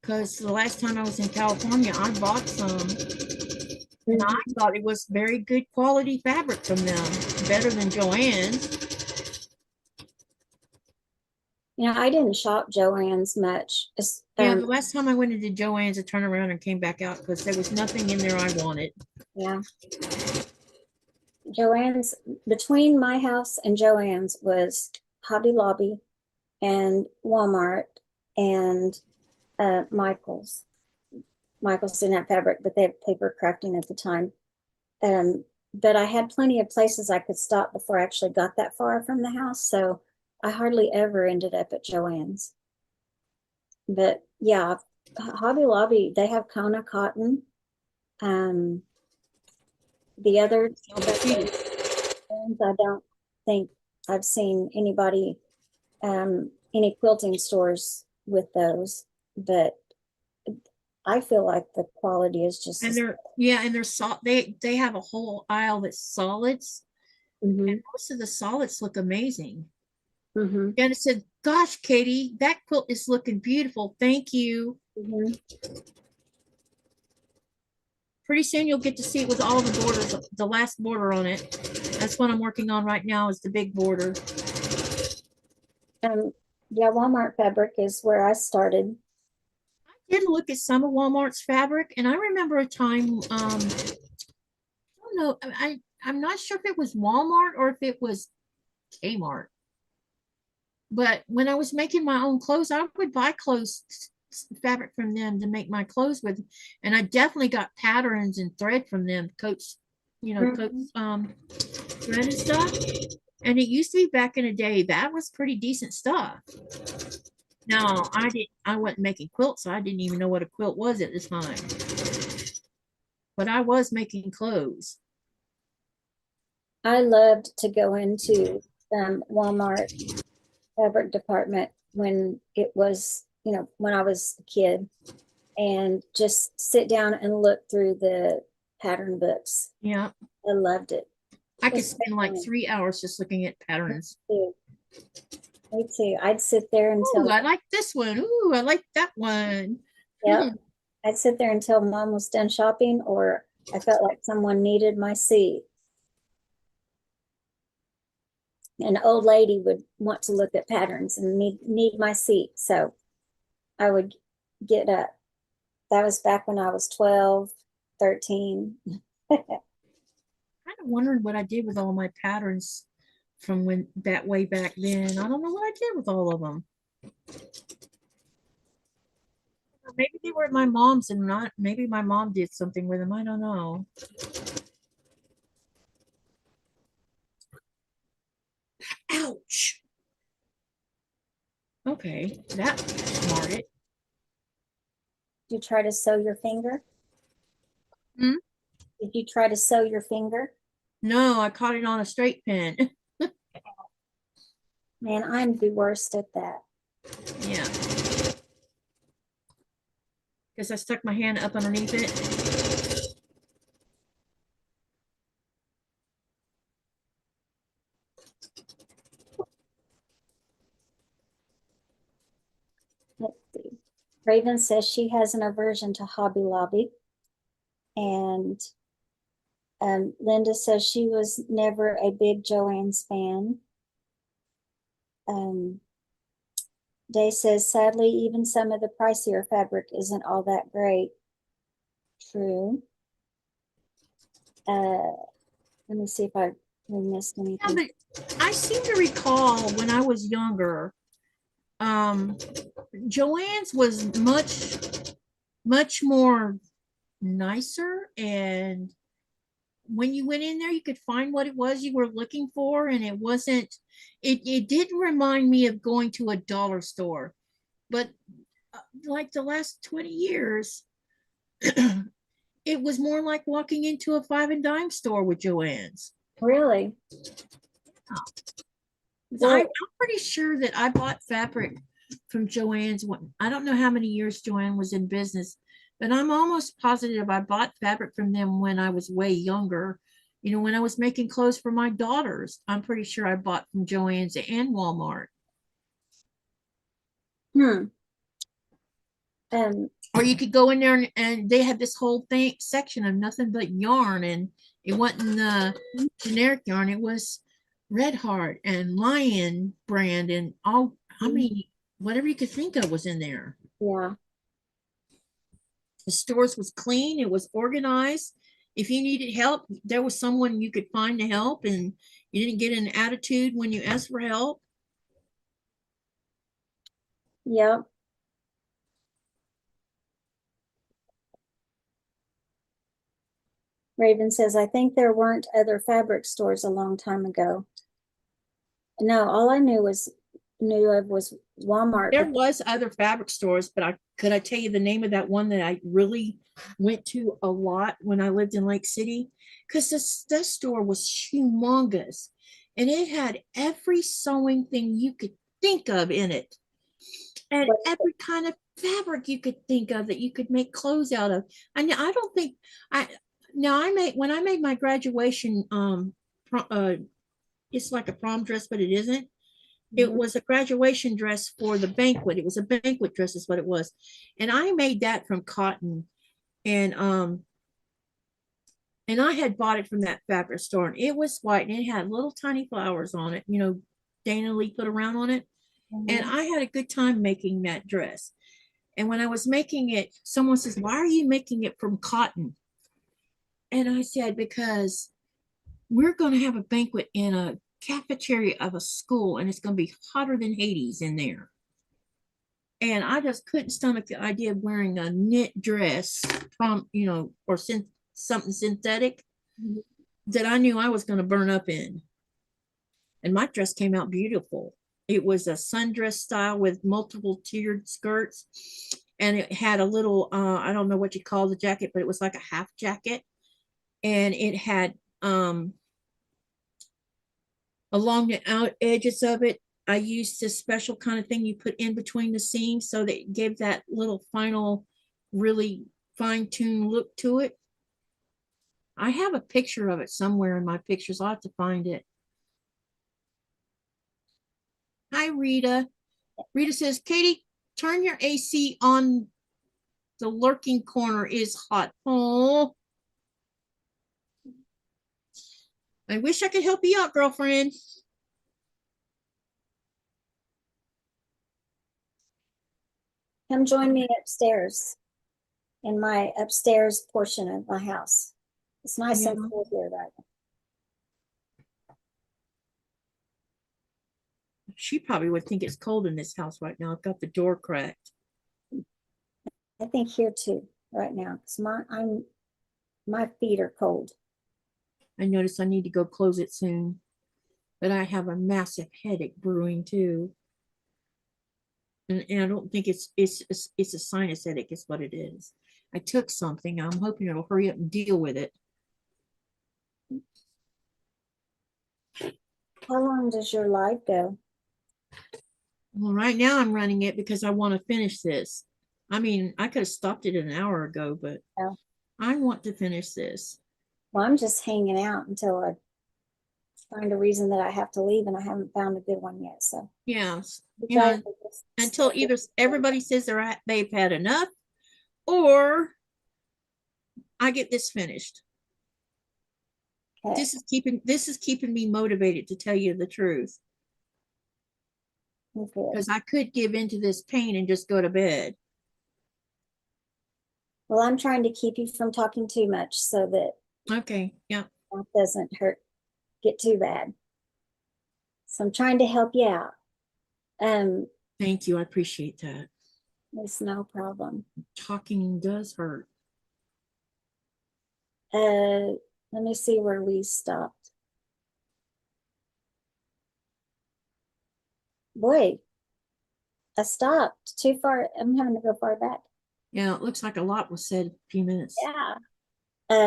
because the last time I was in California, I bought some and I thought it was very good quality fabric from them, better than Joann's. I didn't shop Joann's much. Yeah, the last time I went into Joann's, I turned around and came back out because there was nothing in there I wanted. Yeah. Joann's, between my house and Joann's was Hobby Lobby and Walmart and Michael's. Michael's didn't have fabric, but they had paper crafting at the time. But I had plenty of places I could stop before I actually got that far from the house. So I hardly ever ended up at Joann's. But yeah, Hobby Lobby, they have Kona cotton. The other, I don't think I've seen anybody, any quilting stores with those, but I feel like the quality is just. And they're they have a whole aisle that's solids. And most of the solids look amazing. And it said, "Gosh, Katie, that quilt is looking beautiful. Thank you." Pretty soon you'll get to see it with all the borders, the last border on it. That's what I'm working on right now is the big border. Yeah, Walmart fabric is where I started. I did look at some of Walmart's fabric, and I remember a time, I don't know, I'm not sure if it was Walmart or if it was Kmart. But when I was making my own clothes, I would buy clothes fabric from them to make my clothes with, and I definitely got patterns and thread from them, coats, coats, thread and stuff. And it used to be back in the day that was pretty decent stuff. Now I wasn't making quilts, so I didn't even know what a quilt was at the time. But I was making clothes. I loved to go into Walmart fabric department when it was, when I was a kid, and just sit down and look through the pattern books. Yeah. I loved it. I could spend like 3 hours just looking at patterns. Me too. I'd sit there until I like this one. Ooh, I like that one. Yep. I'd sit there until mom was done shopping, or I felt like someone needed my seat. An old lady would want to look at patterns and need my seat. So I would get up. That was back when I was 12, 13. Kind of wondering what I did with all my patterns from that way back then. I don't know what I did with all of them. Maybe they were my mom's and not, maybe my mom did something with them. I don't know. Ouch. Okay, that smarted. Did you try to sew your finger? Hmm? Did you try to sew your finger? No, I caught it on a straight pin. Man, I'm the worst at that. Yeah. Because I stuck my hand up underneath it. Let's see. Raven says she has an aversion to Hobby Lobby. And Linda says she was never a big Joann's fan. Day says, sadly, even some of the pricier fabric isn't all that great. True. Let me see if I missed anything. Yeah, but I seem to recall when I was younger, Joann's was much more nicer, and when you went in there you could find what it was you were looking for, and it didn't remind me of going to a dollar store, but like the last 20 years it was more like walking into a five and dime store with Joann's. Really? I'm pretty sure that I bought fabric from Joann's. I don't know how many years Joann was in business, but I'm almost positive I bought fabric from them when I was way younger. When I was making clothes for my daughters, I'm pretty sure I bought from Joann's and Walmart. Or you could go in there and they had this whole section of nothing but yarn, and it wasn't generic yarn. It was Red Heart and Lion brand and all. I mean, whatever you could think of was in there. Yeah. The stores was clean. It was organized. If you needed help, there was someone you could find to help, and you didn't get an attitude when you asked for help. Yep. Raven says, I think there weren't other fabric stores a long time ago. No, all I knew of was Walmart. There was other fabric stores, but could I tell you the name of that one that I really went to a lot when I lived in Lake City? Because this store was humongous, and it had every sewing thing you could think of in it, and every kind of fabric you could think of that you could make clothes out of. And I don't think when I made my graduation, it's like a prom dress, but it isn't. It was a graduation dress for the banquet. It was a banquet dress is what it was. And I made that from cotton. And I had bought it from that fabric store, and it was white, and it had little tiny flowers on it, Dana Lee put around on it. And I had a good time making that dress. And when I was making it, someone says, why are you making it from cotton? And I said, because we're going to have a banquet in a cafeteria of a school, and it's going to be hotter than Hades in there. And I just couldn't stomach the idea of wearing a knit dress from, or something synthetic that I knew I was going to burn up in. And my dress came out beautiful. It was a sundress style with multiple tiered skirts. And it had a little, I don't know what you call the jacket, but it was like a half jacket. And it had along the out edges of it. I used this special kind of thing you put in between the seams so that it gave that little final, really fine-tuned look to it. I have a picture of it somewhere in my pictures. I'll have to find it. Hi, Rita. Rita says, Katie, turn your AC on. The lurking corner is hot. Oh, I wish I could help you out, girlfriend. Come join me upstairs in my upstairs portion of my house. It's nice and Yeah. cool here right now. She probably would think it's cold in this house right now. I've got the door cracked. I think here too right now. It's my feet are cold. I notice I need to go close it soon, but I have a massive headache brewing too. And I don't think it's a sinus headache is what it is. I took something. I'm hoping it'll hurry up and deal with it. How long does your live go? Well, right now I'm running it because I want to finish this. I mean, I could have stopped it an hour ago, but Oh. I want to finish this. Well, I'm just hanging out until I find a reason that I have to leave, and I haven't found a good one yet. So Yes, you guys know, until either everybody says they've had enough, or I get this finished. okay. This is keeping me motivated, to tell you the truth, Okay. because I could give into this pain and just go to bed. Well, I'm trying to keep you from talking too much so that Okay, yeah. that doesn't get too bad. So I'm trying to help you out. Thank you. I appreciate that. It's no problem. Talking does hurt. Let me see where we stopped. Boy, I stopped too far. I'm having to go far back. Yeah, it looks like a lot was said a few minutes. Yeah.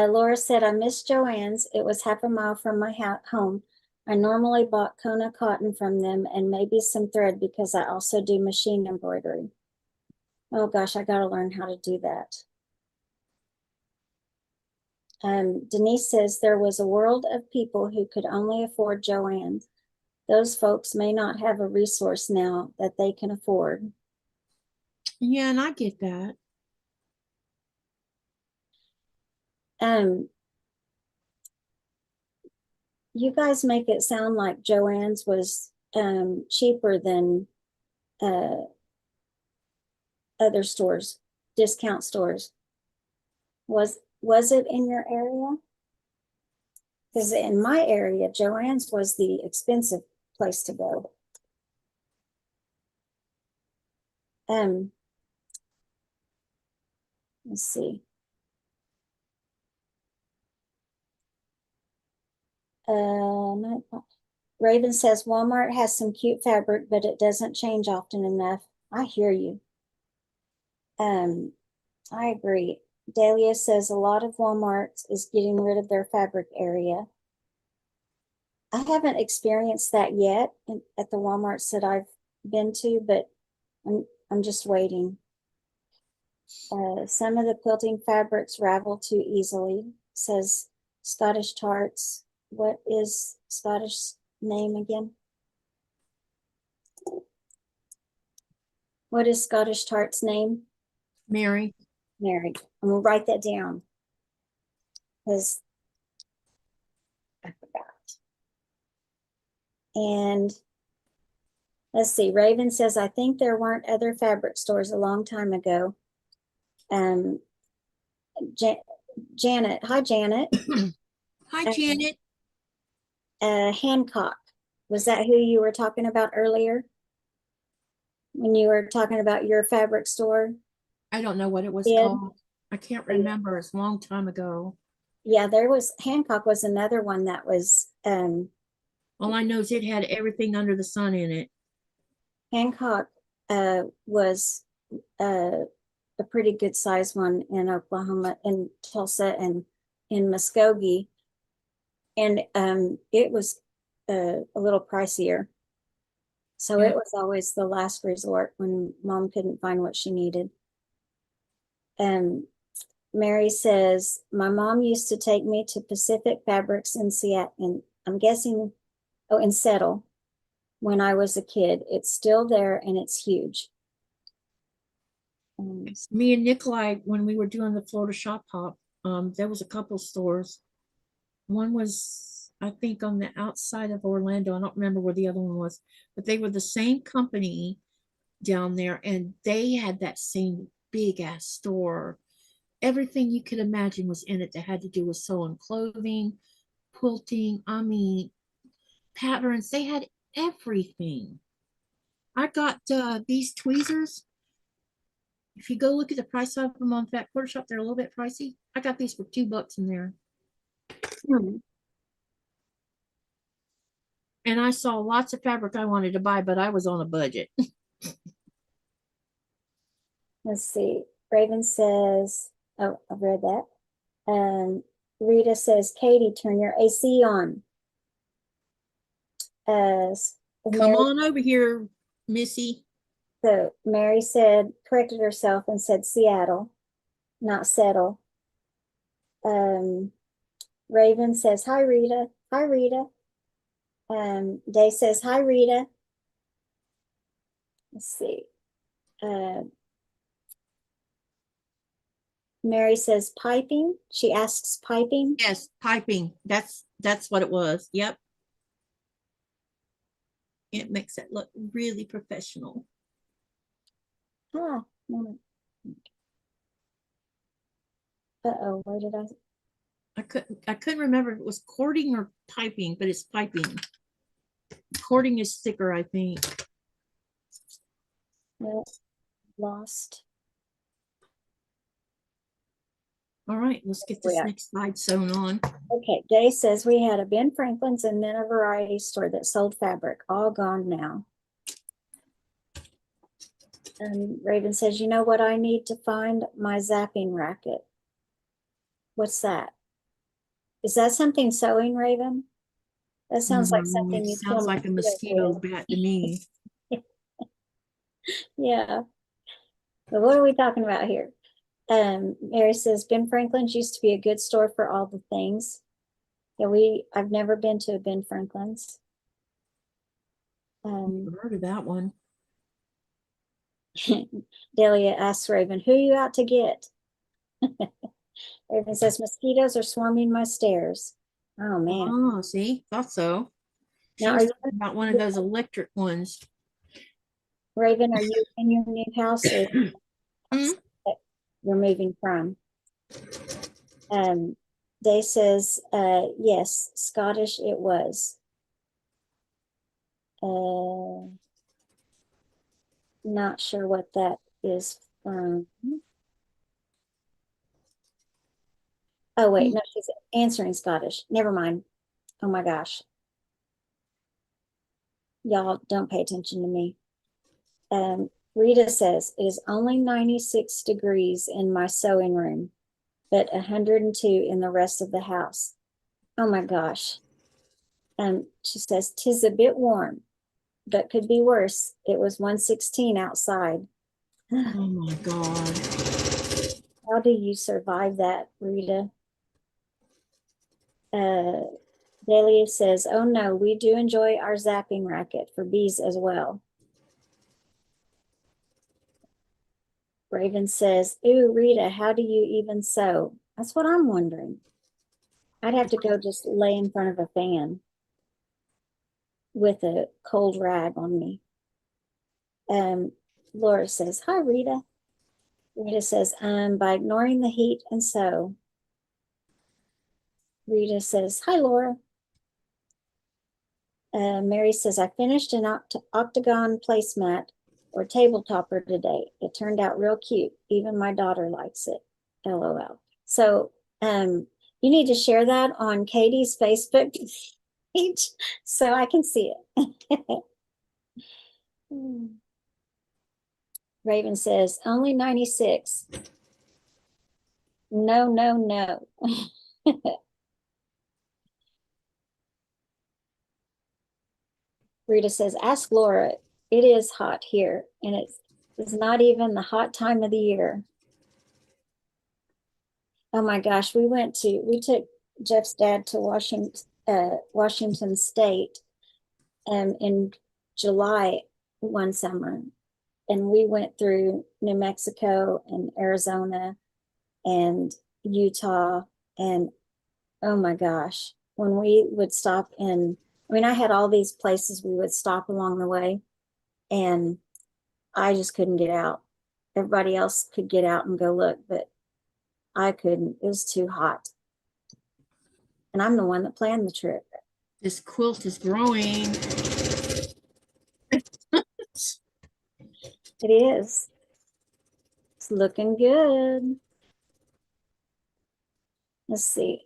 Laura said, I miss Joann's. It was half a mile from my home. I normally bought Kona cotton from them and maybe some thread because I also do machine embroidery. Oh gosh, I got to learn how to do that. Denise says there was a world of people who could only afford Joann's. Those folks may not have a resource now that they can afford. Yeah, and I get that. You guys make it sound like Joann's was cheaper than other stores, discount stores. Was it in your area? Because in my area, Joann's was the expensive place to go. Let's see. Raven says Walmart has some cute fabric, but it doesn't change often enough. I hear you. I agree. Dahlia says a lot of Walmart is getting rid of their fabric area. I haven't experienced that yet at the Walmarts that I've been to, but I'm just waiting. Some of the quilting fabrics ravel too easily, says Scottish Tarts. What is Scottish name again? What is Scottish Tart's name? Mary. Mary. I'm gonna write that down because I forgot. And let's see, Raven says, I think there weren't other fabric stores a long time ago. Janet, hi Janet. Hi, Janet. Hancock, was that who you were talking about earlier? When you were talking about your fabric store? I don't know what it was called. I can't remember. It's a long time ago. Yeah, Hancock was another one that was. All I know is it had everything under the sun in it. Hancock was a pretty good size one in Oklahoma, in Tulsa, and in Muskogee. And it was a little pricier. So Yeah. it was always the last resort when mom couldn't find what she needed. Mary says, my mom used to take me to Pacific Fabrics in Seattle, and I'm guessing, in Settle, when I was a kid. It's still there and it's huge. Me and Nikolai, when we were doing the Florida shop hop, there was a couple stores. One was, I think, on the outside of Orlando. I don't remember where the other one was, but they were the same company down there, and they had that same big ass store. Everything you could imagine was in it that had to do with sewing clothing, quilting. I mean, patterns. They had everything. I got these tweezers. If you go look at the price of them on Fat Quarter Shop, they're a little bit pricey. I got these for $2 in there. And I saw lots of fabric I wanted to buy, but I was on a budget. Let's see. Raven says, oh, I've read that. Rita says, Katie, turn your AC on. Come on over here, Missy. So Mary said, corrected herself and said Seattle, not Settle. Raven says, hi, Rita. Hi, Rita. Day says, hi, Rita. Let's see. Mary says piping. She asks piping. Yes, piping. That's what it was. Yep. It makes it look really professional. Ah, uh-oh, where did I couldn't remember if it was cording or piping, but it's piping. Cording is thicker, I think. Well, lost. All right, let's get this next slide sewn on. Okay, Day says we had a Ben Franklin's and then a variety store that sold fabric, all gone now. And Raven says, you know what I need to find? My zapping racket. What's that? Is that something sewing, Raven? That sounds like something you sounds like a mosquito bat to me. Yeah. But what are we talking about here? Mary says Ben Franklin's used to be a good store for all the things. Yeah, I've never been to a Ben Franklin's. I've heard of that one. Delia asks Raven, who are you out to get? Raven says, mosquitoes are swarming my stairs. Oh, man. Oh, see, thought so. She Now, was talking about one of those electric ones. Raven, are you in your new house or you're moving from? Day says, yes, Scottish it was. Not sure what that is from. Oh, wait, no, she's answering Scottish. Never mind. Oh my gosh. Y'all don't pay attention to me. Rita says, it is only 96 degrees in my sewing room, but 102 in the rest of the house. Oh my gosh. She says, 'tis a bit warm, but could be worse. It was 116 outside. Oh my God. How do you survive that, Rita? Delia says, oh no, we do enjoy our zapping racket for bees as well. Raven says, ooh, Rita, how do you even sew? That's what I'm wondering. I'd have to go just lay in front of a fan with a cold rag on me. Laura says, hi, Rita. Rita says, by ignoring the heat and sew. Rita says, hi, Laura. Mary says, I finished an octagon placemat or table topper today. It turned out real cute. Even my daughter likes it. LOL. So you need to share that on Katie's Facebook page so I can see it. Raven says, only 96. No, no, no. Rita says, ask Laura. It is hot here, and it's not even the hot time of the year. Oh my gosh, we took Jeff's dad to Washington State in July one summer, and we went through New Mexico and Arizona and Utah, and oh my gosh, when we would stop I had all these places we would stop along the way, and I just couldn't get out. Everybody else could get out and go look, but I couldn't. It was too hot. And I'm the one that planned the trip. This quilt is growing. It is. It's looking good. Let's see.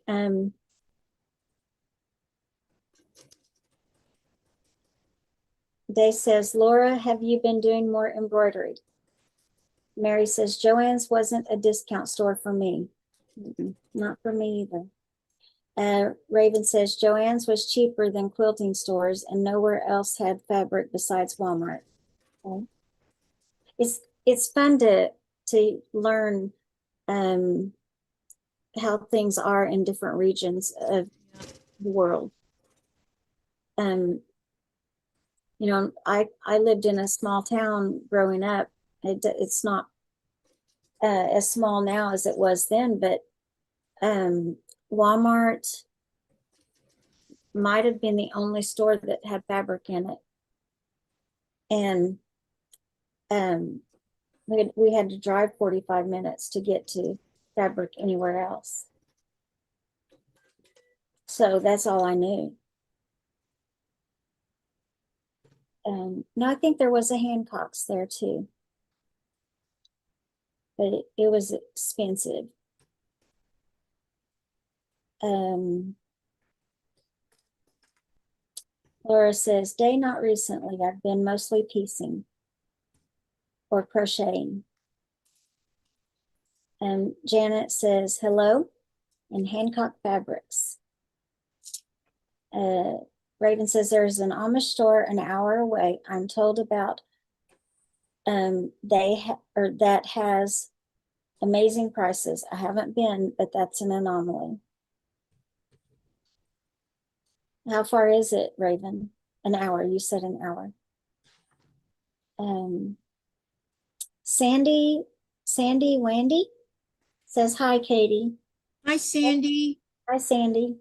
Day says, Laura, have you been doing more embroidery? Mary says, Joann's wasn't a discount store for me. Not for me either. Raven says, Joann's was cheaper than quilting stores and nowhere else had fabric besides Walmart. Okay. It's fun to learn how things are in different regions of the world. I lived in a small town growing up. It's not as small now as it was then, but Walmart might have been the only store that had fabric in it. And we had to drive 45 minutes to get to fabric anywhere else. So that's all I knew. No, I think there was a Hancock's there too, but it was expensive. Laura says, Day, not recently. I've been mostly piecing or crocheting. Janet says, hello, and Hancock Fabrics. Raven says, there's an Amish store an hour away. I'm told about that has amazing prices. I haven't been, but that's an anomaly. How far is it, Raven? An hour. You said an hour. Sandy Wandy says, hi, Katie. Hi, Sandy. Hi, Sandy.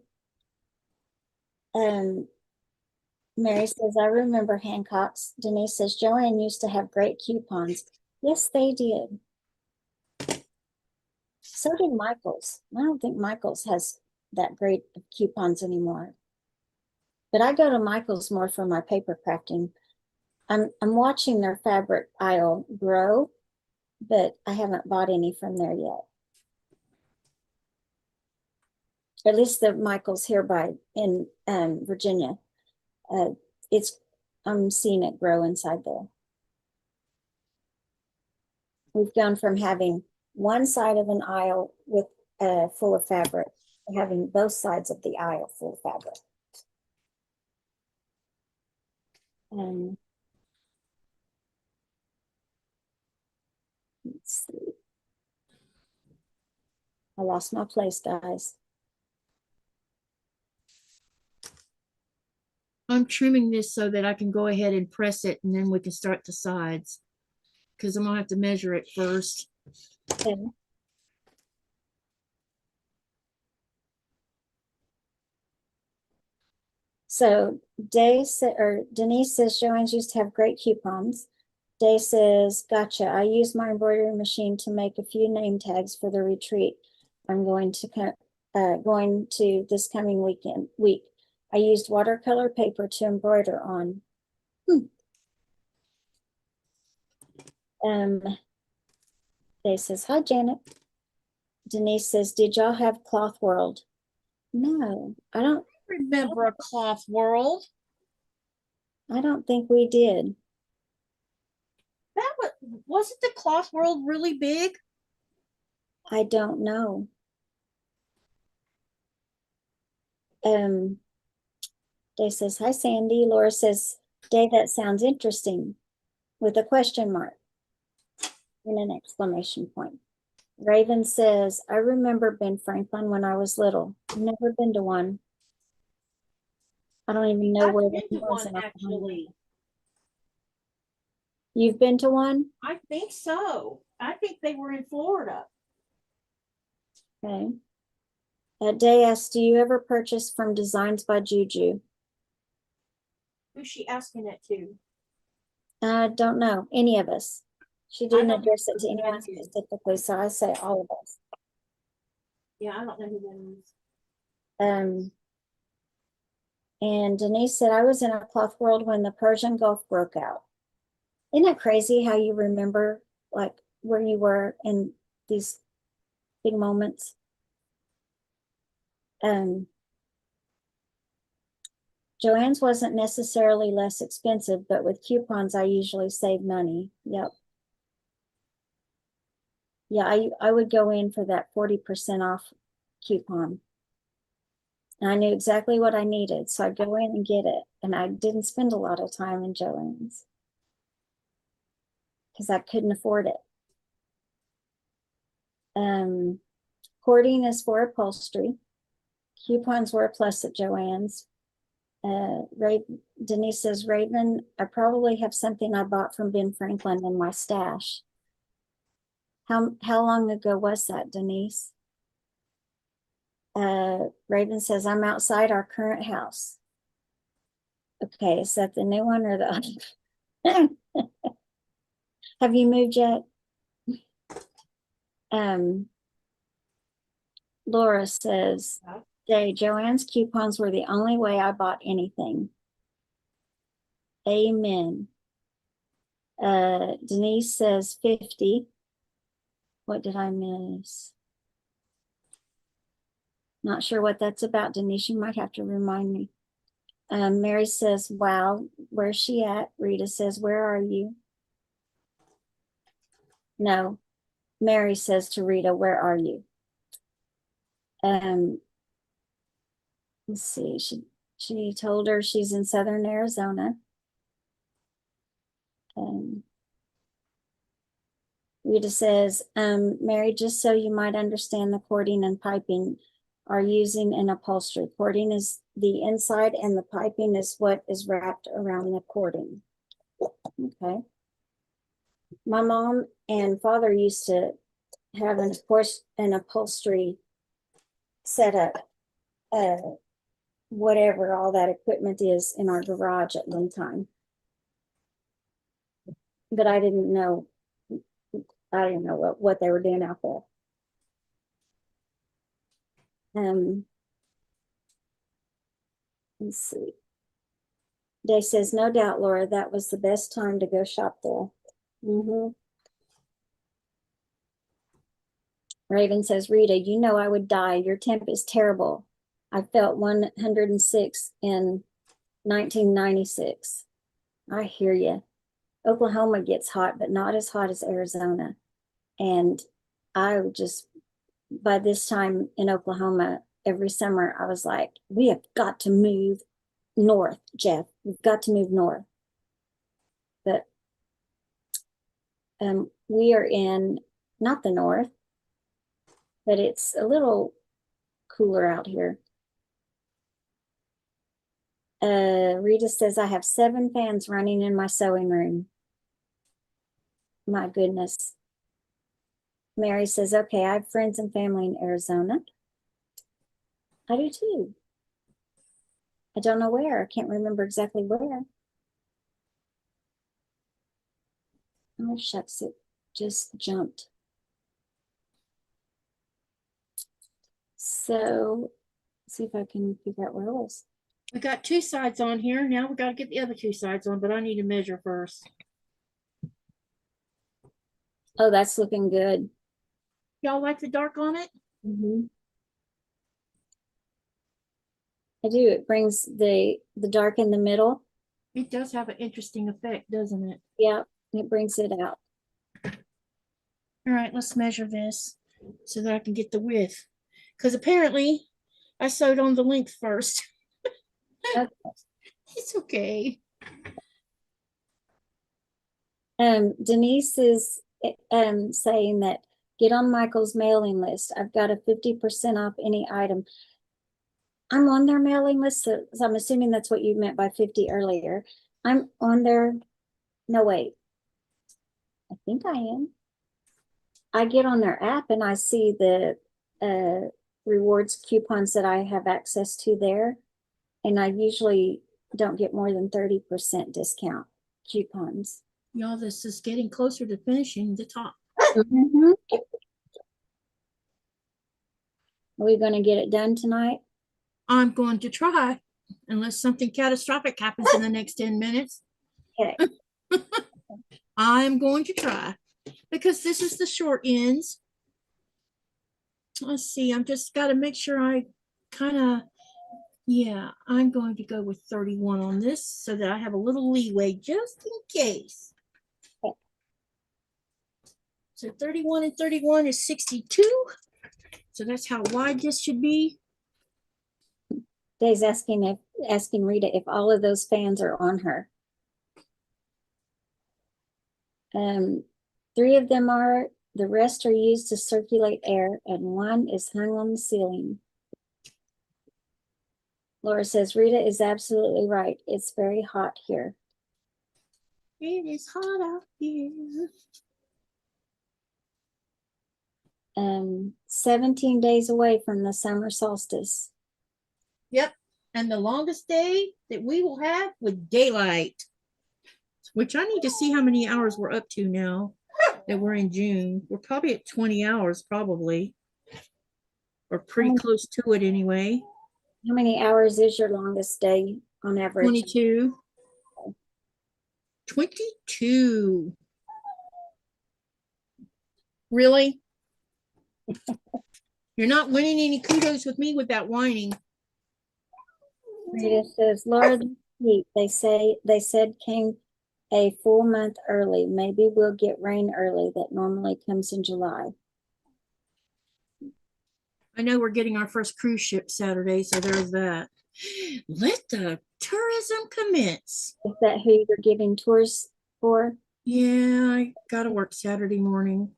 Mary says, I remember Hancock's. Denise says, Joanne used to have great coupons. Yes, they did. So did Michael's. I don't think Michael's has that great coupons anymore. But I go to Michael's more for my paper crafting. I'm watching their fabric aisle grow, but I haven't bought any from there yet. At least the Michael's here in Virginia. I'm seeing it grow inside there. We've gone from having one side of an aisle with full of fabric to having both sides of the aisle full of fabric. Let's see. I lost my place, guys. I'm trimming this so that I can go ahead and press it and then we can start the sides because I'm gonna have to measure it first. Okay. So Denise says Joanne's used to have great coupons. Day says, gotcha. I use my embroidery machine to make a few name tags for the retreat I'm going to this coming week. I used watercolor paper to embroider on. Day says, hi, Janet. Denise says, did y'all have Cloth World? No, I don't Remember a Cloth World? I don't think we did. That wasn't the Cloth World really big? I don't know. Day says, hi, Sandy. Laura says, Dave, that sounds interesting, with a question mark and an exclamation point. Raven says, I remember Ben Franklin when I was little. I've never been to one. I don't even know I've where been that to was one in Oklahoma. actually. You've been to one? I think so. I think they were in Florida. Okay. Day asks, do you ever purchase from Designs by Juju? Who's she asking that to? I don't know, any of us. She I didn't don't address know it to who that anyone is. specifically, so I say all of us. Yeah, I don't know who that is. And Denise said, I was in a cloth world when the Persian Gulf broke out. Isn't that crazy how you remember like where you were in these big moments? Joann's wasn't necessarily less expensive, but with coupons, I usually save money. Yep. Yeah, I would go in for that 40% off coupon. And I knew exactly what I needed, so I'd go in and get it. And I didn't spend a lot of time in Joann's because I couldn't afford it. Cording is for upholstery. Coupons were a plus at Joann's. Denise says, Raven, I probably have something I bought from Ben Franklin in my stash. How long ago was that, Denise? Raven says, I'm outside our current house. Okay, is that the new one or the other? Have you moved yet? Laura says, Jay, Joann's coupons were the only way I bought anything. Amen. Denise says 50. What did I miss? Not sure what that's about, Denise. You might have to remind me. Mary says, wow, where's she at? Rita says, where are you? No, Mary says to Rita, where are you? Let's see, she told her she's in Southern Arizona. Rita says, Mary, just so you might understand, the cording and piping are using an upholstery. Cording is the inside and the piping is what is wrapped around the cording. Okay. My mom and father used to have an upholstery setup, whatever all that equipment is in our garage at one time. But I didn't know what they were doing out there. Let's see. Day says, no doubt, Laura, that was the best time to go shop there. Raven says, Rita, you know I would die. Your temp is terrible. I felt 106 in 1996. I hear you. Oklahoma gets hot, but not as hot as Arizona. And I would just, by this time in Oklahoma, every summer, I was like, we have got to move north, Jeff. We've got to move north. But we are in, not the north, but it's a little cooler out here. Rita says, I have 7 fans running in my sewing room. My goodness. Mary says, okay, I have friends and family in Arizona. I do too. I don't know where. I can't remember exactly where. Oh, shucks, it just jumped. So, let's see if I can figure out where it was. We got 2 sides on here. Now we got to get the other 2 sides on, but I need to measure first. Oh, that's looking good. Y'all like the dark on it? I do. It brings the dark in the middle. It does have an interesting effect, doesn't it? Yeah, it brings it out. All right, let's measure this so that I can get the width. Because apparently I sewed on the length first. Okay. It's okay. Denise is saying that get on Michael's mailing list. I've got a 50% off any item. I'm on their mailing list, so I'm assuming that's what you meant by 50 earlier. I'm on their, no wait. I think I am. I get on their app and I see the rewards coupons that I have access to there. And I usually don't get more than 30% discount coupons. Y'all, this is getting closer to finishing the top. Mhm. Are we going to get it done tonight? I'm going to try, unless something catastrophic happens in the next 10 minutes. Okay. I'm going to try, because this is the short ends. Let's see, I'm just got to make sure I kind of, yeah, I'm going to go with 31 on this so that I have a little leeway just in case. Okay. So 31 and 31 is 62. So that's how wide this should be. Dave's asking Rita if all of those fans are on her. 3 of them are, the rest are used to circulate air, and 1 is hung on the ceiling. Laura says, Rita is absolutely right. It's very hot here. It is hot out here. 17 days away from the summer solstice. Yep. And the longest day that we will have with daylight, which I need to see how many hours we're up to now that we're in June. We're probably at 20 hours, probably, or pretty close to it anyway. How many hours is your longest day on average? 22. 22. Really? You're not winning any kudos with me with that whining. Rita says, Laura, they said came a full month early. Maybe we'll get rain early that normally comes in July. I know we're getting our first cruise ship Saturday, so there's that. Let the tourism commence. Is that who you're giving tours for? Yeah, I gotta work Saturday morning.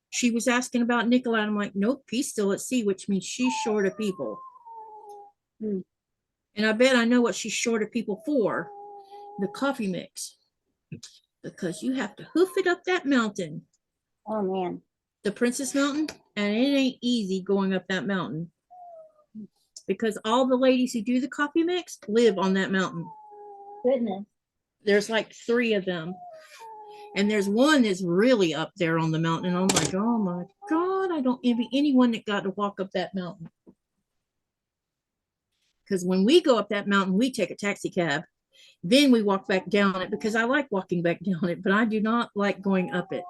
She was asking about Nicola. I'm like, nope, he's still at sea, which means she's short of people. And I bet I know what she's short of people for. The coffee mix. Because you have to hoof it up that mountain. Oh, man. The Princess Mountain. And it ain't easy going up that mountain. Because all the ladies who do the coffee mix live on that mountain. Goodness. There's like 3 of them. And there's one that's really up there on the mountain. And I'm like, oh my God, I don't envy anyone that got to walk up that mountain. Because when we go up that mountain, we take a taxi cab. Then we walk back down it because I like walking back down it, but I do not like going up it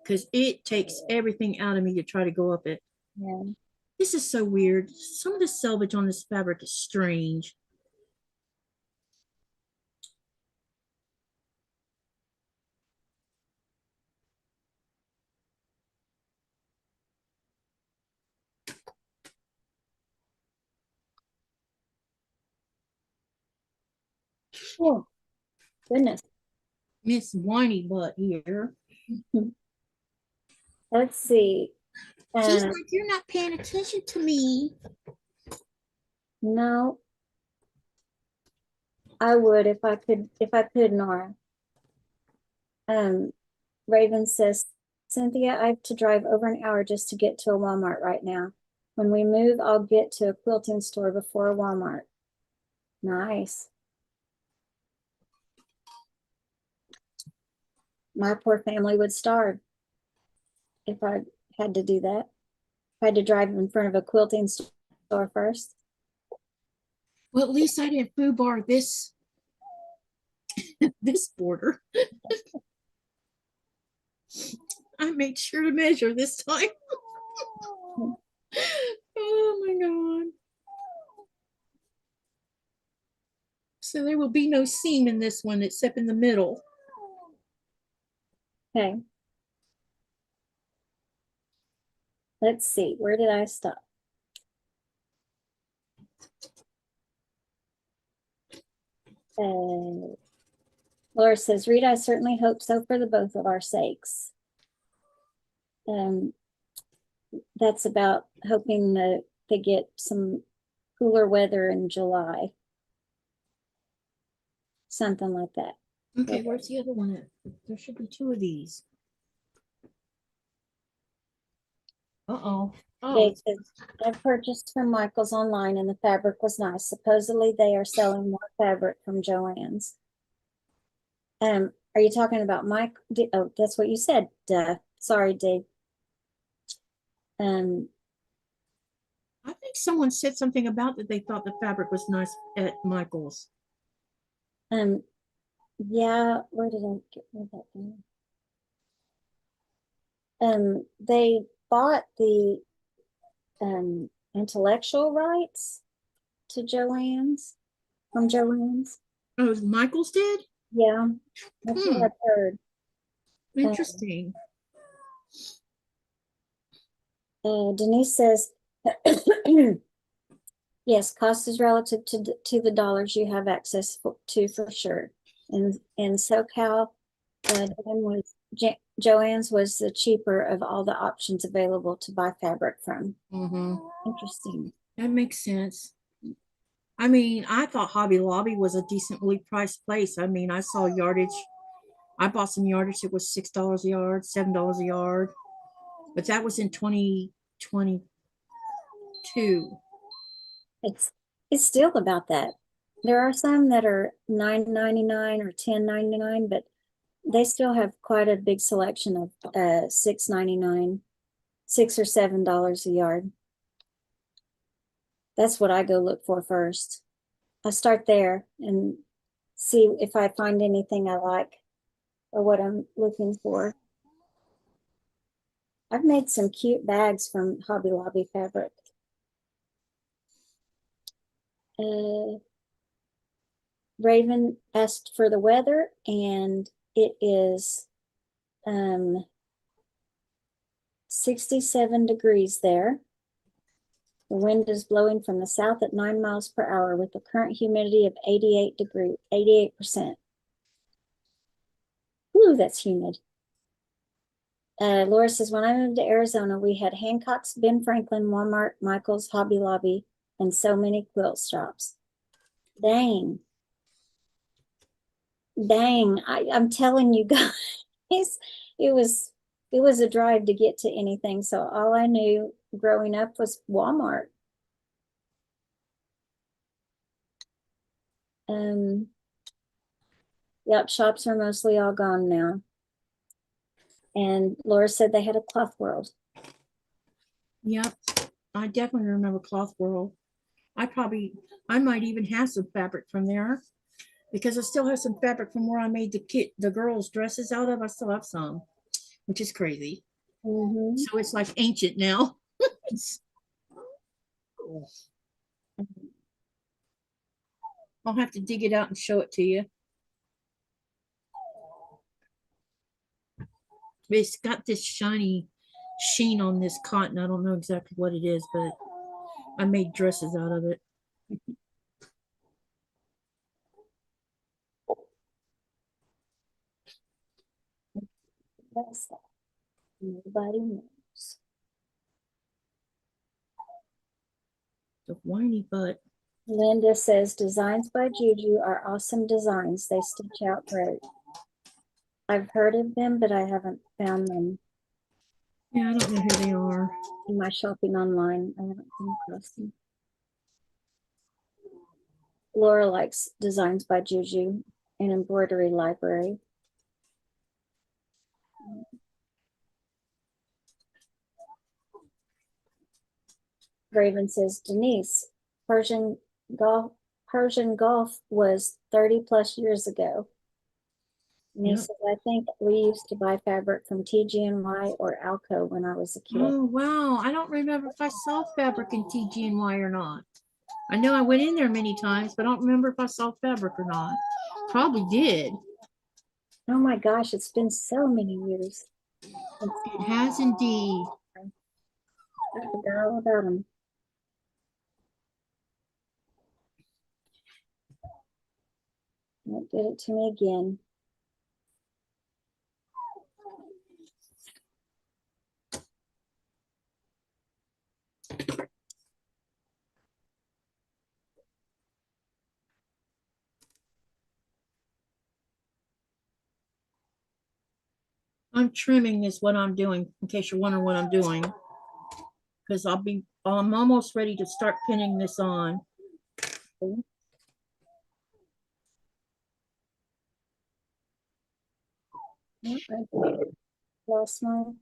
because it takes everything out of me to try to go up it. Yeah. This is so weird. Some of the selvage on this fabric is strange. Oh, goodness. Miss Whiny Butt here. Let's see. She's like, you're not paying attention to me. No, I would if I could, Nora. Raven says, Cynthia, I have to drive over an hour just to get to a Walmart right now. When we move, I'll get to a quilting store before a Walmart. Nice. My poor family would starve if I had to do that. I had to drive in front of a quilting store first. Well, at least I didn't foobar this this border. I made sure to measure this time. Oh my God. So there will be no seam in this one except in the middle. Okay. Let's see, where did I stop? Laura says, Rita, I certainly hope so for the both of our sakes. That's about hoping that they get some cooler weather in July. Something like that. Okay, where's the other one at? There should be two of these. Uh-oh. Oh, Dave says, I purchased from Michael's online and the fabric was nice. Supposedly they are selling more fabric from Joann's. Are you talking about Mike? Oh, that's what you said. Duh. Sorry, Dave. I think someone said something about that they thought the fabric was nice at Michael's. Yeah, where did I get that down? They bought the intellectual rights to Joann's from Joann's. Oh, Michael's did? Yeah, that's what I've heard. Interesting. Denise says, yes, cost is relative to the dollars you have access to for sure. And SoCal, Joann's was the cheaper of all the options available to buy fabric from. Interesting. That makes sense. I mean, I thought Hobby Lobby was a decently priced place. I mean, I saw yardage. I bought some yardage. It was $6 a yard, $7 a yard. But that was in 2022. It's still about that. There are some that are $9.99 or $10.99, but they still have quite a big selection of $6.99, $6 or $7 a yard. That's what I go look for first. I start there and see if I find anything I like or what I'm looking for. I've made some cute bags from Hobby Lobby fabric. Raven asked for the weather, and it is 67 degrees there. The wind is blowing from the south at 9 miles per hour with the current humidity of 88%. Ooh, that's humid. Laura says, when I moved to Arizona, we had Hancock's, Ben Franklin, Walmart, Michael's, Hobby Lobby, and so many quilt shops. Dang. Dang, I'm telling you guys, it was a drive to get to anything. So all I knew growing up was Walmart. Yep, shops are mostly all gone now. And Laura said they had a Cloth World. Yep, I definitely remember Cloth World. I might even have some fabric from there because I still have some fabric from where I made the girls' dresses out of. I still have some, which is crazy. So it's like ancient now. I'll have to dig it out and show it to you. It's got this shiny sheen on this cotton. I don't know exactly what it is, but I made dresses out of it. That's that. Nobody knows. The whiny butt. Linda says designs by Juju are awesome designs. They stitch out great. I've heard of them, but I haven't found them. Yeah, I don't know who they are. In my shopping online, I haven't come across them. Laura likes designs by Juju and Embroidery Library. Raven says, Denise, Persian golf was 30 plus years ago. And he says, I think we used to buy fabric from TG&Y or Alco when I was a kid. Oh, wow. I don't remember if I saw fabric in TG&Y or not. I know I went in there many times, but I don't remember if I saw fabric or not. Probably did. Oh my gosh, it's been so many years. It has indeed. I forgot all about them. It did it to me again. I'm trimming is what I'm doing, in case you're wondering what I'm doing. Because I'm almost ready to start pinning this on. Last one.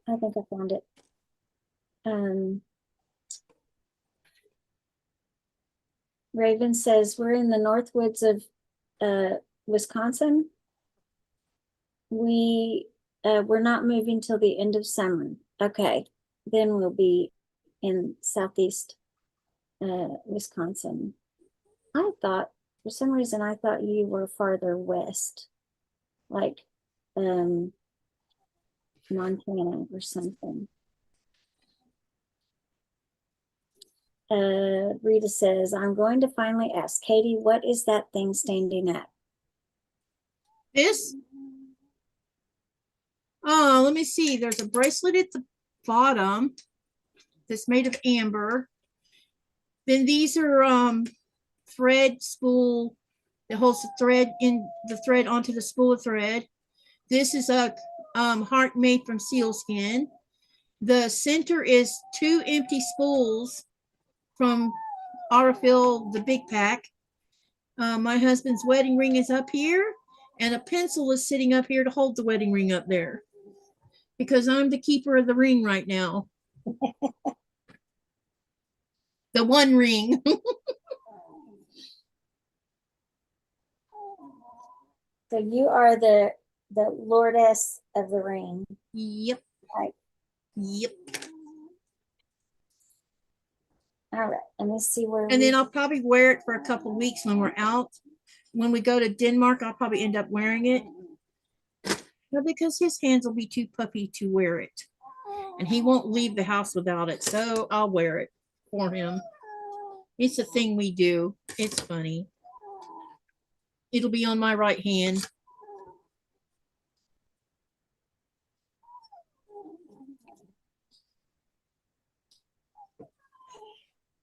I think I found it. Raven says, we're in the north woods of Wisconsin. We're not moving till the end of summer. Okay, then we'll be in southeast Wisconsin. I thought, for some reason, I thought you were farther west, like Montana or something. Rita says, I'm going to finally ask Katie, what is that thing standing at? This? Oh, let me see. There's a bracelet at the bottom that's made of amber. Then these are thread spool that holds the thread onto the spool of thread. This is a heart made from sealskin. The center is 2 empty spools from Aurifil, the big pack. My husband's wedding ring is up here, and a pencil is sitting up here to hold the wedding ring up there, because I'm the keeper of the ring right now. The one ring. So you are the lordess of the ring. Yep. Right. Yep. All right. Let me see where. And then I'll probably wear it for a couple of weeks when we're out. When we go to Denmark, I'll probably end up wearing it. But because his hands will be too puffy to wear it. And he won't leave the house without it. So I'll wear it for him. It's a thing we do. It's funny. It'll be on my right hand.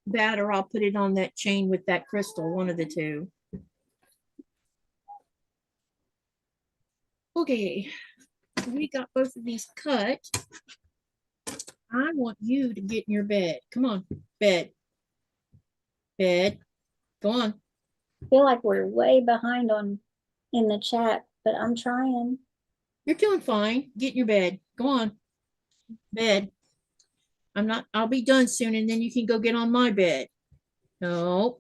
That, or I'll put it on that chain with that crystal, one of the two. Okay, we got both of these cut. I want you to get in your bed. Come on, bed. Bed. Go on. I feel like we're way behind in the chat, but I'm trying. You're doing fine. Get in your bed. Go on. Bed. I'll be done soon, and then you can go get on my bed. No.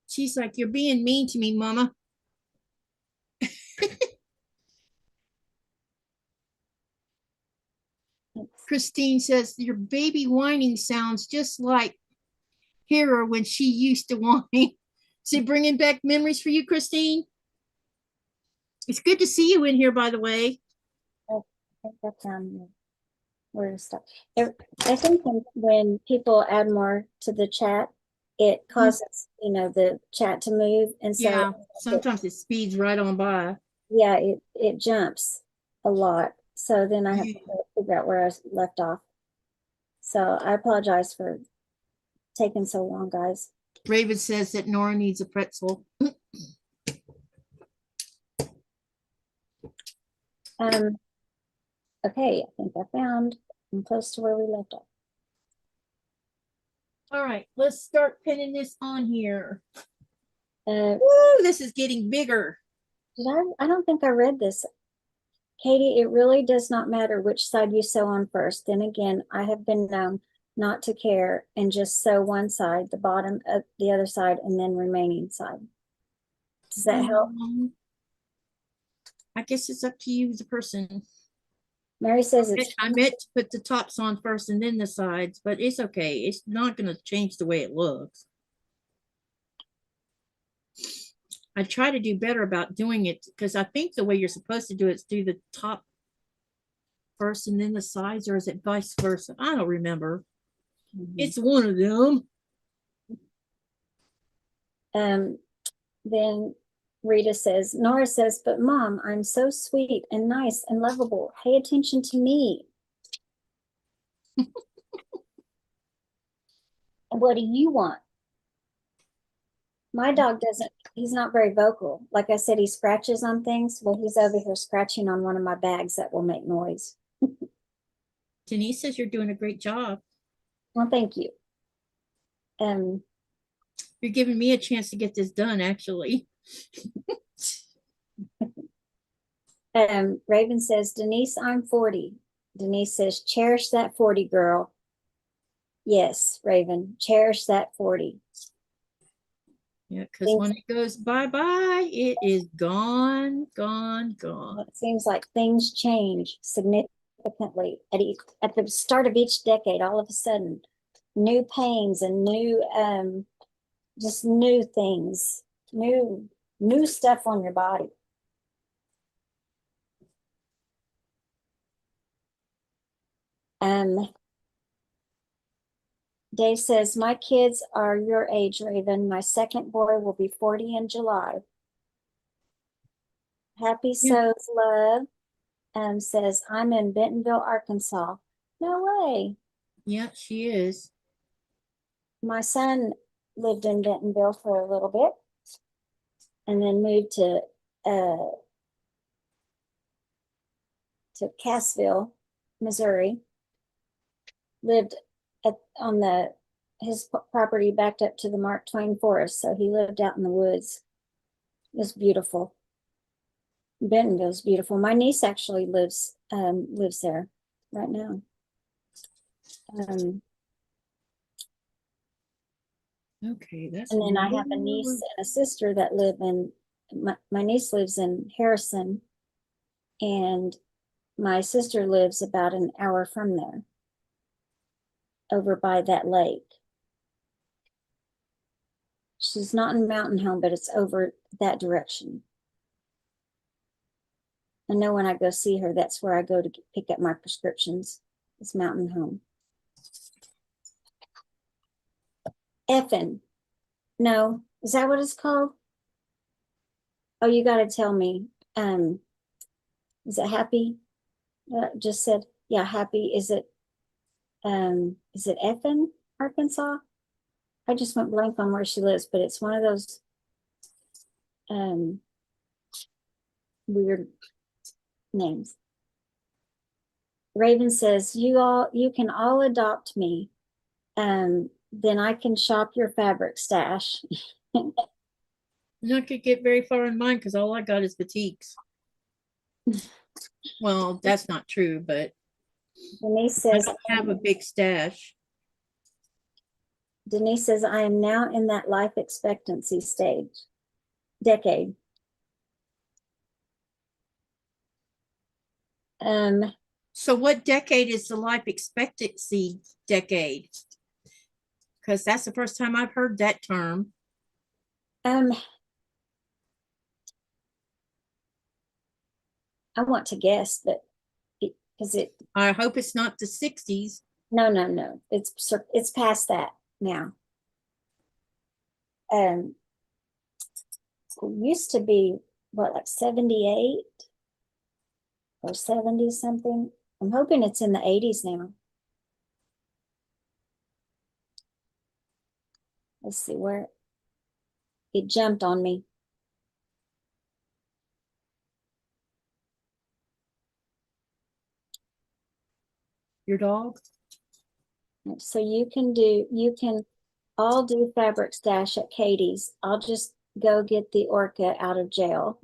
She's like, you're being mean to me, Mama. Christine says, your baby whining sounds just like Hera when she used to whine. Is it bringing back memories for you, Christine? It's good to see you in here, by the way. I think that's where to stop. I think when people add more to the chat, it causes the chat to move, and so yeah, sometimes it speeds right on by. Yeah, it jumps a lot. So then I have to figure out where I left off. So I apologize for taking so long, guys. Raven says that Nora needs a pretzel. Okay, I think I'm close to where we left off. All right, let's start pinning this on here. Woo, this is getting bigger. I don't think I read this. Katie, it really does not matter which side you sew on first. Then again, I have been known not to care and just sew one side, the bottom of the other side, and then remaining side. Does that help? I guess it's up to you, the person. Mary says I meant to put the tops on first and then the sides, but it's okay. It's not going to change the way it looks. I try to do better about doing it because I think the way you're supposed to do it is do the top first and then the sides, or is it vice versa? I don't remember. It's one of them. Then Rita says, Nora says, but Mom, I'm so sweet and nice and lovable. Pay attention to me. What do you want? My dog doesn't, he's not very vocal. Like I said, he scratches on things. Well, he's over here scratching on one of my bags that will make noise. Denise says you're doing a great job. Well, thank you. You're giving me a chance to get this done, actually. Raven says, Denise, I'm 40. Denise says, cherish that 40, girl. Yes, Raven, cherish that 40. Yeah, because when it goes bye-bye, it is gone, gone, gone. It seems like things change significantly at the start of each decade. All of a sudden, new pains and new, just new things, new stuff on your body. Dave says, my kids are your age, Raven. My second boy will be 40 in July. Happy Sews Love says, I'm in Bentonville, Arkansas. No way. Yeah, she is. My son lived in Bentonville for a little bit and then moved to Cassville, Missouri. Lived on his property backed up to the Mark Twain Forest, so he lived out in the woods. It was beautiful. Bentonville's beautiful. My niece actually lives there right now. Okay, that's. And then I have a niece and a sister that live in. My niece lives in Harrison, and my sister lives about an hour from there, over by that lake. She's not in Mountain Home, but it's over that direction. I know when I go see her, that's where I go to pick up my prescriptions. It's Mountain Home. Effin. No, is that what it's called? Oh, you got to tell me. Is it Happy? Just said, yeah, Happy. Is it Effin, Arkansas? I just went blank on where she lives, but it's one of those weird names. Raven says, you can all adopt me. Then I can shop your fabric stash. You're not gonna get very far in mine because all I got is Batiks. Well, that's not true, but Denise I says, don't have a big stash. Denise says, I am now in that life expectancy decade. So what decade is the life expectancy decade? Because that's the first time I've heard that term. I want to guess, but because I hope it's not the 60s. No. It's past that now. It used to be what, like 78 or 70 something. I'm hoping it's in the 80s now. Let's see where it jumped on me. Your dog? So you can all do fabric stash at Katie's. I'll just go get the orca out of jail.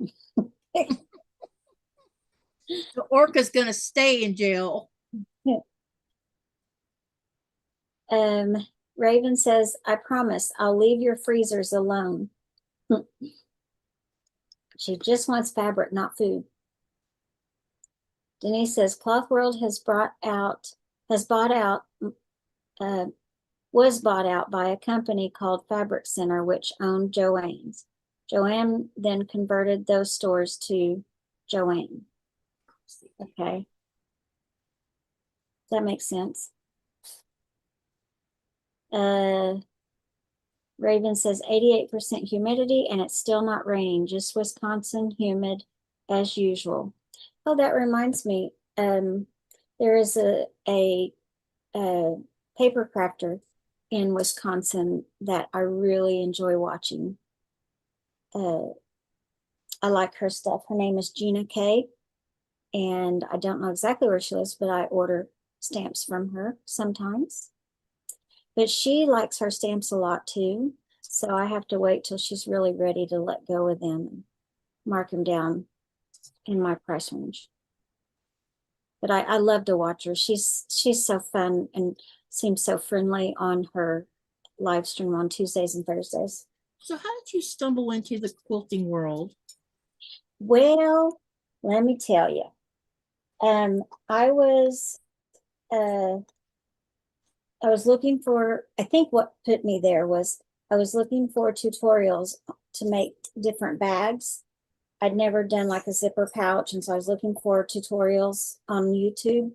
The orca's gonna stay in jail. Raven says, I promise I'll leave your freezers alone. She just wants fabric, not food. Denise says, Cloth World was bought out by a company called Fabric Center, which owned Joann's. Joann then converted those stores to Joann. Okay. That makes sense. Raven says 88% humidity and it's still not raining, just Wisconsin humid as usual. Oh, that reminds me. There is a paper crafter in Wisconsin that I really enjoy watching. I like her stuff. Her name is Gina K. And I don't know exactly where she lives, but I order stamps from her sometimes. But she likes her stamps a lot too. So I have to wait till she's really ready to let go of them and mark them down in my price range. But I love to watch her. She's so fun and seems so friendly on her live stream on Tuesdays and Thursdays. So how did you stumble into the quilting world? Well, let me tell you. I was looking for, I think what put me there was I was looking for tutorials to make different bags. I'd never done like a zipper pouch, and so I was looking for tutorials on YouTube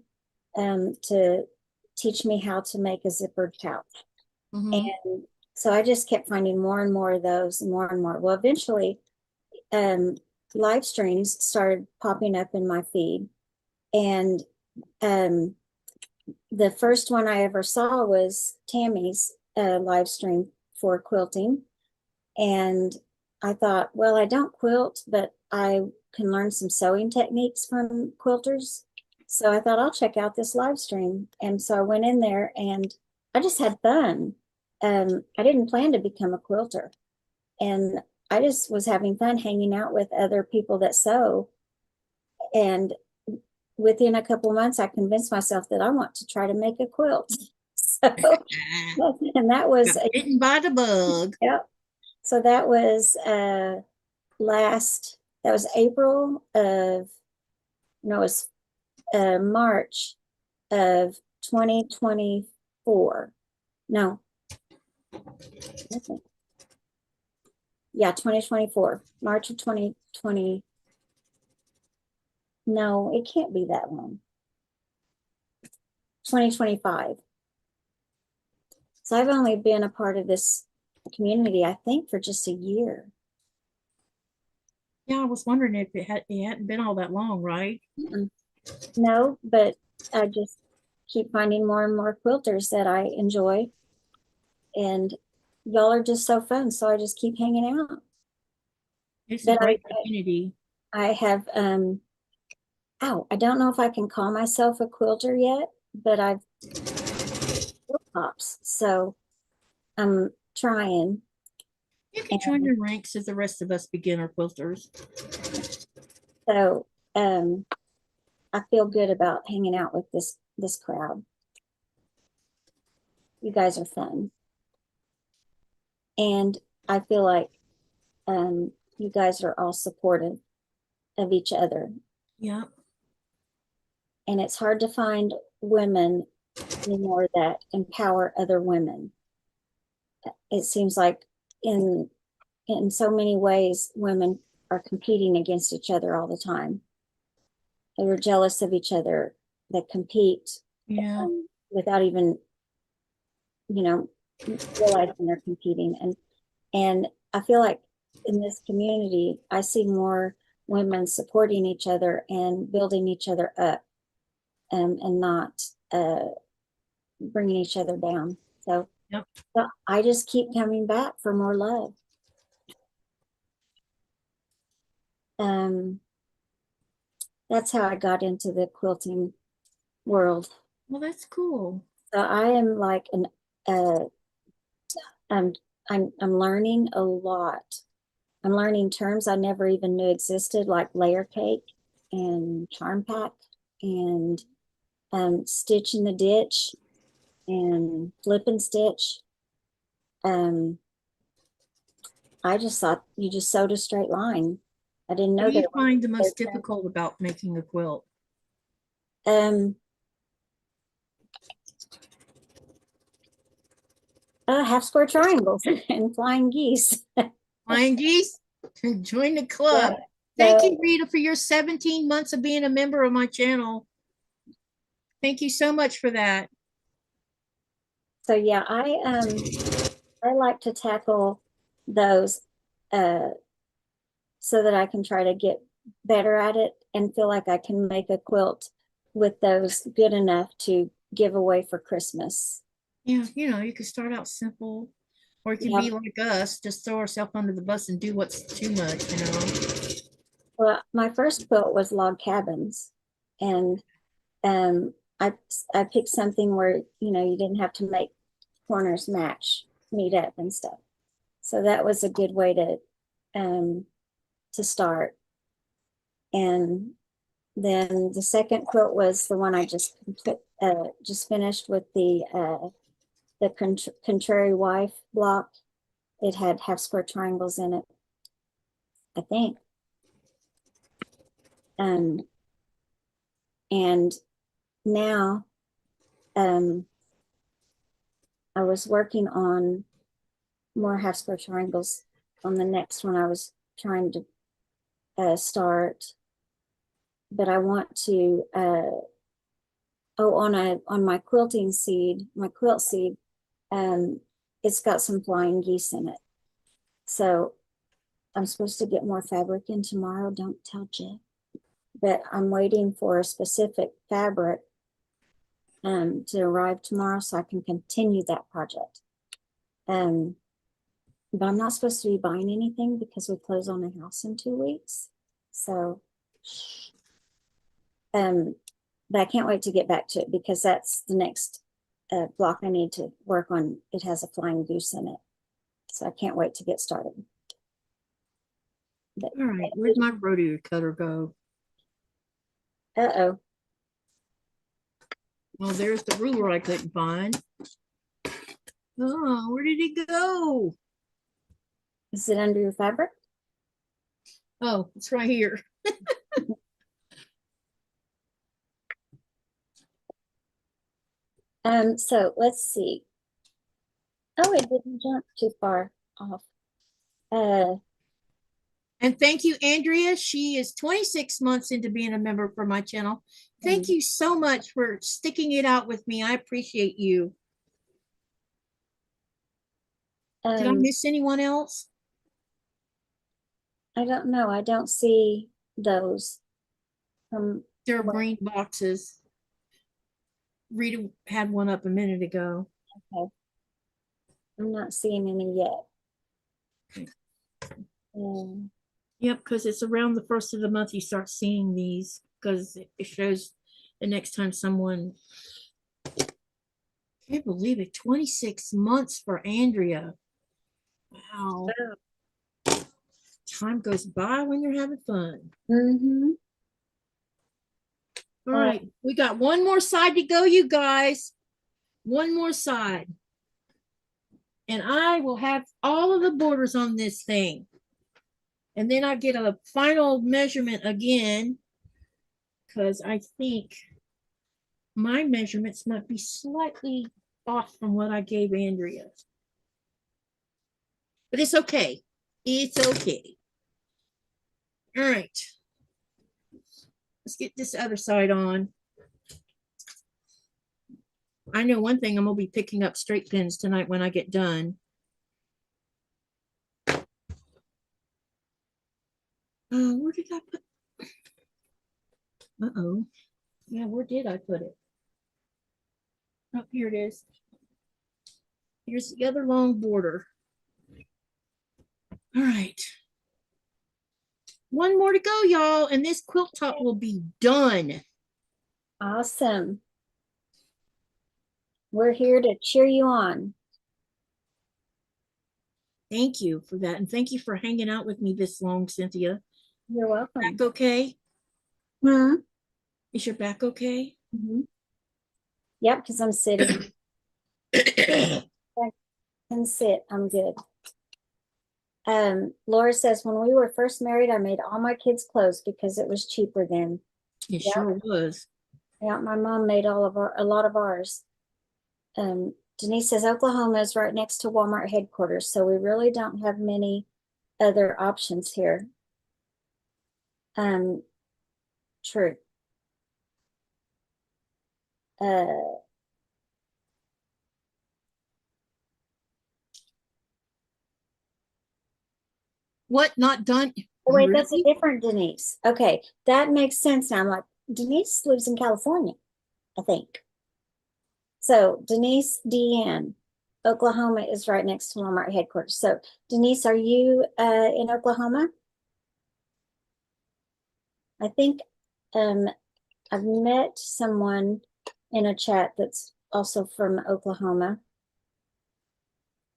to teach me how to make a zippered pouch. Mhm. And so I just kept finding more and more of those, more and more. Well, eventually, live streams started popping up in my feed, and the first one I ever saw was Tammy's live stream for quilting. And I thought, well, I don't quilt, but I can learn some sewing techniques from quilters. So I thought I'll check out this live stream. And so I went in there and I just had fun. I didn't plan to become a quilter. And I just was having fun hanging out with other people that sew. And within a couple of months, I convinced myself that I want to try to make a quilt. So, and that was Got bitten by the bug. yeah. So that was that was April of, no, it was March of 2024. No. Yeah, 2024. March of 2020. No, it can't be that one. 2025. So I've only been a part of this community, I think, for just a year. Yeah, I was wondering if it hadn't been all that long, right? No, but I just keep finding more and more quilters that I enjoy. And y'all are just so fun. So I just keep hanging out. It's a But great community. I have, I don't know if I can call myself a quilter yet, but I've quilt pops. So I'm trying. You can join your ranks as the rest of us beginner quilters. So I feel good about hanging out with this crowd. You guys are fun. And I feel like you guys are all supportive of each other. Yeah. And it's hard to find women anymore that empower other women. It seems like in so many ways, women are competing against each other all the time. They're jealous of each other, that compete Yeah. without even, realizing they're competing. And I feel like in this community, I see more women supporting each other and building each other up, and not bringing each other down. So, Yep. so I just keep coming back for more love. That's how I got into the quilting world. Well, that's cool. So I am like I'm learning a lot. I'm learning terms I never even knew existed, like layer cake and charm pack and stitch in the ditch and flip and stitch. I just thought you just sewed a straight line. I didn't What know do you there find the was most difficult about making a quilt? Half square triangles and flying geese. Flying geese? Join the club. Yeah. Thank So, you, Rita, for your 17 months of being a member of my channel. Thank you so much for that. so yeah, I like to tackle those so that I can try to get better at it and feel like I can make a quilt with those good enough to give away for Christmas. Yeah, you could start out simple. Or it can be like us, just throw ourselves under the bus and do what's too much, you know? Well, my first quilt was log cabins, and I picked something where you know you didn't have to make corners meet up and stuff. So that was a good way to start. And then the second quilt was the one I just finished with the Contrary Wife block. It had half square triangles in it, I think. And now I was working on more half square triangles on the next one I was trying to start, but I want to on my quilting seed, my quilt seed, it's got some flying geese in it. So I'm supposed to get more fabric in tomorrow. Don't tell Jeff. But I'm waiting for a specific fabric to arrive tomorrow so I can continue that project. But I'm not supposed to be buying anything because we close on a house in 2 weeks. So, but I can't wait to get back to it because that's the next block I need to work on. It has a flying goose in it. So I can't wait to get started. But, all right, where'd my rodeo cutter go? Uh-oh. Well, there's the ruler I couldn't find. Oh, where did it go? Is it under your fabric? Oh, it's right here. So let's see. Oh, it didn't jump too far off. And thank you, Andrea. She is 26 months into being a member for my channel. Thank you so much for sticking it out with me. I appreciate you. Did I miss anyone else? I don't know. I don't see those. They're green boxes. Rita had one up a minute ago. Okay. I'm not seeing any yet. Yep, because it's around the first of the month you start seeing these because it shows the next time someone. Can't believe it. 26 months for Andrea. Wow. Time goes by when you're having fun. All right, we got one more side to go, you guys. One more side. And I will have all of the borders on this thing. And then I get a final measurement again because I think my measurements might be slightly off from what I gave Andrea. But it's okay. It's okay. All right. Let's get this other side on. I know one thing, I'm going to be picking up straight pins tonight when I get done. Where did I put? Uh-oh. Yeah, where did I put it? Oh, here it is. Here's the other long border. All right. One more to go, y'all, and this quilt top will be done. Awesome. We're here to cheer you on. Thank you for that. And thank you for hanging out with me this long, Cynthia. You're welcome. Back okay? Hmm? Is your back okay? Mm-hmm. Yep, because I'm sitting. And sit, I'm good. Laura says, when we were first married, I made all my kids' clothes because it was cheaper then. It sure was. Yeah, my mom made a lot of ours. Denise says Oklahoma is right next to Walmart headquarters, so we really don't have many other options here. True. What, not done? Oh, wait, that's a different Denise. Okay, that makes sense now. I'm like, Denise lives in California, I think. So Denise Deanne, Oklahoma is right next to Walmart headquarters. So Denise, are you in Oklahoma? I think I've met someone in a chat that's also from Oklahoma.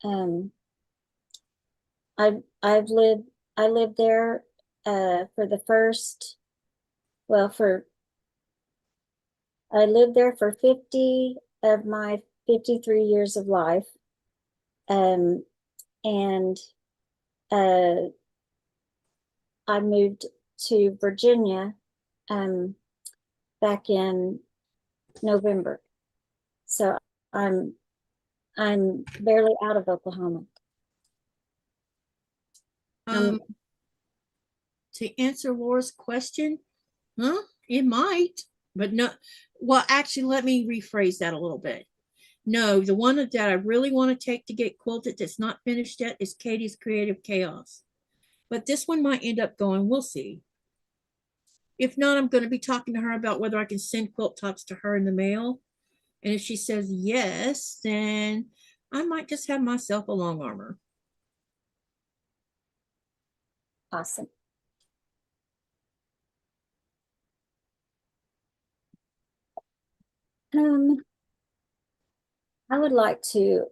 I lived there for the first, well, I lived there for 50 of my 53 years of life. And I moved to Virginia back in November. So I'm barely out of Oklahoma. To answer Laura's question, it might, but no. Well, actually, let me rephrase that a little bit. No, the one that I really want to take to get quilted that's not finished yet is Katie's Creative Chaos. But this one might end up going, we'll see. If not, I'm going to be talking to her about whether I can send quilt tops to her in the mail. And if she says yes, then I might just have myself a long armor. Awesome. I would like to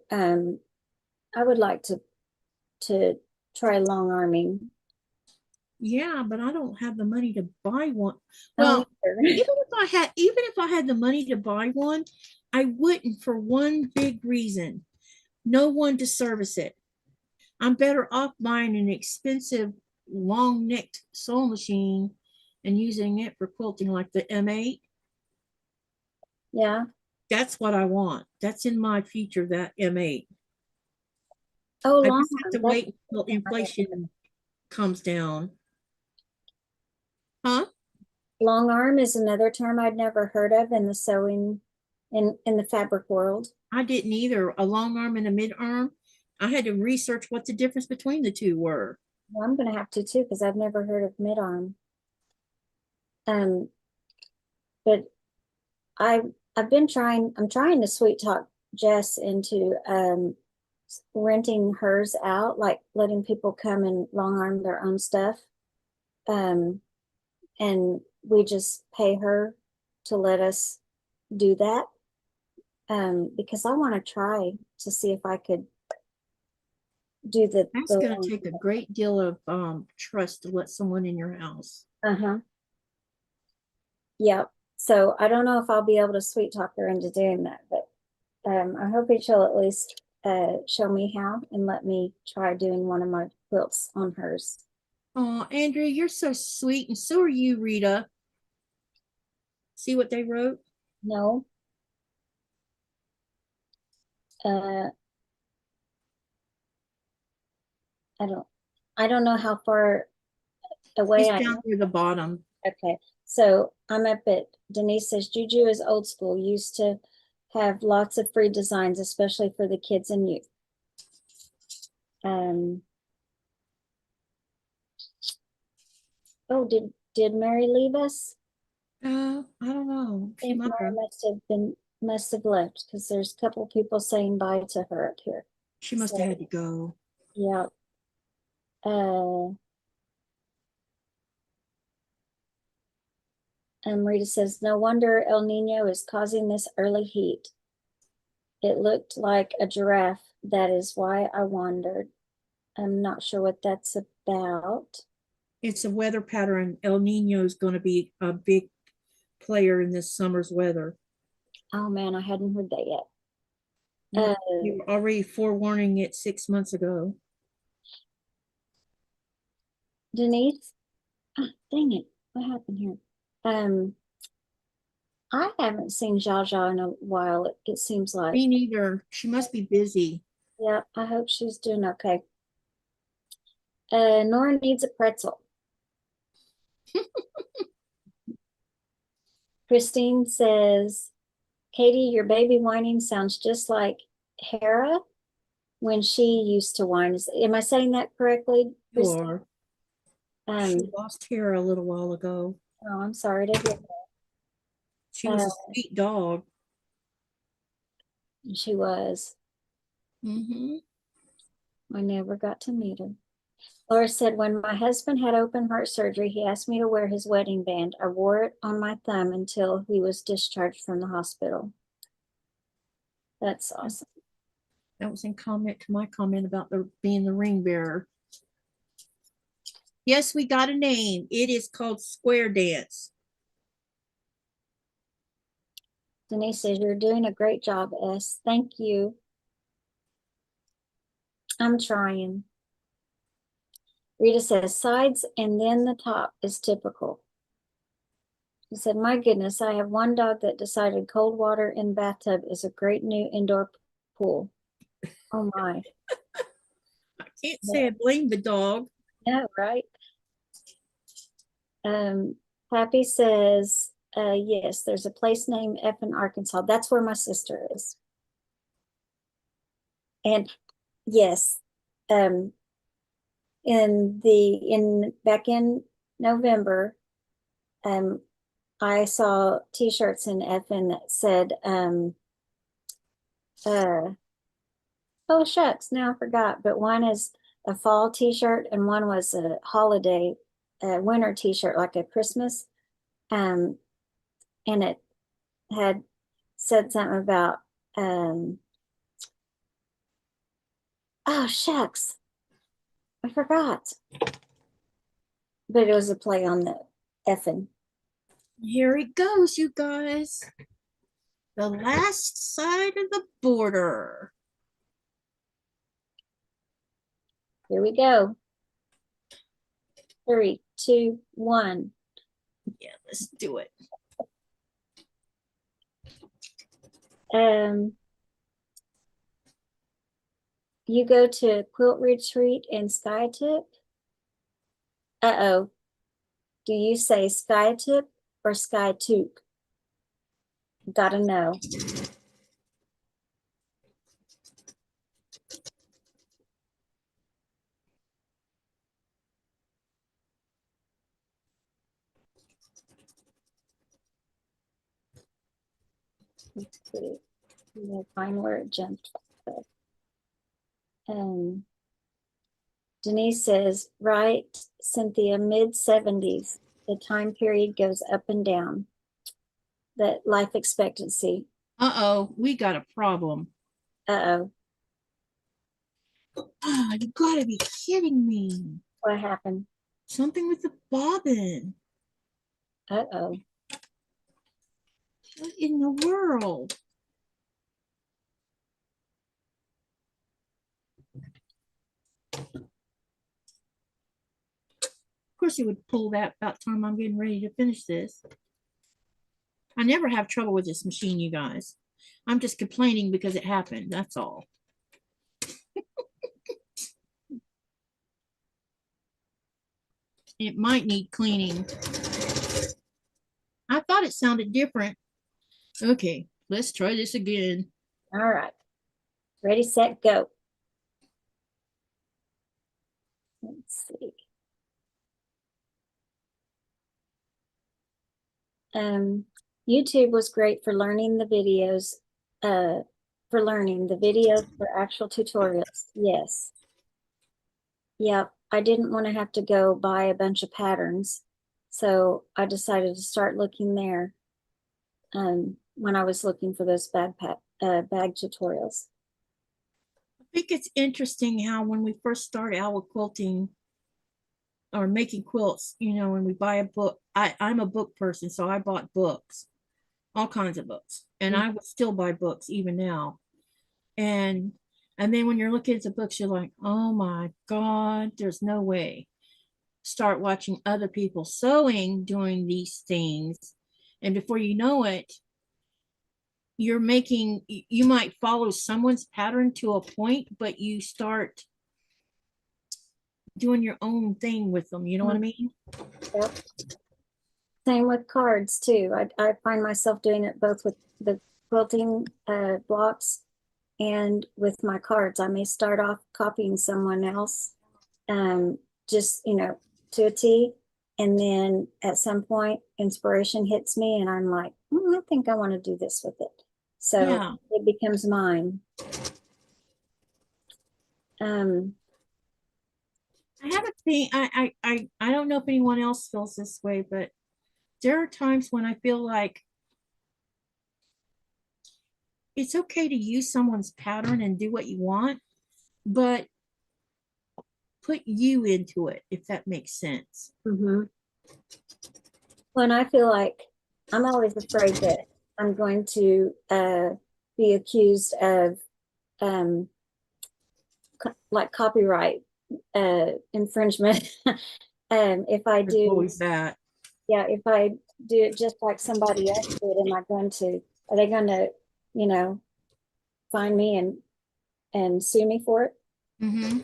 try long arming. Yeah, but I don't have the money to buy one. Well, even if I had the money to buy one, I wouldn't, for one big reason. No one to service it. I'm better off buying an expensive long-necked sewing machine and using it for quilting, like the M8. Yeah. That's what I want. That's in my future, that M8. Oh, I long just have to wait until inflation comes down. Huh? Long arm is another term I'd never heard of in the sewing, in the fabric world. I didn't either. A long arm and a mid arm. I had to research what the difference between the two were. Well, I'm going to have to too, because I've never heard of mid arm. But I'm trying to sweet talk Jess into renting hers out, like letting people come and long arm their own stuff. And we just pay her to let us do that. Because I want to try to see if I could do That's going to take a great deal of trust to let someone in your house. Yeah. So I don't know if I'll be able to sweet talk her into doing that, but I hope she'll at least show me how and let me try doing one of my quilts on hers. Oh, Andrea, you're so sweet, and so are you, Rita. See what they wrote? No. I don't know how far away I am. Down near the bottom. Okay. So I'm up at, Denise says, Juju is old school, used to have lots of free designs, especially for the kids and youth. Oh, did Mary leave us? I don't know. I think Mary must have left, because there's a couple people saying bye to her up here. She must have had to go. Yeah. Rita says, no wonder El Nino is causing this early heat. It looked like a giraffe. That is why I wondered. I'm not sure what that's about. It's a weather pattern. El Nino is going to be a big player in this summer's weather. Oh man, I hadn't heard that yet. You were already forewarning it 6 months ago. Denise, dang it, what happened here? I haven't seen Jaja in a while. It seems like. Me neither. She must be busy. Yeah, I hope she's doing okay. Nora needs a pretzel. Christine says, Katie, your baby whining sounds just like Hera when she used to whine. Am I saying that correctly, Christine? You are. She lost hair a little while ago. Oh, I'm sorry to hear that. She was a sweet dog. She was. Mm-hmm. I never got to meet her. Laura said, when my husband had open heart surgery, he asked me to wear his wedding band. I wore it on my thumb until he was discharged from the hospital. That's awesome. That was in comment to my comment about being the ring bearer. Yes, we got a name. It is called Square Dance. Denise says, you're doing a great job, S. Thank you. I'm trying. Rita says, sides and then the top is typical. She said, my goodness, I have one dog that decided cold water in bathtub is a great new indoor pool. Oh my. I can't say I blame the dog. Yeah, right. Happy says, yes, there's a place named F in Arkansas. That's where my sister is. And yes, back in November, I saw t-shirts in FN that said, oh shucks, now I forgot, but one is a fall t-shirt and one was a holiday, winter t-shirt, like a Christmas. And it had said something about, oh shucks, I forgot. But it was a play on the effing. Here it goes, you guys. The last side of the border. Here we go. 3, 2, 1. Yeah, let's do it. You go to Quilt Retreat in Skytip. Uh-oh. Do you say Skytip or Skytoop? Gotta know. Let's see. We'll find where it jumped. Denise says, right, Cynthia, mid-70s. The time period goes up and down. That life expectancy. Uh-oh, we got a problem. Uh-oh. Oh, you gotta be kidding me. What happened? Something with the bobbin. Uh-oh. What in the world? Of course, you would pull that about time I'm getting ready to finish this. I never have trouble with this machine, you guys. I'm just complaining because it happened. That's all. It might need cleaning. I thought it sounded different. Okay, let's try this again. All right. Ready, set, go. Let's see. YouTube was great for learning the videos, for actual tutorials. Yes. Yep. I didn't want to have to go buy a bunch of patterns. So I decided to start looking there when I was looking for those bag tutorials. I think it's interesting how when we first started out with quilting or making quilts, you know, when we buy a book, I'm a book person, so I bought books, all kinds of books, and I would still buy books even now. And then when you're looking at the books, you're like, oh my God, there's no way. Start watching other people sewing, doing these things, and before you know it, you might follow someone's pattern to a point, but you start doing your own thing with them. You know what I mean? Yep. Same with cards too. I find myself doing it both with the quilting blocks and with my cards. I may start off copying someone else, just, you know, to a T. And then at some point, inspiration hits me and I'm like, I think I want to do this with it. So Yeah. it becomes mine. I have a thing. I don't know if anyone else feels this way, but there are times when I feel like it's okay to use someone's pattern and do what you want, but put you into it, if that makes sense. When I feel like I'm always afraid that I'm going to be accused of like copyright infringement. If I There's do, always that. yeah, if I do it just like somebody else did, are they going to, you know, find me and sue me for it? Mm-hmm.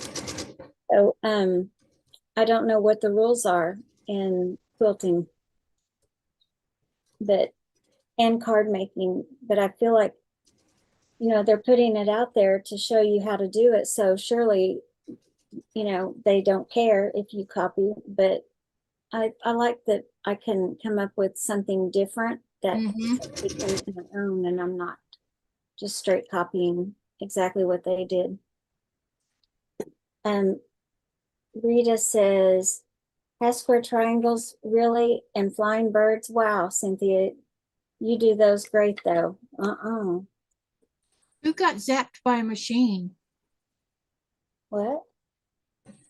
So I don't know what the rules are in quilting, but and card making, but I feel like, they're putting it out there to show you how to do it. So surely, they don't care if you copy, but I like that I can come up with something different that Mm-hmm. somebody can own, and I'm not just straight copying exactly what they did. Um, Rita says, has square triangles really and flying birds? Wow, Cynthia, you do those great though. Who got zapped by a machine? What?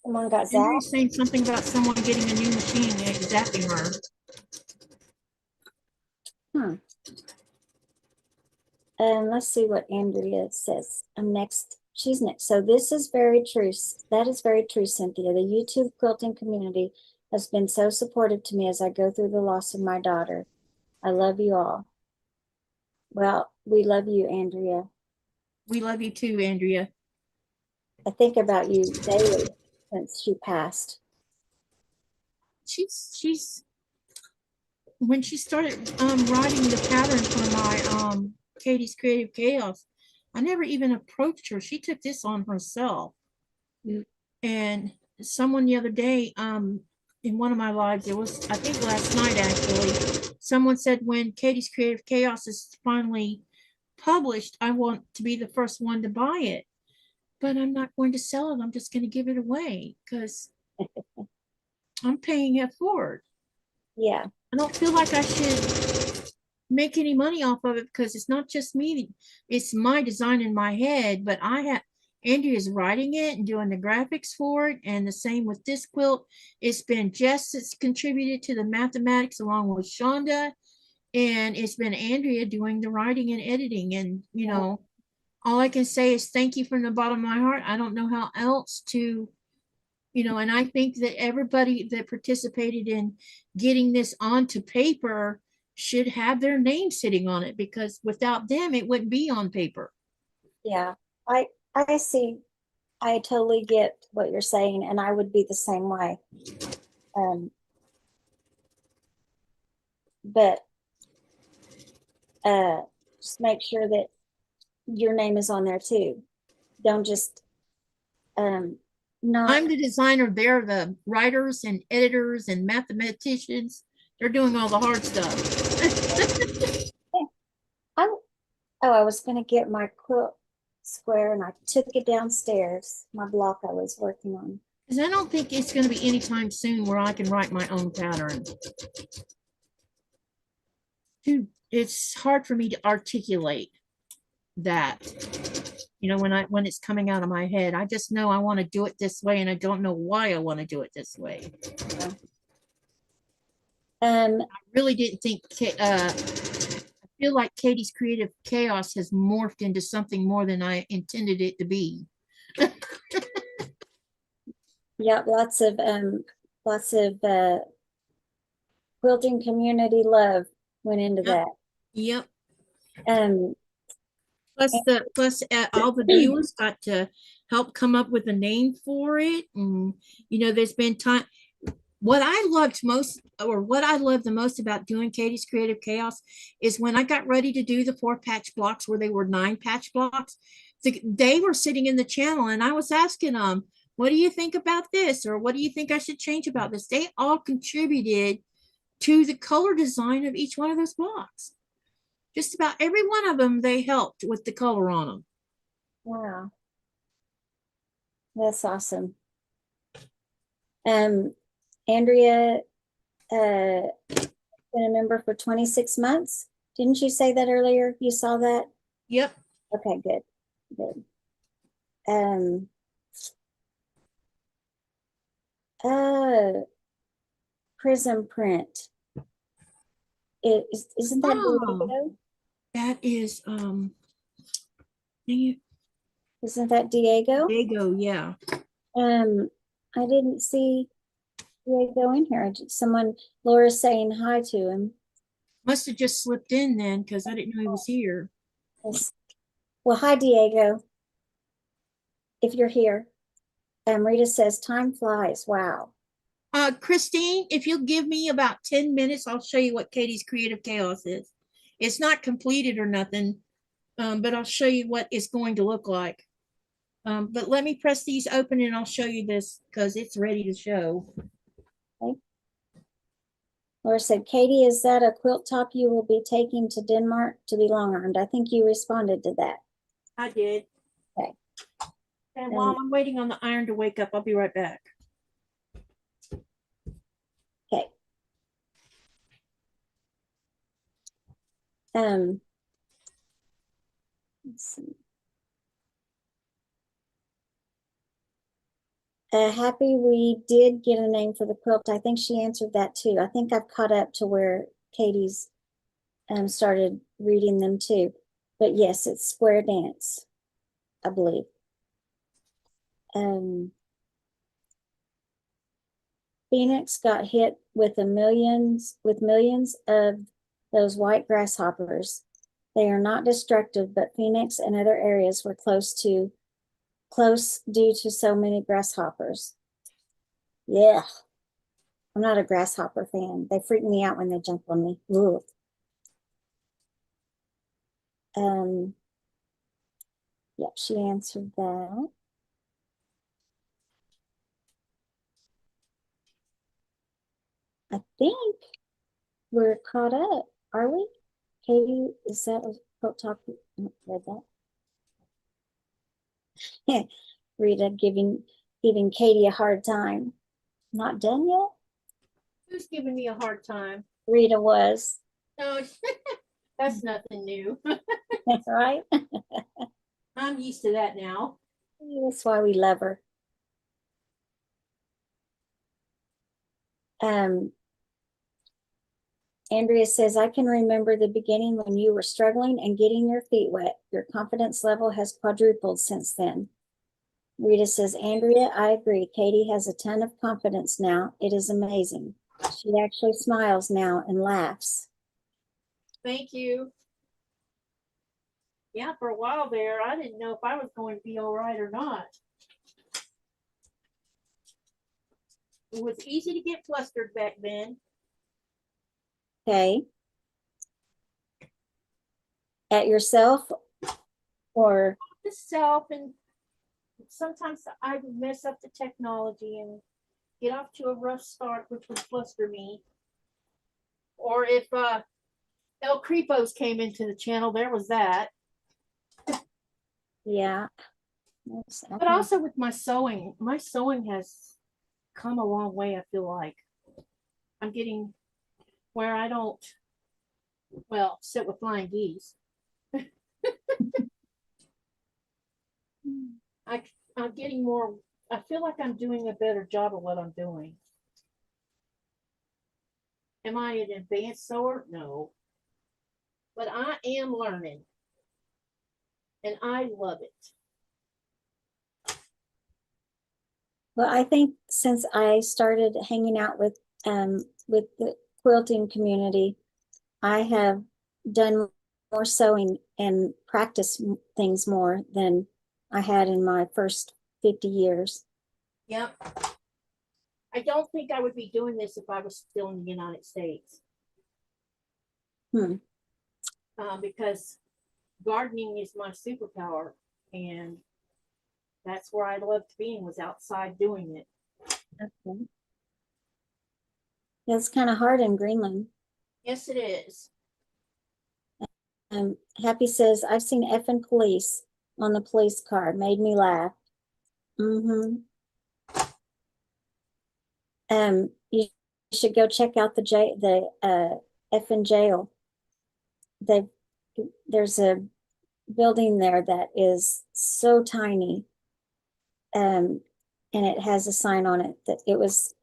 Someone got Andrew zapped? saying something about someone getting a new machine and zapping her. Hmm. And let's see what Andrea says. I'm next. She's next. So this is very true. That is very true, Cynthia. The YouTube quilting community has been so supportive to me as I go through the loss of my daughter. I love you all. Well, we love you, Andrea. We love you too, Andrea. I think about you daily since she passed. She's when she started writing the pattern for my Katie's Creative Chaos, I never even approached her. She took this on herself. Mm. And someone the other day, in one of my lives, it was I think last night actually, someone said when Katie's Creative Chaos is finally published, I want to be the first one to buy it. But I'm not going to sell it. I'm just going to give it away because I'm paying it forward. Yeah, I don't feel like I should make any money off of it because it's not just me. It's my design in my head, but I have Andrea's writing it and doing the graphics for it. And the same with this quilt. It's been Jess that's contributed to the mathematics along with Shonda. And it's been Andrea doing the writing and editing. And, all I can say is thank you from the bottom of my heart. I don't know how else to, and I think that everybody that participated in getting this onto paper should have their name sitting on it because without them, it wouldn't be on paper. yeah. I see. I totally get what you're saying, and I would be the same way. Um, but just make sure that your name is on there too. Don't just not. I'm the designer. They're the writers and editors and mathematicians. They're doing all the hard stuff. I I was gonna get my quilt square and I took it downstairs. My block I was working on. Because I don't think it's going to be anytime soon where I can write my own pattern. Dude, it's hard for me to articulate that. When it's coming out of my head, I just know I want to do it this way, and I don't know why I want to do it this way. Um, I really didn't think. I feel like Katie's Creative Chaos has morphed into something more than I intended it to be. yeah, lots of quilting community love went into Yep. that. Yep. Um, Plus all the viewers got to help come up with a name for it, and there's been time. What I loved most, or what I loved the most about doing Katie's Creative Chaos is when I got ready to do the 4 patch blocks where they were 9 patch blocks, they were sitting in the channel and I was asking them, what do you think about this? Or what do you think I should change about this? They all contributed to the color design of each one of those blocks. Just about every one of them, they helped with the color on them. wow. That's awesome. Andrea, been a member for 26 months. Didn't you say that earlier? You saw that? Yep. Okay, good, good. Prism print. Isn't that Oh, Diego? that is, dang it, Isn't that Diego? Dago, yeah. I didn't see Diego in here. Someone, Laura's saying hi to him. Must have just slipped in then because I didn't know he was here. Yes. Well, hi, Diego, if you're here. Rita says, time flies. Wow. Christine, if you'll give me about 10 minutes, I'll show you what Katie's Creative Chaos is. It's not completed or nothing, but I'll show you what it's going to look like. But let me press these open and I'll show you this because it's ready to show. Okay. Laura said, Katie, is that a quilt top you will be taking to Denmark to be long-armed? I think you responded to that. I did. Okay. And while I'm waiting on the iron to wake up, I'll be right back. Okay. Let's see. Happy we did get a name for the quilt. I think she answered that too. I think I've caught up to where Katie's started reading them too. But yes, it's Square Dance, I believe. Phoenix got hit with millions of those white grasshoppers. They are not destructive, but Phoenix and other areas were close due to so many grasshoppers. Yeah, I'm not a grasshopper fan. They freak me out when they jump on me. Ugh. Yep, she answered that. I think we're caught up, are we? Katie, is that a quilt top? Read that. Rita giving Katie a hard time. Not done yet? Who's giving me a hard time? Rita was. No, that's nothing new. That's right. I'm used to that now. That's why we love her. Andrea says, I can remember the beginning when you were struggling and getting your feet wet. Your confidence level has quadrupled since then. Rita says, Andrea, I agree. Katie has a ton of confidence now. It is amazing. She actually smiles now and laughs. Thank you. Yeah, for a while there, I didn't know if I was going to be all right or not. It was easy to get flustered back then. Okay. At yourself or? Self, and sometimes I would mess up the technology and get off to a rough start, which would fluster me. Or if El Crepos came into the channel, there was that. Yeah. But also with my sewing has come a long way. I feel like I'm getting where I don't, well, sit with flying geese. I'm getting more, I feel like I'm doing a better job of what I'm doing. Am I an advanced sewer? No. But I am learning. And I love it. Well, I think since I started hanging out with the quilting community, I have done more sewing and practiced things more than I had in my first 50 years. Yep. I don't think I would be doing this if I was still in the United States. Because gardening is my superpower, and that's where I loved being, was outside doing it. Okay. It's kind of hard in Greenland. Yes, it is. Happy says, I've seen effing police on the police car. Made me laugh. Mm-hmm. You should go check out the effing jail. There's a building there that is so tiny. And it has a sign on it that it was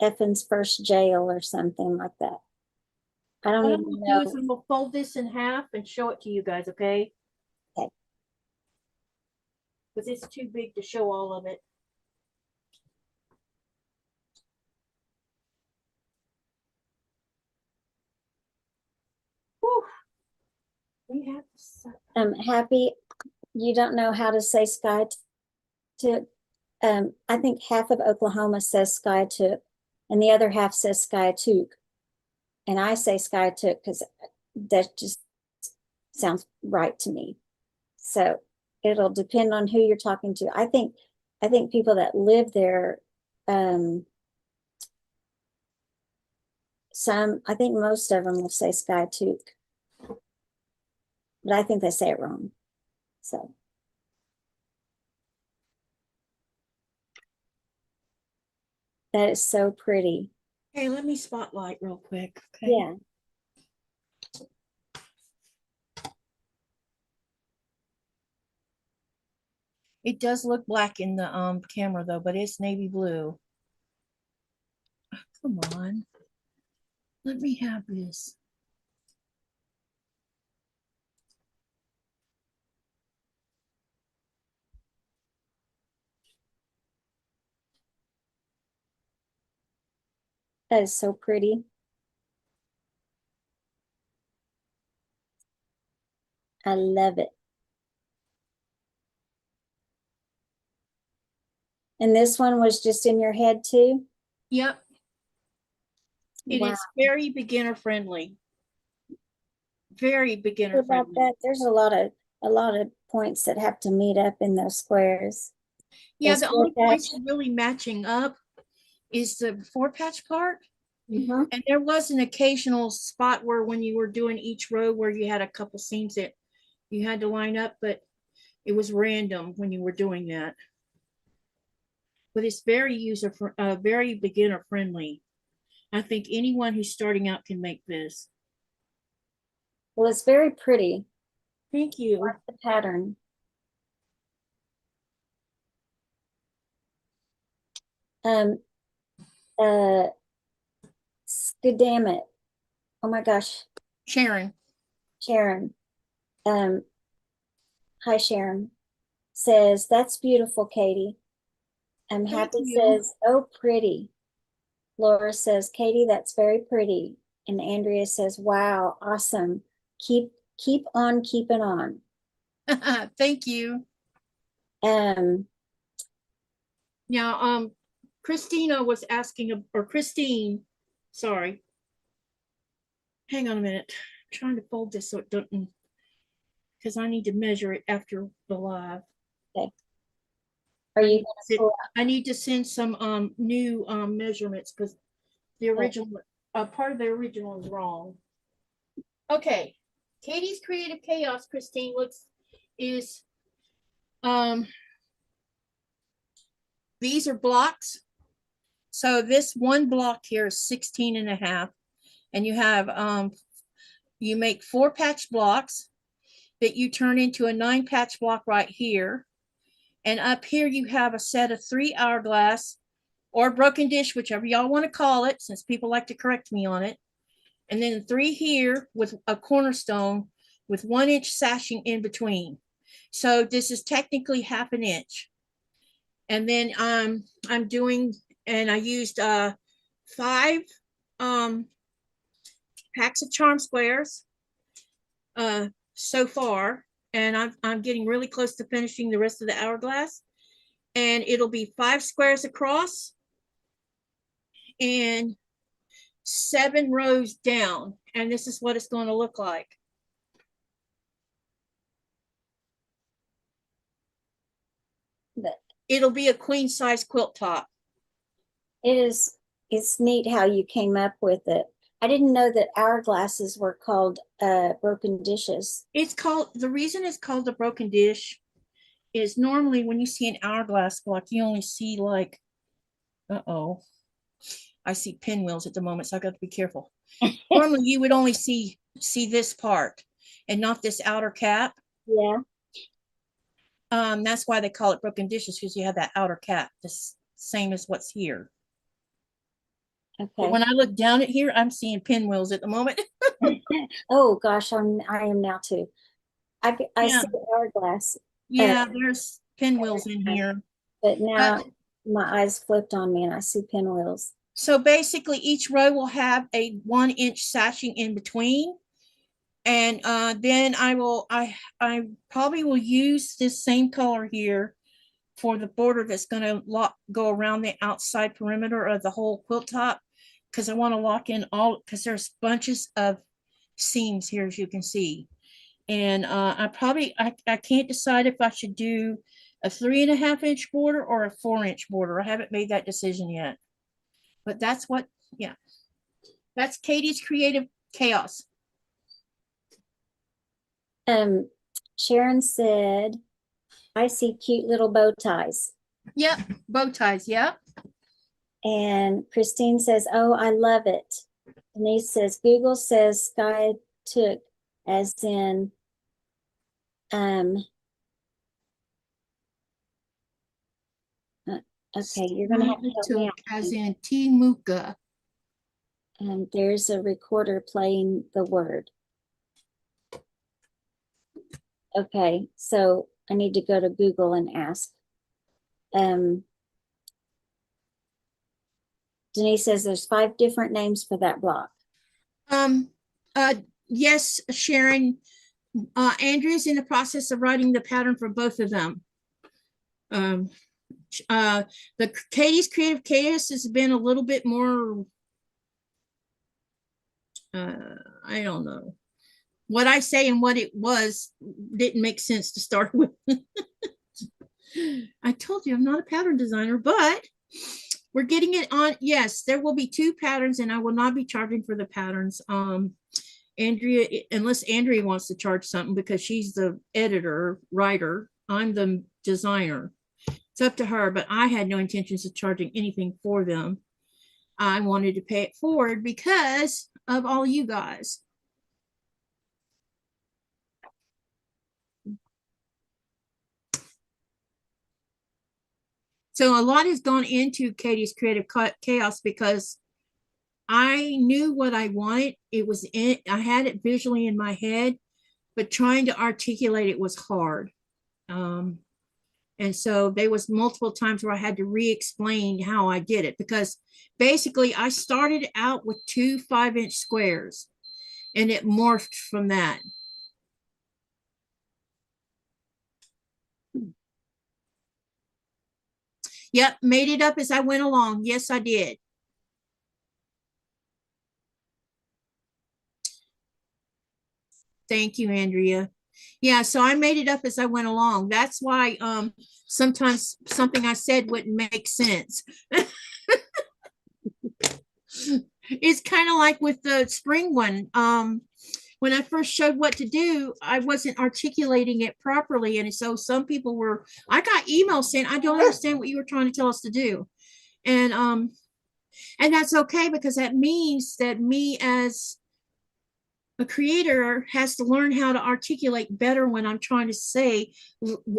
Effen's first jail or something like that. I don't What I'm even gonna do is know. I'm gonna fold this in half and show it to you guys, okay? Okay. Because it's too big to show all of it. Whew. We have Happy, you don't know how to say sky to, I think half of Oklahoma says sky to, and the other half says sky to. And I say sky to because that just sounds right to me. So it'll depend on who you're talking to. I think people that live there, I think most of them will say sky toque, but I think they say it wrong. So that is so pretty. Hey, let me spotlight real quick. Okay. Yeah. It does look black in the camera though, but it's navy blue. Oh, come on. Let me have this. That is so pretty. I love it. And this one was just in your head too? Yep. It Wow. is very beginner friendly. Very beginner About friendly. that, there's a lot of points that have to meet up in those squares. Yeah, Those the only place patch. really matching up is the 4-patch part. Mhm. And there was an occasional spot where when you were doing each row where you had a couple seams that you had to line up, but it was random when you were doing that. But it's very beginner friendly. I think anyone who's starting out can make this. Well, it's very pretty. Thank I you. like the pattern. Um, uh, good damn it. Oh my gosh, Sharon. Sharon. Um, hi Sharon. Says, that's beautiful, Katie. Thank Happy you. says, oh, pretty. Laura says, Katie, that's very pretty. And Andrea says, wow, awesome. Keep on keeping on. Thank you. Um, Now, Christina was asking, or Christine, sorry. Hang on a minute. I'm trying to fold this so it doesn't, because I need to measure it after the live. okay. Are you gonna pull I need to send some new measurements because the original part of the original is wrong. Okay, Katie's Creative Chaos, Christine, is um these are blocks. So this one block here is 16 and a half, and you make 4-patch blocks that you turn into a 9-patch block right here. And up here you have a set of 3 hourglass or broken dish, whichever y'all want to call it, since people like to correct me on it. And then 3 here with a cornerstone with 1-inch sashing in between. So this is technically half an inch. And then I'm doing, and I used 5 packs of charm squares so far, and I'm getting really close to finishing the rest of the hourglass. And it'll be 5 squares across and 7 rows down. And this is what it's going to look like. but It'll be a queen size quilt top. it's neat how you came up with it. I didn't know that hourglasses were called broken dishes. It's called, the reason it's called the broken dish is normally when you see an hourglass block, you only see like, I see pinwheels at the moment, so I got to be careful. Normally you would only see this part and not this outer cap. Yeah. That's why they call it broken dishes, because you have that outer cap, the same as what's here. Okay. But when I look down at here, I'm seeing pinwheels at the moment. Oh gosh, I am now too. I Yeah. see hourglass. Yeah, there's pinwheels in here. But now my eyes flipped on me and I see pinwheels. So basically each row will have a 1-inch sashing in between. And then I probably will use this same color here for the border that's going to go around the outside perimeter of the whole quilt top, because I want to lock in all, because there's bunches of seams here, as you can see. And I can't decide if I should do a 3.5-inch border or a 4-inch border. I haven't made that decision yet, but that's Katy's Creative Chaos. Sharon said, I see cute little bow ties. Yep, bow ties, yep. And Christine says, oh, I love it. Denise says, Google says Sky took as in okay, you're gonna have to help me out. As in Timuka. And there's a recorder playing the word. Okay, so I need to go to Google and ask. Denise says there's 5 different names for that block. Yes, Sharon. Andrea's in the process of writing the pattern for both of them. The Katy's Creative Chaos has been a little bit more, I don't know. What I say and what it was didn't make sense to start with. I told you I'm not a pattern designer, but we're getting it on. Yes, there will be 2 patterns and I will not be charging for the patterns. Andrea, unless Andrea wants to charge something because she's the editor, writer, I'm the designer. It's up to her, but I had no intentions of charging anything for them. I wanted to pay it forward because of all you guys. So a lot has gone into Katy's Creative Chaos because I knew what I wanted. I had it visually in my head, but trying to articulate it was hard. And so there was multiple times where I had to re-explain how I did it, because basically I started out with 2 5-inch squares and it morphed from that. Yep, made it up as I went along. Yes, I did. Thank you, Andrea. Yeah, so I made it up as I went along. That's why sometimes something I said wouldn't make sense. It's kind of like with the spring one. When I first showed what to do, I wasn't articulating it properly. And so some people I got emails saying, I don't understand what you were trying to tell us to do. And that's okay, because that means that me as a creator has to learn how to articulate better when I'm trying to say,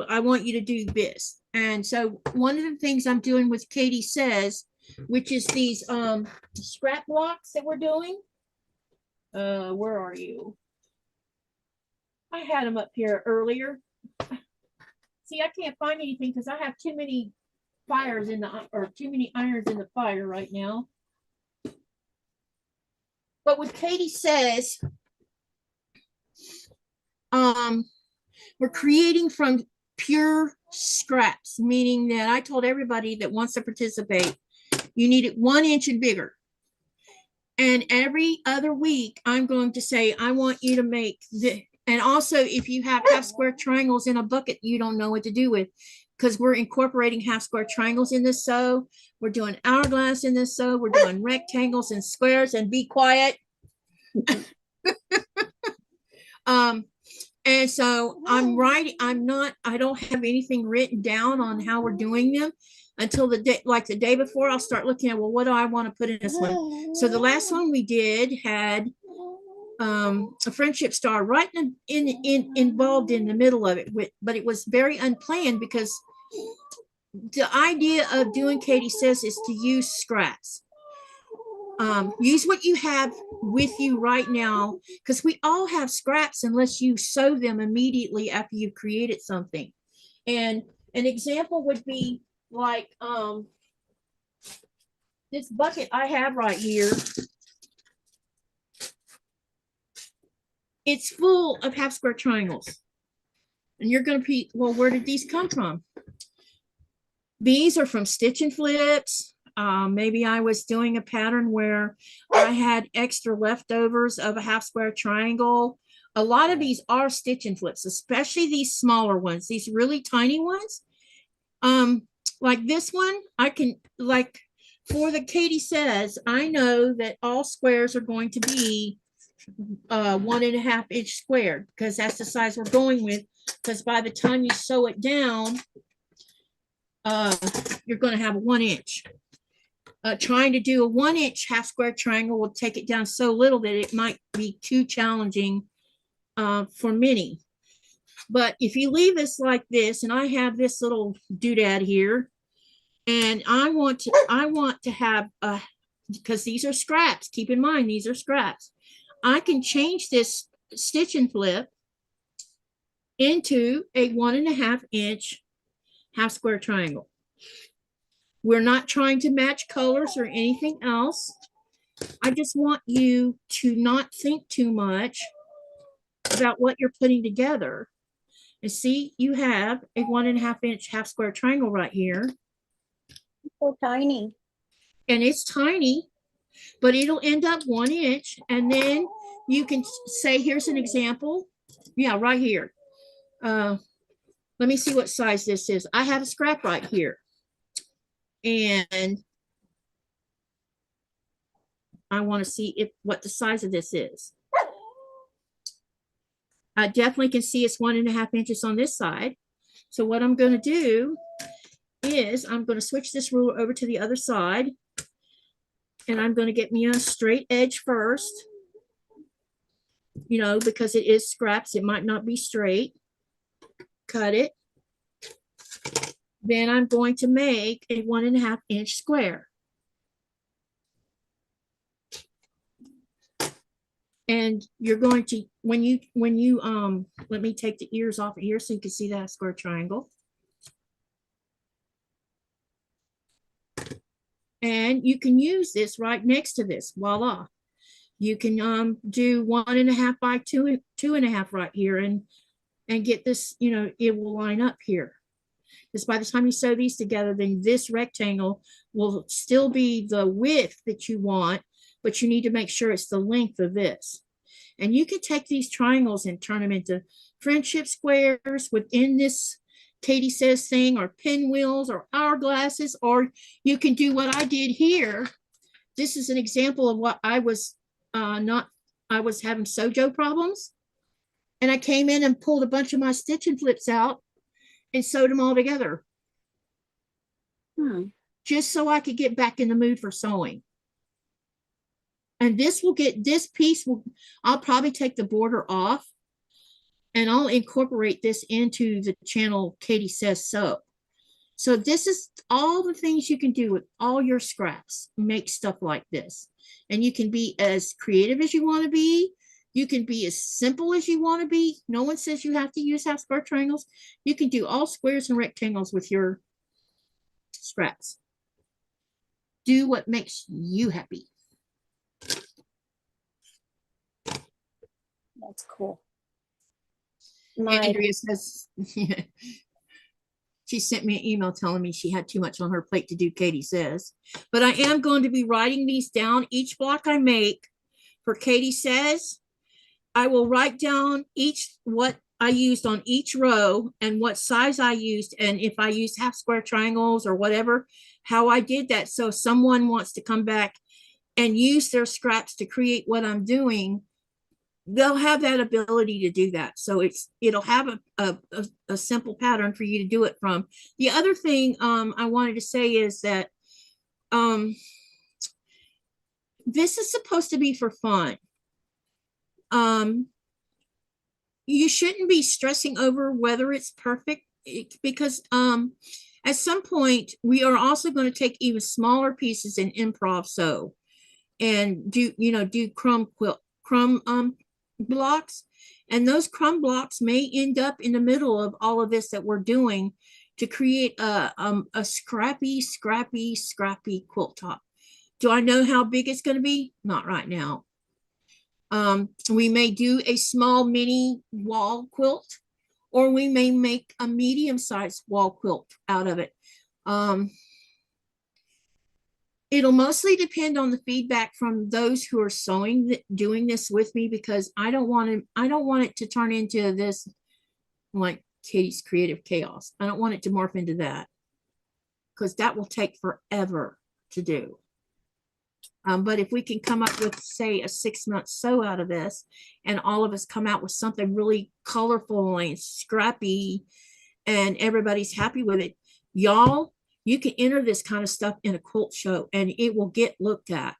I want you to do this. And so one of the things I'm doing with Katy Says, which is these scrap blocks that we're doing. Where are you? I had them up here earlier. See, I can't find anything because I have too many fires too many irons in the fire right now. But with Katy Says, we're creating from pure scraps, meaning that I told everybody that wants to participate, you need it 1 inch and bigger. And every other week, I'm going to say, I want you to make this. And also, if you have half square triangles in a bucket, you don't know what to do with, because we're incorporating half square triangles in this sew. We're doing hourglass in this sew. We're doing rectangles and squares, and be quiet. And so I'm writing, I don't have anything written down on how we're doing them until the day, like the day before. I'll start looking at, well, what do I want to put in this one? So the last one we did had a friendship star right involved in the middle of it, but it was very unplanned because the idea of doing Katie Says is to use scraps. Use what you have with you right now, because we all have scraps unless you sew them immediately after you've created something. And an example would be like this bucket I have right here. It's full of half square triangles. And you're going to be, well, where did these come from? These are from stitch and flips. Maybe I was doing a pattern where I had extra leftovers of a half square triangle. A lot of these are stitch and flips, especially these smaller ones, these really tiny ones. Like this one, I can, like for the Katie Says, I know that all squares are going to be 1.5 inch squared, because that's the size we're going with, because by the time you sew it down, you're going to have a 1 inch. Trying to do a 1 inch half square triangle will take it down so little that it might be too challenging for many. But if you leave this like this, and I have this little doodad here, and I want to have, because these are scraps, keep in mind, these are scraps. I can change this stitch and flip into a 1.5 inch half square triangle. We're not trying to match colors or anything else. I just want you to not think too much about what you're putting together. And see, you have a 1.5 inch half square triangle right here. So tiny. And it's tiny, but it'll end up 1 inch. And then you can say, here's an example. Yeah, right here. Let me see what size this is. I have a scrap right here. And I want to see what the size of this is. I definitely can see it's 1.5 inches on this side. So what I'm going to do is I'm going to switch this ruler over to the other side. And I'm going to get me a straight edge first. You know, because it is scraps, it might not be straight. Cut it. Then I'm going to make a 1.5 inch square. And you're going to, when you let me take the ears off of here so you can see that square triangle. And you can use this right next to this, voila. You can do 1.5 by 2.5 right here and get this, you know, it will line up here. Because by the time you sew these together, then this rectangle will still be the width that you want, but you need to make sure it's the length of this. And you can take these triangles and turn them into friendship squares within this Katie Says thing, or pinwheels or hourglasses, or you can do what I did here. This is an example of what I was I was having sojo problems. And I came in and pulled a bunch of my stitch and flips out and sewed them all together. Just so I could get back in the mood for sewing. And this piece will, I'll probably take the border off and I'll incorporate this into the channel Katie Says Sew. So this is all the things you can do with all your scraps. Make stuff like this. And you can be as creative as you want to be. You can be as simple as you want to be. No one says you have to use half square triangles. You can do all squares and rectangles with your scraps. Do what makes you happy. That's cool. Andrea says, she sent me an email telling me she had too much on her plate to do Katie Says. But I am going to be writing these down. Each block I make for Katie Says, I will write down what I used on each row and what size I used, and if I used half square triangles or whatever, how I did that. So if someone wants to come back and use their scraps to create what I'm doing, they'll have that ability to do that. So it'll have a simple pattern for you to do it from. The other thing I wanted to say is that this is supposed to be for fun. You shouldn't be stressing over whether it's perfect, because at some point we are also going to take even smaller pieces and improv sew and do crumb blocks, and those crumb blocks may end up in the middle of all of this that we're doing to create a scrappy quilt top. Do I know how big it's going to be? Not right now. We may do a small mini wall quilt, or we may make a medium-sized wall quilt out of it. It'll mostly depend on the feedback from those who are doing this with me, because I don't want it to turn into this like Katie's Creative Chaos. I don't want it to morph into that, because that will take forever to do. But if we can come up with, say, a 6-month sew out of this, and all of us come out with something really colorful and scrappy, and everybody's happy with it, y'all, you can enter this kind of stuff in a quilt show and it will get looked at.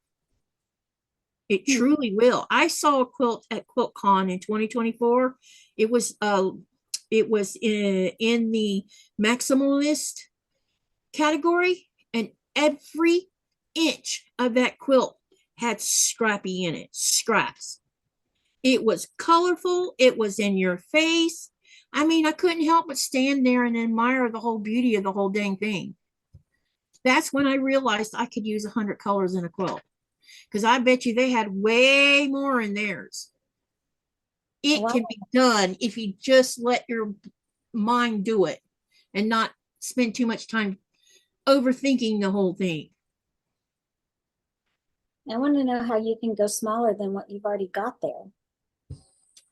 It truly will. I saw a quilt at QuiltCon in 2024. It was in the maximalist category, and every inch of that quilt had Scrappy in it, scraps. It was colorful. It was in your face. I mean, I couldn't help but stand there and admire the whole beauty of the whole dang thing. That's when I realized I could use 100 colors in a quilt, because I bet you they had way more in theirs. It can be done if you just let your mind do it and not spend too much time overthinking the whole thing. I want to know how you can go smaller than what you've already got there.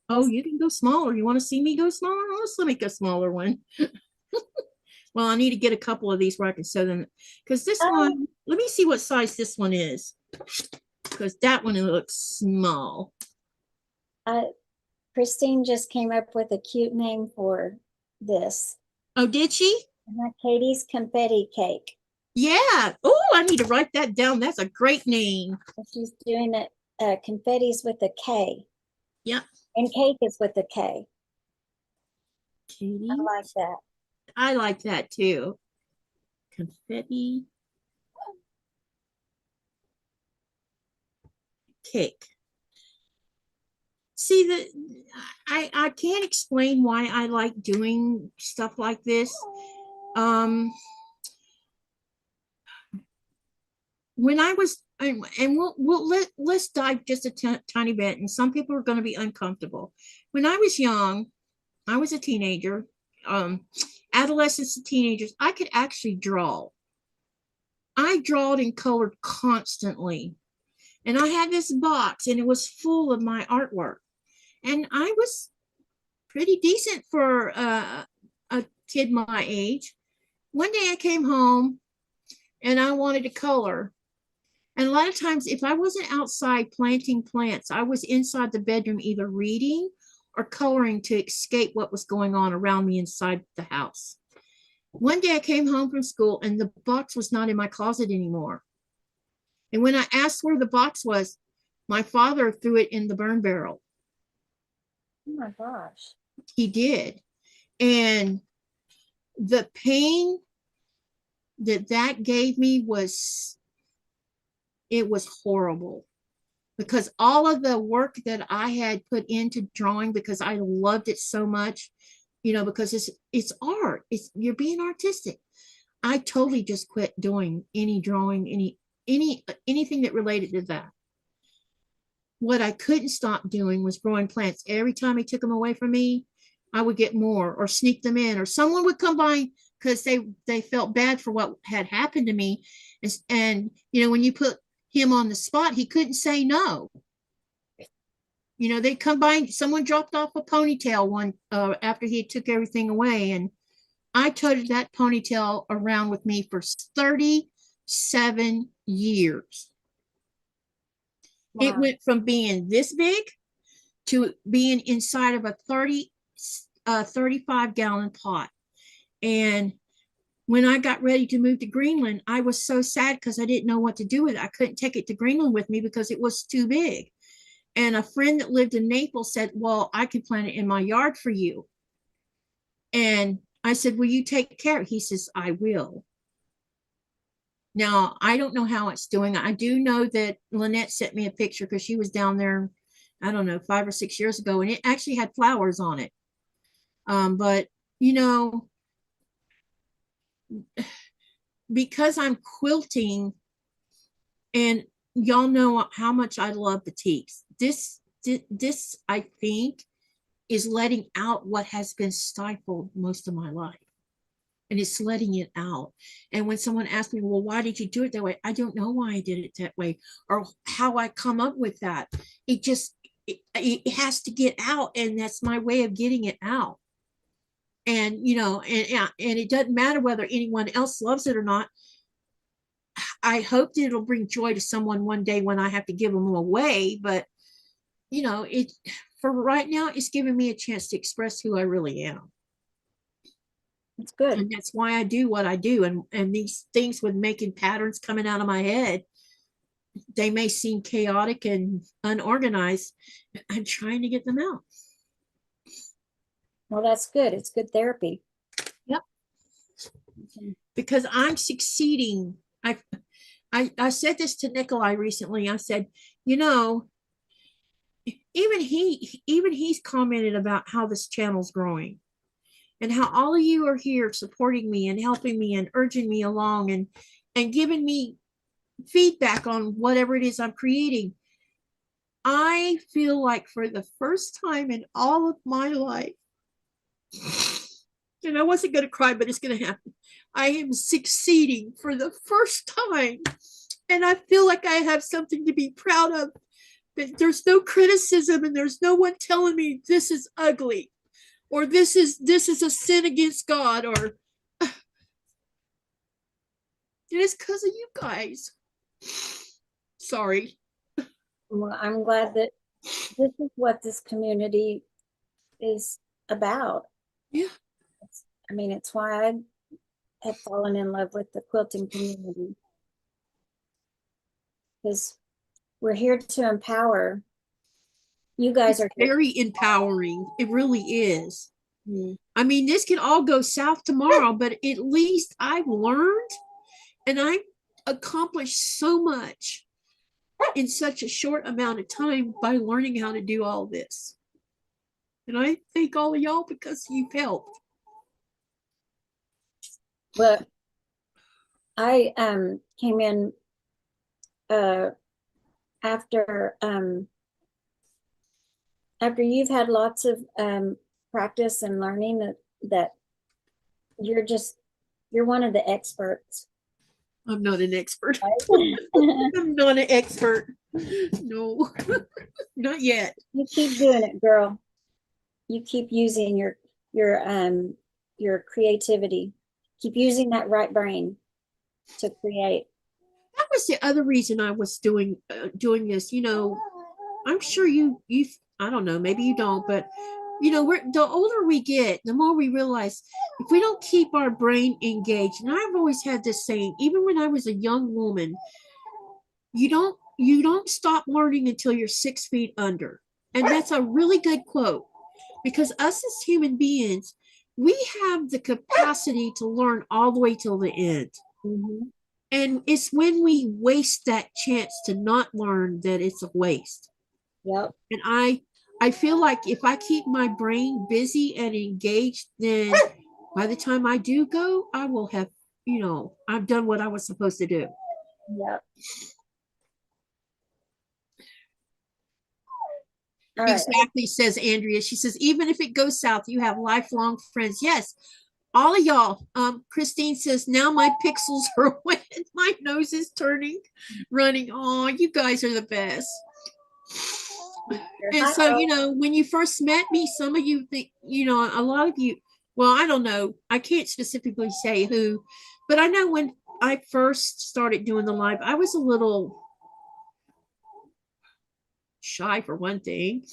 Oh, you can go smaller. You want to see me go smaller? Let's let me go smaller one. Well, I need to get a couple of these where I can sew them, because this one, let me see what size this one is, because that one looks small. Christine just came up with a cute name for this. Oh, did she? Katie's Confetti Cake. Yeah. Oh, I need to write that down. That's a great name. She's doing it. Confetti's with a K. Yeah. And cake is with a K. Katie. I like that. I like that too. Confetti cake. See, I can't explain why I like doing stuff like this. When I was, and let's dive just a tiny bit, and some people are going to be uncomfortable. When I was young, I was a teenager, adolescents and teenagers, I could actually draw. I drawed and colored constantly. And I had this box, and it was full of my artwork. And I was pretty decent for a kid my age. One day I came home and I wanted to color. And a lot of times, if I wasn't outside planting plants, I was inside the bedroom either reading or coloring to escape what was going on around me inside the house. One day I came home from school and the box was not in my closet anymore. And when I asked where the box was, my father threw it in the burn barrel. Oh my gosh. He did. And the pain that gave me was horrible, because all of the work that I had put into drawing, because I loved it so much, because it's art. You're being artistic. I totally just quit doing any drawing, anything that related to that. What I couldn't stop doing was growing plants. Every time he took them away from me, I would get more or sneak them in, or someone would come by because they felt bad for what had happened to me. And when you put him on the spot, he couldn't say no. They'd come by, someone dropped off a ponytail after he took everything away, and I toted that ponytail around with me for 37 years. Wow. It went from being this big to being inside of a 35-gallon pot. And when I got ready to move to Greenland, I was so sad because I didn't know what to do with it. I couldn't take it to Greenland with me because it was too big. And a friend that lived in Naples said, well, I can plant it in my yard for you. And I said, will you take care? He says, I will. Now, I don't know how it's doing. I do know that Lynette sent me a picture because she was down there, I don't know, 5 or 6 years ago, and it actually had flowers on it. But, you know, because I'm quilting, and y'all know how much I love batiks, this I think is letting out what has been stifled most of my life. And it's letting it out. And when someone asks me, well, why did you do it that way? I don't know why I did it that way or how I come up with that. It just, it has to get out. And that's my way of getting it out. And, you know, and it doesn't matter whether anyone else loves it or not. I hope that it'll bring joy to someone one day when I have to give them away. But, you know, for right now, it's giving me a chance to express who I really am. It's good. And that's why I do what I do. And these things with making patterns coming out of my head, they may seem chaotic and unorganized. I'm trying to get them out. Well, that's good. It's good therapy. Yep. Because I'm succeeding. I said this to Nikolai recently. I said, you know, even he's commented about how this channel's growing. And how all of you are here supporting me and helping me and urging me along and giving me feedback on whatever it is I'm creating. I feel like for the first time in all of my life, and I wasn't going to cry, but it's going to happen, I am succeeding for the first time. And I feel like I have something to be proud of. That there's no criticism and there's no one telling me this is ugly. Or this is a sin against God, or it is because of you guys. Sorry. Well, I'm glad that this is what this community is about. Yeah. I mean, it's why I have fallen in love with the quilting community. Because we're here to empower. You guys are very empowering. It really is. Mm-hmm. I mean, this can all go south tomorrow, but at least I've learned and I've accomplished so much in such a short amount of time by learning how to do all this. And I thank all of y'all because you've helped. Well, I came in after you've had lots of practice and learning that you're one of the experts. I'm not an expert. Right? I'm not an expert. No, not yet. You keep doing it, girl. You keep using your creativity. Keep using that right brain to create. That was the other reason I was doing this. You know, I'm sure you I don't know, maybe you don't, but you know, the older we get, the more we realize if we don't keep our brain engaged. And I've always had this saying, even when I was a young woman, you don't stop learning until you're 6 feet under. And that's a really good quote, because us as human beings, we have the capacity to learn all the way till the end. Mm-hmm. And it's when we waste that chance to not learn that it's a waste. Yep. And I feel like if I keep my brain busy and engaged, then by the time I do go, I will have, you know, I've done what I was supposed to do. Yep. All right. Exactly, says Andrea. She says, even if it goes south, you have lifelong friends. Yes, all of y'all. Christine says, now my pixels are wet. My nose is running. Oh, you guys are the best. And so, you know, when you first met me, some of you think, you know, a lot of you, well, I don't know. I can't specifically say who, but I know when I first started doing the live, I was a little shy for one thing.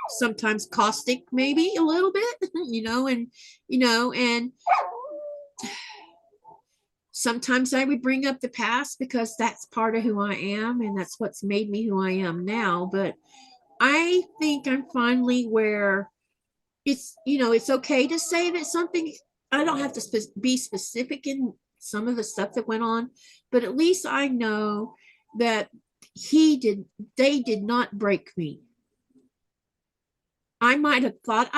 Sometimes caustic, maybe a little bit, and sometimes I would bring up the past because that's part of who I am and that's what's made me who I am now. But I think I'm finally where it's okay to say that something, I don't have to be specific in some of the stuff that went on, but at least I know that they did not break me. I might have thought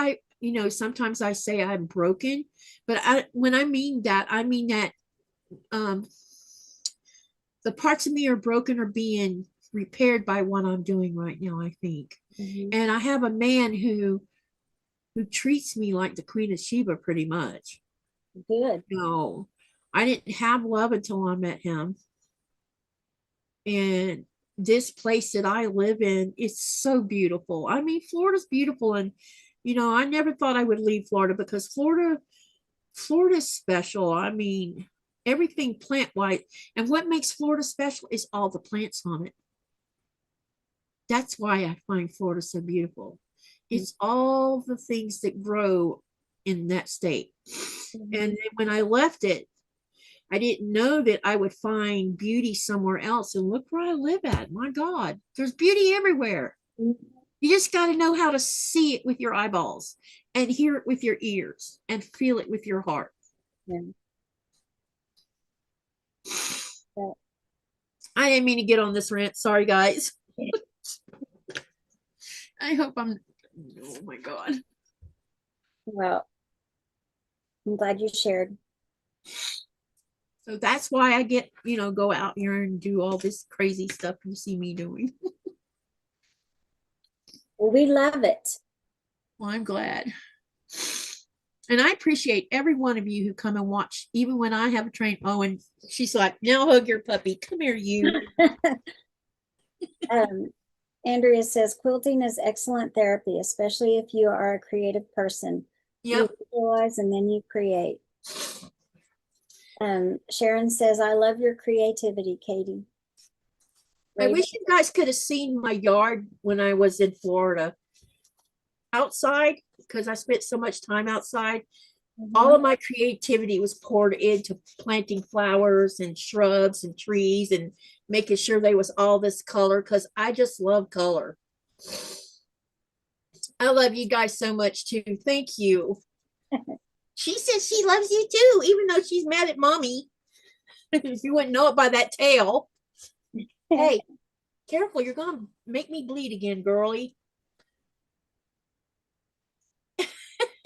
sometimes I say I'm broken, but when I mean that, I mean that the parts of me are broken or being repaired by what I'm doing right now, I think. Mm-hmm. And I have a man who treats me like the Queen of Sheba pretty much. Good. No, I didn't have love until I met him. And this place that I live in is so beautiful. I mean, Florida's beautiful. And, I never thought I would leave Florida because Florida's special. I mean, everything plant-wise. And what makes Florida special is all the plants on it. That's why I find Florida so beautiful. It's all the things that grow in that state. Mm-hmm. And when I left it, I didn't know that I would find beauty somewhere else. And look where I live at. My God, there's beauty everywhere. Mm-hmm. You just got to know how to see it with your eyeballs and hear it with your ears and feel it with your heart. Yeah. I didn't mean to get on this rant. Sorry, guys. I hope oh my God. Well, I'm glad you shared. So that's why I get, go out here and do all this crazy stuff you see me doing. Well, we love it. Well, I'm glad. And I appreciate every one of you who come and watch, even when I have a train. Oh, and she's like, now hug your puppy. Come here, you. Andrea says, quilting is excellent therapy, especially if you are a creative person. Yep. You visualize and then you create. Sharon says, I love your creativity, Katie. I wish you guys could have seen my yard when I was in Florida. Outside, because I spent so much time outside, all of my creativity was poured into planting flowers and shrubs and trees and making sure they was all this color, because I just love color. I love you guys so much too. Thank you. She says she loves you too, even though she's mad at mommy. You wouldn't know it by that tail. Hey, careful, you're gonna make me bleed again, girly.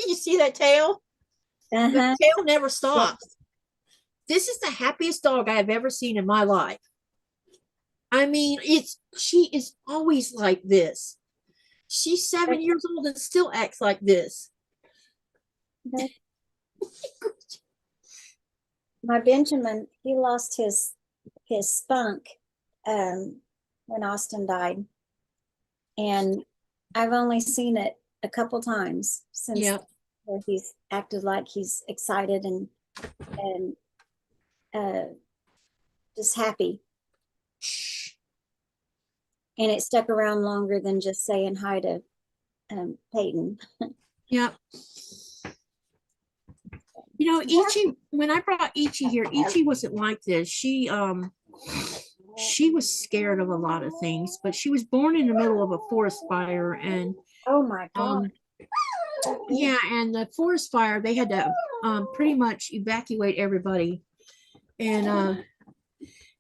You see that tail? The tail never stops. This is the happiest dog I have ever seen in my life. I mean, she is always like this. She's 7 years old and still acts like this. My Benjamin, he lost his spunk when Austin died, and I've only seen it a couple times since. Where he's acted like he's excited and just happy. And it stuck around longer than just saying hi to Peyton. Yeah. Ichi, when I brought Ichi here, Ichi wasn't like this. She was scared of a lot of things, but she was born in the middle of a forest fire, and oh my God. Yeah, and the forest fire, they had to pretty much evacuate everybody. And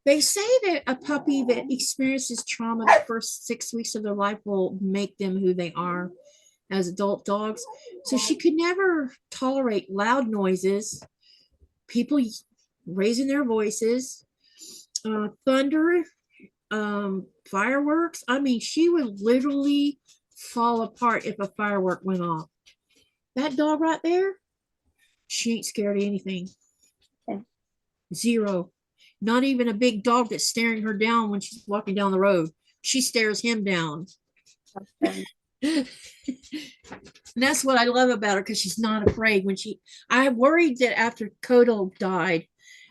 they say that a puppy that experiences trauma the first 6 weeks of their life will make them who they are as adult dogs. So she could never tolerate loud noises, people raising their voices, thunder, fireworks. I mean, she would literally fall apart if a firework went off. That dog right there, she ain't scared of anything. Okay. Zero. Not even a big dog that's staring her down when she's walking down the road. She stares him down. Okay. And that's what I love about her, because she's not afraid. I worried that after Kodo died,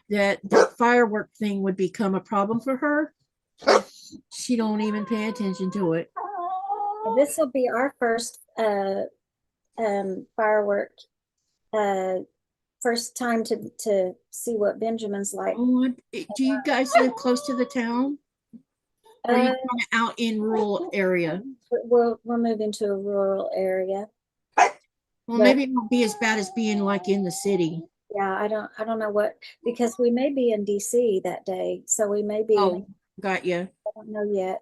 that the firework thing would become a problem for her. She don't even pay attention to it. This will be our first firework. First time to see what Benjamin's like. Oh, do you guys live close to the town? Or are you kind of out in rural area? We're moving to a rural area. Well, maybe it won't be as bad as being like in the city. Yeah, I don't know what, because we may be in DC that day, so we may be. Oh, got you. I don't know yet.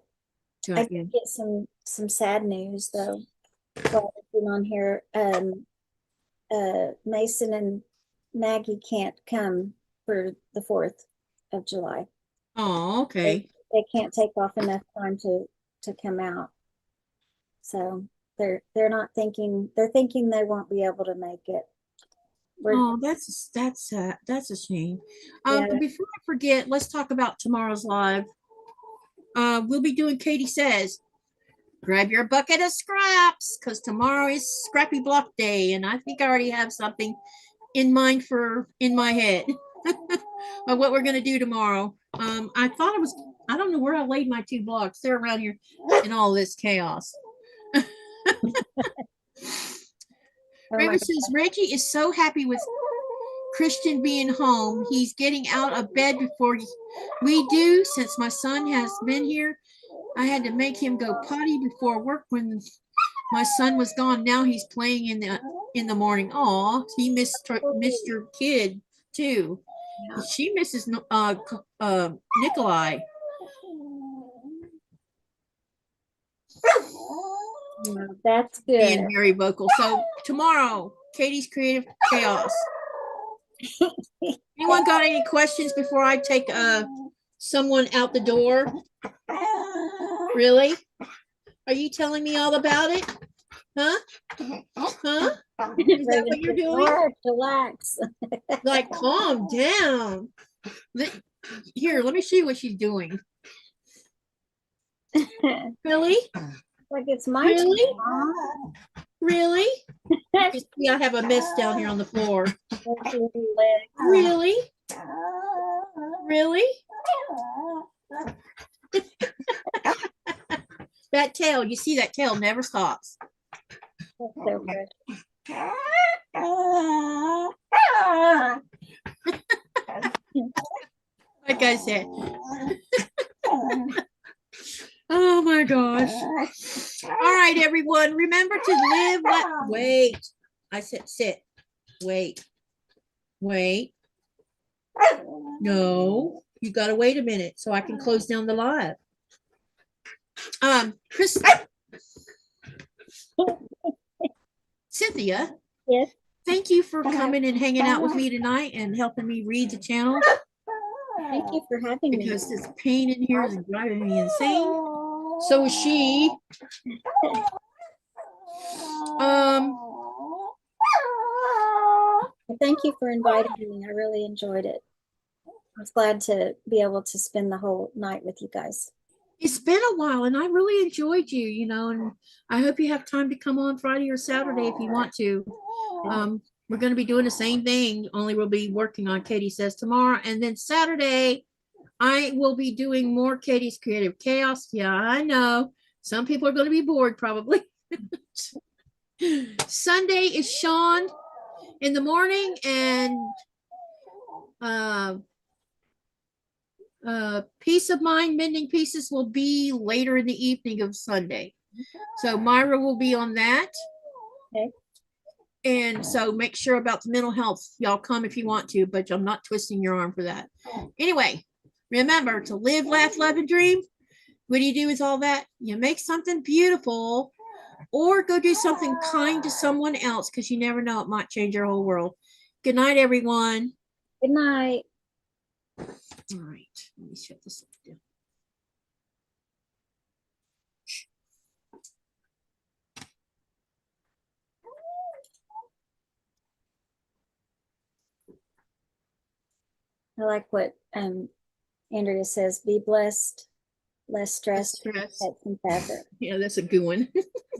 I did get some sad news though. While I've been on here, Mason and Maggie can't come for the 4th of July. Oh, okay. They can't take off enough time to come out. So they're not thinking, they're thinking they won't be able to make it. Oh, that's a shame. Yeah. Before I forget, let's talk about tomorrow's live. We'll be doing Katie Says. Grab your bucket of scraps because tomorrow is Scrappy Block Day, and I think I already have something in mind in my head of what we're gonna do tomorrow. I thought it was, I don't know where I laid my 2 blocks. They're around here in all this chaos. Raven says Reggie is so happy with Christian being home. He's getting out of bed before we do. Since my son has been here, I had to make him go potty before work when my son was gone. Now he's playing in the morning. Aw, he missed your kid too. Yeah. She misses Nikolai. That's good. Being very vocal. So tomorrow, Katie's Creative Chaos. Anyone got any questions before I take someone out the door? Really? Are you telling me all about it? Huh? Huh? Is that what you're doing? Relax. Like, calm down. Here, let me see what she's doing. Really? Like it's my really? turn. Really? See, I have a mess down here on the floor. Really? Really? That tail, you see that tail never stops. That's so good. Like I said. Oh my gosh. All right, everyone. Remember to live. Wait. I said sit. Wait. Wait. No. You got to wait a minute so I can close down the live. Chris. Cynthia. Yes. Thank you for coming and hanging out with me tonight and helping me read the channel. Thank you for having me. Because this pain in here is driving me insane. So is she. Thank you for inviting me. I really enjoyed it. I was glad to be able to spend the whole night with you guys. It's been a while and I really enjoyed you, you know, and I hope you have time to come on Friday or Saturday if you want to. We're going to be doing the same thing, only we'll be working on Katie Says tomorrow. And then Saturday, I will be doing more Katie's Creative Chaos. Yeah, I know. Some people are going to be bored probably. Sunday is Sean in the morning, and Peace of Mind Mending Pieces will be later in the evening of Sunday. So Myra will be on that. Okay. And so make sure about the mental health. Y'all come if you want to, but I'm not twisting your arm for that. Anyway, remember to live, laugh, love, and dream. What do you do with all that? You make something beautiful or go do something kind to someone else because you never know, it might change your whole world. Good night, everyone. Good night. All right, let me shut this down. I like what Andrea says, be blessed, less stressed, Less stress. and fabric. Yeah, that's a good one.